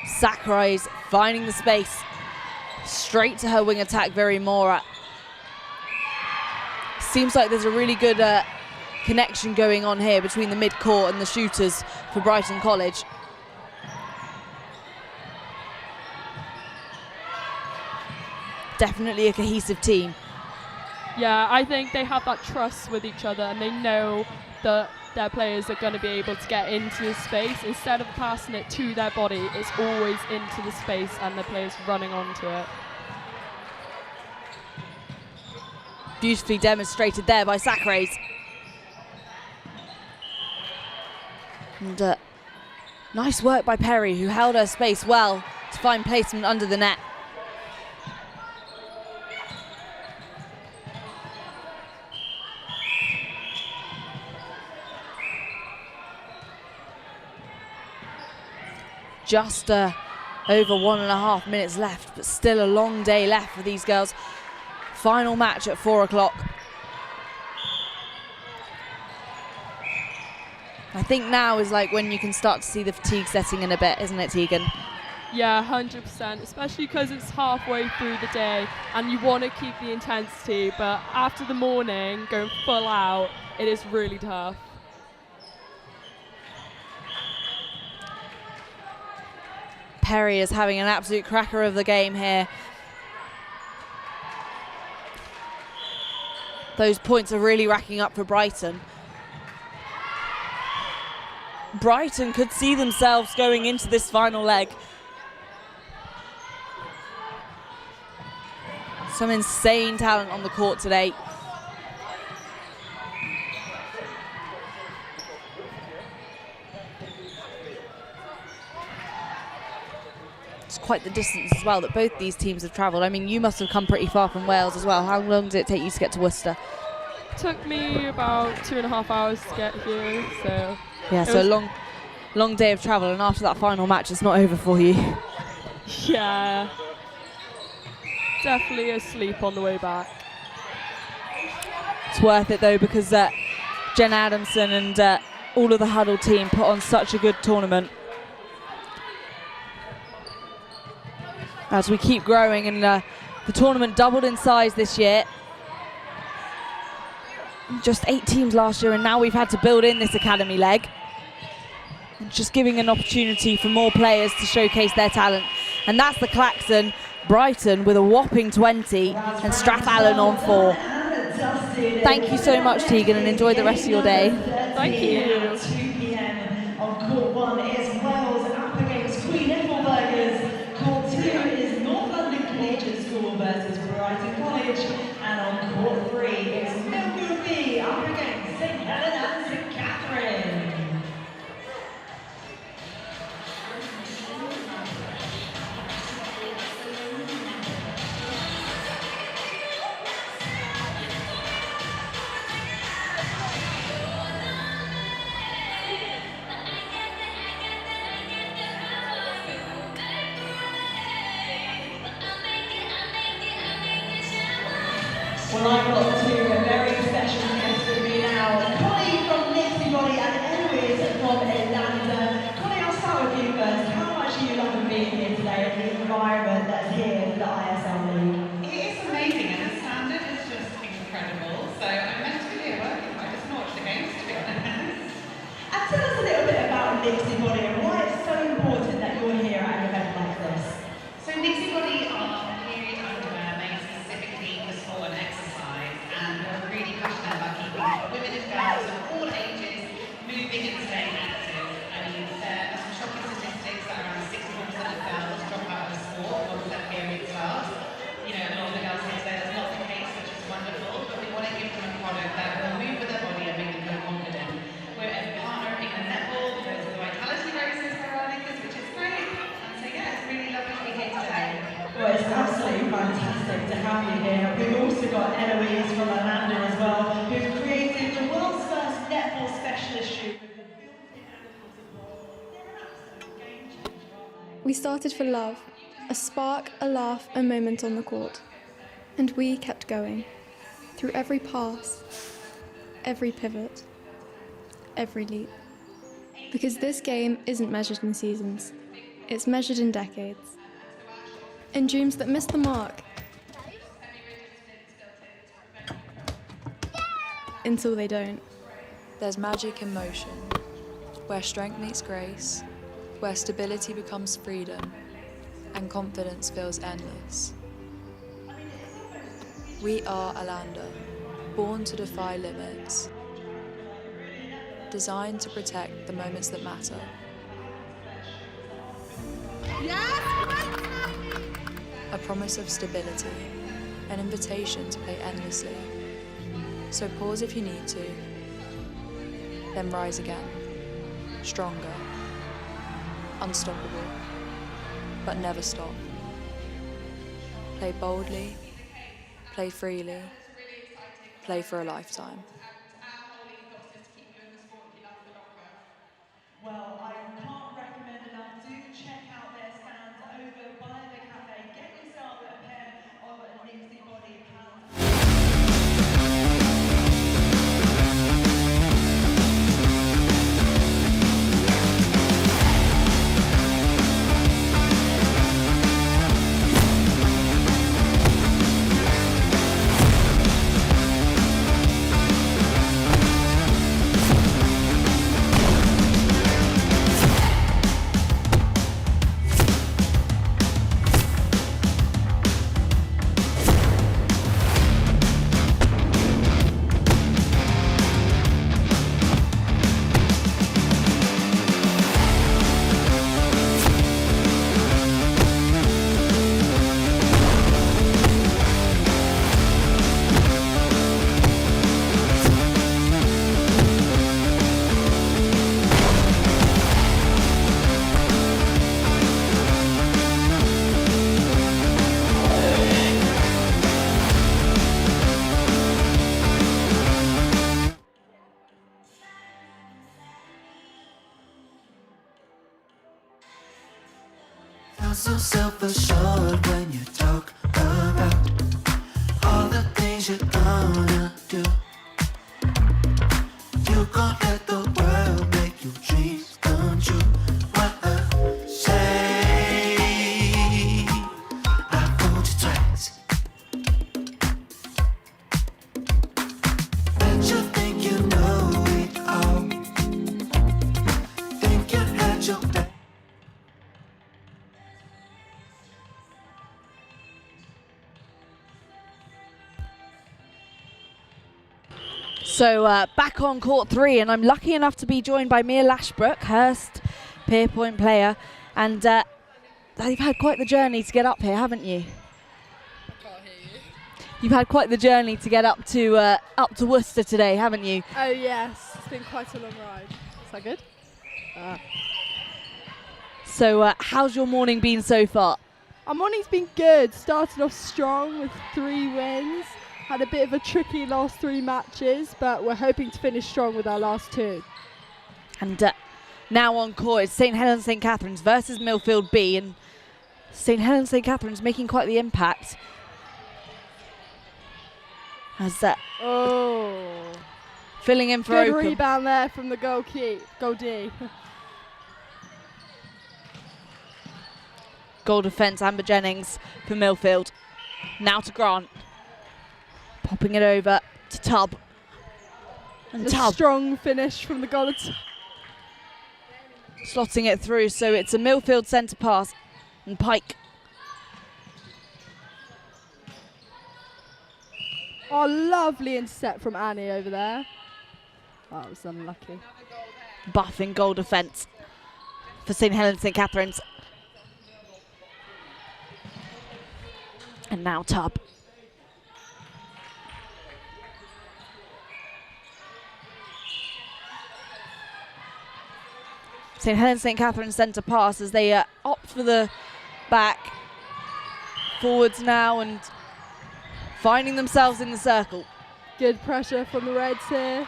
Sakurai's finding the space. Straight to her wing attack, Very Mora. Seems like there's a really good connection going on here between the mid-court and the shooters for Brighton College. Definitely a cohesive team. Yeah, I think they have that trust with each other, and they know that their players are going to be able to get into the space. Instead of passing it to their body, it's always into the space and the players running onto it. Beautifully demonstrated there by Sakurais. And nice work by Perry, who held her space well to find placement under the net. Just over 1.5 minutes left, but still a long day left for these girls. Final match at 4 o'clock. I think now is like when you can start to see the fatigue setting in a bit, isn't it, Tegan? Yeah, 100%, especially because it's halfway through the day and you want to keep the intensity, but after the morning, going full out, it is really tough. Perry is having an absolute cracker of the game here. Those points are really racking up for Brighton. Brighton could see themselves going into this final leg. Some insane talent on the court today. It's quite the distance as well that both these teams have travelled. I mean, you must have come pretty far from Wales as well. How long did it take you to get to Worcester? It took me about 2.5 hours to get here, so... Yeah, so a long day of travel, and after that final match, it's not over for you. Yeah. Definitely a sleep on the way back. It's worth it though, because Jen Adamson and all of the Huddle team put on such a good tournament. As we keep growing, and the tournament doubled in size this year. Just 8 teams last year, and now we've had to build in this academy leg. And just giving an opportunity for more players to showcase their talent. And that's the klaxon. Brighton with a whopping 20 and Strathallan on 4. Thank you so much, Tegan, and enjoy the rest of your day. Thank you. 2 p.m. on court 1 is Wales up against Queen Ethelburga's. Court 2 is North London Collegiate School versus Brighton College. And on court 3 is Millfield B up against St Helen and St Katherine. Well, I've got 2 very special guests with me now. Connie from Haileybury and Eloise from Atlanta. Connie, I'll start with you first. How much are you loving being here today and the environment that's here for the ISL League? It is amazing, and the standard is just incredible. So I'm meant to be here working. I just watch the games, to be honest. And tell us a little bit about Haileybury and why it's so important that you're here at an event like this. So Haileybury are period underwear made specifically for sport and exercise. Eloise from Orlando as well, who've created the world's first netball specialist shoe with the built-in ankle support. They're an absolute game changer, aren't they? We started for love, a spark, a laugh, a moment on the court. And we kept going, through every pass, every pivot, every leap. Because this game isn't measured in seasons, it's measured in decades. In dreams that miss the mark, until they don't. There's magic in motion, where strength meets grace, where stability becomes freedom, and confidence feels endless. We are Orlando, born to defy limits, designed to protect the moments that matter. A promise of stability, an invitation to play endlessly. So pause if you need to, then rise again, stronger, unstoppable, but never stop. Play boldly, play freely, play for a lifetime. Well, I can't recommend enough. Do check out their stands over by the cafe. Get yourself a pair of Nixie Body cans. So self-assured when you talk about all the things you're gonna do. You gon' let the world make your dreams come true. What I say, I hold you twice. Bet you think you know it all. Think you had your back. So back on court 3, and I'm lucky enough to be joined by Mia Lashbrook, Hurstpierpoint player, and you've had quite the journey to get up here, haven't you? I can't hear you. You've had quite the journey to get up to Worcester today, haven't you? Oh yes, it's been quite a long ride. Is that good? So how's your morning been so far? Our morning's been good. Started off strong with 3 wins. Had a bit of a tricky last 3 matches, but we're hoping to finish strong with our last 2. And now on court is St Helens St Katharine's versus Millfield B, and St Helens St Katharine's making quite the impact. As filling in for good Oakham. rebound there from the goal D. Goal defence, Amber Jennings for Millfield. Now to Grant. Popping it over to Tubb. And A Tubb strong finish from the goal. slotting it through, so it's a Millfield centre pass. And Pike. Oh, lovely intercept from Annie over there. Oh, that was unlucky. Buff in goal defence for St Helens St Katharine's. And now Tubb. St Helens St Katharine's centre pass as they opt for the back. Forwards now, and finding themselves in the circle. Good pressure from the Reds here.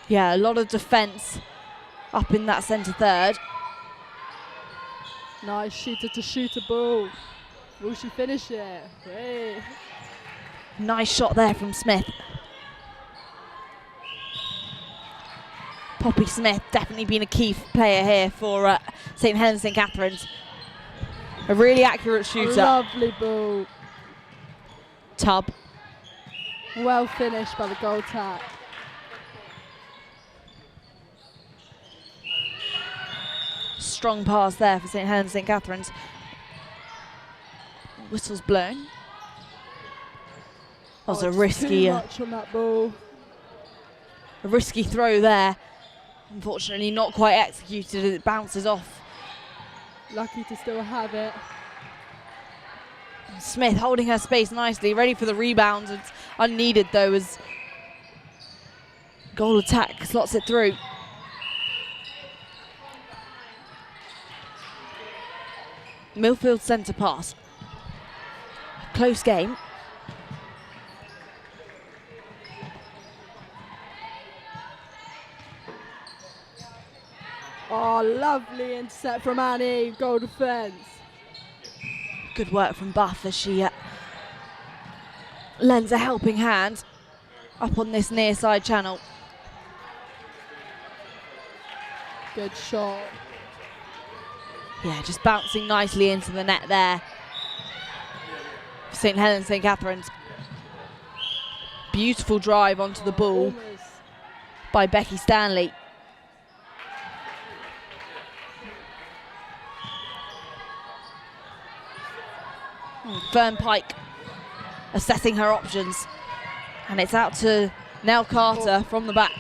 Yeah, a lot of defence up in that centre third. Nice shooter to shoot a ball. Will she finish it? Hey. Nice shot there from Smith. Poppy Smith definitely been a key player here for St Helens St Katharine's. A really accurate shooter. Lovely ball. Tub. Well finished by the goal tack. Strong pass there for St Helens St Katharine's. Whistle's blown. That was a risky, too much on that ball. a risky throw there. Unfortunately, not quite executed as it bounces off. Lucky to still have it. Smith holding her space nicely, ready for the rebound. It's unneeded though as goal attack slots it through. Milfield centre pass. Close game. Oh, lovely intercept from Annie. Goal defence. Good work from Buff as she lends a helping hand up on this near side channel. Good shot. Yeah, just bouncing nicely into the net there. St Helens St Katharine's. Beautiful drive onto the ball by Becky Stanley. Fern Pike assessing her options, and it's out to Nell Carter from the back.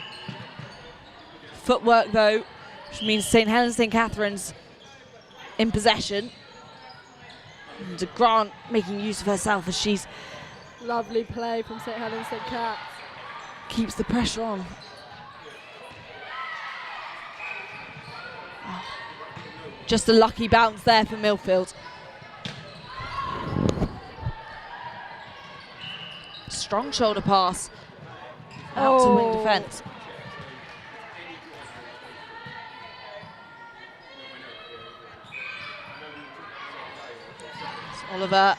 Footwork though, which means St Helens St Katharine's in possession. And Grant making use of herself as she's Lovely play from St Helens St Cats. keeps the pressure on. Oh. Just a lucky bounce there for Milfield. Strong shoulder pass out to wing defence. Oliver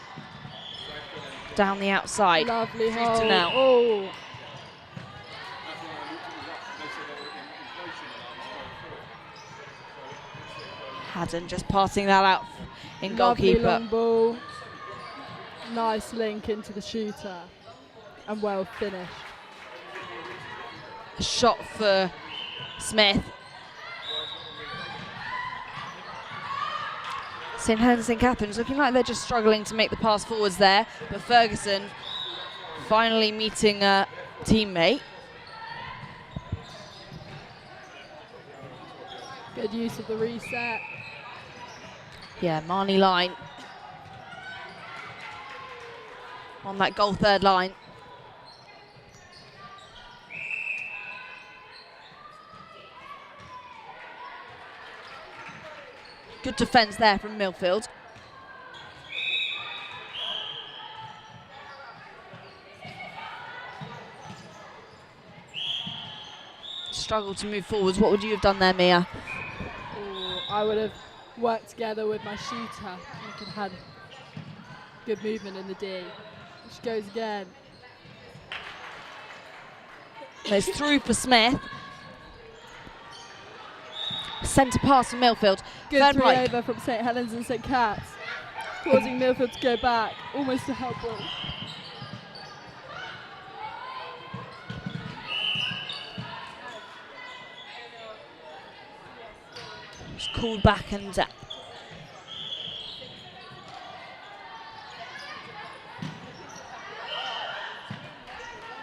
down the outside. Lovely Through hold. to now. Oh. Haddon just passing that out in Lovely goalkeeper. long ball. Nice link into the shooter. And well finished. A shot for Smith. St Helens St Katharine's looking like they're just struggling to make the pass forwards there, but Ferguson finally meeting a teammate. Good use of the reset. Yeah, Marnie line on that goal third line. Good defence there from Milfield. Struggled to move forwards. What would you have done there, Mia? Ooh, I would have worked together with my shooter. I could have had good movement in the D. She goes again. It's through for Smith. Centre pass from Milfield. Good Fern three Pike. over from St Helens and St Cats, causing Milfield to go back, almost a help ball. It's called back and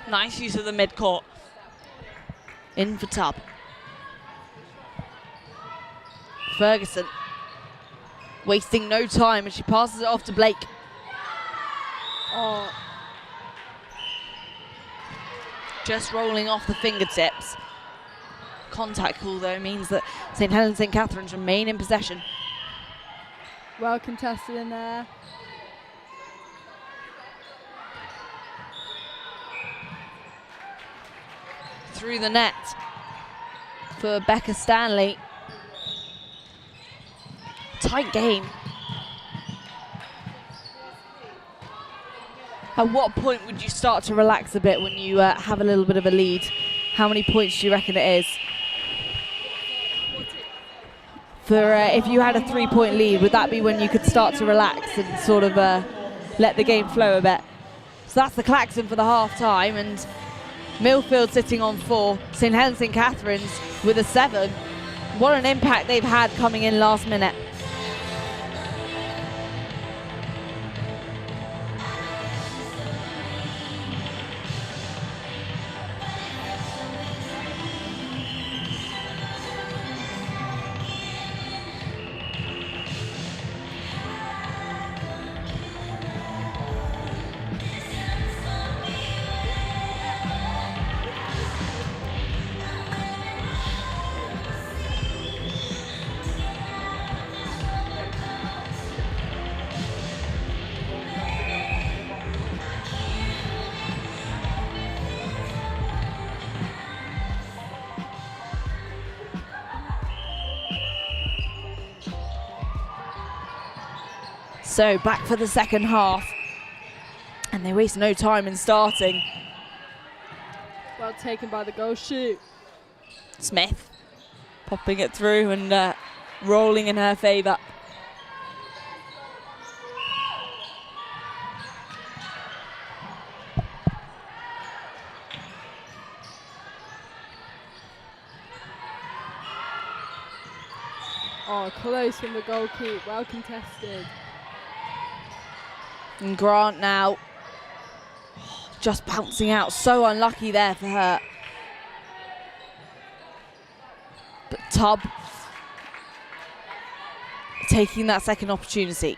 nice use of the mid-court. In for Tubb. Ferguson wasting no time as she passes it off to Blake. Oh. Just rolling off the fingertips. Contact call though means that St Helens St Katharine's remain in possession. Well contested in there. through the net for Becca Stanley. Tight game. At what point would you start to relax a bit when you have a little bit of a lead? How many points do you reckon it is? For if you had a 3-point lead, would that be when you could start to relax and sort of let the game flow a bit? So that's the klaxon for the half time, and Milfield sitting on 4, St Helens St Katharine's with a 7. What an impact they've had coming in last minute. So back for the second half, and they waste no time in starting. Well taken by the goal shoot. Smith popping it through and rolling in her favour. Oh, close from the goal keep, well contested. And Grant now just bouncing out, so unlucky there for her. But Tubb taking that second opportunity.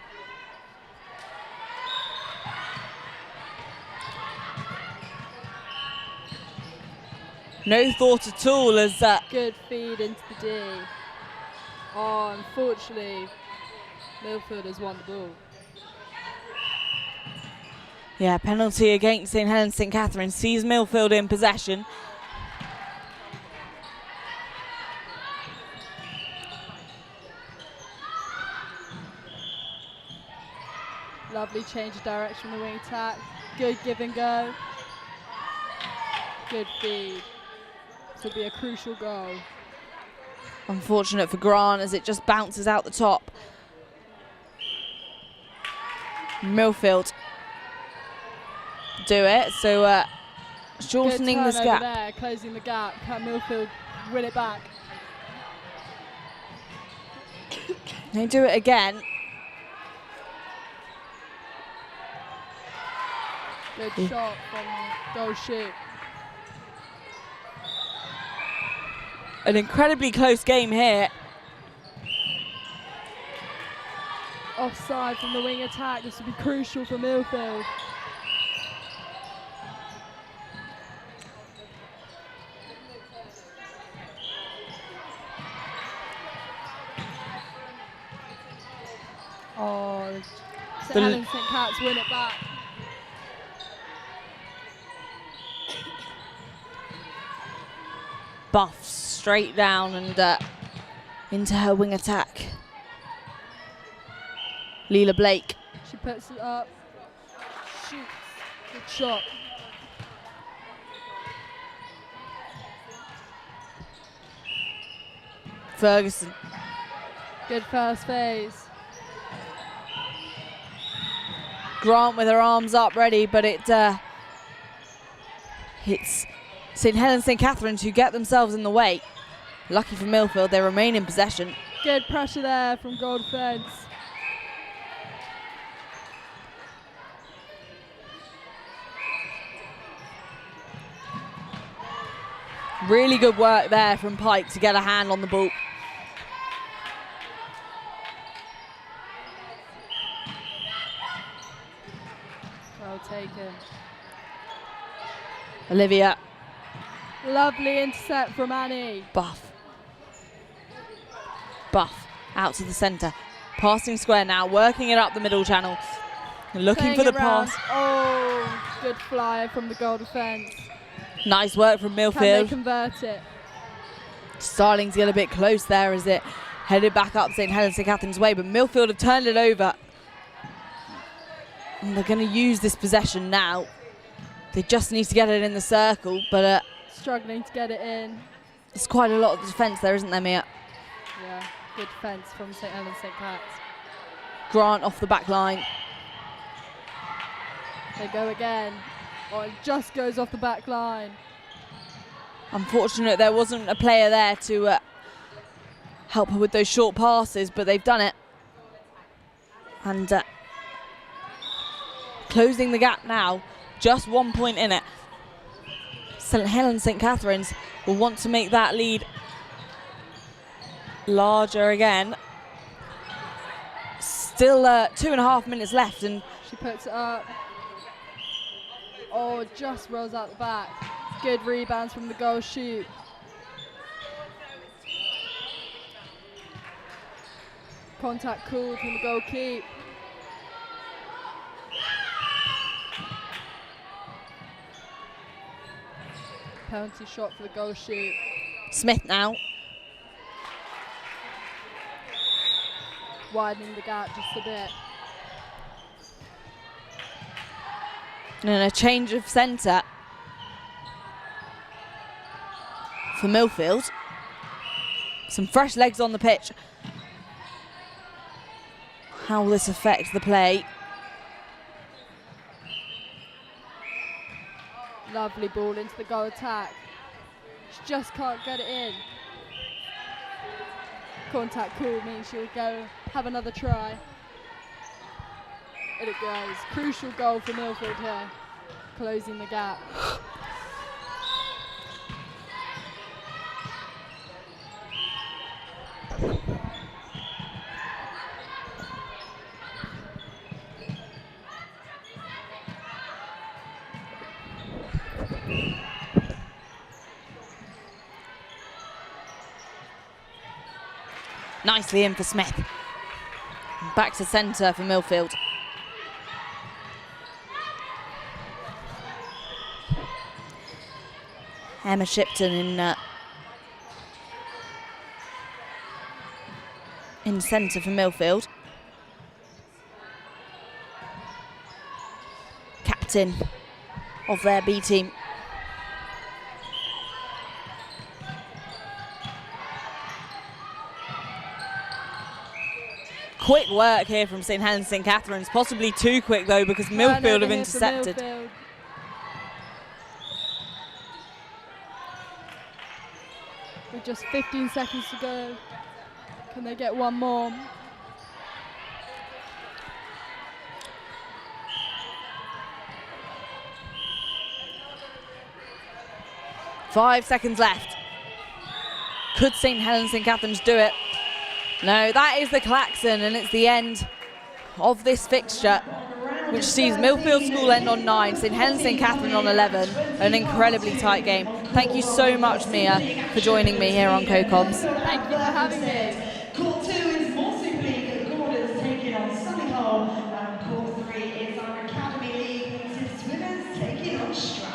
No thought at all as that. Good feed into the D. Oh, unfortunately, Milfield has won the ball. Yeah, penalty against St Helens St Katharine sees Milfield in possession. Lovely change of direction from the wing attack. Good give and go. Good feed. This will be a crucial goal. Unfortunate for Grant as it just bounces out the top. Milfield do it, so shortening this gap. There, closing the gap. Can Milfield win it back? They do it again. Good shot from goal shoot. An incredibly close game here. Offside from the wing attack. This will be crucial for Milfield. Oh, St Helens St Cats win it back. Buff straight down and into her wing attack. Leela Blake. She puts it up. Shoots. Good shot. Ferguson. Good first phase. Grant with her arms up ready, but it hits St Helens St Katharine's who get themselves in the way. Lucky for Milfield, they remain in possession. Good pressure there from goal defence. Really good work there from Pike to get a hand on the ball. Well taken. Olivia. Lovely intercept from Annie. Buff out to the centre. Passing square now, working it up the middle channel. Looking for the pass. Oh, good flyer from the goal defence. Nice work from Can they Milfield. convert it? Starling's get a bit close there as it headed back up St Helens St Catherine's way, but Milfield have turned it over. And they're going to use this possession now. They just need to get it in the circle, but struggling to get it in. There's quite a lot of defence there, isn't there, Mia? Yeah, good defence from St Helens St Cats. Grant off the back line. They go again. Oh, it just goes off the back line. Unfortunate there wasn't a player there to help her with those short passes, but they've done it. And closing the gap now, just 1 point in it. St Helens St Catherine's will want to make that lead larger again. Still 2.5 minutes left, and she puts it up. Oh, just rolls out the back. Good rebounds from the goal shoot. Contact called from the goal keep. Penalty shot for the goal shoot. Smith now. Widening the gap just a bit. And a change of centre for Milfield. Some fresh legs on the pitch. How will this affect the play? Lovely ball into the goal attack. She just can't get it in. Contact call means she'll go have another try. And it goes. Crucial goal for Milfield here, closing the gap. Nicely in for Smith. Back to centre for Milfield. Emma Shipton in centre for Milfield. Captain of their B team. Quick work here from St Helens St Catherine's, possibly too quick though because Milfield have intercepted. Milfield. With just 15 seconds to go, can they get one more? Five seconds left. Could St Helens St Catherine's do it? No, that is the klaxon, and it's the end of this fixture, which sees Milfield School end on 9, St Helens St Catherine on 11. An incredibly tight game. Thank you so much, Mia, for joining me here on CoComs. Thank you for having me. Court 2 is more Super League Gordons taking on Solihull, and Court 3 is our Academy League. This is Swithers taking on Strathallan.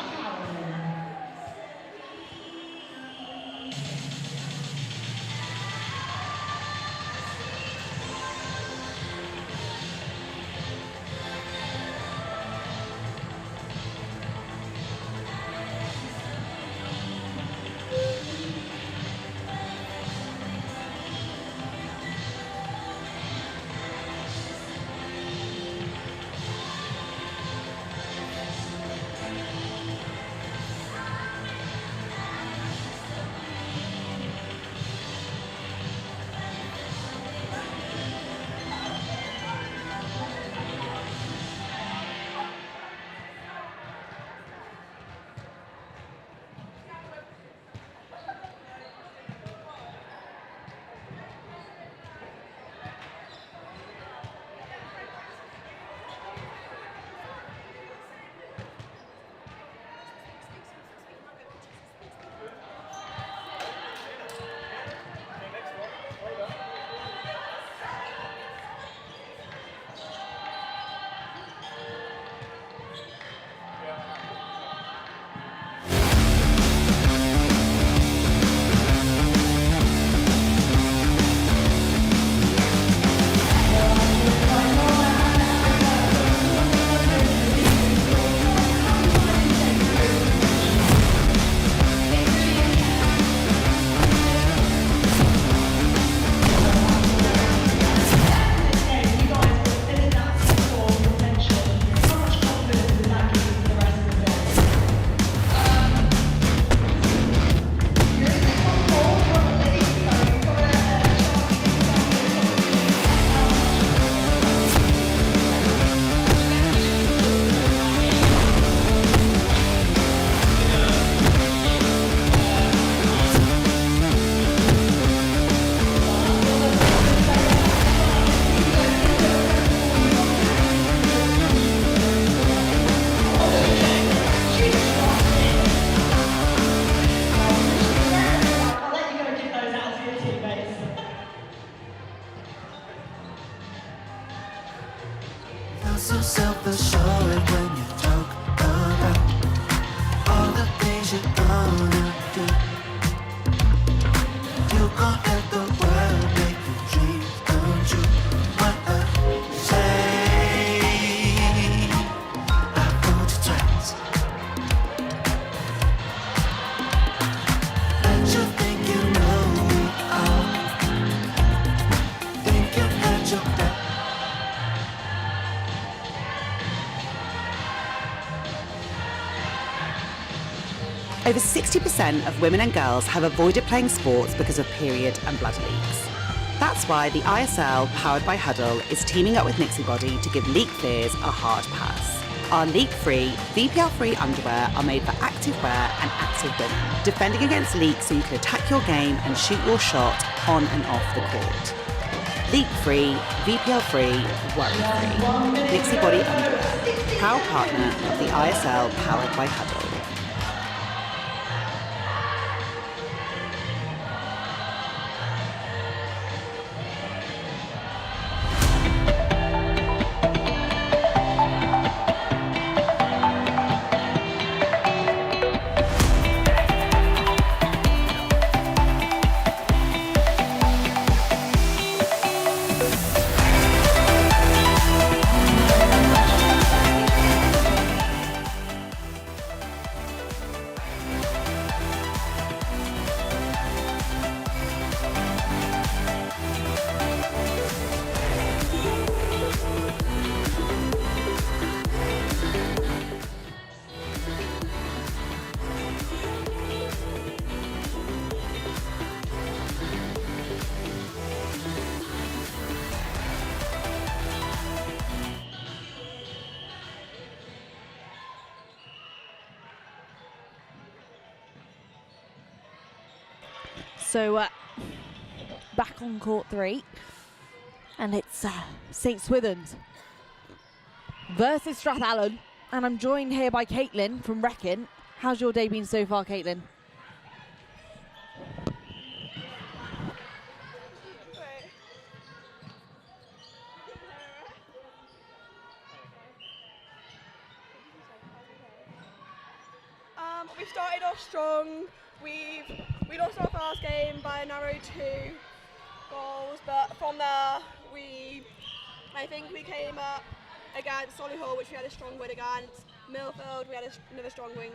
You're so self-assured when you talk about all the things you're gonna do. You gon' let the world make your dreams come true. What a shame I fooled you twice. And you think you know it all. Think you had your back. Over 60% of women and girls have avoided playing sports because of period and blood leaks. That's why the ISL, powered by Huddle, is teaming up with Nixibody to give leak fears a hard pass. Our leak-free, VPL-free underwear are made for active wear and active women, defending against leaks so you can attack your game and shoot your shot on and off the court. Leak-free, VPL-free, worry-free. Nixibody underwear, proud partner of the ISL, powered by Huddle. So back on court 3, and it's St Swithuns versus Strathallan, and I'm joined here by Caitlin from Wreckin. How's your day been so far, Caitlin? We started off strong. We lost our first game by a narrow 2 goals, but from there I think we came up against Solihull, which we had a strong win against. Milfield, we had another strong win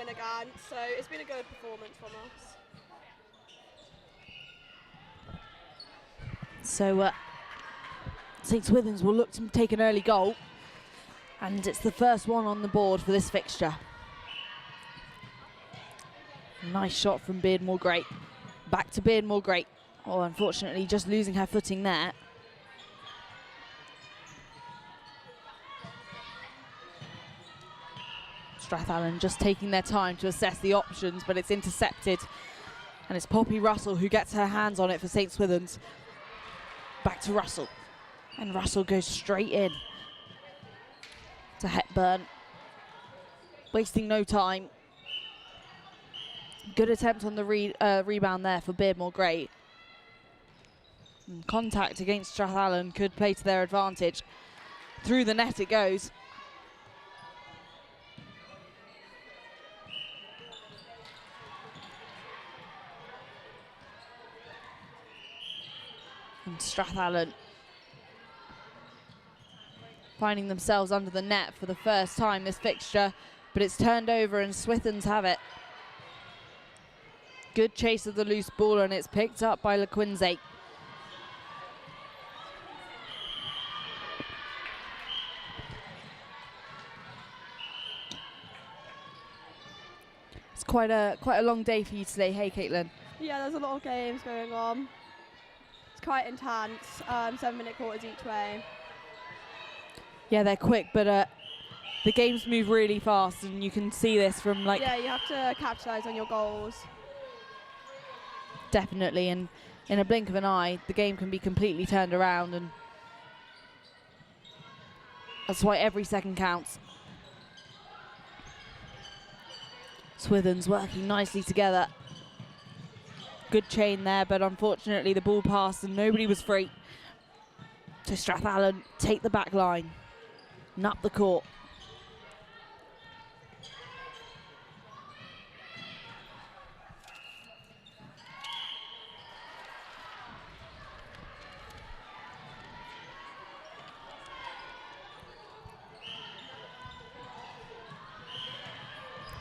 against. So it's been a good performance from us. So St Swithuns will look to take an early goal, and it's the first one on the board for this fixture. Nice shot from Beardmore Great. Back to Beardmore Great. Oh, unfortunately, just losing her footing there. Strathallan just taking their time to assess the options, but it's intercepted. And it's Poppy Russell who gets her hands on it for St Swithuns. Back to Russell. And Russell goes straight in to Hepburn. Wasting no time. Good attempt on the rebound there for Beardmore Great. And contact against Strathallan could play to their advantage. Through the net it goes. And Strathallan finding themselves under the net for the first time this fixture, but it's turned over and Swithuns have it. Good chase of the loose ball, and it's picked up by LaQuinze. It's quite a long day for you today, hey Caitlin? Yeah, there's a lot of games going on. It's quite intense, 7-minute quarters each way. Yeah, they're quick, but the games move really fast, and you can see this from like... Yeah, you have to capitalise on your goals. Definitely, and in a blink of an eye, the game can be completely turned around, and that's why every second counts. Swithuns working nicely together. Good chain there, but unfortunately the ball passed and nobody was free. So Strathallan take the back line. and up the court.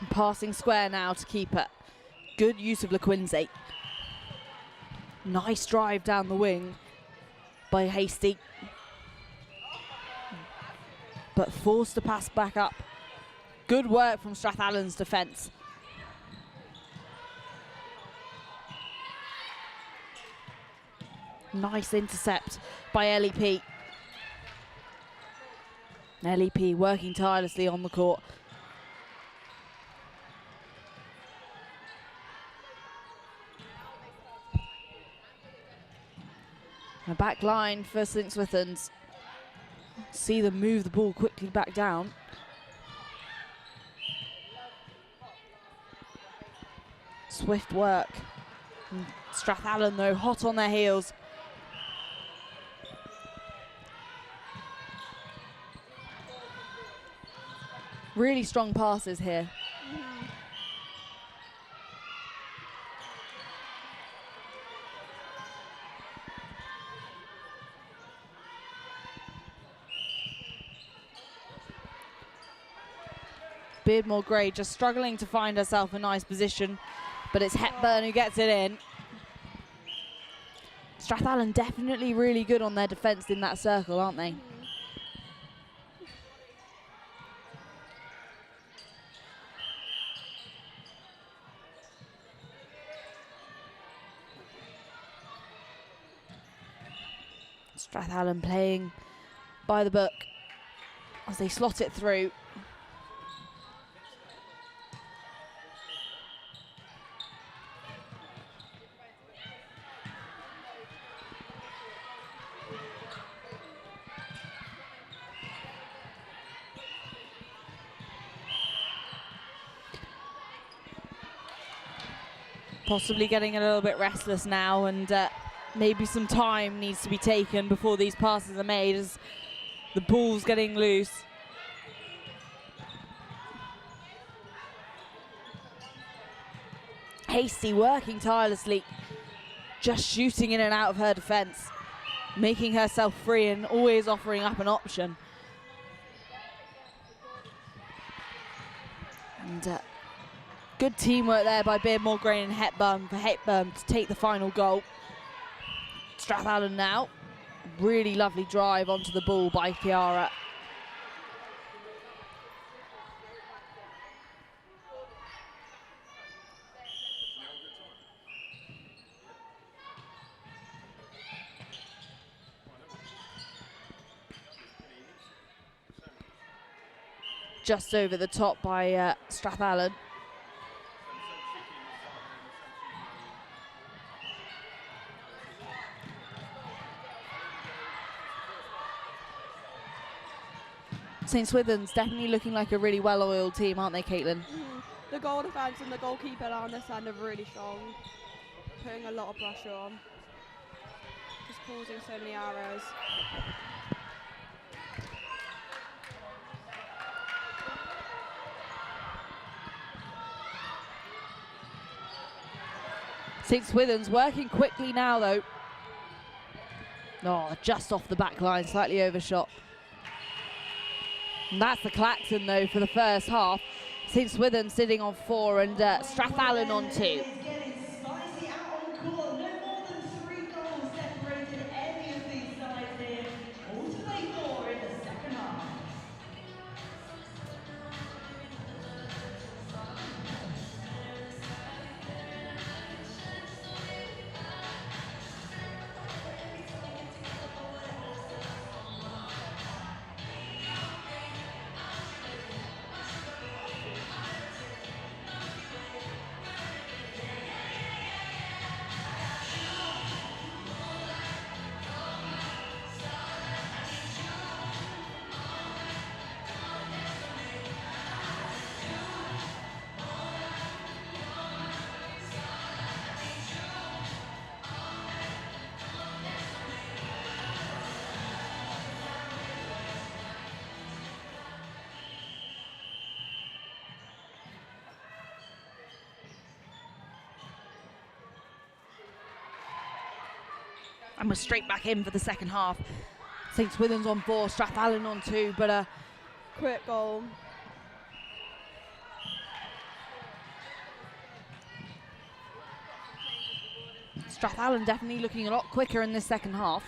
Passing square now to keep it. Good use of LaQuincy. Nice drive down the wing by Hasty. But forced to pass back up. Good work from Strathallan's defence. Nice intercept by LEP. LEP working tirelessly on the court. A back line for St. Swithuns. See them move the ball quickly back down. Swift work. And Strathallan though, hot on their heels. Really strong passes here. Beardmore Gray just struggling to find herself a nice position, but it's Hepburn who gets it in. Strathallan definitely really good on their defence in that circle, aren't they? Strathallan playing by the book as they slot it through. Possibly getting a little bit restless now, and maybe some time needs to be taken before these passes are made as the ball's getting loose. Hasty working tirelessly, just shooting in and out of her defence, making herself free and always offering up an option. And good teamwork there by Beardmore Gray and Hepburn for Hepburn to take the final goal. Strathallan now. Really lovely drive onto the ball by Kiara. Just over the top by Strathallan. St. Swithuns definitely looking like a really well-oiled team, aren't they, Caitlin? The goal defence and the goalkeeper on this end are really strong, putting a lot of pressure on, just causing so many errors. St. Swithuns working quickly now, though. Oh, just off the back line, slightly overshot. And that's the klaxon, though, for the first half. St. Swithuns sitting on 4 and Strathallan on 2. And we're straight back in for the second half. St. Swithun's on 4, Strathallan on 2, but a quick goal. Strathallan definitely looking a lot quicker in this second half.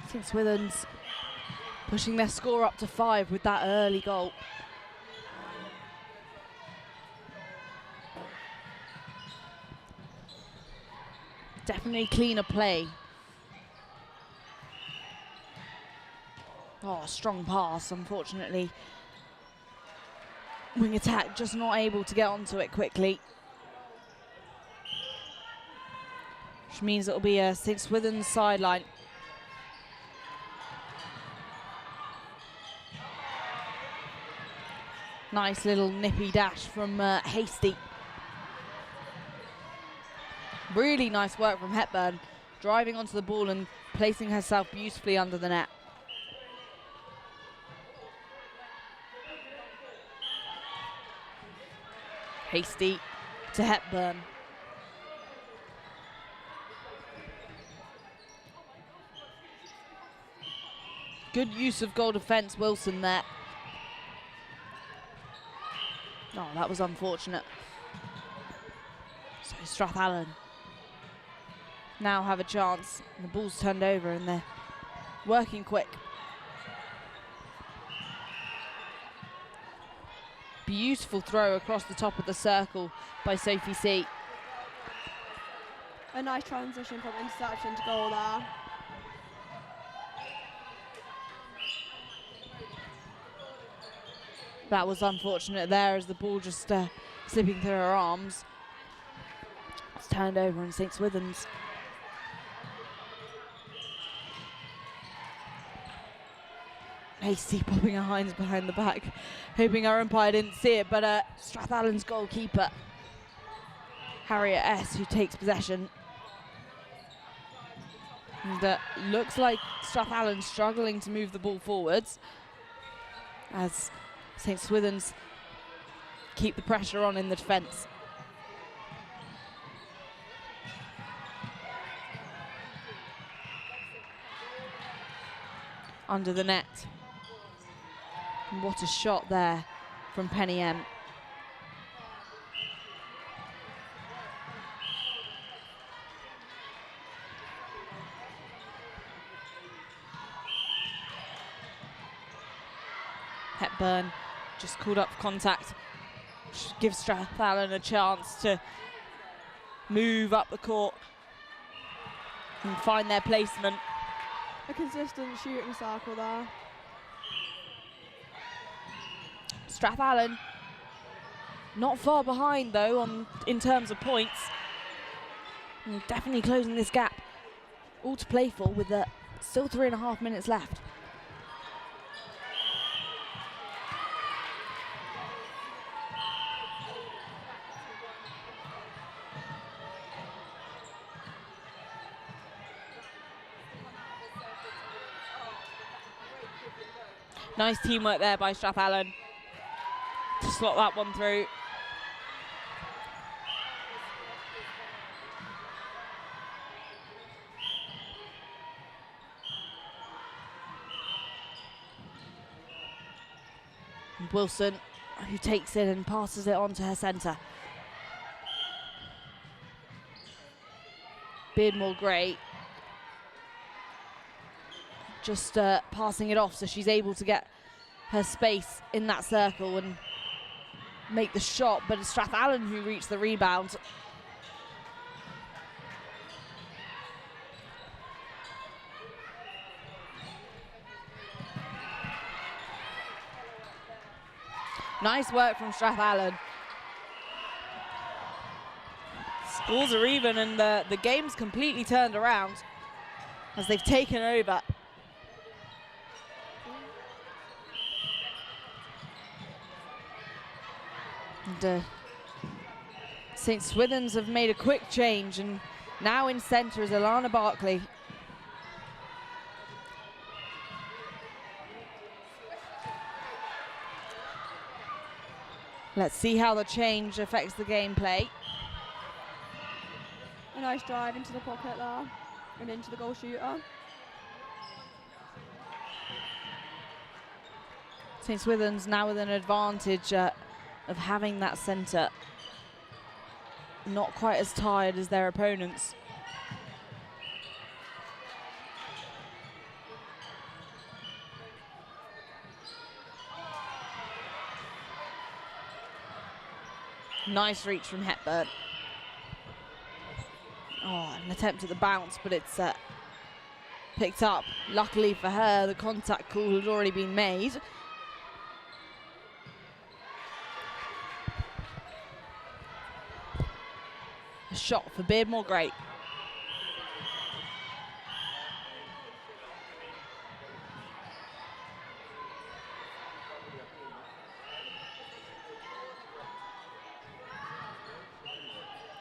St. Swithun's pushing their score up to 5 with that early goal. Definitely cleaner play. Oh, strong pass, unfortunately. Wing attack just not able to get onto it quickly. Which means it'll be a St. Swithun's sideline. Nice little nippy dash from Hasty. Really nice work from Hepburn, driving onto the ball and placing herself beautifully under the net. Hasty to Hepburn. Good use of goal defence, Wilson there. Oh, that was unfortunate. So Strathallan now have a chance. The ball's turned over and they're working quick. Beautiful throw across the top of the circle by Sophie C. A nice transition from interception to goal there. That was unfortunate there as the ball just slipping through her arms. It's turned over in St. Swithun's. Hasty popping her hands behind the back, hoping our umpire didn't see it, but Strathallan's goalkeeper, Harriet S., who takes possession. And looks like Strathallan's struggling to move the ball forwards as St. Swithun's keep the pressure on in the defence. Under the net. And what a shot there from Penny M. Hepburn just called up for contact. Gives Strathallan a chance to move up the court and find their placement. A consistent shooting circle there. Strathallan not far behind though in terms of points. And definitely closing this gap. All to play for with still 3.5 minutes left. Nice teamwork there by Strathallan to slot that one through. And Wilson, who takes it and passes it on to her centre. Beardmore Gray just passing it off so she's able to get her space in that circle and make the shot, but it's Strathallan who reached the rebound. Nice work from Strathallan. Scores are even and the game's completely turned around as they've taken over. And St. Swithun's have made a quick change, and now in centre is Alana Barkley. Let's see how the change affects the gameplay. nice drive into the pocket there and into the goal shooter. St Swithuns now with an advantage of having that centre. Not quite as tired as their opponents. Nice reach from Hepburn. Oh, an attempt at the bounce, but it's picked up. Luckily for her, the contact call had already been made. A shot for Beardmore, great.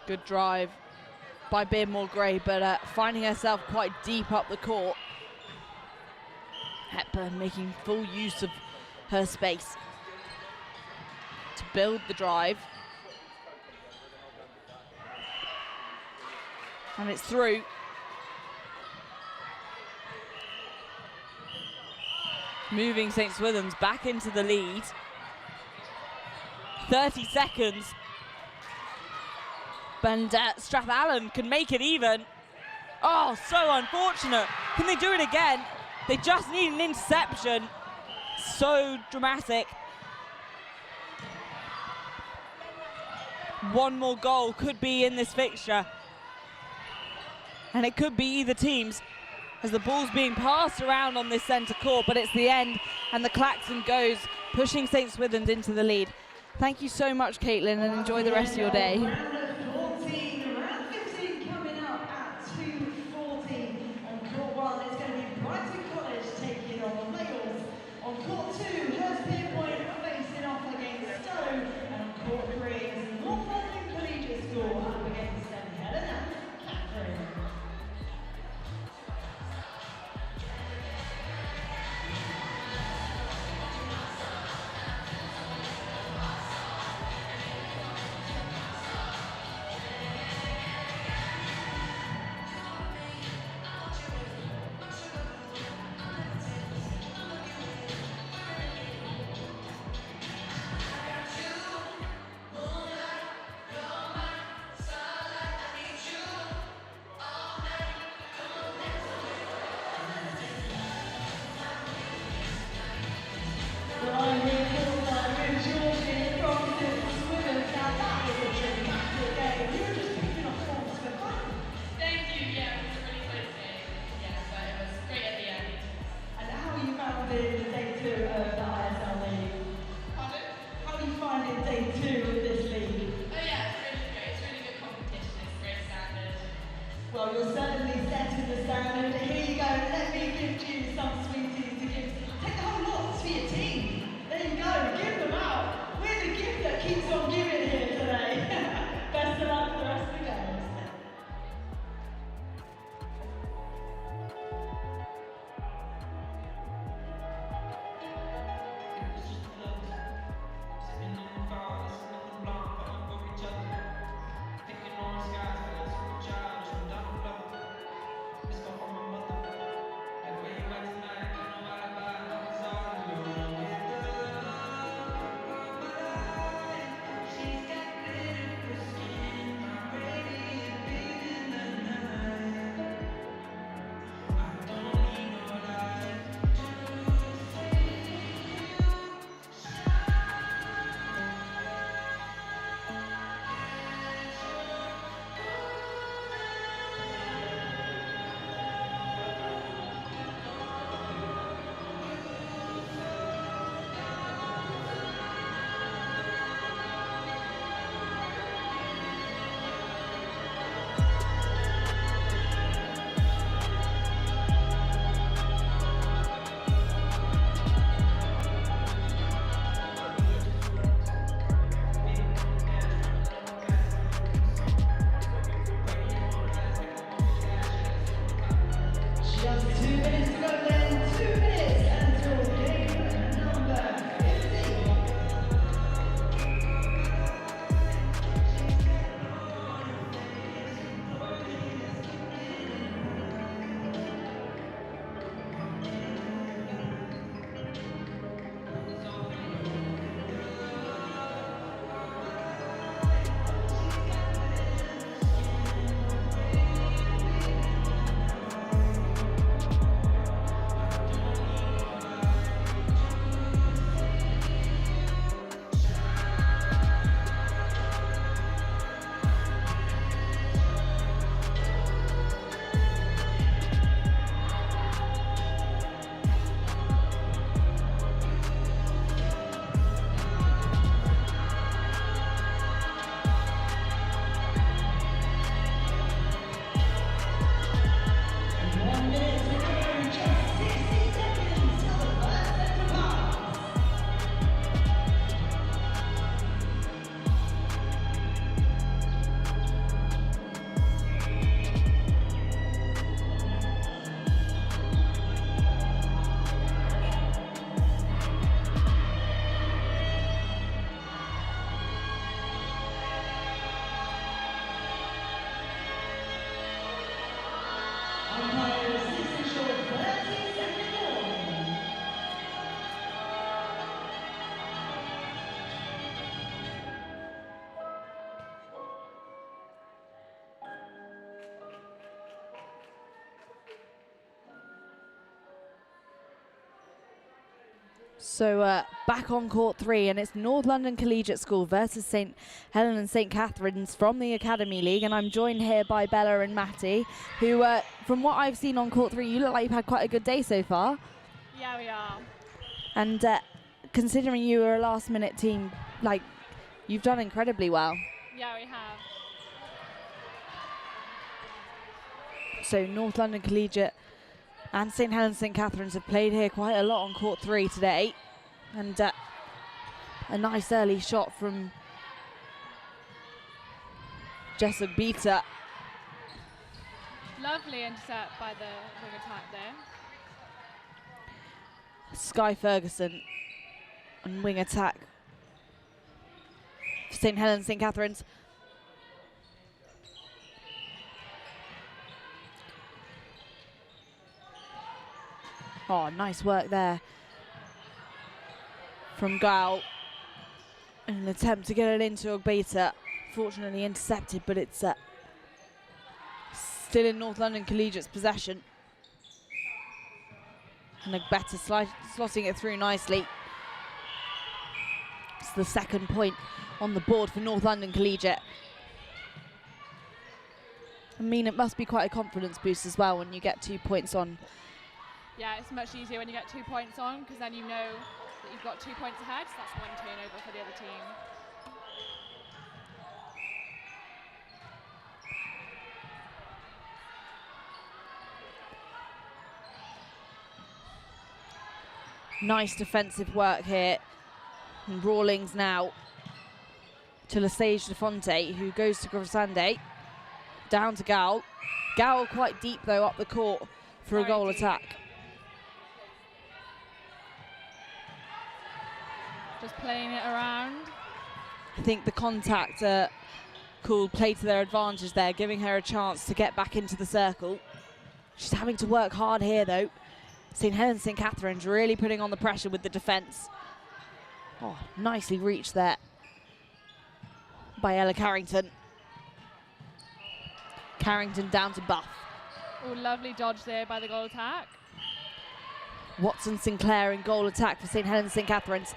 Good drive by Beardmore Gray, but finding herself quite deep up the court. Hepburn making full use of her space to build the drive. And it's through. Moving St Swithuns back into the lead. 30 seconds. And Strathallan can make it even. Oh, so unfortunate. Can they do it again? They just need an interception. So dramatic. One more goal could be in this fixture. And it could be either teams as the ball's being passed around on this centre court, but it's the end and the klaxon goes, pushing St Swithuns into the lead. Thank you so much, Caitlin, and enjoy the rest of your day. Round 15 coming up at 2:40. On court 1, it's going to be Brighton College taking on Wales. On court 2, Hurstpierpoint facing off against Stowe. And on court 3, it's Northampton Collegiate School up against Helen and Katherine. Well, you're certainly setting the standard. Here you go, let me give you some sweeties to give. Take the whole lot for your team. There you go, give them out. We're the gift that keeps on giving here today. Best of luck for the rest of the games. So back on court 3, and it's North London Collegiate School versus St Helen and St Katharine's from the Academy League, and I'm joined here by Bella and Matty, who, from what I've seen on court 3, you look like you've had quite a good day so far. Yeah, we are. And considering you were a last-minute team, like, you've done incredibly well. Yeah, we have. So North London Collegiate and St Helens St Katharine's have played here quite a lot on court 3 today, and a nice early shot from Jessica Beta. Lovely intercept by the wing attack there. Sky Ferguson on wing attack for St Helens St Katharine's. Oh, nice work there from Gal. An attempt to get it into Ogbeta. Fortunately intercepted, but it's still in North London Collegiate's possession. And Ogbeta slotting it through nicely. It's the second point on the board for North London Collegiate. I mean, it must be quite a confidence boost as well when you get 2 points on. Yeah, it's much easier when you get 2 points on, because then you know that you've got 2 points ahead, so that's 1 turnover for the other team. Nice defensive work here. And Rawlings now to Lesage De Fonte, who goes to Grosande. Down to Gal. Gal quite deep though up the court for a goal attack. Just playing it around. I think the contact called play to their advantage there, giving her a chance to get back into the circle. She's having to work hard here though. St Helens St Katharine's really putting on the pressure with the defence. Oh, nicely reached there by Ella Carrington. Carrington down to Buff. Oh, lovely dodge there by the goal attack. Watson Sinclair in goal attack for St Helens St Katharine's.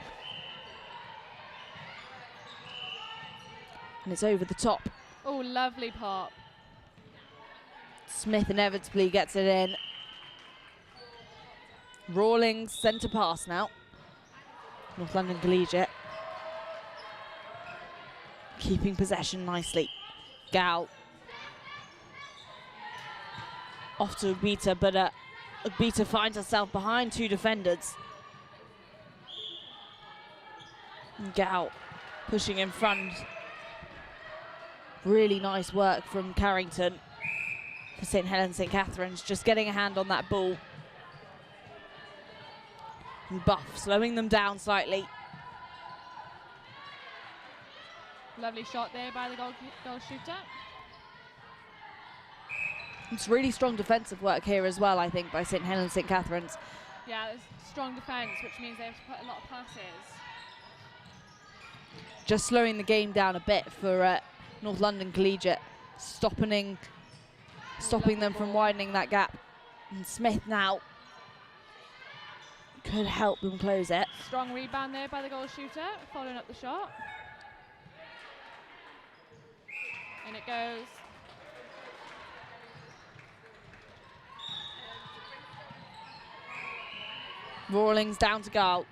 And it's over the top. Oh, lovely pop. Smith inevitably gets it in. Rawlings centre pass now. North London Collegiate keeping possession nicely. Gal off to Ogbeta, but Ogbeta finds herself behind 2 defenders. And Gal pushing in front. Really nice work from Carrington for St Helens St Katharine's, just getting a hand on that ball. And Buff slowing them down slightly. Lovely shot there by the goal shooter. It's really strong defensive work here as well, I think, by St Helens St Katharine's. Yeah, there's strong defence, which means they have to put a lot of passes. Just slowing the game down a bit for North London Collegiate, stopping them from widening that gap. And Smith now could help them close it. Strong rebound there by the goal shooter, following up the shot. In it goes. Rawlings down to Gal.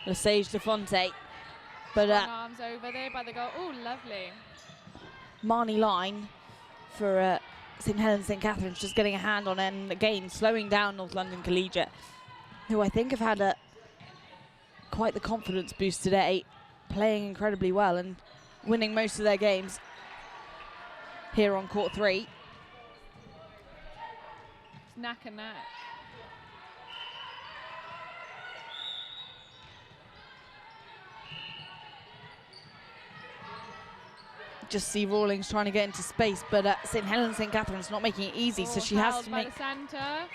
Lesage De Fonte. But arms over there by the goal. Oh, lovely. Marnie Line for St Helens St Katharine's just getting a hand on it, and again slowing down North London Collegiate, who I think have had quite the confidence boost today, playing incredibly well and winning most of their games here on court 3. It's neck and neck. Just see Rawlings trying to get into space, but St Helens St Katharine's not making it easy, so she has to make. The centre.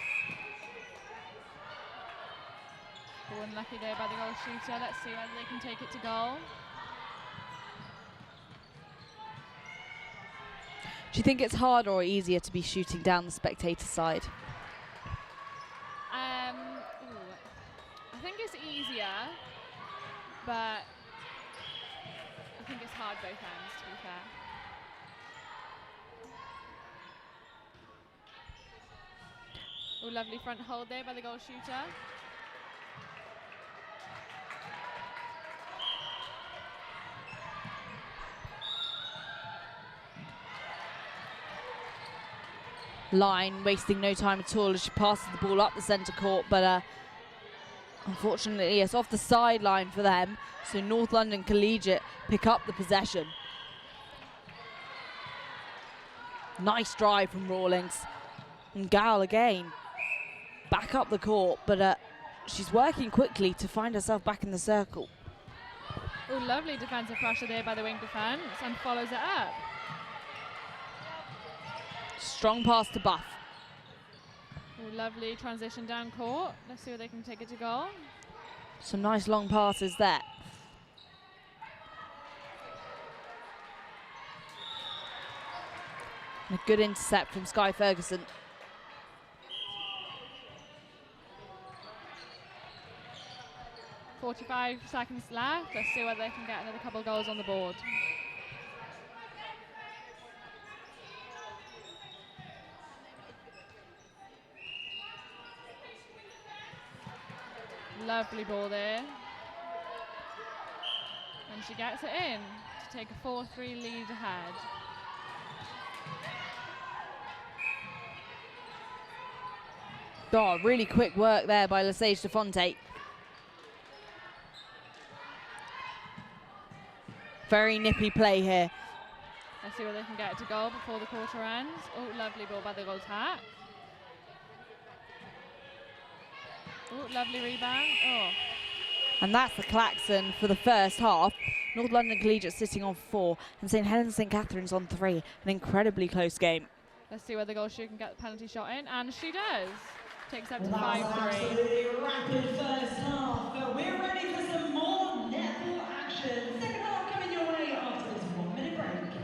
Unlucky there by the goal shooter. Let's see whether they can take it to goal. you think it's harder or easier to be shooting down the spectator side? I think it's easier, but I think it's hard both ends, to be fair. Oh, lovely front hold there by the goal shooter. Line wasting no time at all as she passes the ball up the centre court, but unfortunately it's off the sideline for them, so North London Collegiate pick up the possession. Nice drive from Rawlings, and Gal again back up the court, but she's working quickly to find herself back in the circle. Oh, lovely defensive pressure there by the wing defence, and follows it up. Strong pass to Buff. Oh, lovely transition down court. Let's see if they can take it to goal. Some nice long passes there. And a good intercept from Sky Ferguson. .45 seconds left. Let's see whether they can get another couple of goals on the board. Lovely ball there. And she gets it in to take a 4-3 lead ahead. Oh, really quick work there by Lesage de Fonte. Very nippy play here. Let's see whether they can get it to goal before the quarter ends. Oh, lovely ball by the goal attack. Oh, lovely rebound. Oh. And that's the klaxon for the first half. North London Collegiate sitting on 4 and St Helens St Katharine's on 3. An incredibly close game. Let's see whether the goal shooter can get the penalty shot in, and she does. Takes up to Well, that was 5-3. absolutely rapid first half, but we're ready for some more netball action. Second half coming your way after this 1-minute break.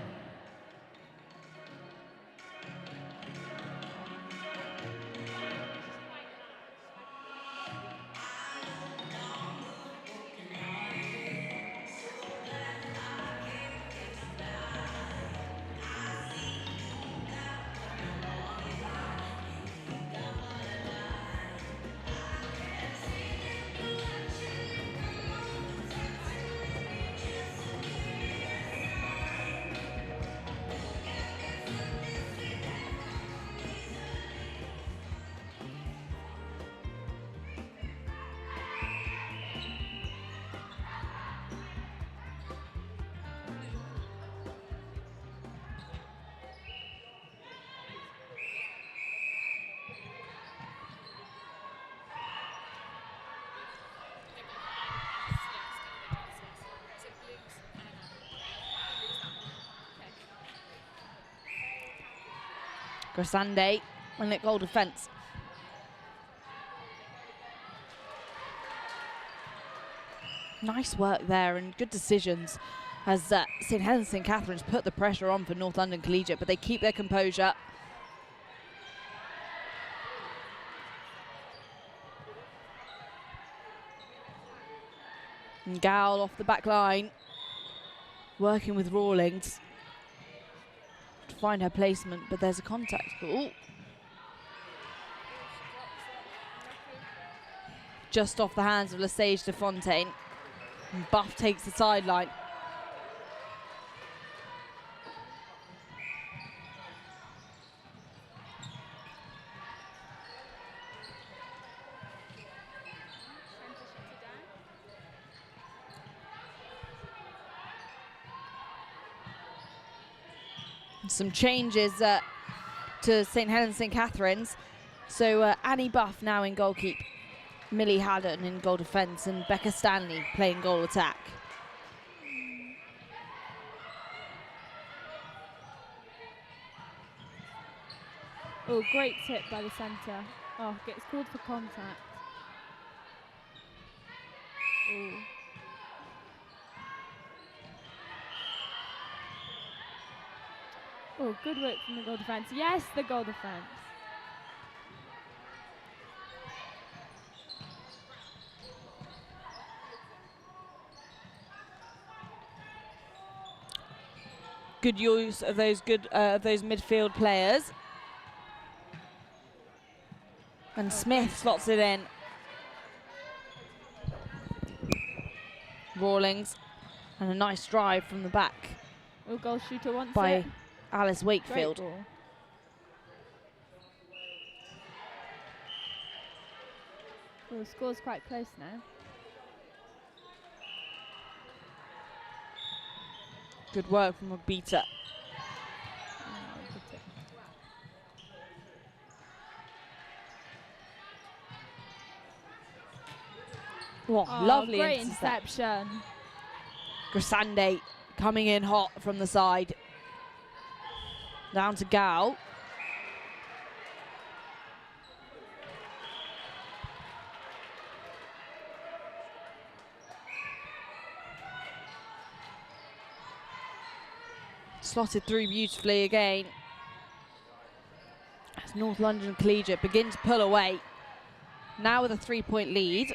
Grasande and it goal defence. Nice work there and good decisions as St Helens St Katharine's put the pressure on for North London Collegiate, but they keep their composure. And Gal off the back line, working with Rawlings to find her placement, but there's a contact. Ooh. Just off the hands of Lesage de Fontaine. And Buff takes the sideline. Some changes to St Helens St Katharine's. So Annie Buff now in goalkeep, Millie Haddon in goal defence, and Becca Stanley playing goal attack. Oh, great tip by the centre. Oh, gets called for contact. Ooh. Oh, good work from the goal defence. Yes, the goal defence. Good use of those those midfield players. And Smith slots it in. Rawlings, and a nice drive from the back. Oh, goal shooter wants by it. Alice Wakefield. Great ball. Oh, the score's quite close now. Good work from Ogbita. What lovely great interception. interception. Grasande coming in hot from the side. Down to Gal. Slotted through beautifully again. As North London Collegiate begin to pull away. Now with a 3-point lead.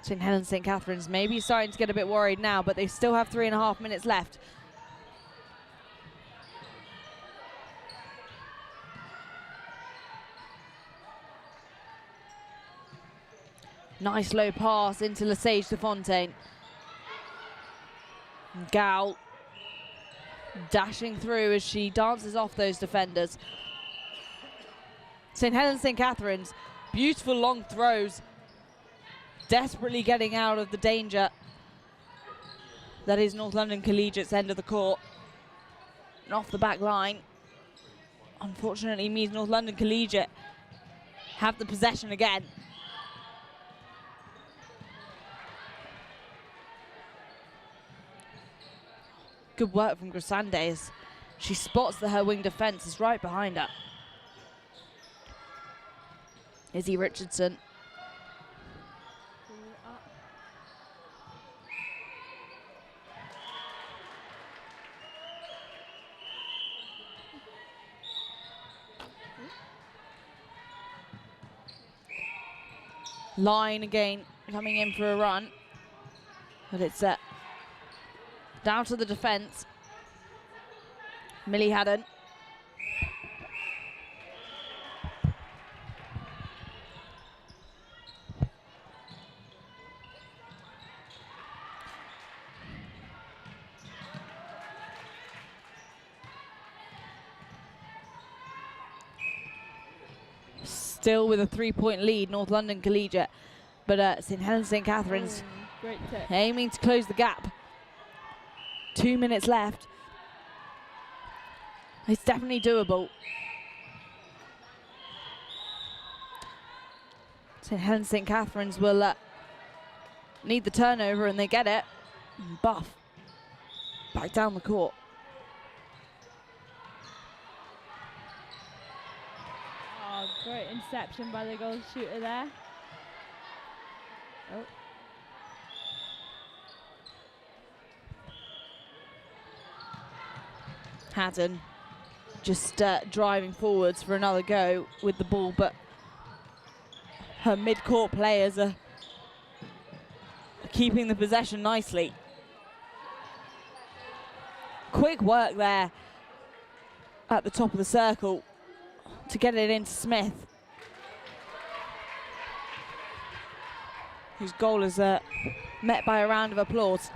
St Helens, St Katharine's maybe starting to get a bit worried now, but they still have 3.5 minutes left. Nice low pass into Lesage de Fontaine. Gal dashing through as she dances off those defenders. St Helens, St Katharine's, beautiful long throws. Desperately getting out of the danger that is North London Collegiate's end of the court. And off the back line, unfortunately means North London Collegiate have the possession again. Good work from Grasande as she spots that her wing defence is right behind her. Izzy Richardson. Line again, coming in for a run. But it's down to the defence. Millie Haddon. Still with a 3-point lead, North London Collegiate. But St Helens, St Katharine's Great tip. aiming to close the gap. 2 minutes left. It's definitely doable. St Helens, St Katharine's will need the turnover, and they get it. And Buff back down the court. Oh, great interception by the goal shooter there. Oh. Haddon just driving forwards for another go with the ball, but her mid-court players are keeping the possession nicely. Quick work there at the top of the circle to get it into Smith, whose goal is met by a round of applause.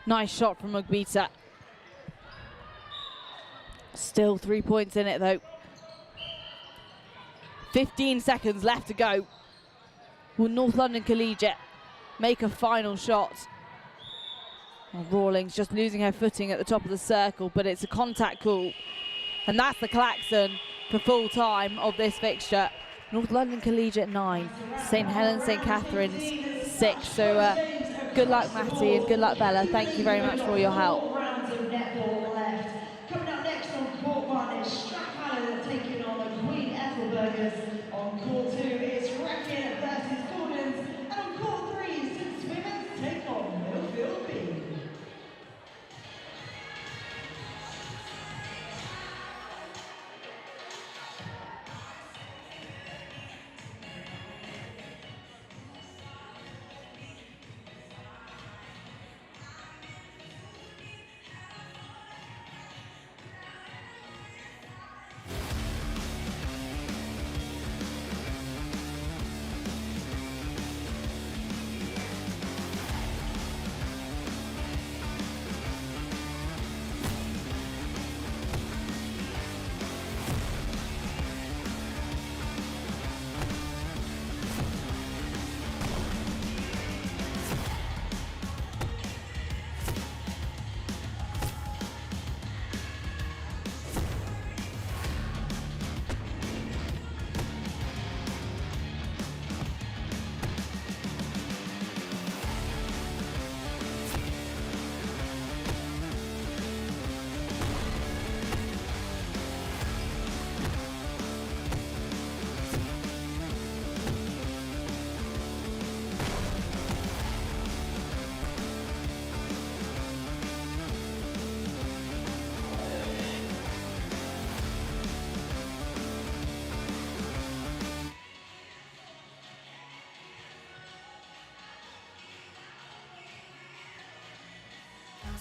Nice shot from Ogbita. Still 3 points in it though. 15 seconds left to go. will North London Collegiate make a final shot? Well, Rawlings just losing her footing at the top of the circle, but it's a contact call. And that's the klaxon for full time of this fixture. North London Collegiate 9, St Helens, St Katharine's 6. So good luck, Matty, and good luck, Bella. Thank you very much for your help. 4 rounds of netball left. Coming up next on court 1 is Strathallan taking on the Queen Ethelburgas. On court 2 is Wrekin versus Gordons. And on court 3, Swithers take on Millfield B.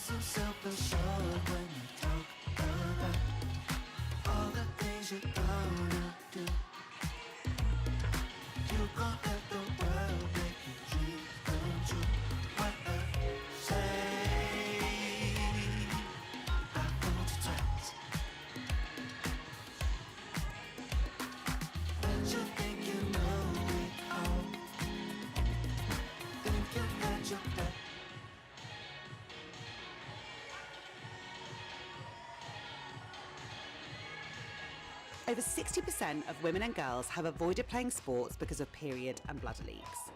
So self-assured when you talk about all the things you're gonna do. You gon' let the world make your dreams come true. What I say, I hold you tight. But you think you know it all. Think you got your back. Over 60% of women and girls have avoided playing sports because of period and bladder leaks.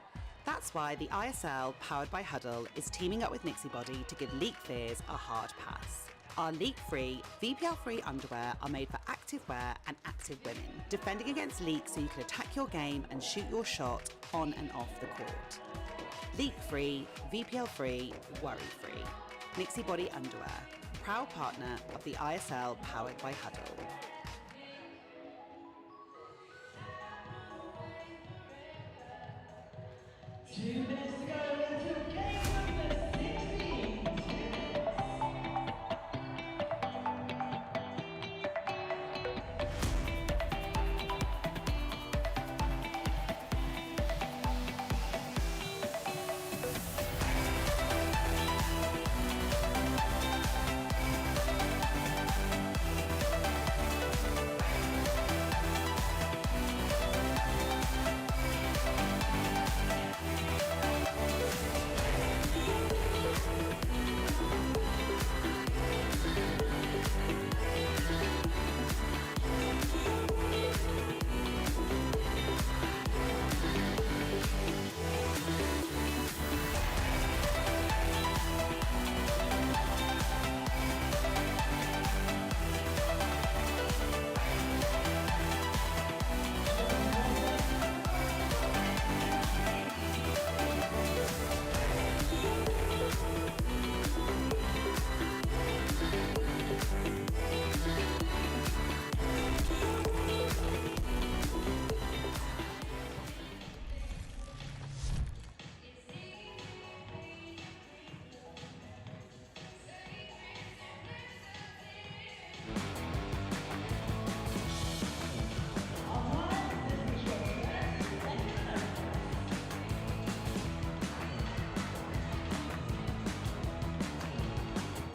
That's why the ISL, powered by Huddle, is teaming up with Nixie-Body to give leak fears a hard pass. Our leak-free, VPL-free underwear are made for active wear and active women, defending against leaks so you can attack your game and shoot your shot on and off the court. Leak-free, VPL-free, worry-free. Nixie-Body underwear, proud partner of the ISL, powered by Huddle. 2 minutes to go until game number 16.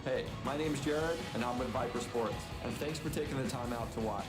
Hey, my name's Jared, and I'm with Viper Sports, and thanks for taking the time out to watch.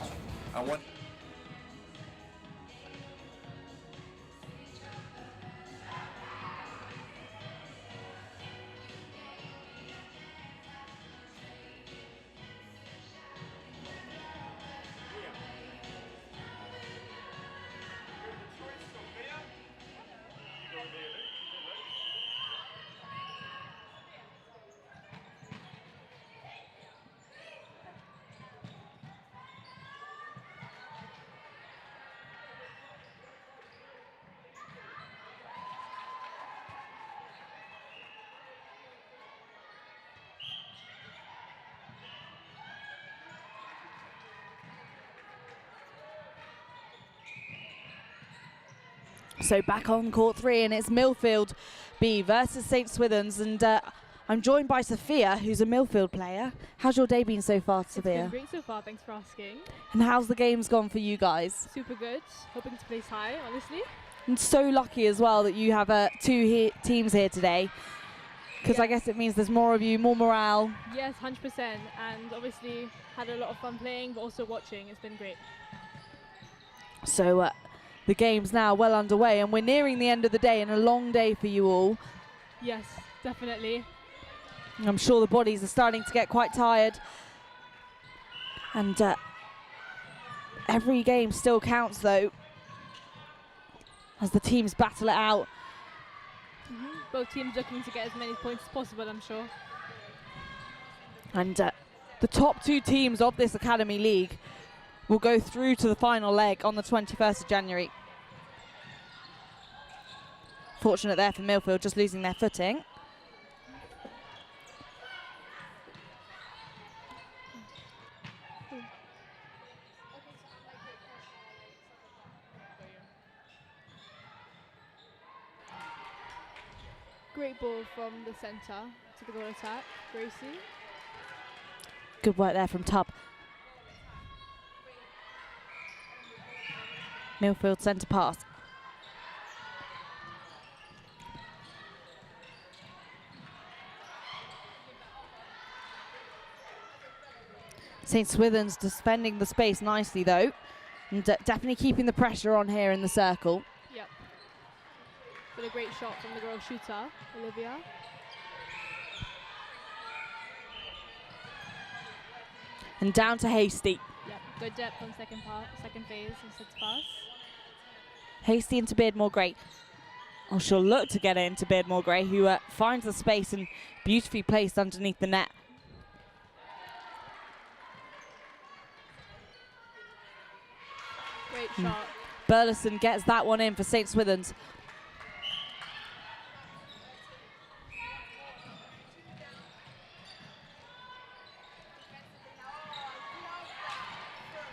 So back on court 3, and it's Millfield B versus St Swithuns, and I'm joined by Sophia, who's a Millfield player. How's your day been so far, Sophia? It's been great so far, thanks for asking. And how's the games gone for you guys? Super good, hoping to place high, honestly. And so lucky as well that you have two teams here today, because I guess it means there's more of you, more morale. Yes, 100%, and obviously had a lot of fun playing, but also watching. It's been great. So the game's now well underway, and we're nearing the end of the day, and a long day for you all. Yes, definitely. I'm sure the bodies are starting to get quite tired, and every game still counts though, as the teams battle it out. Both teams looking to get as many points as possible, I'm sure. And the top 2 teams of this Academy League will go through to the final leg on the 21st of January. Fortunate there for Millfield, just losing their footing. Great ball from the centre to the goal attack, Gracie. Good work there from Tubb. Millfield centre pass. St Swithuns defending the space nicely though, and definitely keeping the pressure on here in the circle. Yep. But a great shot from the girl shooter, Olivia. And down to Hasty. Yep, good depth on second phase and sixth pass. Hasty into Beardmore Gray. Oh, she'll look to get it into Beardmore Gray, who finds the space and beautifully placed underneath the net. Great shot. Burleson gets that one in for St Swithuns.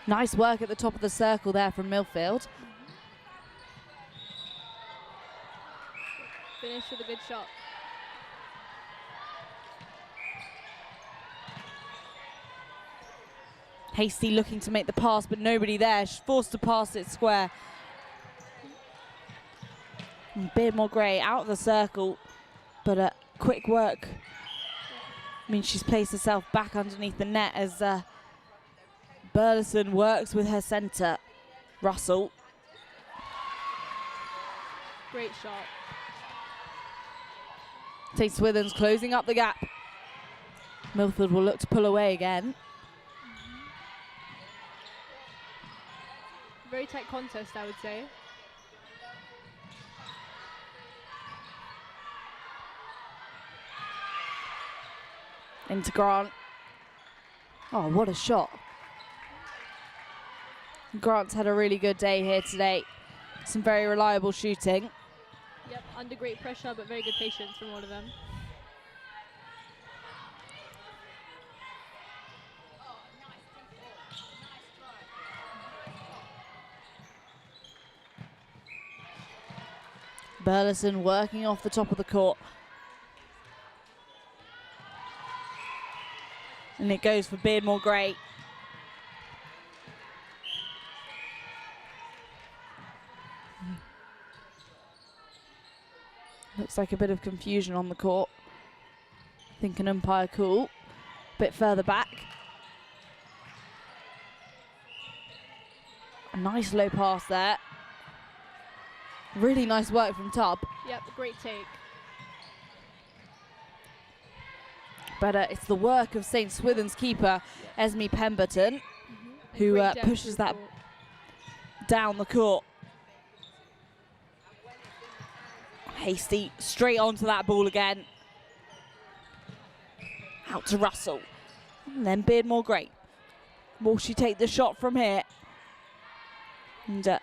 Nice work at the top of the circle there from Millfield. Finish with a good shot. Hasty looking to make the pass, but nobody there. She's forced to pass it square. And Beardmore Gray out of the circle, but quick work. I mean, she's placed herself back underneath the net as Burleson works with her centre, Russell. Great shot. St Swithuns closing up the gap. Milford will look to pull away again. Very tight contest, I would say. Into Grant. Oh, what a shot. Grant's had a really good day here today. Some very reliable shooting. Yep, under great pressure, but very good patience from all of them. Burleson working off the top of the court. And it goes for Beardmore Gray. Looks like a bit of confusion on the court. I think an umpire call. Bit further back. A nice low pass there. Really nice work from Tubb. Yep, great take. But it's the work of St Swithuns keeper, Esme Pemberton, who pushes that down the court. Hasty straight onto that ball again. Out to Russell. And then Beardmore Gray. Will she take the shot from here? And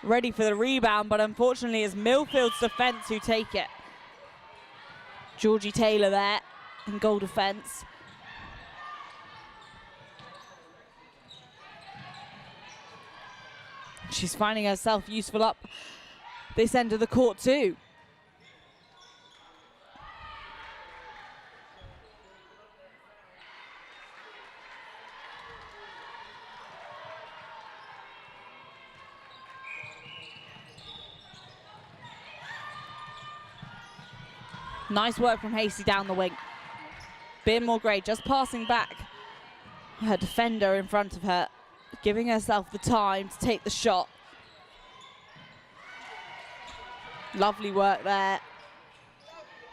ready for the rebound, but unfortunately it's Millfield's defence who take it. Georgie Taylor there in goal defence. She's finding herself useful up this end of the court too. Nice work from Hasty down the wing. Beardmore Gray just passing back her defender in front of her, giving herself the time to take the shot. Lovely work there.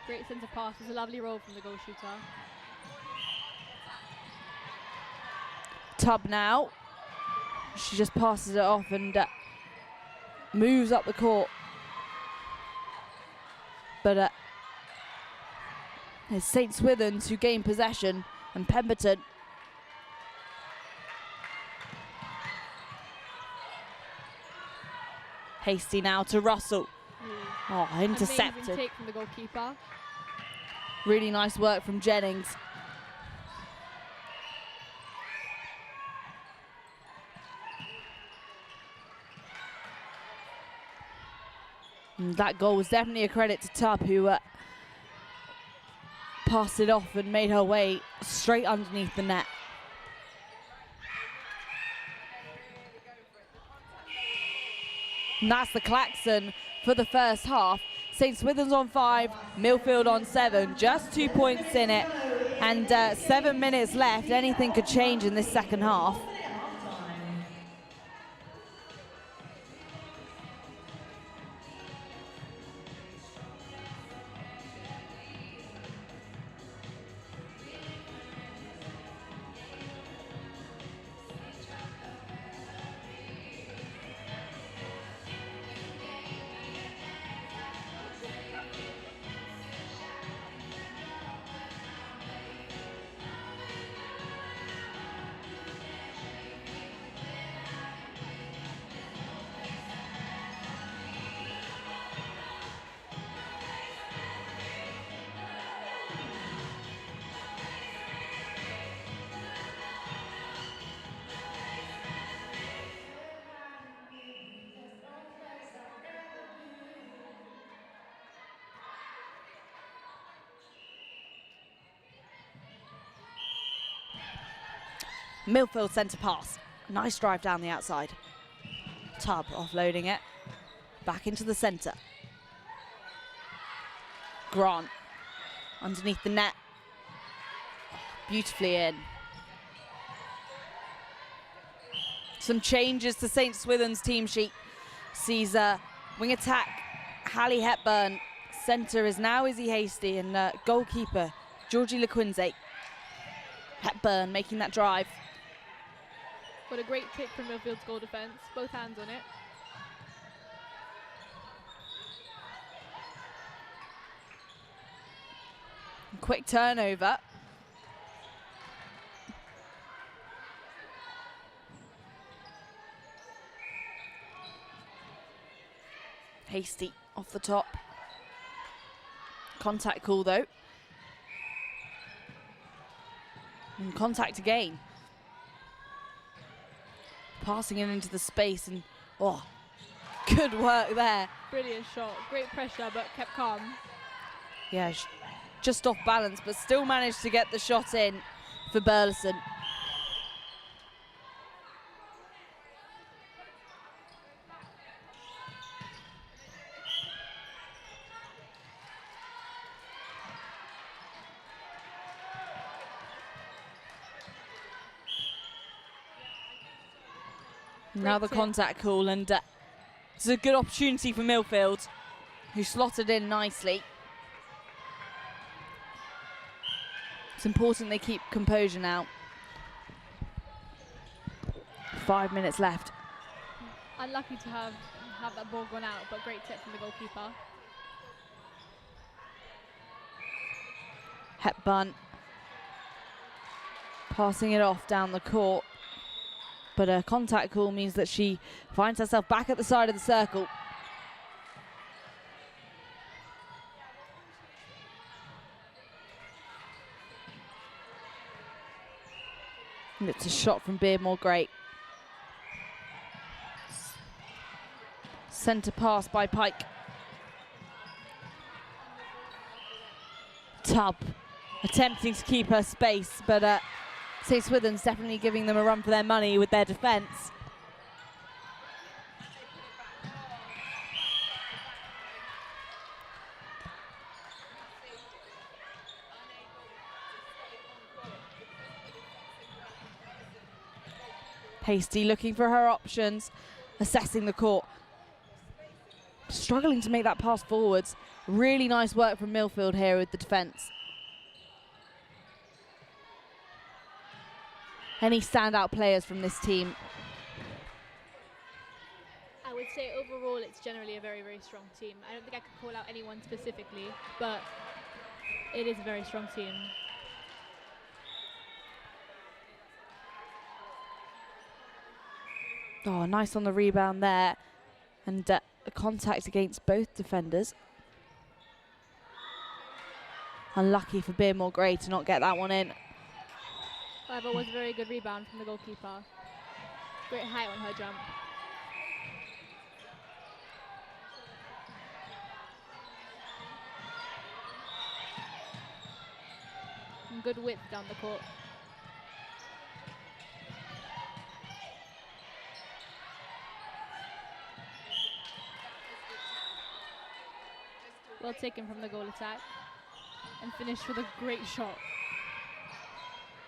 Great centre pass. It was a lovely roll from the goal shooter. Tubb now. She just passes it off and moves up the court. But it's St Swithuns who gain possession, and Pemberton. Hasty now to Russell. Oh, intercepted. Amazing take from the goalkeeper. Really nice work from Jennings. And that goal was definitely a credit to Tubb, who passed it off and made her way straight underneath the net. And that's the klaxon for the first half. St Swithuns on 5, Millfield on 7, just 2 points in it, and 7 minutes left. Anything could change in this second half. Millfield centre pass. Nice drive down the outside. Tubb offloading it. Back into the centre. Grant underneath the net. Beautifully in. Some changes to St Swithuns' team sheet. Sees wing attack Hallie Hepburn. Centre is now Izzy Hasty, and goalkeeper Georgie LeQuinze. Hepburn making that drive. What a great kick from Millfield's goal defence. Both hands on it. Quick turnover. Hasty off the top. Contact call though. And contact again. Passing it into the space, and oh, good work there. Brilliant shot. Great pressure, but kept calm. Yeah, just off balance, but still managed to get the shot in for Burleson. Now the contact call, and it's a good opportunity for Millfield, who slotted in nicely. It's important they keep composure now. 5 minutes left. Unlucky to have that ball gone out, but great tip from the goalkeeper. Hepburn passing it off down the court. But a contact call means that she finds herself back at the side of the circle. And it's a shot from Beardmore Great. Centre pass by Pike. Tubb attempting to keep her space, but St. Swithun's definitely giving them a run for their money with their defence. Hasty looking for her options, assessing the court. Struggling to make that pass forwards. Really nice work from Millfield here with the defence. Any standout players from this team? I would say overall it's generally a very, very strong team. I don't think I could call out anyone specifically, but it is a very strong team. Oh, nice on the rebound there. And a contact against both defenders. Unlucky for Beermore Gray to not get that one in. However, it was a very good rebound from the goalkeeper. Great height on her jump. And good width down the court. Well taken from the goal attack. And finished with a great shot.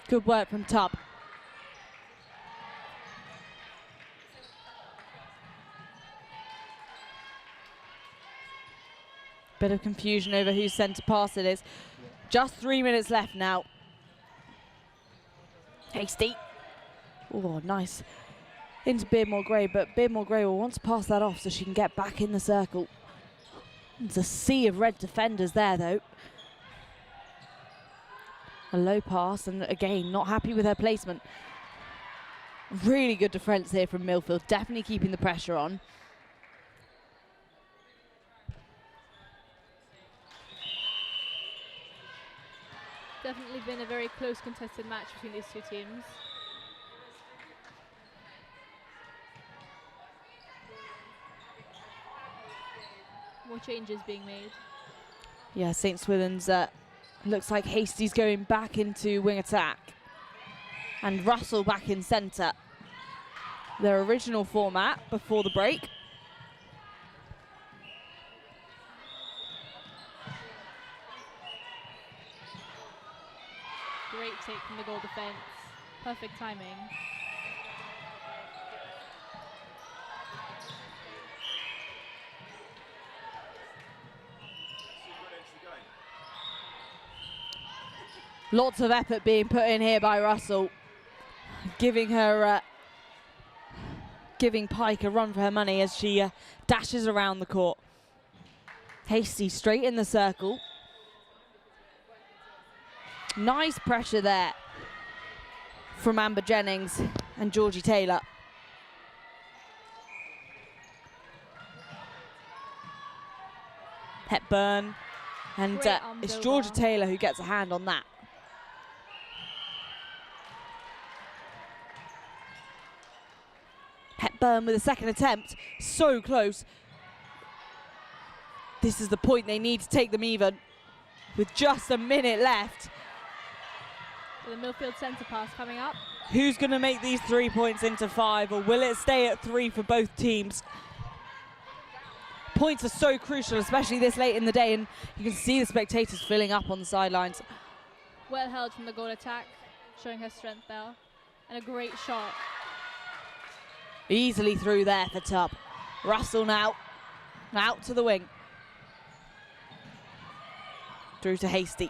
Good work from Tubb. Bit of confusion over whose centre pass it is. Just 3 minutes left now. Hasty. Oh, nice. Into Beermore Gray, but Beermore Gray will want to pass that off so she can get back in the circle. There's a sea of red defenders there, though. A low pass, and again, not happy with her placement. Really good defence here from Millfield, definitely keeping the pressure on. Definitely been a very close contested match between these two teams. More changes being made. Yeah, St. Swithun's looks like Hasty's going back into wing attack. And Russell back in centre. Their original format before the break. Great take from the goal defence. Perfect timing. Lots of effort being put in here by Russell, giving her, giving Pike a run for her money as she dashes around the court. Hasty straight in the circle. Nice pressure there from Amber Jennings and Georgie Taylor. Hepburn, and it's Georgia Taylor who gets a hand on that. Hepburn with a second attempt, so close. This is the point they need to take them even with just a minute left. The Millfield centre pass coming up. Who's going to make these 3 points into 5, or will it stay at 3 for both teams? Points are so crucial, especially this late in the day, and you can see the spectators filling up on the sidelines. Well held from the goal attack, showing her strength there. And a great shot. Easily through there for Tubb. Russell now, out to the wing. Through to Hasty.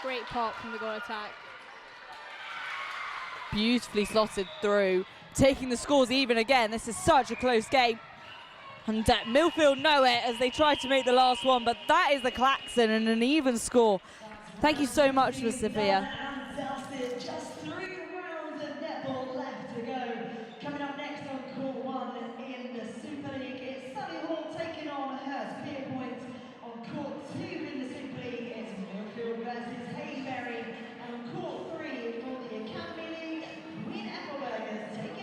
Great pop from the goal attack. Beautifully slotted through, taking the scores even again. This is such a close game. And Millfield know it as they try to make the last one, but that is the klaxon and an even score. Thank you so much for Sophia. Just 3 rounds of netball left to go. Coming up next on court 1 in the Super League, it's Solihull taking on Hurstpierpoint. On court 2 in the Super League, it's Millfield versus Haileybury. And on court 3 for the Academy League, Ethelburga taking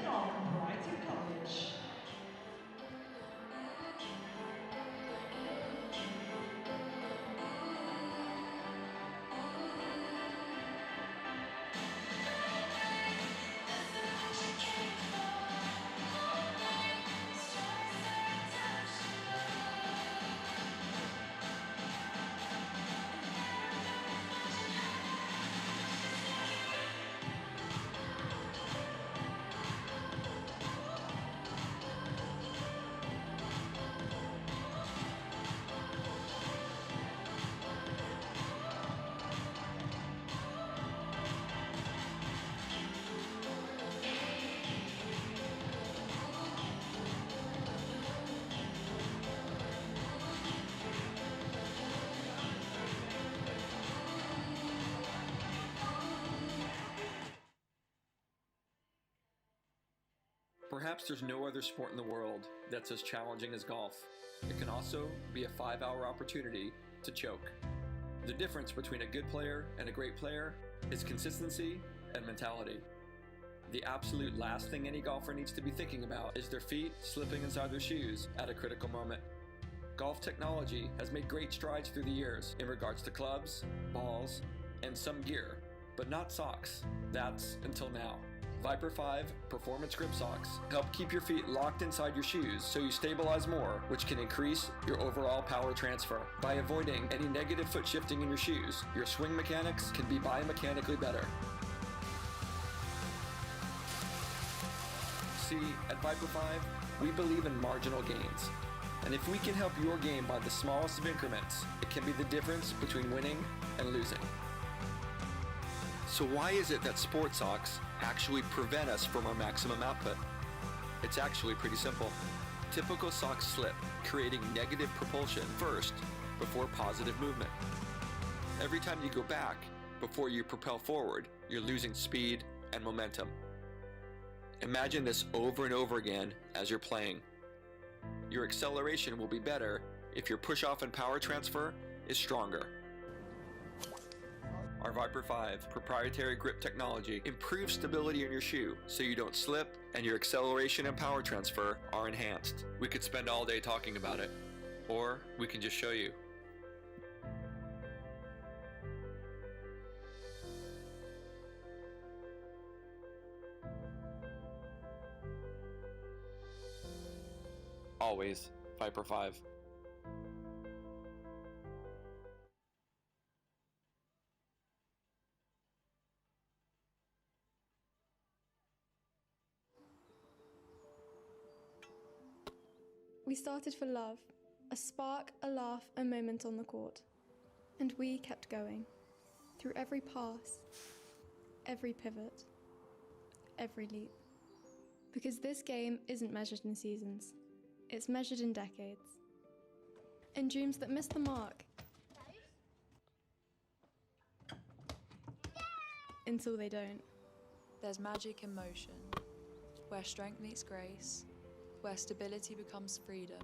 Perhaps there's no other sport in the world that's as challenging as golf. It can also be a 5-hour opportunity to choke. The difference between a good player and a great player is consistency and mentality. The absolute last thing any golfer needs to be thinking about is their feet slipping inside their shoes at a critical moment. Golf technology has made great strides through the years in regards to clubs, balls, and some gear, but not socks. That's until now. Viper 5 Performance Grip Socks help keep your feet locked inside your shoes so you stabilize more, which can increase your overall power transfer. By avoiding any negative foot shifting in your shoes, your swing mechanics can be biomechanically better. See, at Viper 5, we believe in marginal gains. And if we can help your game by the smallest of increments, it can be the difference between winning and losing. So why is it that sport socks actually prevent us from our maximum output? It's actually pretty simple. Typical socks slip, creating negative propulsion first before positive movement. Every time you go back, before you propel forward, you're losing speed and momentum. Imagine this over and over again as you're playing. Your acceleration will be better if your push-off and power transfer is stronger. Our Viper 5 proprietary grip technology improves stability in your shoe so you don't slip and your acceleration and power transfer are enhanced. We could spend all day talking about it, or we can just show you. Always Viper 5. We started for love, a spark, a laugh, a moment on the court. And we kept going, through every pass, every pivot, every leap. Because this game isn't measured in seasons, it's measured in decades. In dreams that miss the mark, until they don't. There's magic in motion, where strength meets grace, where stability becomes freedom,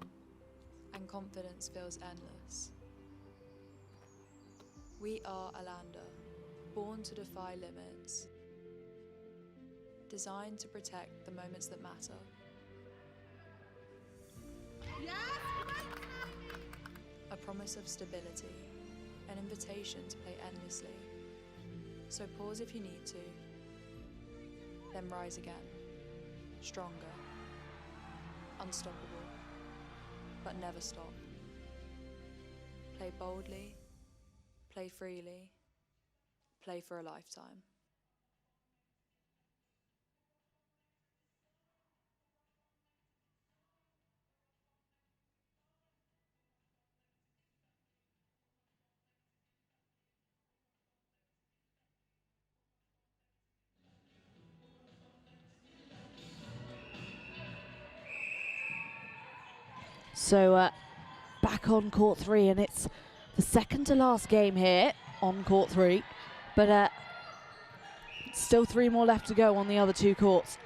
and confidence feels endless. We are Alanda, born to defy limits, designed to protect the moments that matter. A promise of stability, an invitation to play endlessly. So pause if you need to, then rise again, stronger, unstoppable, but never stop. Play boldly, play freely, play for a lifetime. So back on court 3, and it's the second to last game here on court 3, but still 3 more left to go on the other 2 courts.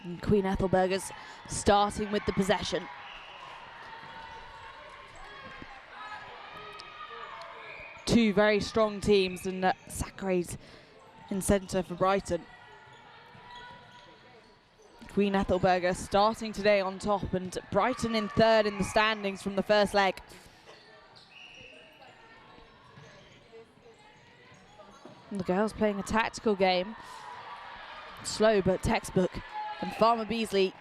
And Queen Ethelburga's starting with the possession. Two very strong teams, and Sakray's in centre for Brighton. Queen Ethelburga starting today on top, and Brighton in third in the standings from the first leg. And the girls playing a tactical game. Slow but textbook. And Farmer Beasley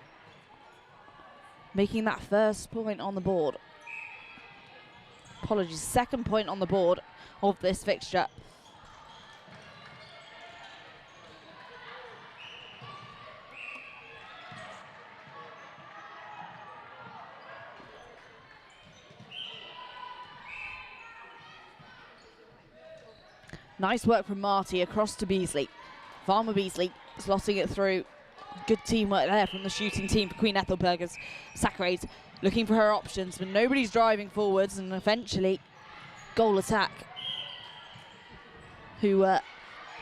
making that first point on the board. Apologies, second point on the board of this fixture. Nice work from Marty across to Beasley. Farmer Beasley slotting it through. Good teamwork there from the shooting team for Queen Ethelburga's. Sakray's looking for her options, but nobody's driving forwards, and eventually goal attack, who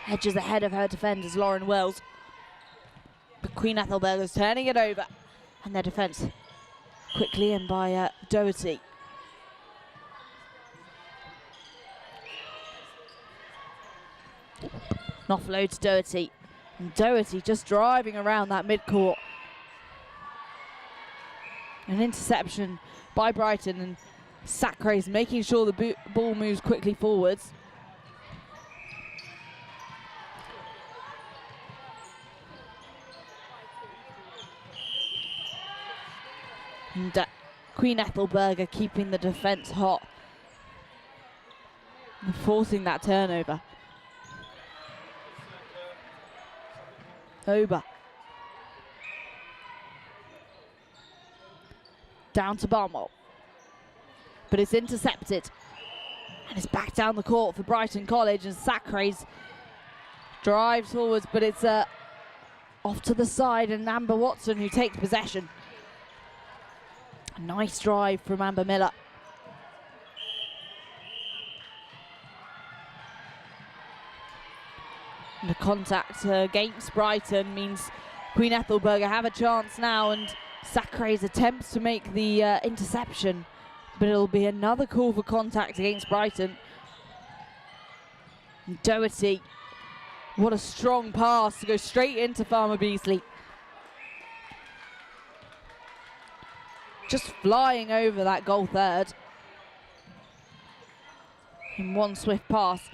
hedges ahead of her defenders, Lauren Wells. Queen Ethelburga's turning it over, and their defence quickly in by Doherty. An offload to Doherty, and Doherty just driving around that mid-court. An interception by Brighton, and Sacre's making sure the ball moves quickly forwards. And Queen Ethelburga keeping the defence hot and forcing that turnover. Oba. Down to Barnwell. But it's intercepted. And it's back down the court for Brighton College, and Sacre's drives forwards, but it's off to the side, and Amber Watson who takes possession. A nice drive from Amber Miller. And the contact against Brighton means Queen Ethelburga have a chance now, and Sacre's attempts to make the interception, but it'll be another call for contact against Brighton. And Doherty, what a strong pass to go straight into Farmer Beasley. Just flying over that goal third in one swift pass.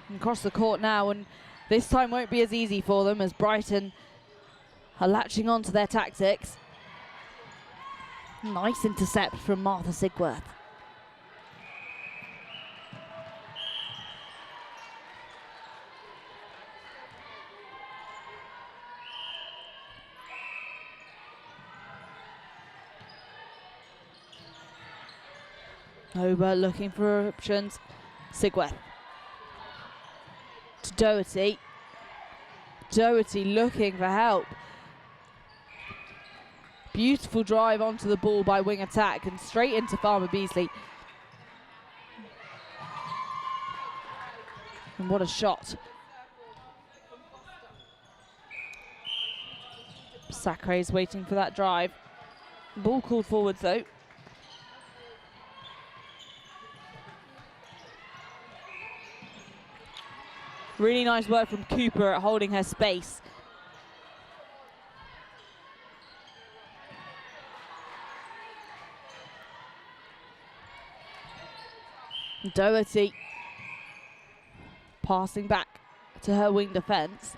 And across the court now, and this time won't be as easy for them as Brighton are latching on to their tactics. Nice intercept from Martha Sigworth. Oba looking for options. Sigworth to Doherty. Doherty looking for help. Beautiful drive onto the ball by wing attack and straight into Farmer Beasley. And what a shot. Sacre's waiting for that drive. Ball called forwards though. Really nice work from Cooper at holding her space. Doherty passing back to her wing defence.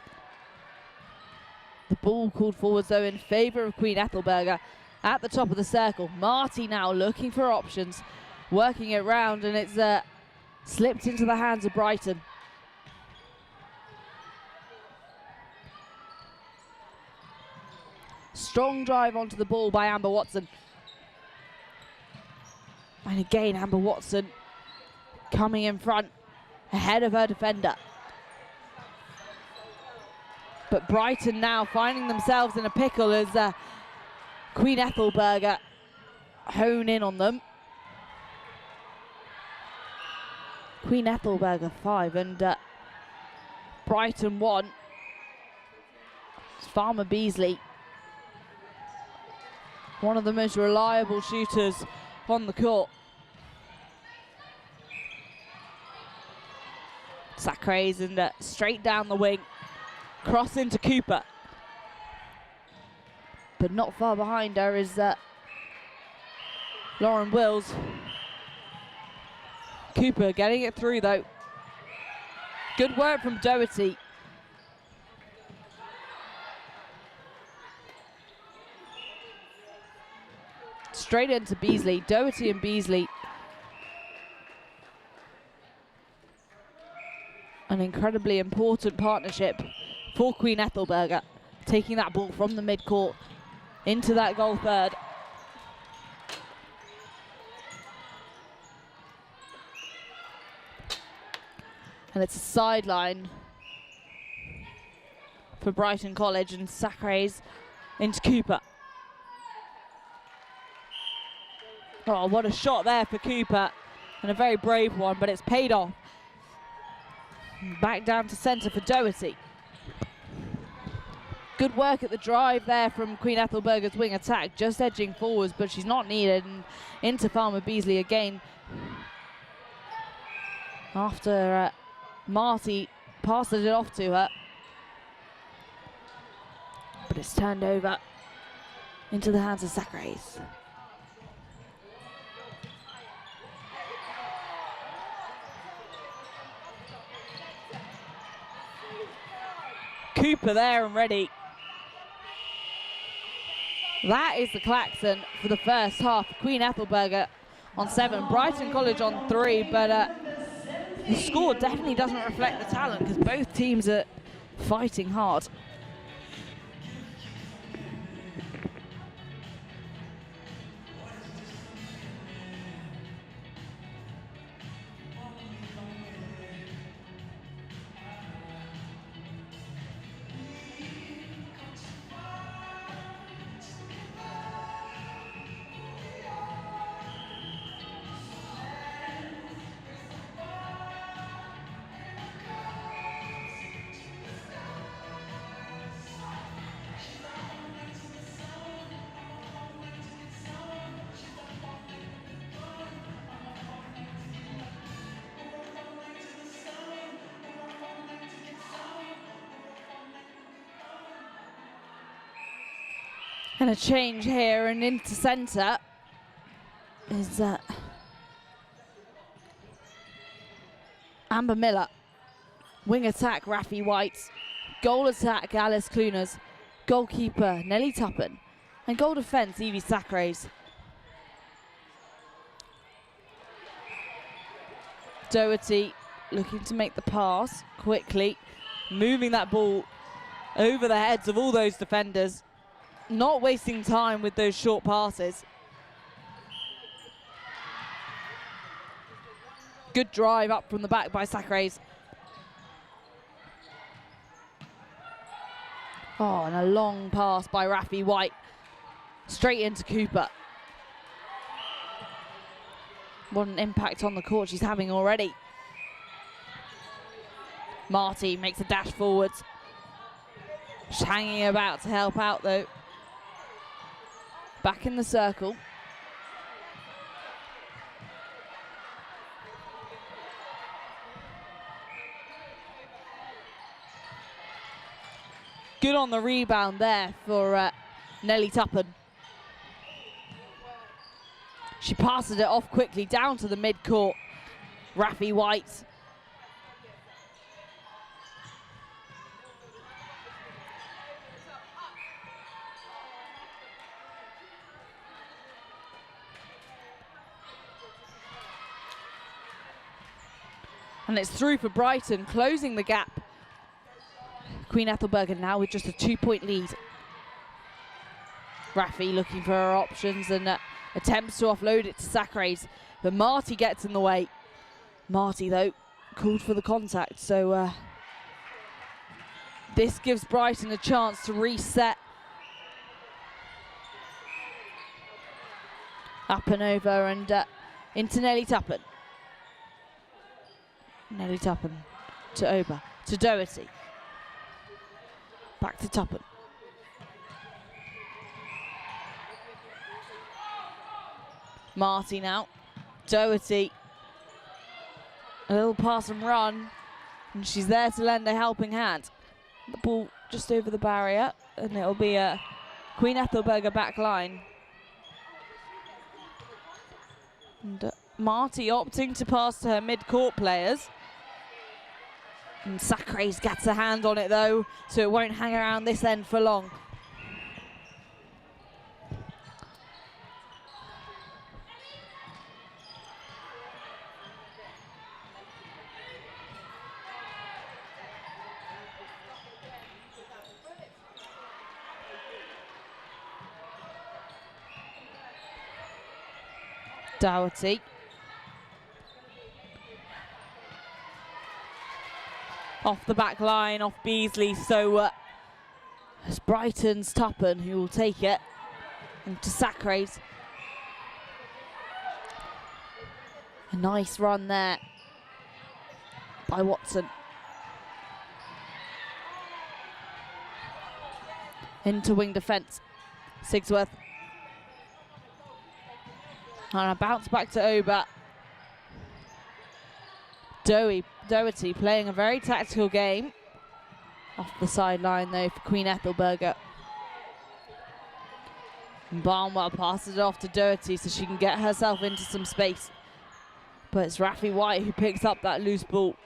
The ball called forwards though in favour of Queen Ethelburga at the top of the circle. Marty now looking for options, working it round, and it's slipped into the hands of Brighton. Strong drive onto the ball by Amber Watson. And again, Amber Watson coming in front ahead of her defender. But Brighton now finding themselves in a pickle as Queen Ethelburga hone in on them. Queen Ethelburga 5 and Brighton 1. It's Farmer Beasley, one of the most reliable shooters on the court. Sacre's and straight down the wing, cross into Cooper. But not far behind her is Lauren Wills. Cooper getting it through though. Good work from Doherty. Straight into Beasley. Doherty and Beasley. An incredibly important partnership for Queen Ethelburga, taking that ball from the mid-court into that goal third. And it's a sideline for Brighton College, and Sacre's into Cooper. Oh, what a shot there for Cooper, and a very brave one, but it's paid off. Back down to centre for Doherty. Good work at the drive there from Queen Ethelburga's wing attack, just edging forwards, but she's not needed. And into Farmer Beasley again. After Marty passed it off to her. But it's turned over into the hands of Sacrays. Cooper there and ready. That is the klaxon for the first half. Queen Ethelburga on 7, Brighton College on 3, but the score definitely doesn't reflect the talent because both teams are fighting hard. And a change here, and into centre is Amber Miller. Wing attack, Raffi White. Goal attack, Alice Cluners. Goalkeeper, Nellie Tuppen. And goal defence, Evie Sacrays. Doherty looking to make the pass quickly, moving that ball over the heads of all those defenders. Not wasting time with those short passes. Good drive up from the back by Sacrays. Oh, and a long pass by Raffi White. Straight into Cooper. What an impact on the court she's having already. Marty makes a dash forwards. She's hanging about to help out though. Back in the circle. Good on the rebound there for Nellie Tuppen. She passes it off quickly down to the mid-court. Raffi White. And it's through for Brighton, closing the gap. Queen Ethelburga now with just a 2-point lead. Raffi looking for her options and attempts to offload it to Sacrays, but Marty gets in the way. Marty, though, called for the contact, so this gives Brighton a chance to reset. Up and over and into Nellie Tuppen. Nellie Tuppen to Ober, to Doherty. Back to Tuppen. Marty now. Doherty. A little pass and run. And she's there to lend a helping hand. The ball just over the barrier. And it'll be a Queen Ethelburga back line. And Marty opting to pass to her mid-court players. And Sacrays gets a hand on it though, so it won't hang around this end for long. Doherty. Off the back line, off Beasley, so it's Brighton's Tuppen who will take it into Sacrays. A nice run there by Watson. Into wing defence. Sigsworth. And a bounce back to Ober. Doherty playing a very tactical game. Off the sideline though for Queen Ethelburga. Barnwell passes it off to Doherty so she can get herself into some space. But it's Rafi White who picks up that loose ball.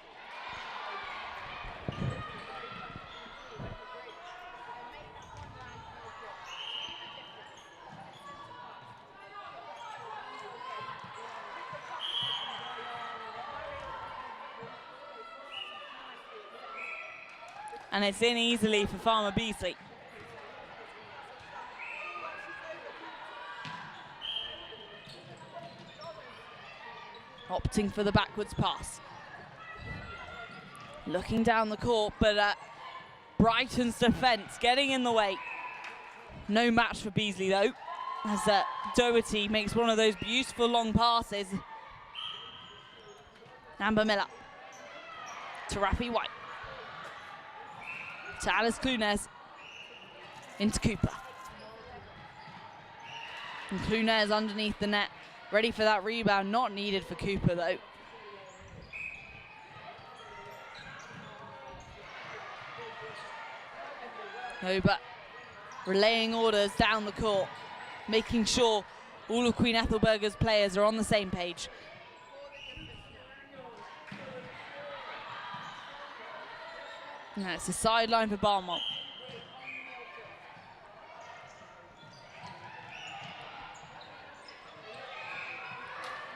And it's in easily for Farmer Beasley. Opting for the backwards pass. Looking down the court, but Brighton's defence getting in the way. No match for Beasley though, as Doherty makes one of those beautiful long passes. Amber Miller to Rafi White. To Alice Clunes. Into Cooper. And Clunes underneath the net. Ready for that rebound. Not needed for Cooper though. Ober relaying orders down the court. Making sure all of Queen Ethelburga's players are on the same page. And it's a sideline for Barnwell.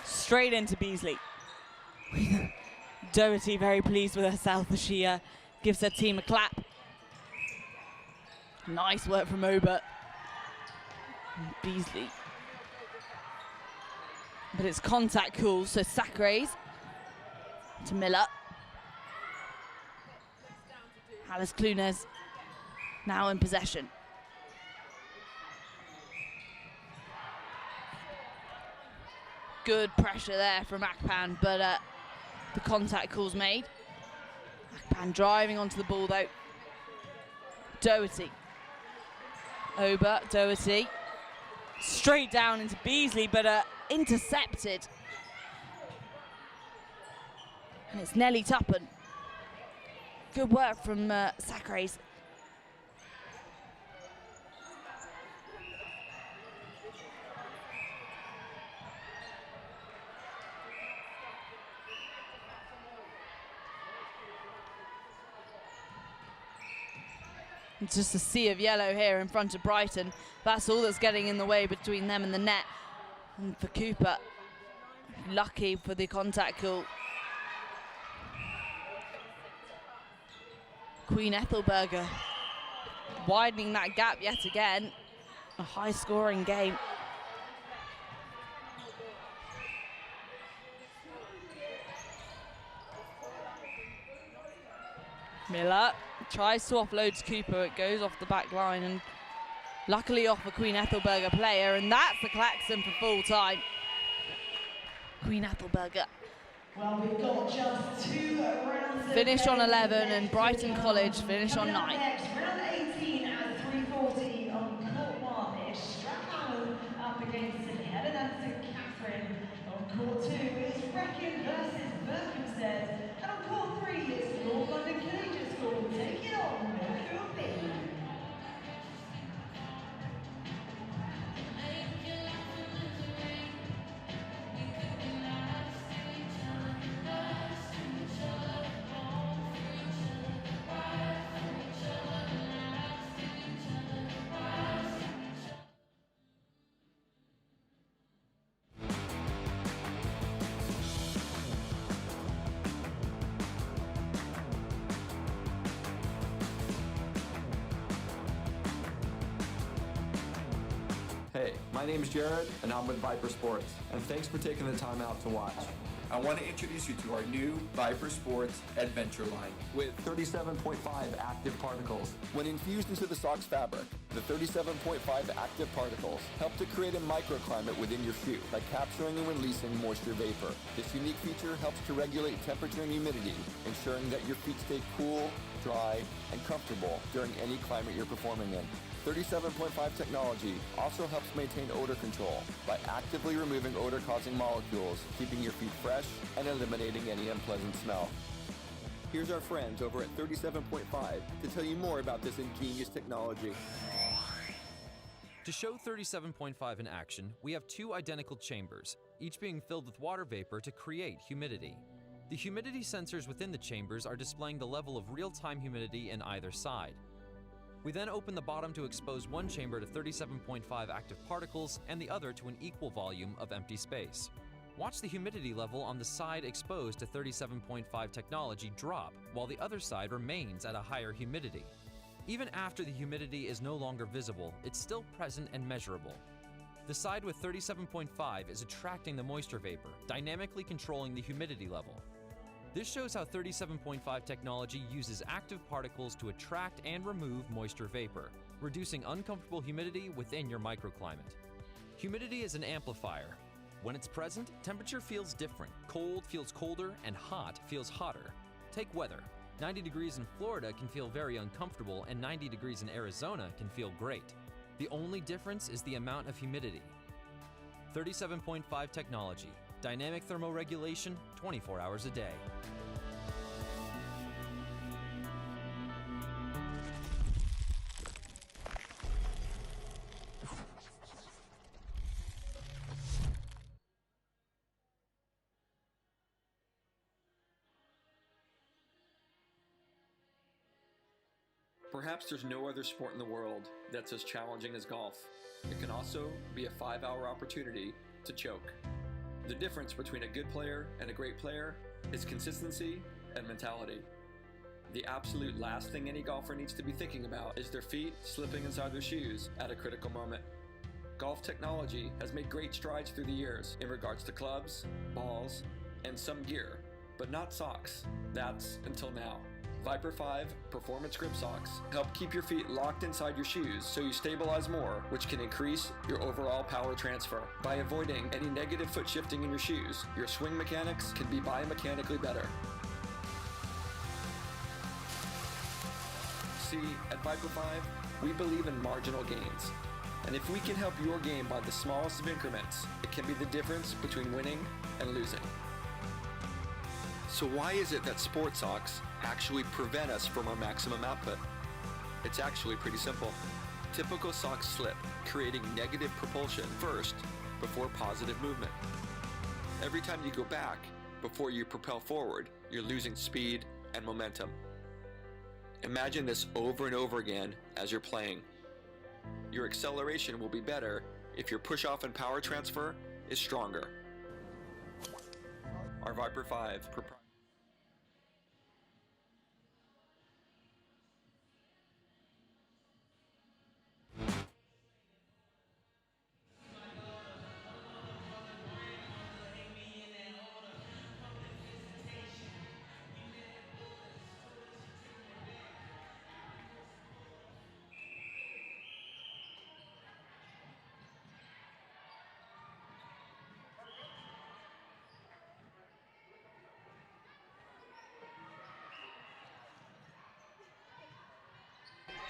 Straight into Beasley. Doherty very pleased with herself as she gives her team a clap. Nice work from Ober. And Beasley. But it's contact calls, so Sacrays to Miller. Alice Clunes now in possession. Good pressure there from Akpan, but the contact call's made. Akpan driving onto the ball though. Doherty. Ober, Doherty. Straight down into Beasley, but intercepted. And it's Nelly Tuppen. Good work from Sacrays. It's just a sea of yellow here in front of Brighton. That's all that's getting in the way between them and the net. And for Cooper, lucky for the contact call. Queen Ethelburga widening that gap yet again. A high scoring game. Miller tries to offload to Cooper. It goes off the back line and luckily off a Queen Ethelburga player, and that's the klaxon for full time. Queen Ethelburga. Well, we've got just 2 rounds. Finish on 11 and Brighton College finish on 9. Next, round 18 at 3:40 on court 1 is Strathallan up against Helen and Katherine. On court 2 is Brecon versus Berkhamsted. And on court 3 is North London Collegiate School taking on Millfield B. Hey, my name is Jared, and I'm with Viper Sports, and thanks for taking the time out to watch. I want to introduce you to our new Viper Sports Adventure line with 37.5 active particles. When infused into the sock's fabric, the 37.5 active particles help to create a microclimate within your shoe by capturing and releasing moisture vapor. This unique feature helps to regulate temperature and humidity, ensuring that your feet stay cool, dry, and comfortable during any climate you're performing in. 37.5 technology also helps maintain odor control by actively removing odor-causing molecules, keeping your feet fresh and eliminating any unpleasant smell. Here's our friends over at 37.5 to tell you more about this ingenious technology. To show 37.5 in action, we have two identical chambers, each being filled with water vapor to create humidity. The humidity sensors within the chambers are displaying the level of real-time humidity in either side. We then open the bottom to expose one chamber to 37.5 active particles and the other to an equal volume of empty space. Watch the humidity level on the side exposed to 37.5 technology drop, while the other side remains at a higher humidity. Even after the humidity is no longer visible, it's still present and measurable. The side with 37.5 is attracting the moisture vapor, dynamically controlling the humidity level. This shows how 37.5 technology uses active particles to attract and remove moisture vapor, reducing uncomfortable humidity within your microclimate. Humidity is an amplifier. When it's present, temperature feels different, cold feels colder, and hot feels hotter. Take weather. 90 degrees in Florida can feel very uncomfortable, and 90 degrees in Arizona can feel great. The only difference is the amount of humidity. 37.5 technology. Dynamic thermoregulation, 24 hours a day. Perhaps there's no other sport in the world that's as challenging as golf. It can also be a 5-hour opportunity to choke. The difference between a good player and a great player is consistency and mentality. The absolute last thing any golfer needs to be thinking about is their feet slipping inside their shoes at a critical moment. Golf technology has made great strides through the years in regards to clubs, balls, and some gear, but not socks. That's until now. Viper 5 Performance Grip Socks help keep your feet locked inside your shoes so you stabilize more, which can increase your overall power transfer. By avoiding any negative foot shifting in your shoes, your swing mechanics can be biomechanically better. See, at Viper 5, we believe in marginal gains. And if we can help your game by the smallest of increments, it can be the difference between winning and losing. So why is it that sport socks actually prevent us from our maximum output? It's actually pretty simple. Typical socks slip, creating negative propulsion first before positive movement. Every time you go back, before you propel forward, you're losing speed and momentum. Imagine this over and over again as you're playing. Your acceleration will be better if your push-off and power transfer is stronger. Our Viper 5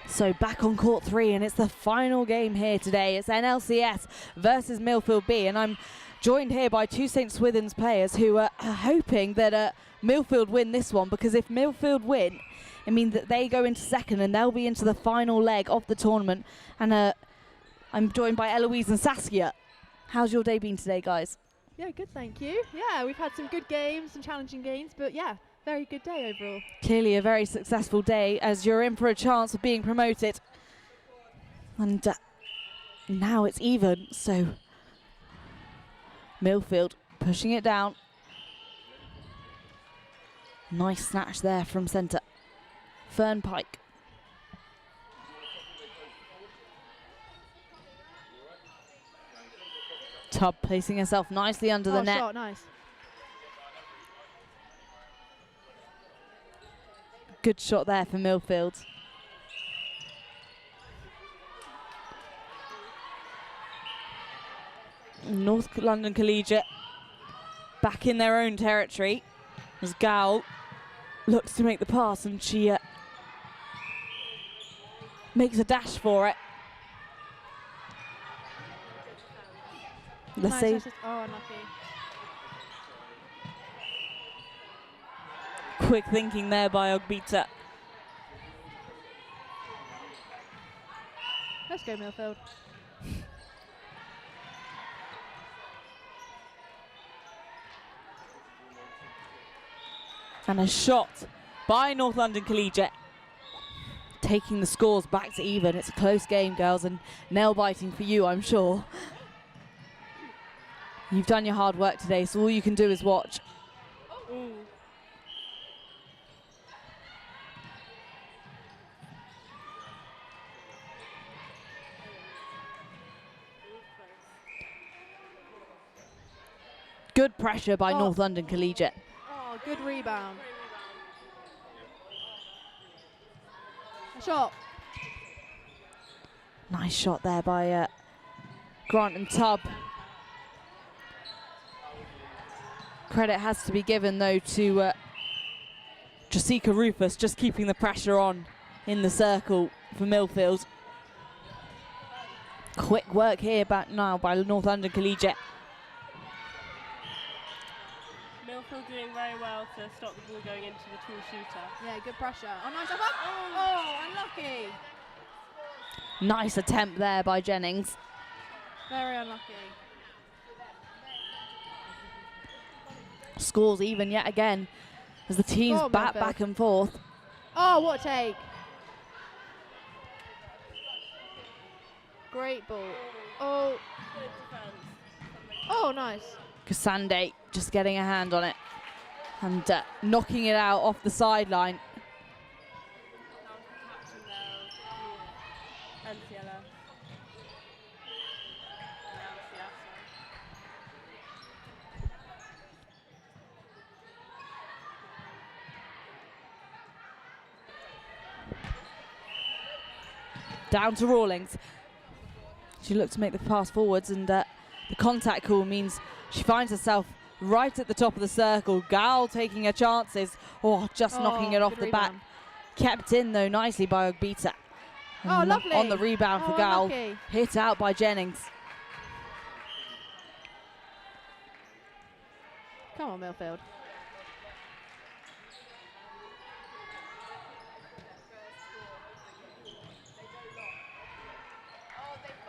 So back on court 3, and it's the final game here today. It's NLCS versus Milfield B, and I'm joined here by two St. Swithuns players who are hoping that Milfield win this one, because if Milfield win, it means that they go into second and they'll be into the final leg of the tournament. And I'm joined by Eloise and Saskia. How's your day been today, guys? Yeah, good, thank you. Yeah, we've had some good games, some challenging games, but yeah, very good day overall. Clearly a very successful day, as you're in for a chance of being promoted. And now it's even, so Milfield pushing it down. Nice snatch there from centre. Fernpike. Tubb placing herself nicely under the net. Shot, nice. Good shot there for Milfield. North London Collegiate back in their own territory as Gal looks to make the pass, and she makes a dash for it. The Nice save. assist. Oh, unlucky. Quick thinking there by Ogbita. Let's go, Millfield. And a shot by North London Collegiate, taking the scores back to even. It's a close game, girls, and nail-biting for you, I'm sure. You've done your hard work today, so all you can do is watch. Good pressure by North London Collegiate. Oh, good rebound. A shot. Nice shot there by Grant and Tubb. Credit has to be given, though, to Jessica Rufus, just keeping the pressure on in the circle for Millfield. Quick work here back now by North London Collegiate. Millfield doing very well to stop the ball going into the tall shooter. Yeah, good pressure. Oh, nice up. Oh, unlucky. Nice attempt there by Jennings. Very unlucky. Scores even yet again as the teams Oh, bat Millfield. back and forth. Oh, what a take. Great ball. Oh. Oh, nice. Kasande just getting a hand on it and knocking it out off the sideline. Down to Rawlings. She looked to make the pass forwards, and the contact call means she finds herself right at the top of the circle. Gal taking her chances. Oh, just knocking it off the back. Kept in, though, nicely by Ogbita. Oh, lovely. On the rebound for Gal. Unlucky. Hit out by Jennings. Come on, Millfield.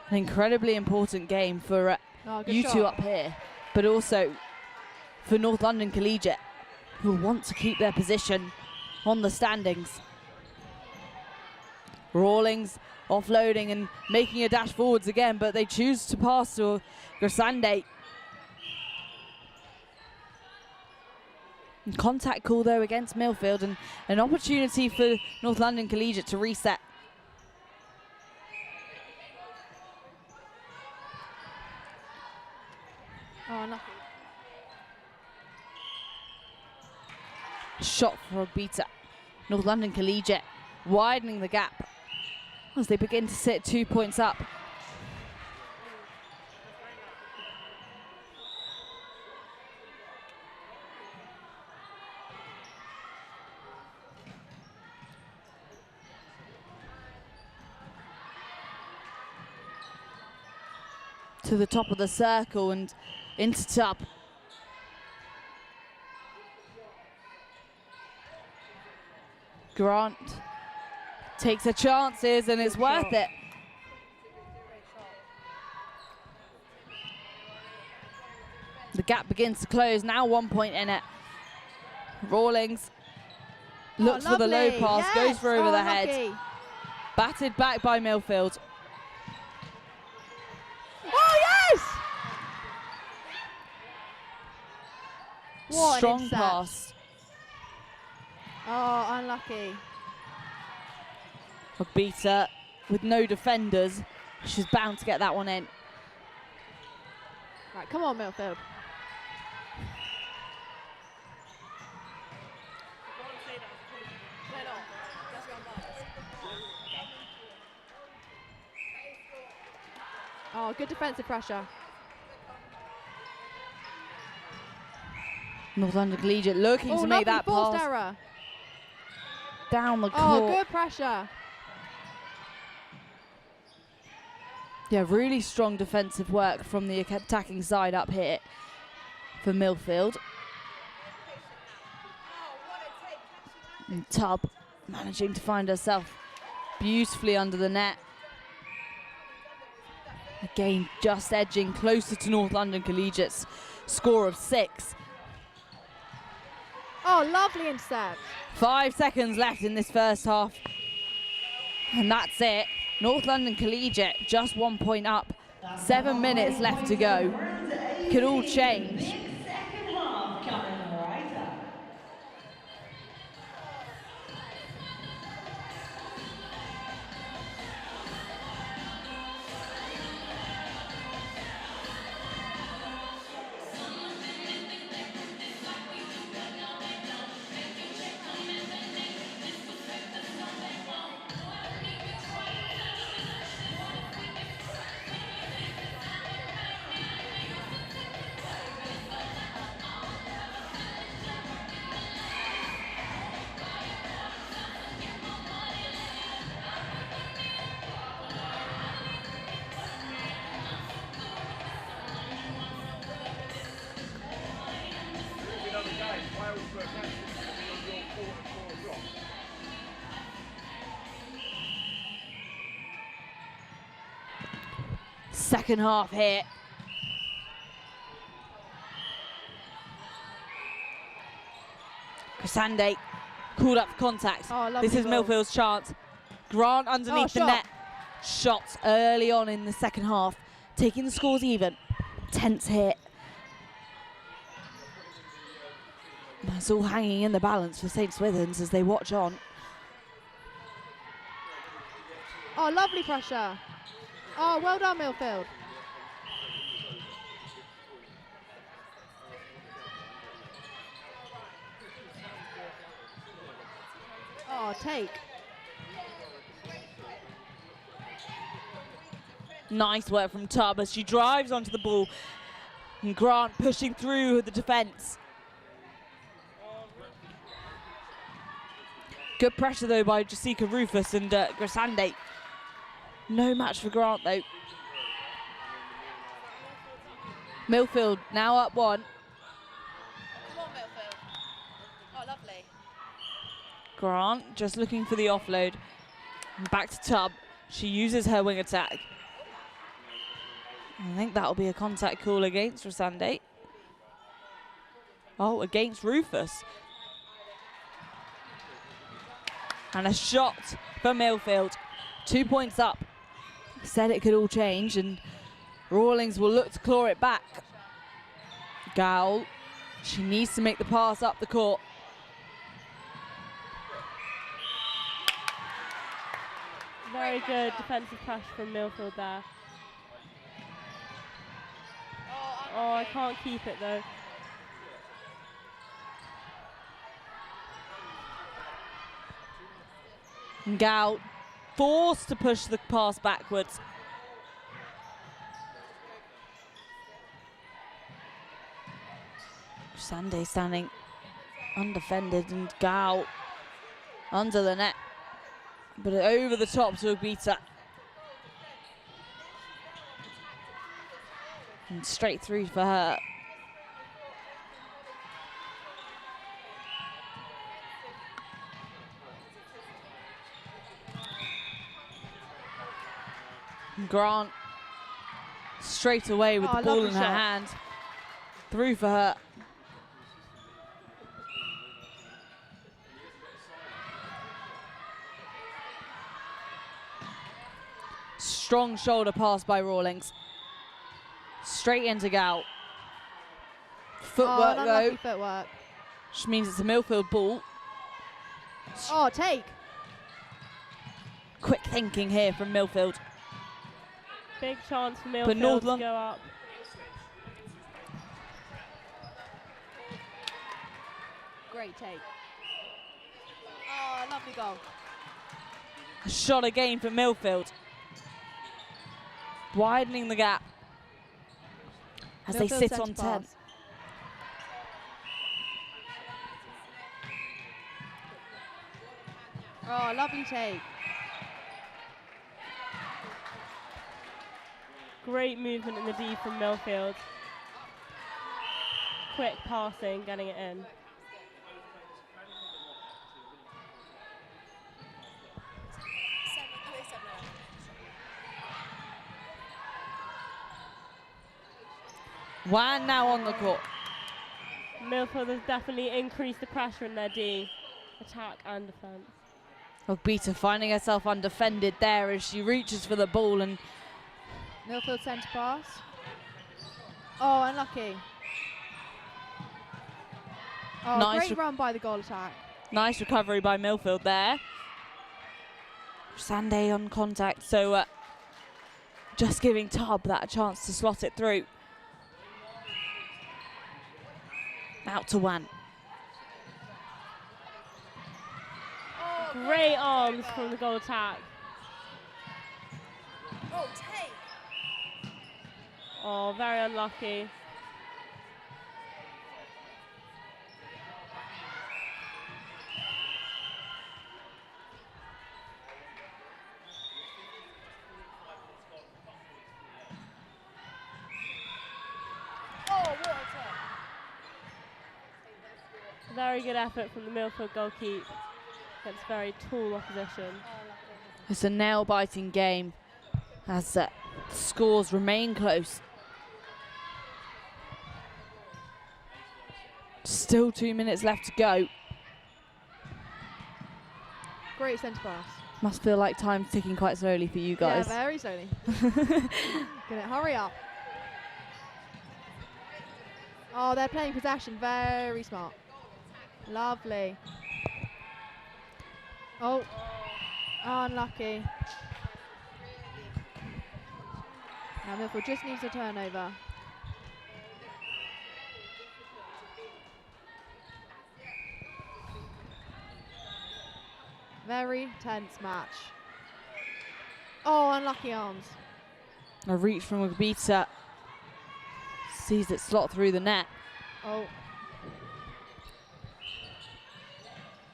An incredibly important game for good you two shot. up here, but also for North London Collegiate, who want to keep their position on the standings. Rawlings offloading and making a dash forwards again, but they choose to pass to Grasande. Contact call, though, against Millfield, and an opportunity for North London Collegiate to reset. Oh, unlucky. Shot for Ogbita. North London Collegiate widening the gap as they begin to sit 2 points up. To the top of the circle and into Tubb. Grant takes her chances, and it's worth it. The gap begins to close, now 1 point in it. Rawlings looks for the low lovely. pass, Yes. goes for over Oh, the unlucky. head. Batted back by Millfield. Oh, yes! What an Strong intercept. pass. Oh, unlucky. Ogbita with no defenders. She's bound to get that one in. Right, come on, Millfield. Oh, good defensive pressure. North London Collegiate looking Oh, to make lovely that forced pass error. down the Oh, court. good pressure. Yeah, really strong defensive work from the attacking side up here for Milfield. And Tubb managing to find herself beautifully under the net. Again, just edging closer to North London Collegiate's score of 6. Oh, lovely intercept. 5 seconds left in this first half. And that's it. North London Collegiate just 1 point up. 7 minutes left to go. Could all change. Second half coming right up. Second half here. Cresande called up for contact. This is Milfield's chance. Grant underneath the net. Shots early on in the second half, taking the scores even. Tense hit. It's all hanging in the balance for St. Swithuns as they watch on. Oh, lovely pressure. Oh, well done, Milfield. Oh, take. Nice work from Tubb as she drives onto the ball. And Grant pushing through the defence. Good pressure though by Jessica Rufus and Grisande. No match for Grant though. Milfield now up 1. Come on, Milfield. Oh, lovely. Grant just looking for the offload. And back to Tubb. She uses her wing attack. I think that'll be a contact call against Grisande. Oh, against Rufus. And a shot for Milfield. 2 points up. Said it could all change, and Rawlings will look to claw it back. Gowell, she needs to make the pass up the court. Very good defensive pressure from Milfield there. Oh, I can't keep it though. Gowell forced to push the pass backwards. Sunday standing undefended, and Gowell under the net, but over the top to Obita. And straight through for her. Grant straight away with the ball in her hand. Through for her. Strong shoulder pass by Rawlings. Straight into Gal. Footwork though. Footwork. Which means it's a Milfield ball. Oh, take. Quick thinking here from Milfield. Big chance for Milfield to go up. Great take. Oh, lovely goal. A shot again for Milfield. Widening the gap as they sit on 10. Oh, lovely take. Great movement in the D from Millfield. Quick passing, getting it in. Wan now on the court. Milfield has definitely increased the pressure in their D, attack and defence. Ogbita finding herself undefended there as she reaches for the ball, and Milfield centre pass. Oh, unlucky. Oh, Nice great run by the goal attack. nice recovery by Millfield there. Sande on contact, so just giving Tub that chance to slot it through. Out to Wan. Great arms from the goal attack. Oh, take. Oh, very unlucky. Very good effort from the Milfield goalkeeper against very tall opposition. It's a nail-biting game as scores remain close. Still 2 minutes left to go. Great centre pass. Must feel like time's ticking quite slowly for you guys. Yeah, very slowly. Gonna hurry up. Oh, they're playing possession. Very smart. Lovely. Oh, unlucky. Now Milfield just needs a turnover. Very tense match. Oh, unlucky arms. A reach from Ogbita. Sees it slot through the net. Oh.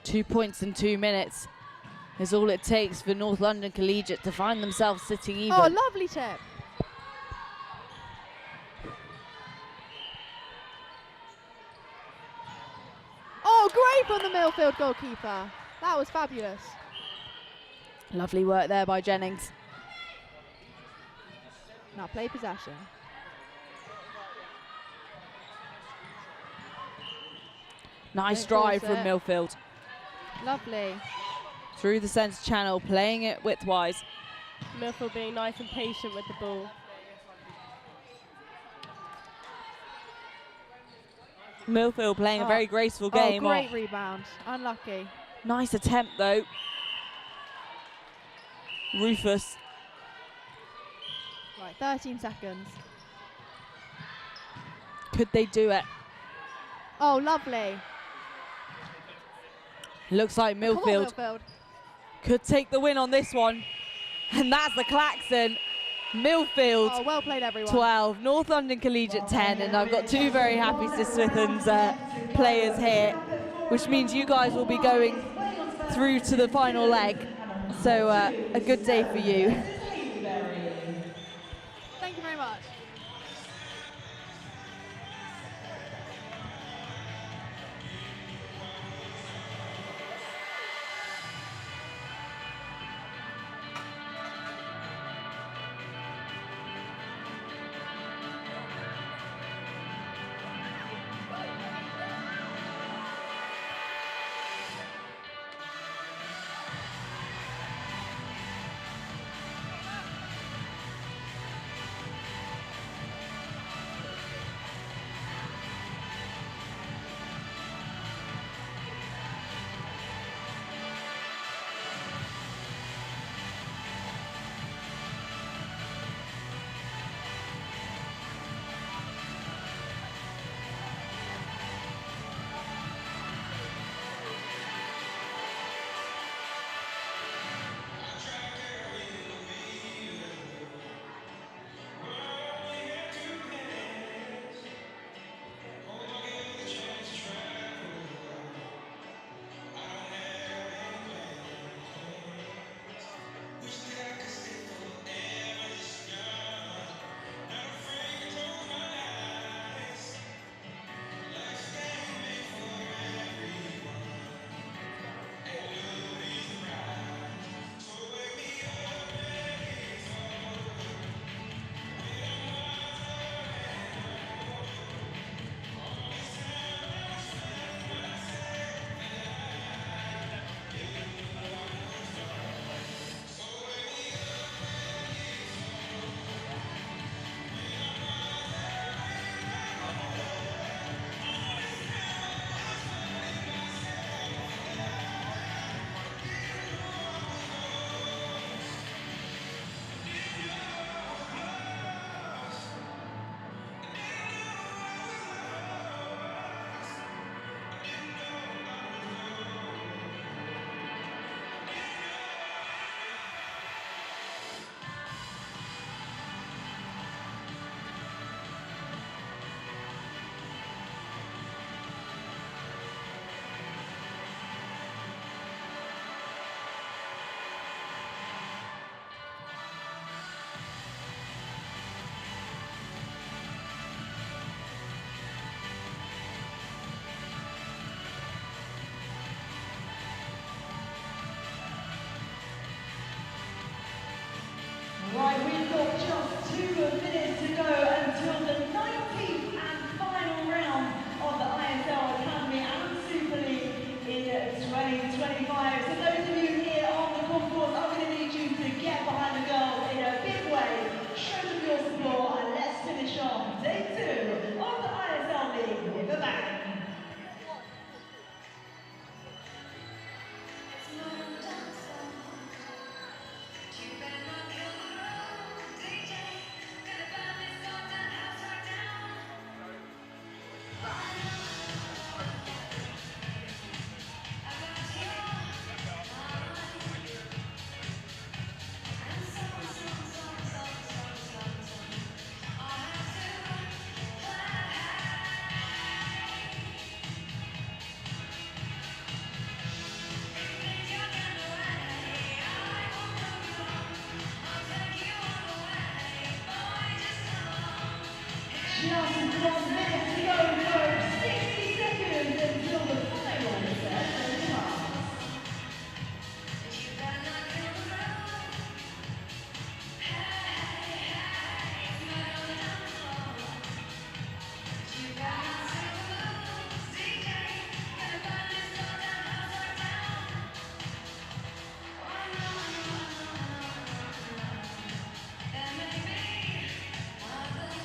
2 points in 2 minutes is all it takes for North London Collegiate to find themselves sitting even. Oh, lovely tip. Oh, great from the Millfield goalkeeper. That was fabulous. Lovely work there by Jennings. Now play possession. Nice Don't drive force from it. Millfield. Lovely. Through the centre channel, playing it widthwise. Milfield being nice and patient with the ball. Millfield playing a very graceful game. Oh, great rebound. Unlucky. Nice attempt though. Rufus. Right, 13 seconds. Could they do it? Oh, lovely. Looks like Come on, Millfield Millfield. could take the win on this one. And that's the klaxon. Millfield Oh, well played, everyone. 12, North London Collegiate 10, and I've got two very happy Swithuns players here, which means you guys will be going through to the final leg. So a good day for you. Thank you very much. Right, we've got just 2 minutes to go until the 19th and final round of the ISL Academy and Super League in 2025. So those of you here on the concourse, I'm going to need you to get behind the girls in a big way, show them your support, and let's finish off day 2 of the ISL League with a bang. Just 1 minute to go, folks. 60 seconds until the final set starts.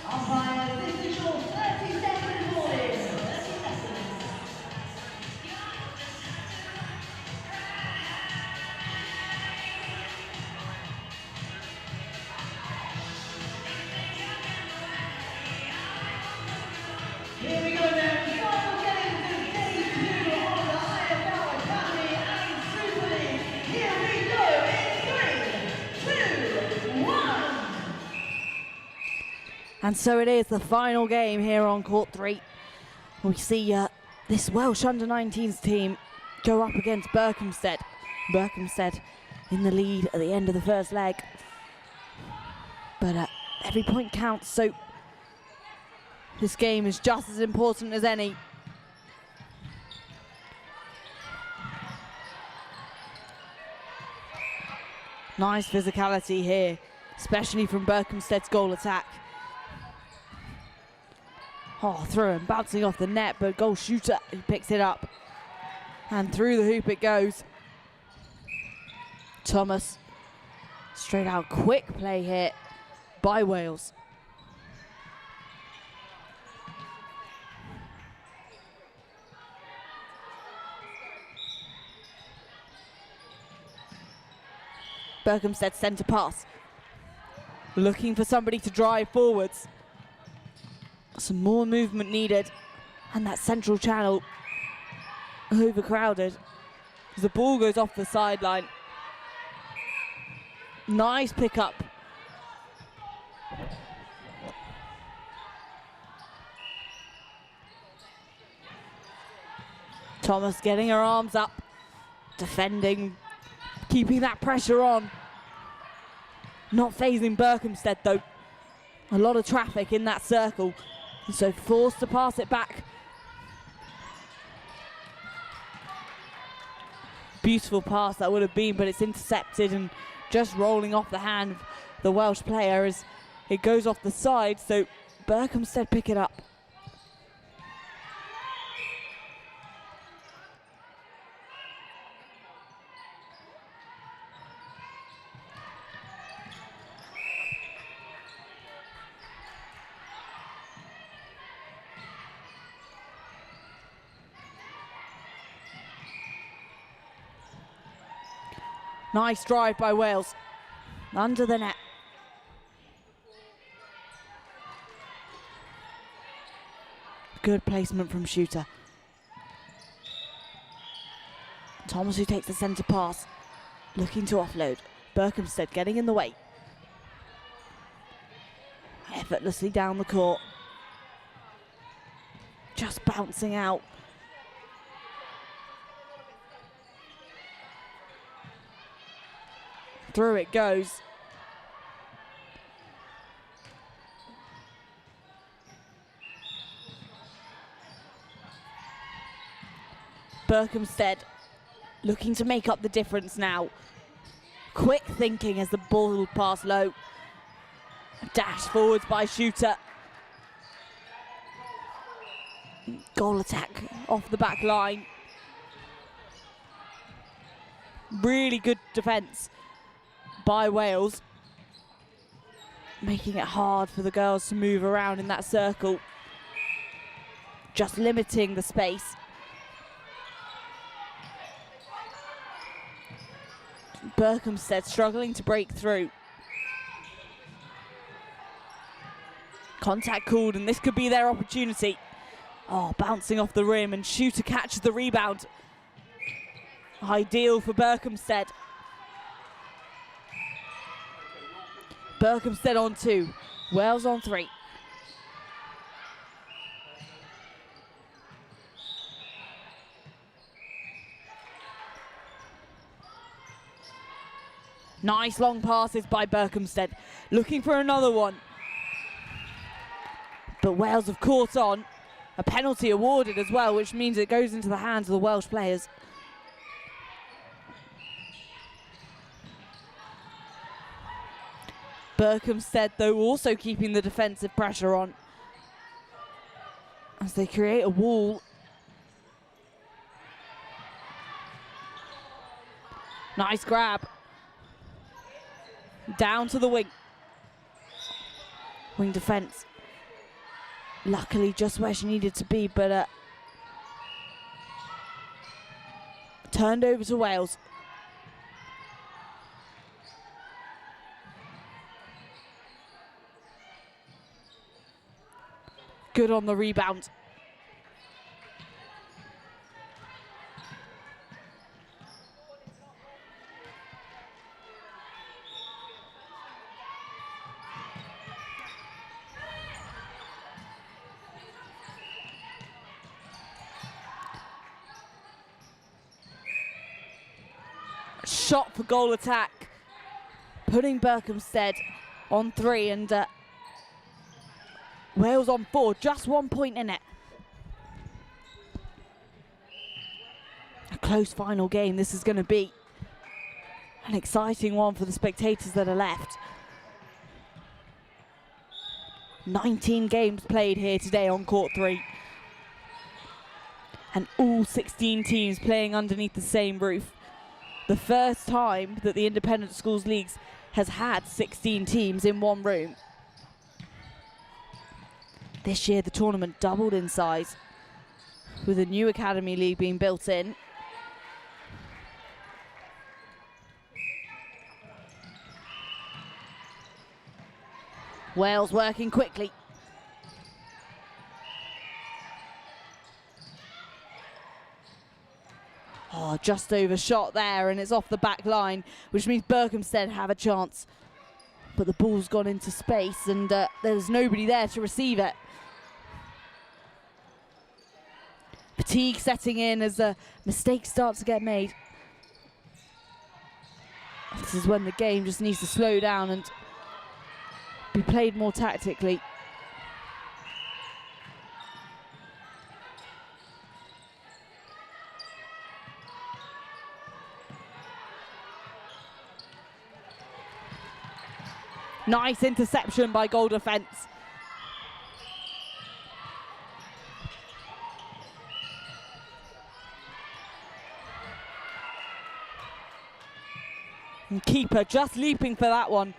Umpire, this is your 30-second warning. 30 seconds. Here we go then. Final game to day 2 of the ISL Academy and Super League. Here we go in 3, 2, 1. And so it is, the final game here on court 3. We see this Welsh under-19s team go up against Berkhamsted. Berkhamsted in the lead at the end of the first leg. But every point counts, so this game is just as important as any. Nice physicality here, especially from Berkhamsted's goal attack. Oh, through and bouncing off the net, but goal shooter, he picks it up. And through the hoop it goes. Thomas, straight out, quick play here by Wales. Berkhamsted centre pass. Looking for somebody to drive forwards. Some more movement needed, and that central channel overcrowded as the ball goes off the sideline. Nice pickup. Thomas getting her arms up, defending, keeping that pressure on. Not phasing Berkhamsted though. A lot of traffic in that circle. So forced to pass it back. Beautiful pass that would have been, but it's intercepted and just rolling off the hand of the Welsh player as it goes off the side, so Berkhamsted pick it up. Nice drive by Wales, under the net. Good placement from shooter. Thomas who takes the centre pass, looking to offload. Berkhamsted getting in the way. Effortlessly down the court. Just bouncing out. Through it goes. Berkhamsted looking to make up the difference now. Quick thinking as the ball passed low. Dash forwards by Shooter. Goal attack off the back line. Really good defence by Wales, making it hard for the girls to move around in that circle, just limiting the space. Berkhamsted struggling to break through. Contact called, and this could be their opportunity. Oh, bouncing off the rim, and Shooter catches the rebound. Ideal for Berkhamsted. Berkhamsted on 2, Wales on 3. Nice long passes by Berkhamsted, looking for another one. But Wales have caught on. A penalty awarded as well, which means it goes into the hands of the Welsh players. Berkhamsted, though, also keeping the defensive pressure on as they create a wall. Nice grab. Down to the wing. Wing defence. Luckily just where she needed to be, but turned over to Wales. Good on the rebound. Shot for goal attack, putting Berkhamsted on 3, and Wales on 4, just 1 point in it. A close final game this is going to be. An exciting one for the spectators that are left. 19 games played here today on court 3. And all 16 teams playing underneath the same roof. The first time that the Independent Schools Leagues has had 16 teams in one room. This year the tournament doubled in size, with a new Academy League being built in. Wales working quickly. Oh, just overshot there, and it's off the back line, which means Berkhamsted have a chance. But the ball's gone into space, and there's nobody there to receive it. Fatigue setting in as mistakes start to get made. This is when the game just needs to slow down and be played more tactically. Nice interception by goal defence. And keeper just leaping for that one.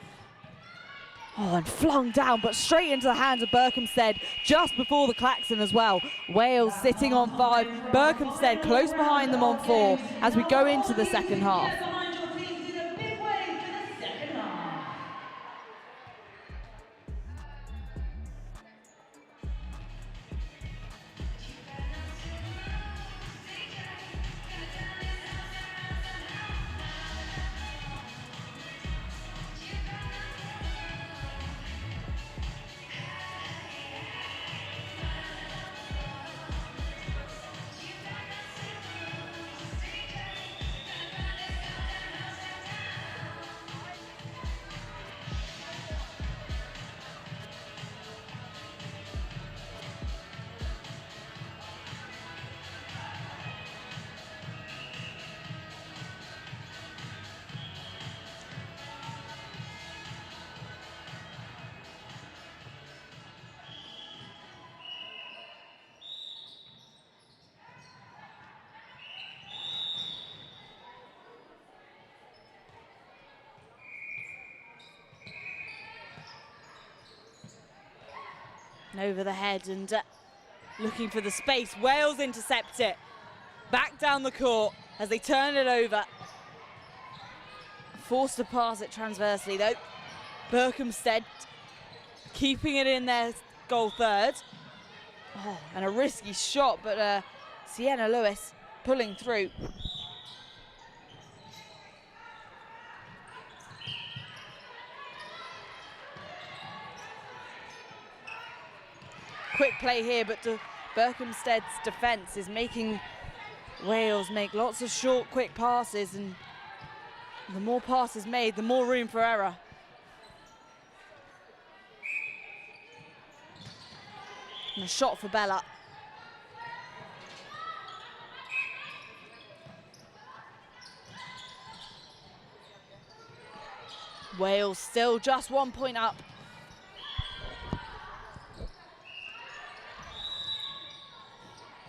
Oh, and flung down, but straight into the hands of Berkhamsted just before the klaxon as well. Wales sitting on 5, Berkhamsted close behind them on 4 as we go into the second half. over the head and looking for the space. Wales intercept it. Back down the court as they turn it over. Forced to pass it transversely though. Berkhamsted keeping it in their goal third. Oh, and a risky shot, but Sienna Lewis pulling through. Quick play here, but Berkhamsted's defence is making Wales make lots of short, quick passes, and the more passes made, the more room for error. And a shot for Bella. Wales still just 1 point up.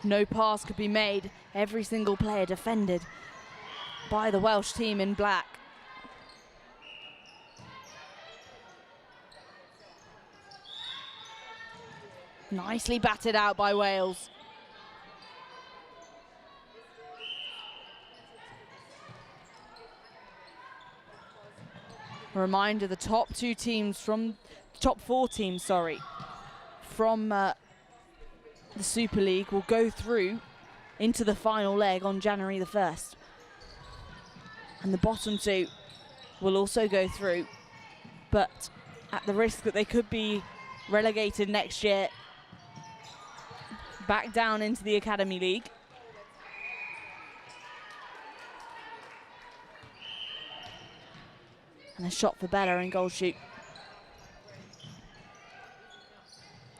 No pass could be made. Every single player defended by the Welsh team in black. Nicely batted out by Wales. A reminder, the top four teams, from the Super League will go through into the final leg on January the 1st. And the bottom two will also go through, but at the risk that they could be relegated next year back down into the Academy League. And a shot for Bella and goal shoot.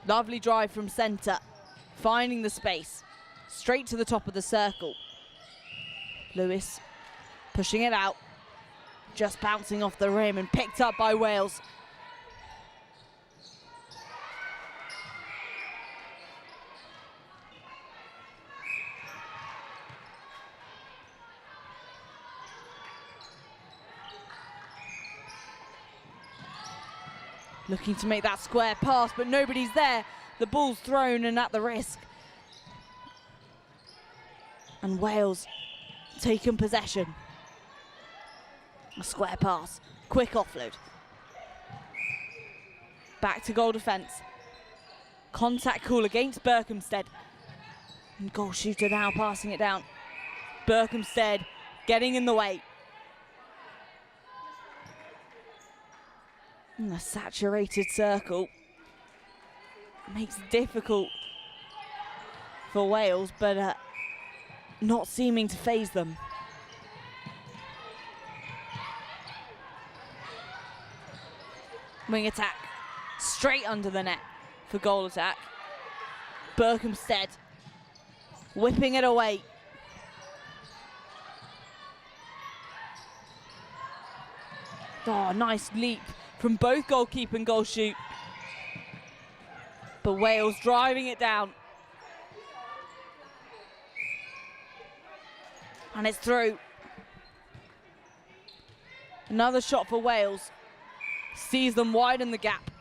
Lovely drive from centre, finding the space, straight to the top of the circle. Lewis pushing it out, just bouncing off the rim and picked up by Wales. Looking to make that square pass, but nobody's there. The ball's thrown and at the risk. And Wales taken possession. A square pass, quick offload. Back to goal defence. Contact call against Berkhamsted. And goal shooter now passing it down. Berkhamsted getting in the way. And a saturated circle makes it difficult for Wales, but not seeming to faze them. Wing attack, straight under the net for goal attack. Berkhamsted whipping it away. Oh, nice leap from both goalkeeper and goal shoot. But Wales driving it down. And it's through. Another shot for Wales. Sees them widen the gap.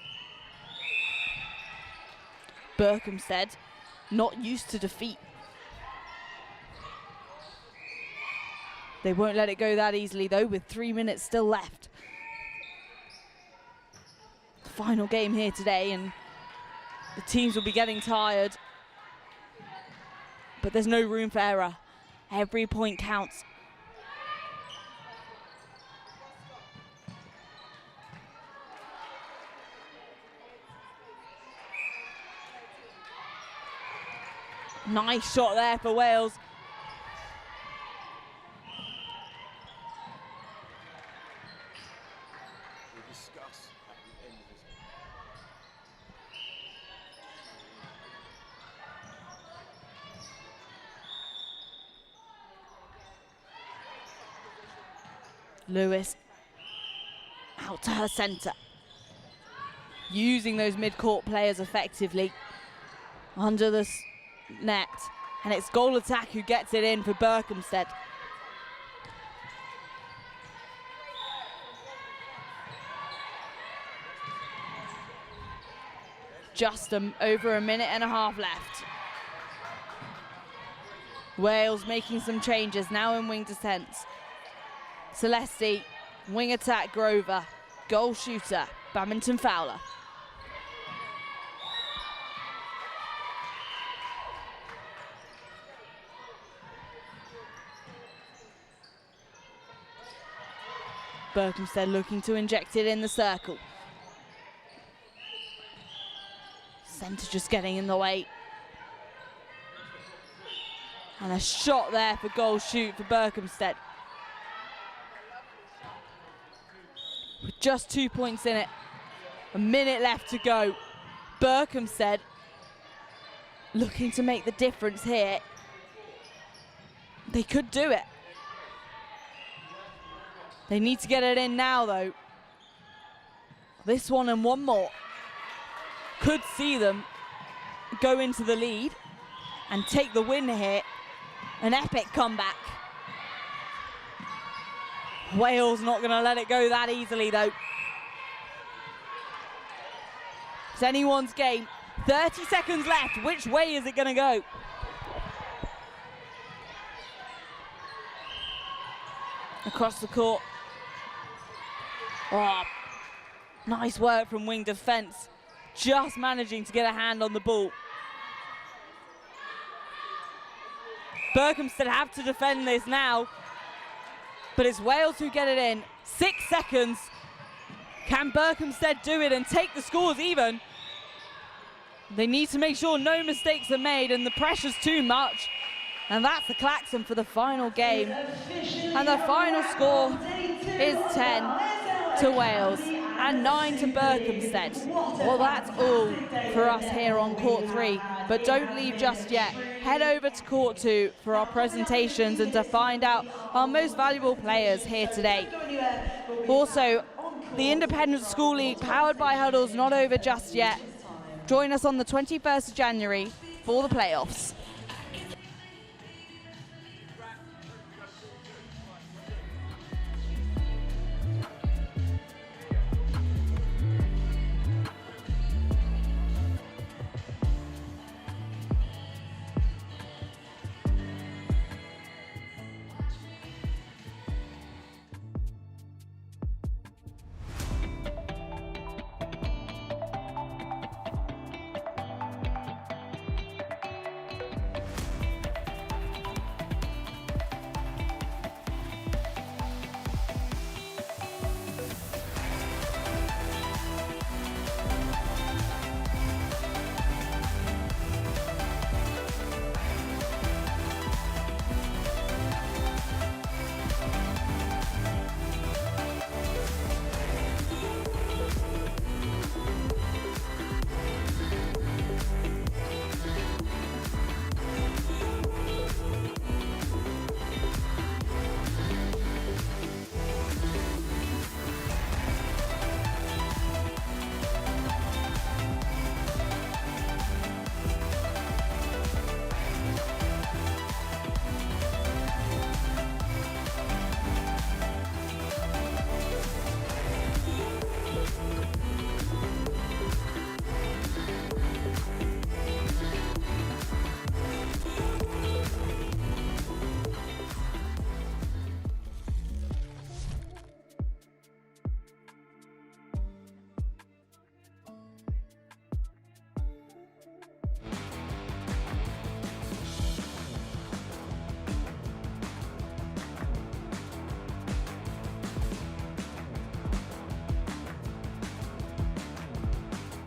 Berkhamsted, not used to defeat. They won't let it go that easily though, with 3 minutes still left. Final game here today, and the teams will be getting tired, but there's no room for error. Every point counts. Nice shot there for Wales. Lewis out to her centre, using those mid-court players effectively under the net, and it's goal attack who gets it in for Berkhamsted. just over a minute and a half left. Wales making some changes now in wing defence. Celeste, wing attack Grover, goal shooter Badminton Fowler. Berkhamsted looking to inject it in the circle. Centre just getting in the way. And a shot there for goal shoot for Berkhamsted. With just 2 points in it. A minute left to go. Berkhamsted looking to make the difference here. They could do it. They need to get it in now though. This one and one more could see them go into the lead and take the win here. An epic comeback. Wales not going to let it go that easily though. It's anyone's game. 30 seconds left. Which way is it going to go? Across the court. Oh, nice work from wing defence. Just managing to get a hand on the ball. Berkhamsted have to defend this now, but it's Wales who get it in. 6 seconds. Can Berkhamsted do it and take the scores even? They need to make sure no mistakes are made and the pressure's too much. And that's the klaxon for the final game. And the final score is 10 to Wales and 9 to Berkhamsted. Well, that's all for us here on Court 3, but don't leave just yet. Head over to Court 2 for our presentations and to find out our most valuable players here today. Also, the Independent School League powered by Huddle's not over just yet. Join us on the 21st of January for the playoffs.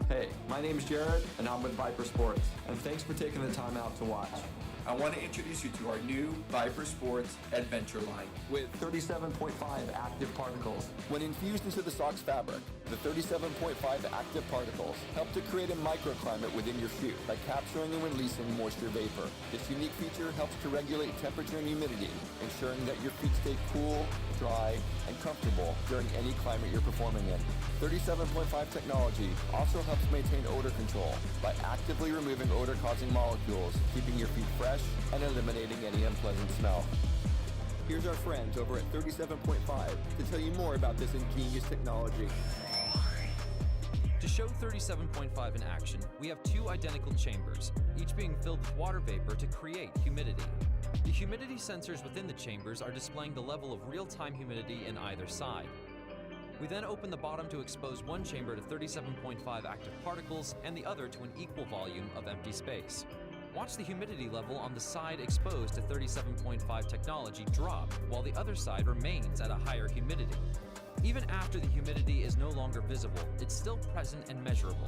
Hey, my name's Jared, and I'm with Viper Sports, and thanks for taking the time out to watch. I want to introduce you to our new Viper Sports Adventure line with 37.5 active particles. When infused into the sock's fabric, the 37.5 active particles help to create a microclimate within your shoe by capturing and releasing moisture vapor. This unique feature helps to regulate temperature and humidity, ensuring that your feet stay cool, dry, and comfortable during any climate you're performing in. 37.5 technology also helps maintain odor control by actively removing odor-causing molecules, keeping your feet fresh and eliminating any unpleasant smell. Here's our friends over at 37.5 to tell you more about this ingenious technology. To show 37.5 in action, we have two identical chambers, each being filled with water vapor to create humidity. The humidity sensors within the chambers are displaying the level of real-time humidity in either side. We then open the bottom to expose one chamber to 37.5 active particles and the other to an equal volume of empty space. Watch the humidity level on the side exposed to 37.5 technology drop, while the other side remains at a higher humidity. Even after the humidity is no longer visible, it's still present and measurable.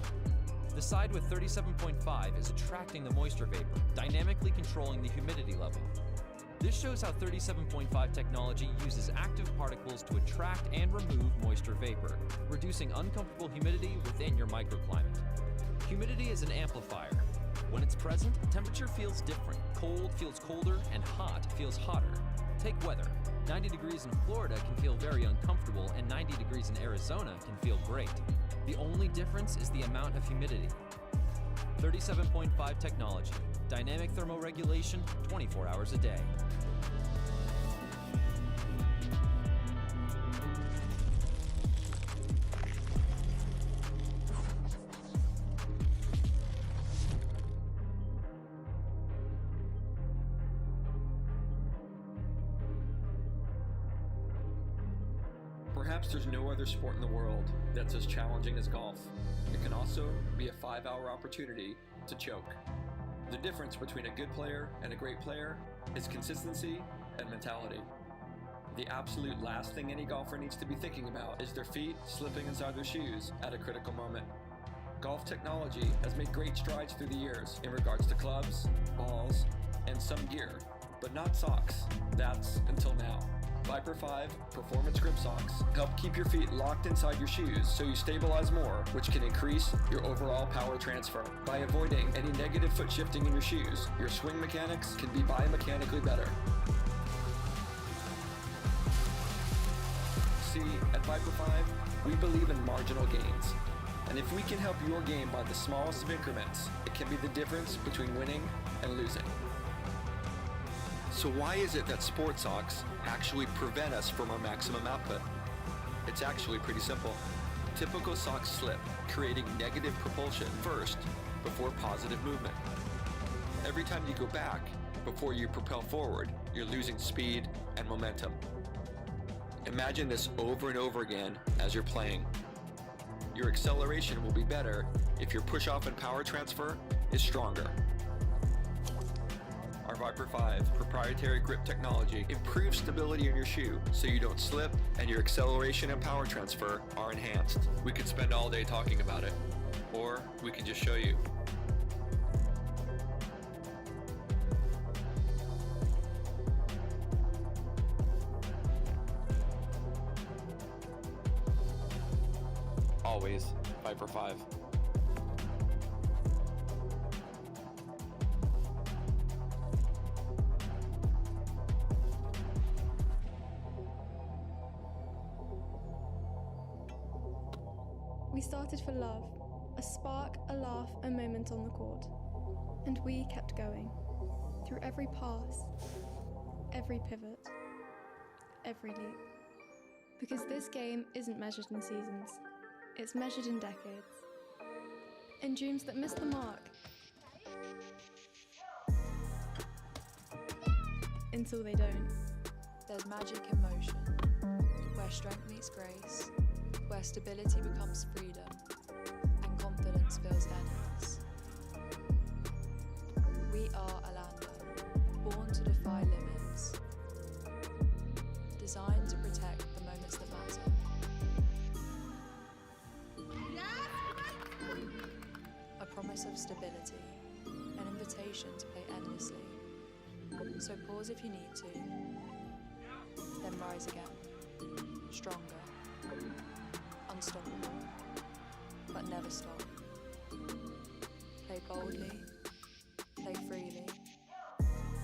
The side with 37.5 is attracting the moisture vapor, dynamically controlling the humidity level. This shows how 37.5 technology uses active particles to attract and remove moisture vapor, reducing uncomfortable humidity within your microclimate. Humidity is an amplifier. When it's present, temperature feels different. Cold feels colder, and hot feels hotter. Take weather. 90 degrees in Florida can feel very uncomfortable, and 90 degrees in Arizona can feel great. The only difference is the amount of humidity. 37.5 technology. Dynamic thermoregulation, 24 hours a day. Perhaps there's no other sport in the world that's as challenging as golf. It can also be a 5-hour opportunity to choke. The difference between a good player and a great player is consistency and mentality. The absolute last thing any golfer needs to be thinking about is their feet slipping inside their shoes at a critical moment. Golf technology has made great strides through the years in regards to clubs, balls, and some gear, but not socks. That's until now. Viper 5 Performance Grip Socks help keep your feet locked inside your shoes so you stabilize more, which can increase your overall power transfer. By avoiding any negative foot shifting in your shoes, your swing mechanics can be biomechanically better. See, at Viper 5, we believe in marginal gains. And if we can help your game by the smallest of increments, it can be the difference between winning and losing. So why is it that sport socks actually prevent us from our maximum output? It's actually pretty simple. Typical socks slip, creating negative propulsion first before positive movement. Every time you go back, before you propel forward, you're losing speed and momentum. Imagine this over and over again as you're playing. Your acceleration will be better if your push-off and power transfer is stronger. Our Viper 5 proprietary grip technology improves stability in your shoe so you don't slip and your acceleration and power transfer are enhanced. We could spend all day talking about it, or we can just show you. Always Viper 5. We started for love, a spark, a laugh, a moment on the court. And we kept going, through every pass, every pivot, every leap. Because this game isn't measured in seasons, it's measured in decades. In dreams that miss the mark, until they don't. There's magic in motion, where strength meets grace, where stability becomes freedom, and confidence feels endless. We are Alanda, born to defy limits, designed to protect the moments that matter. A promise of stability, an invitation to play endlessly. So pause if you need to, then rise again, stronger, unstoppable, but never stop. Play boldly, play freely,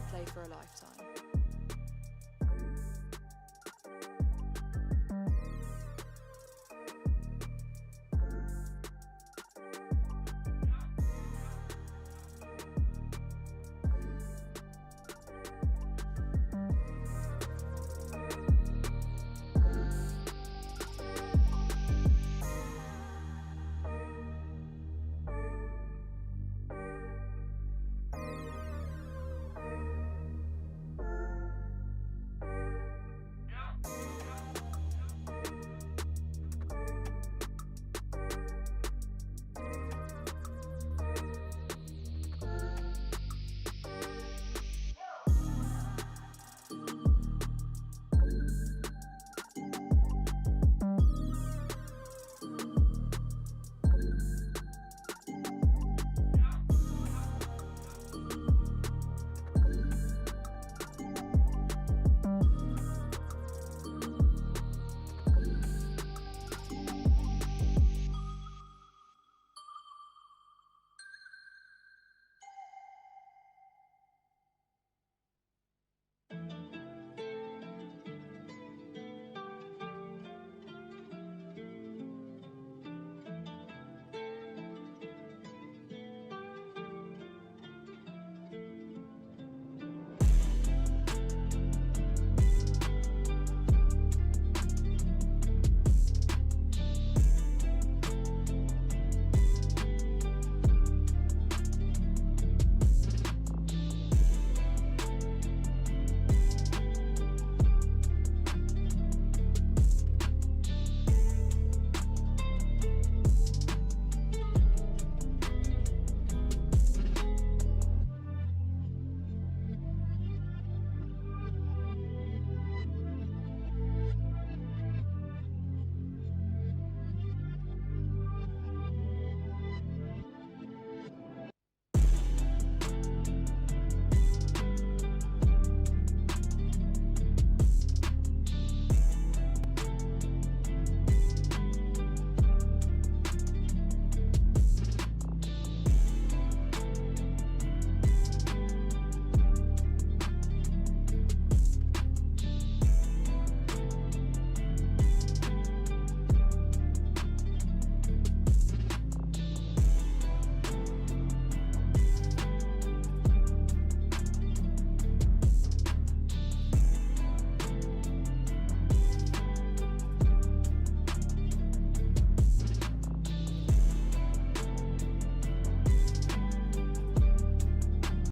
play for a lifetime.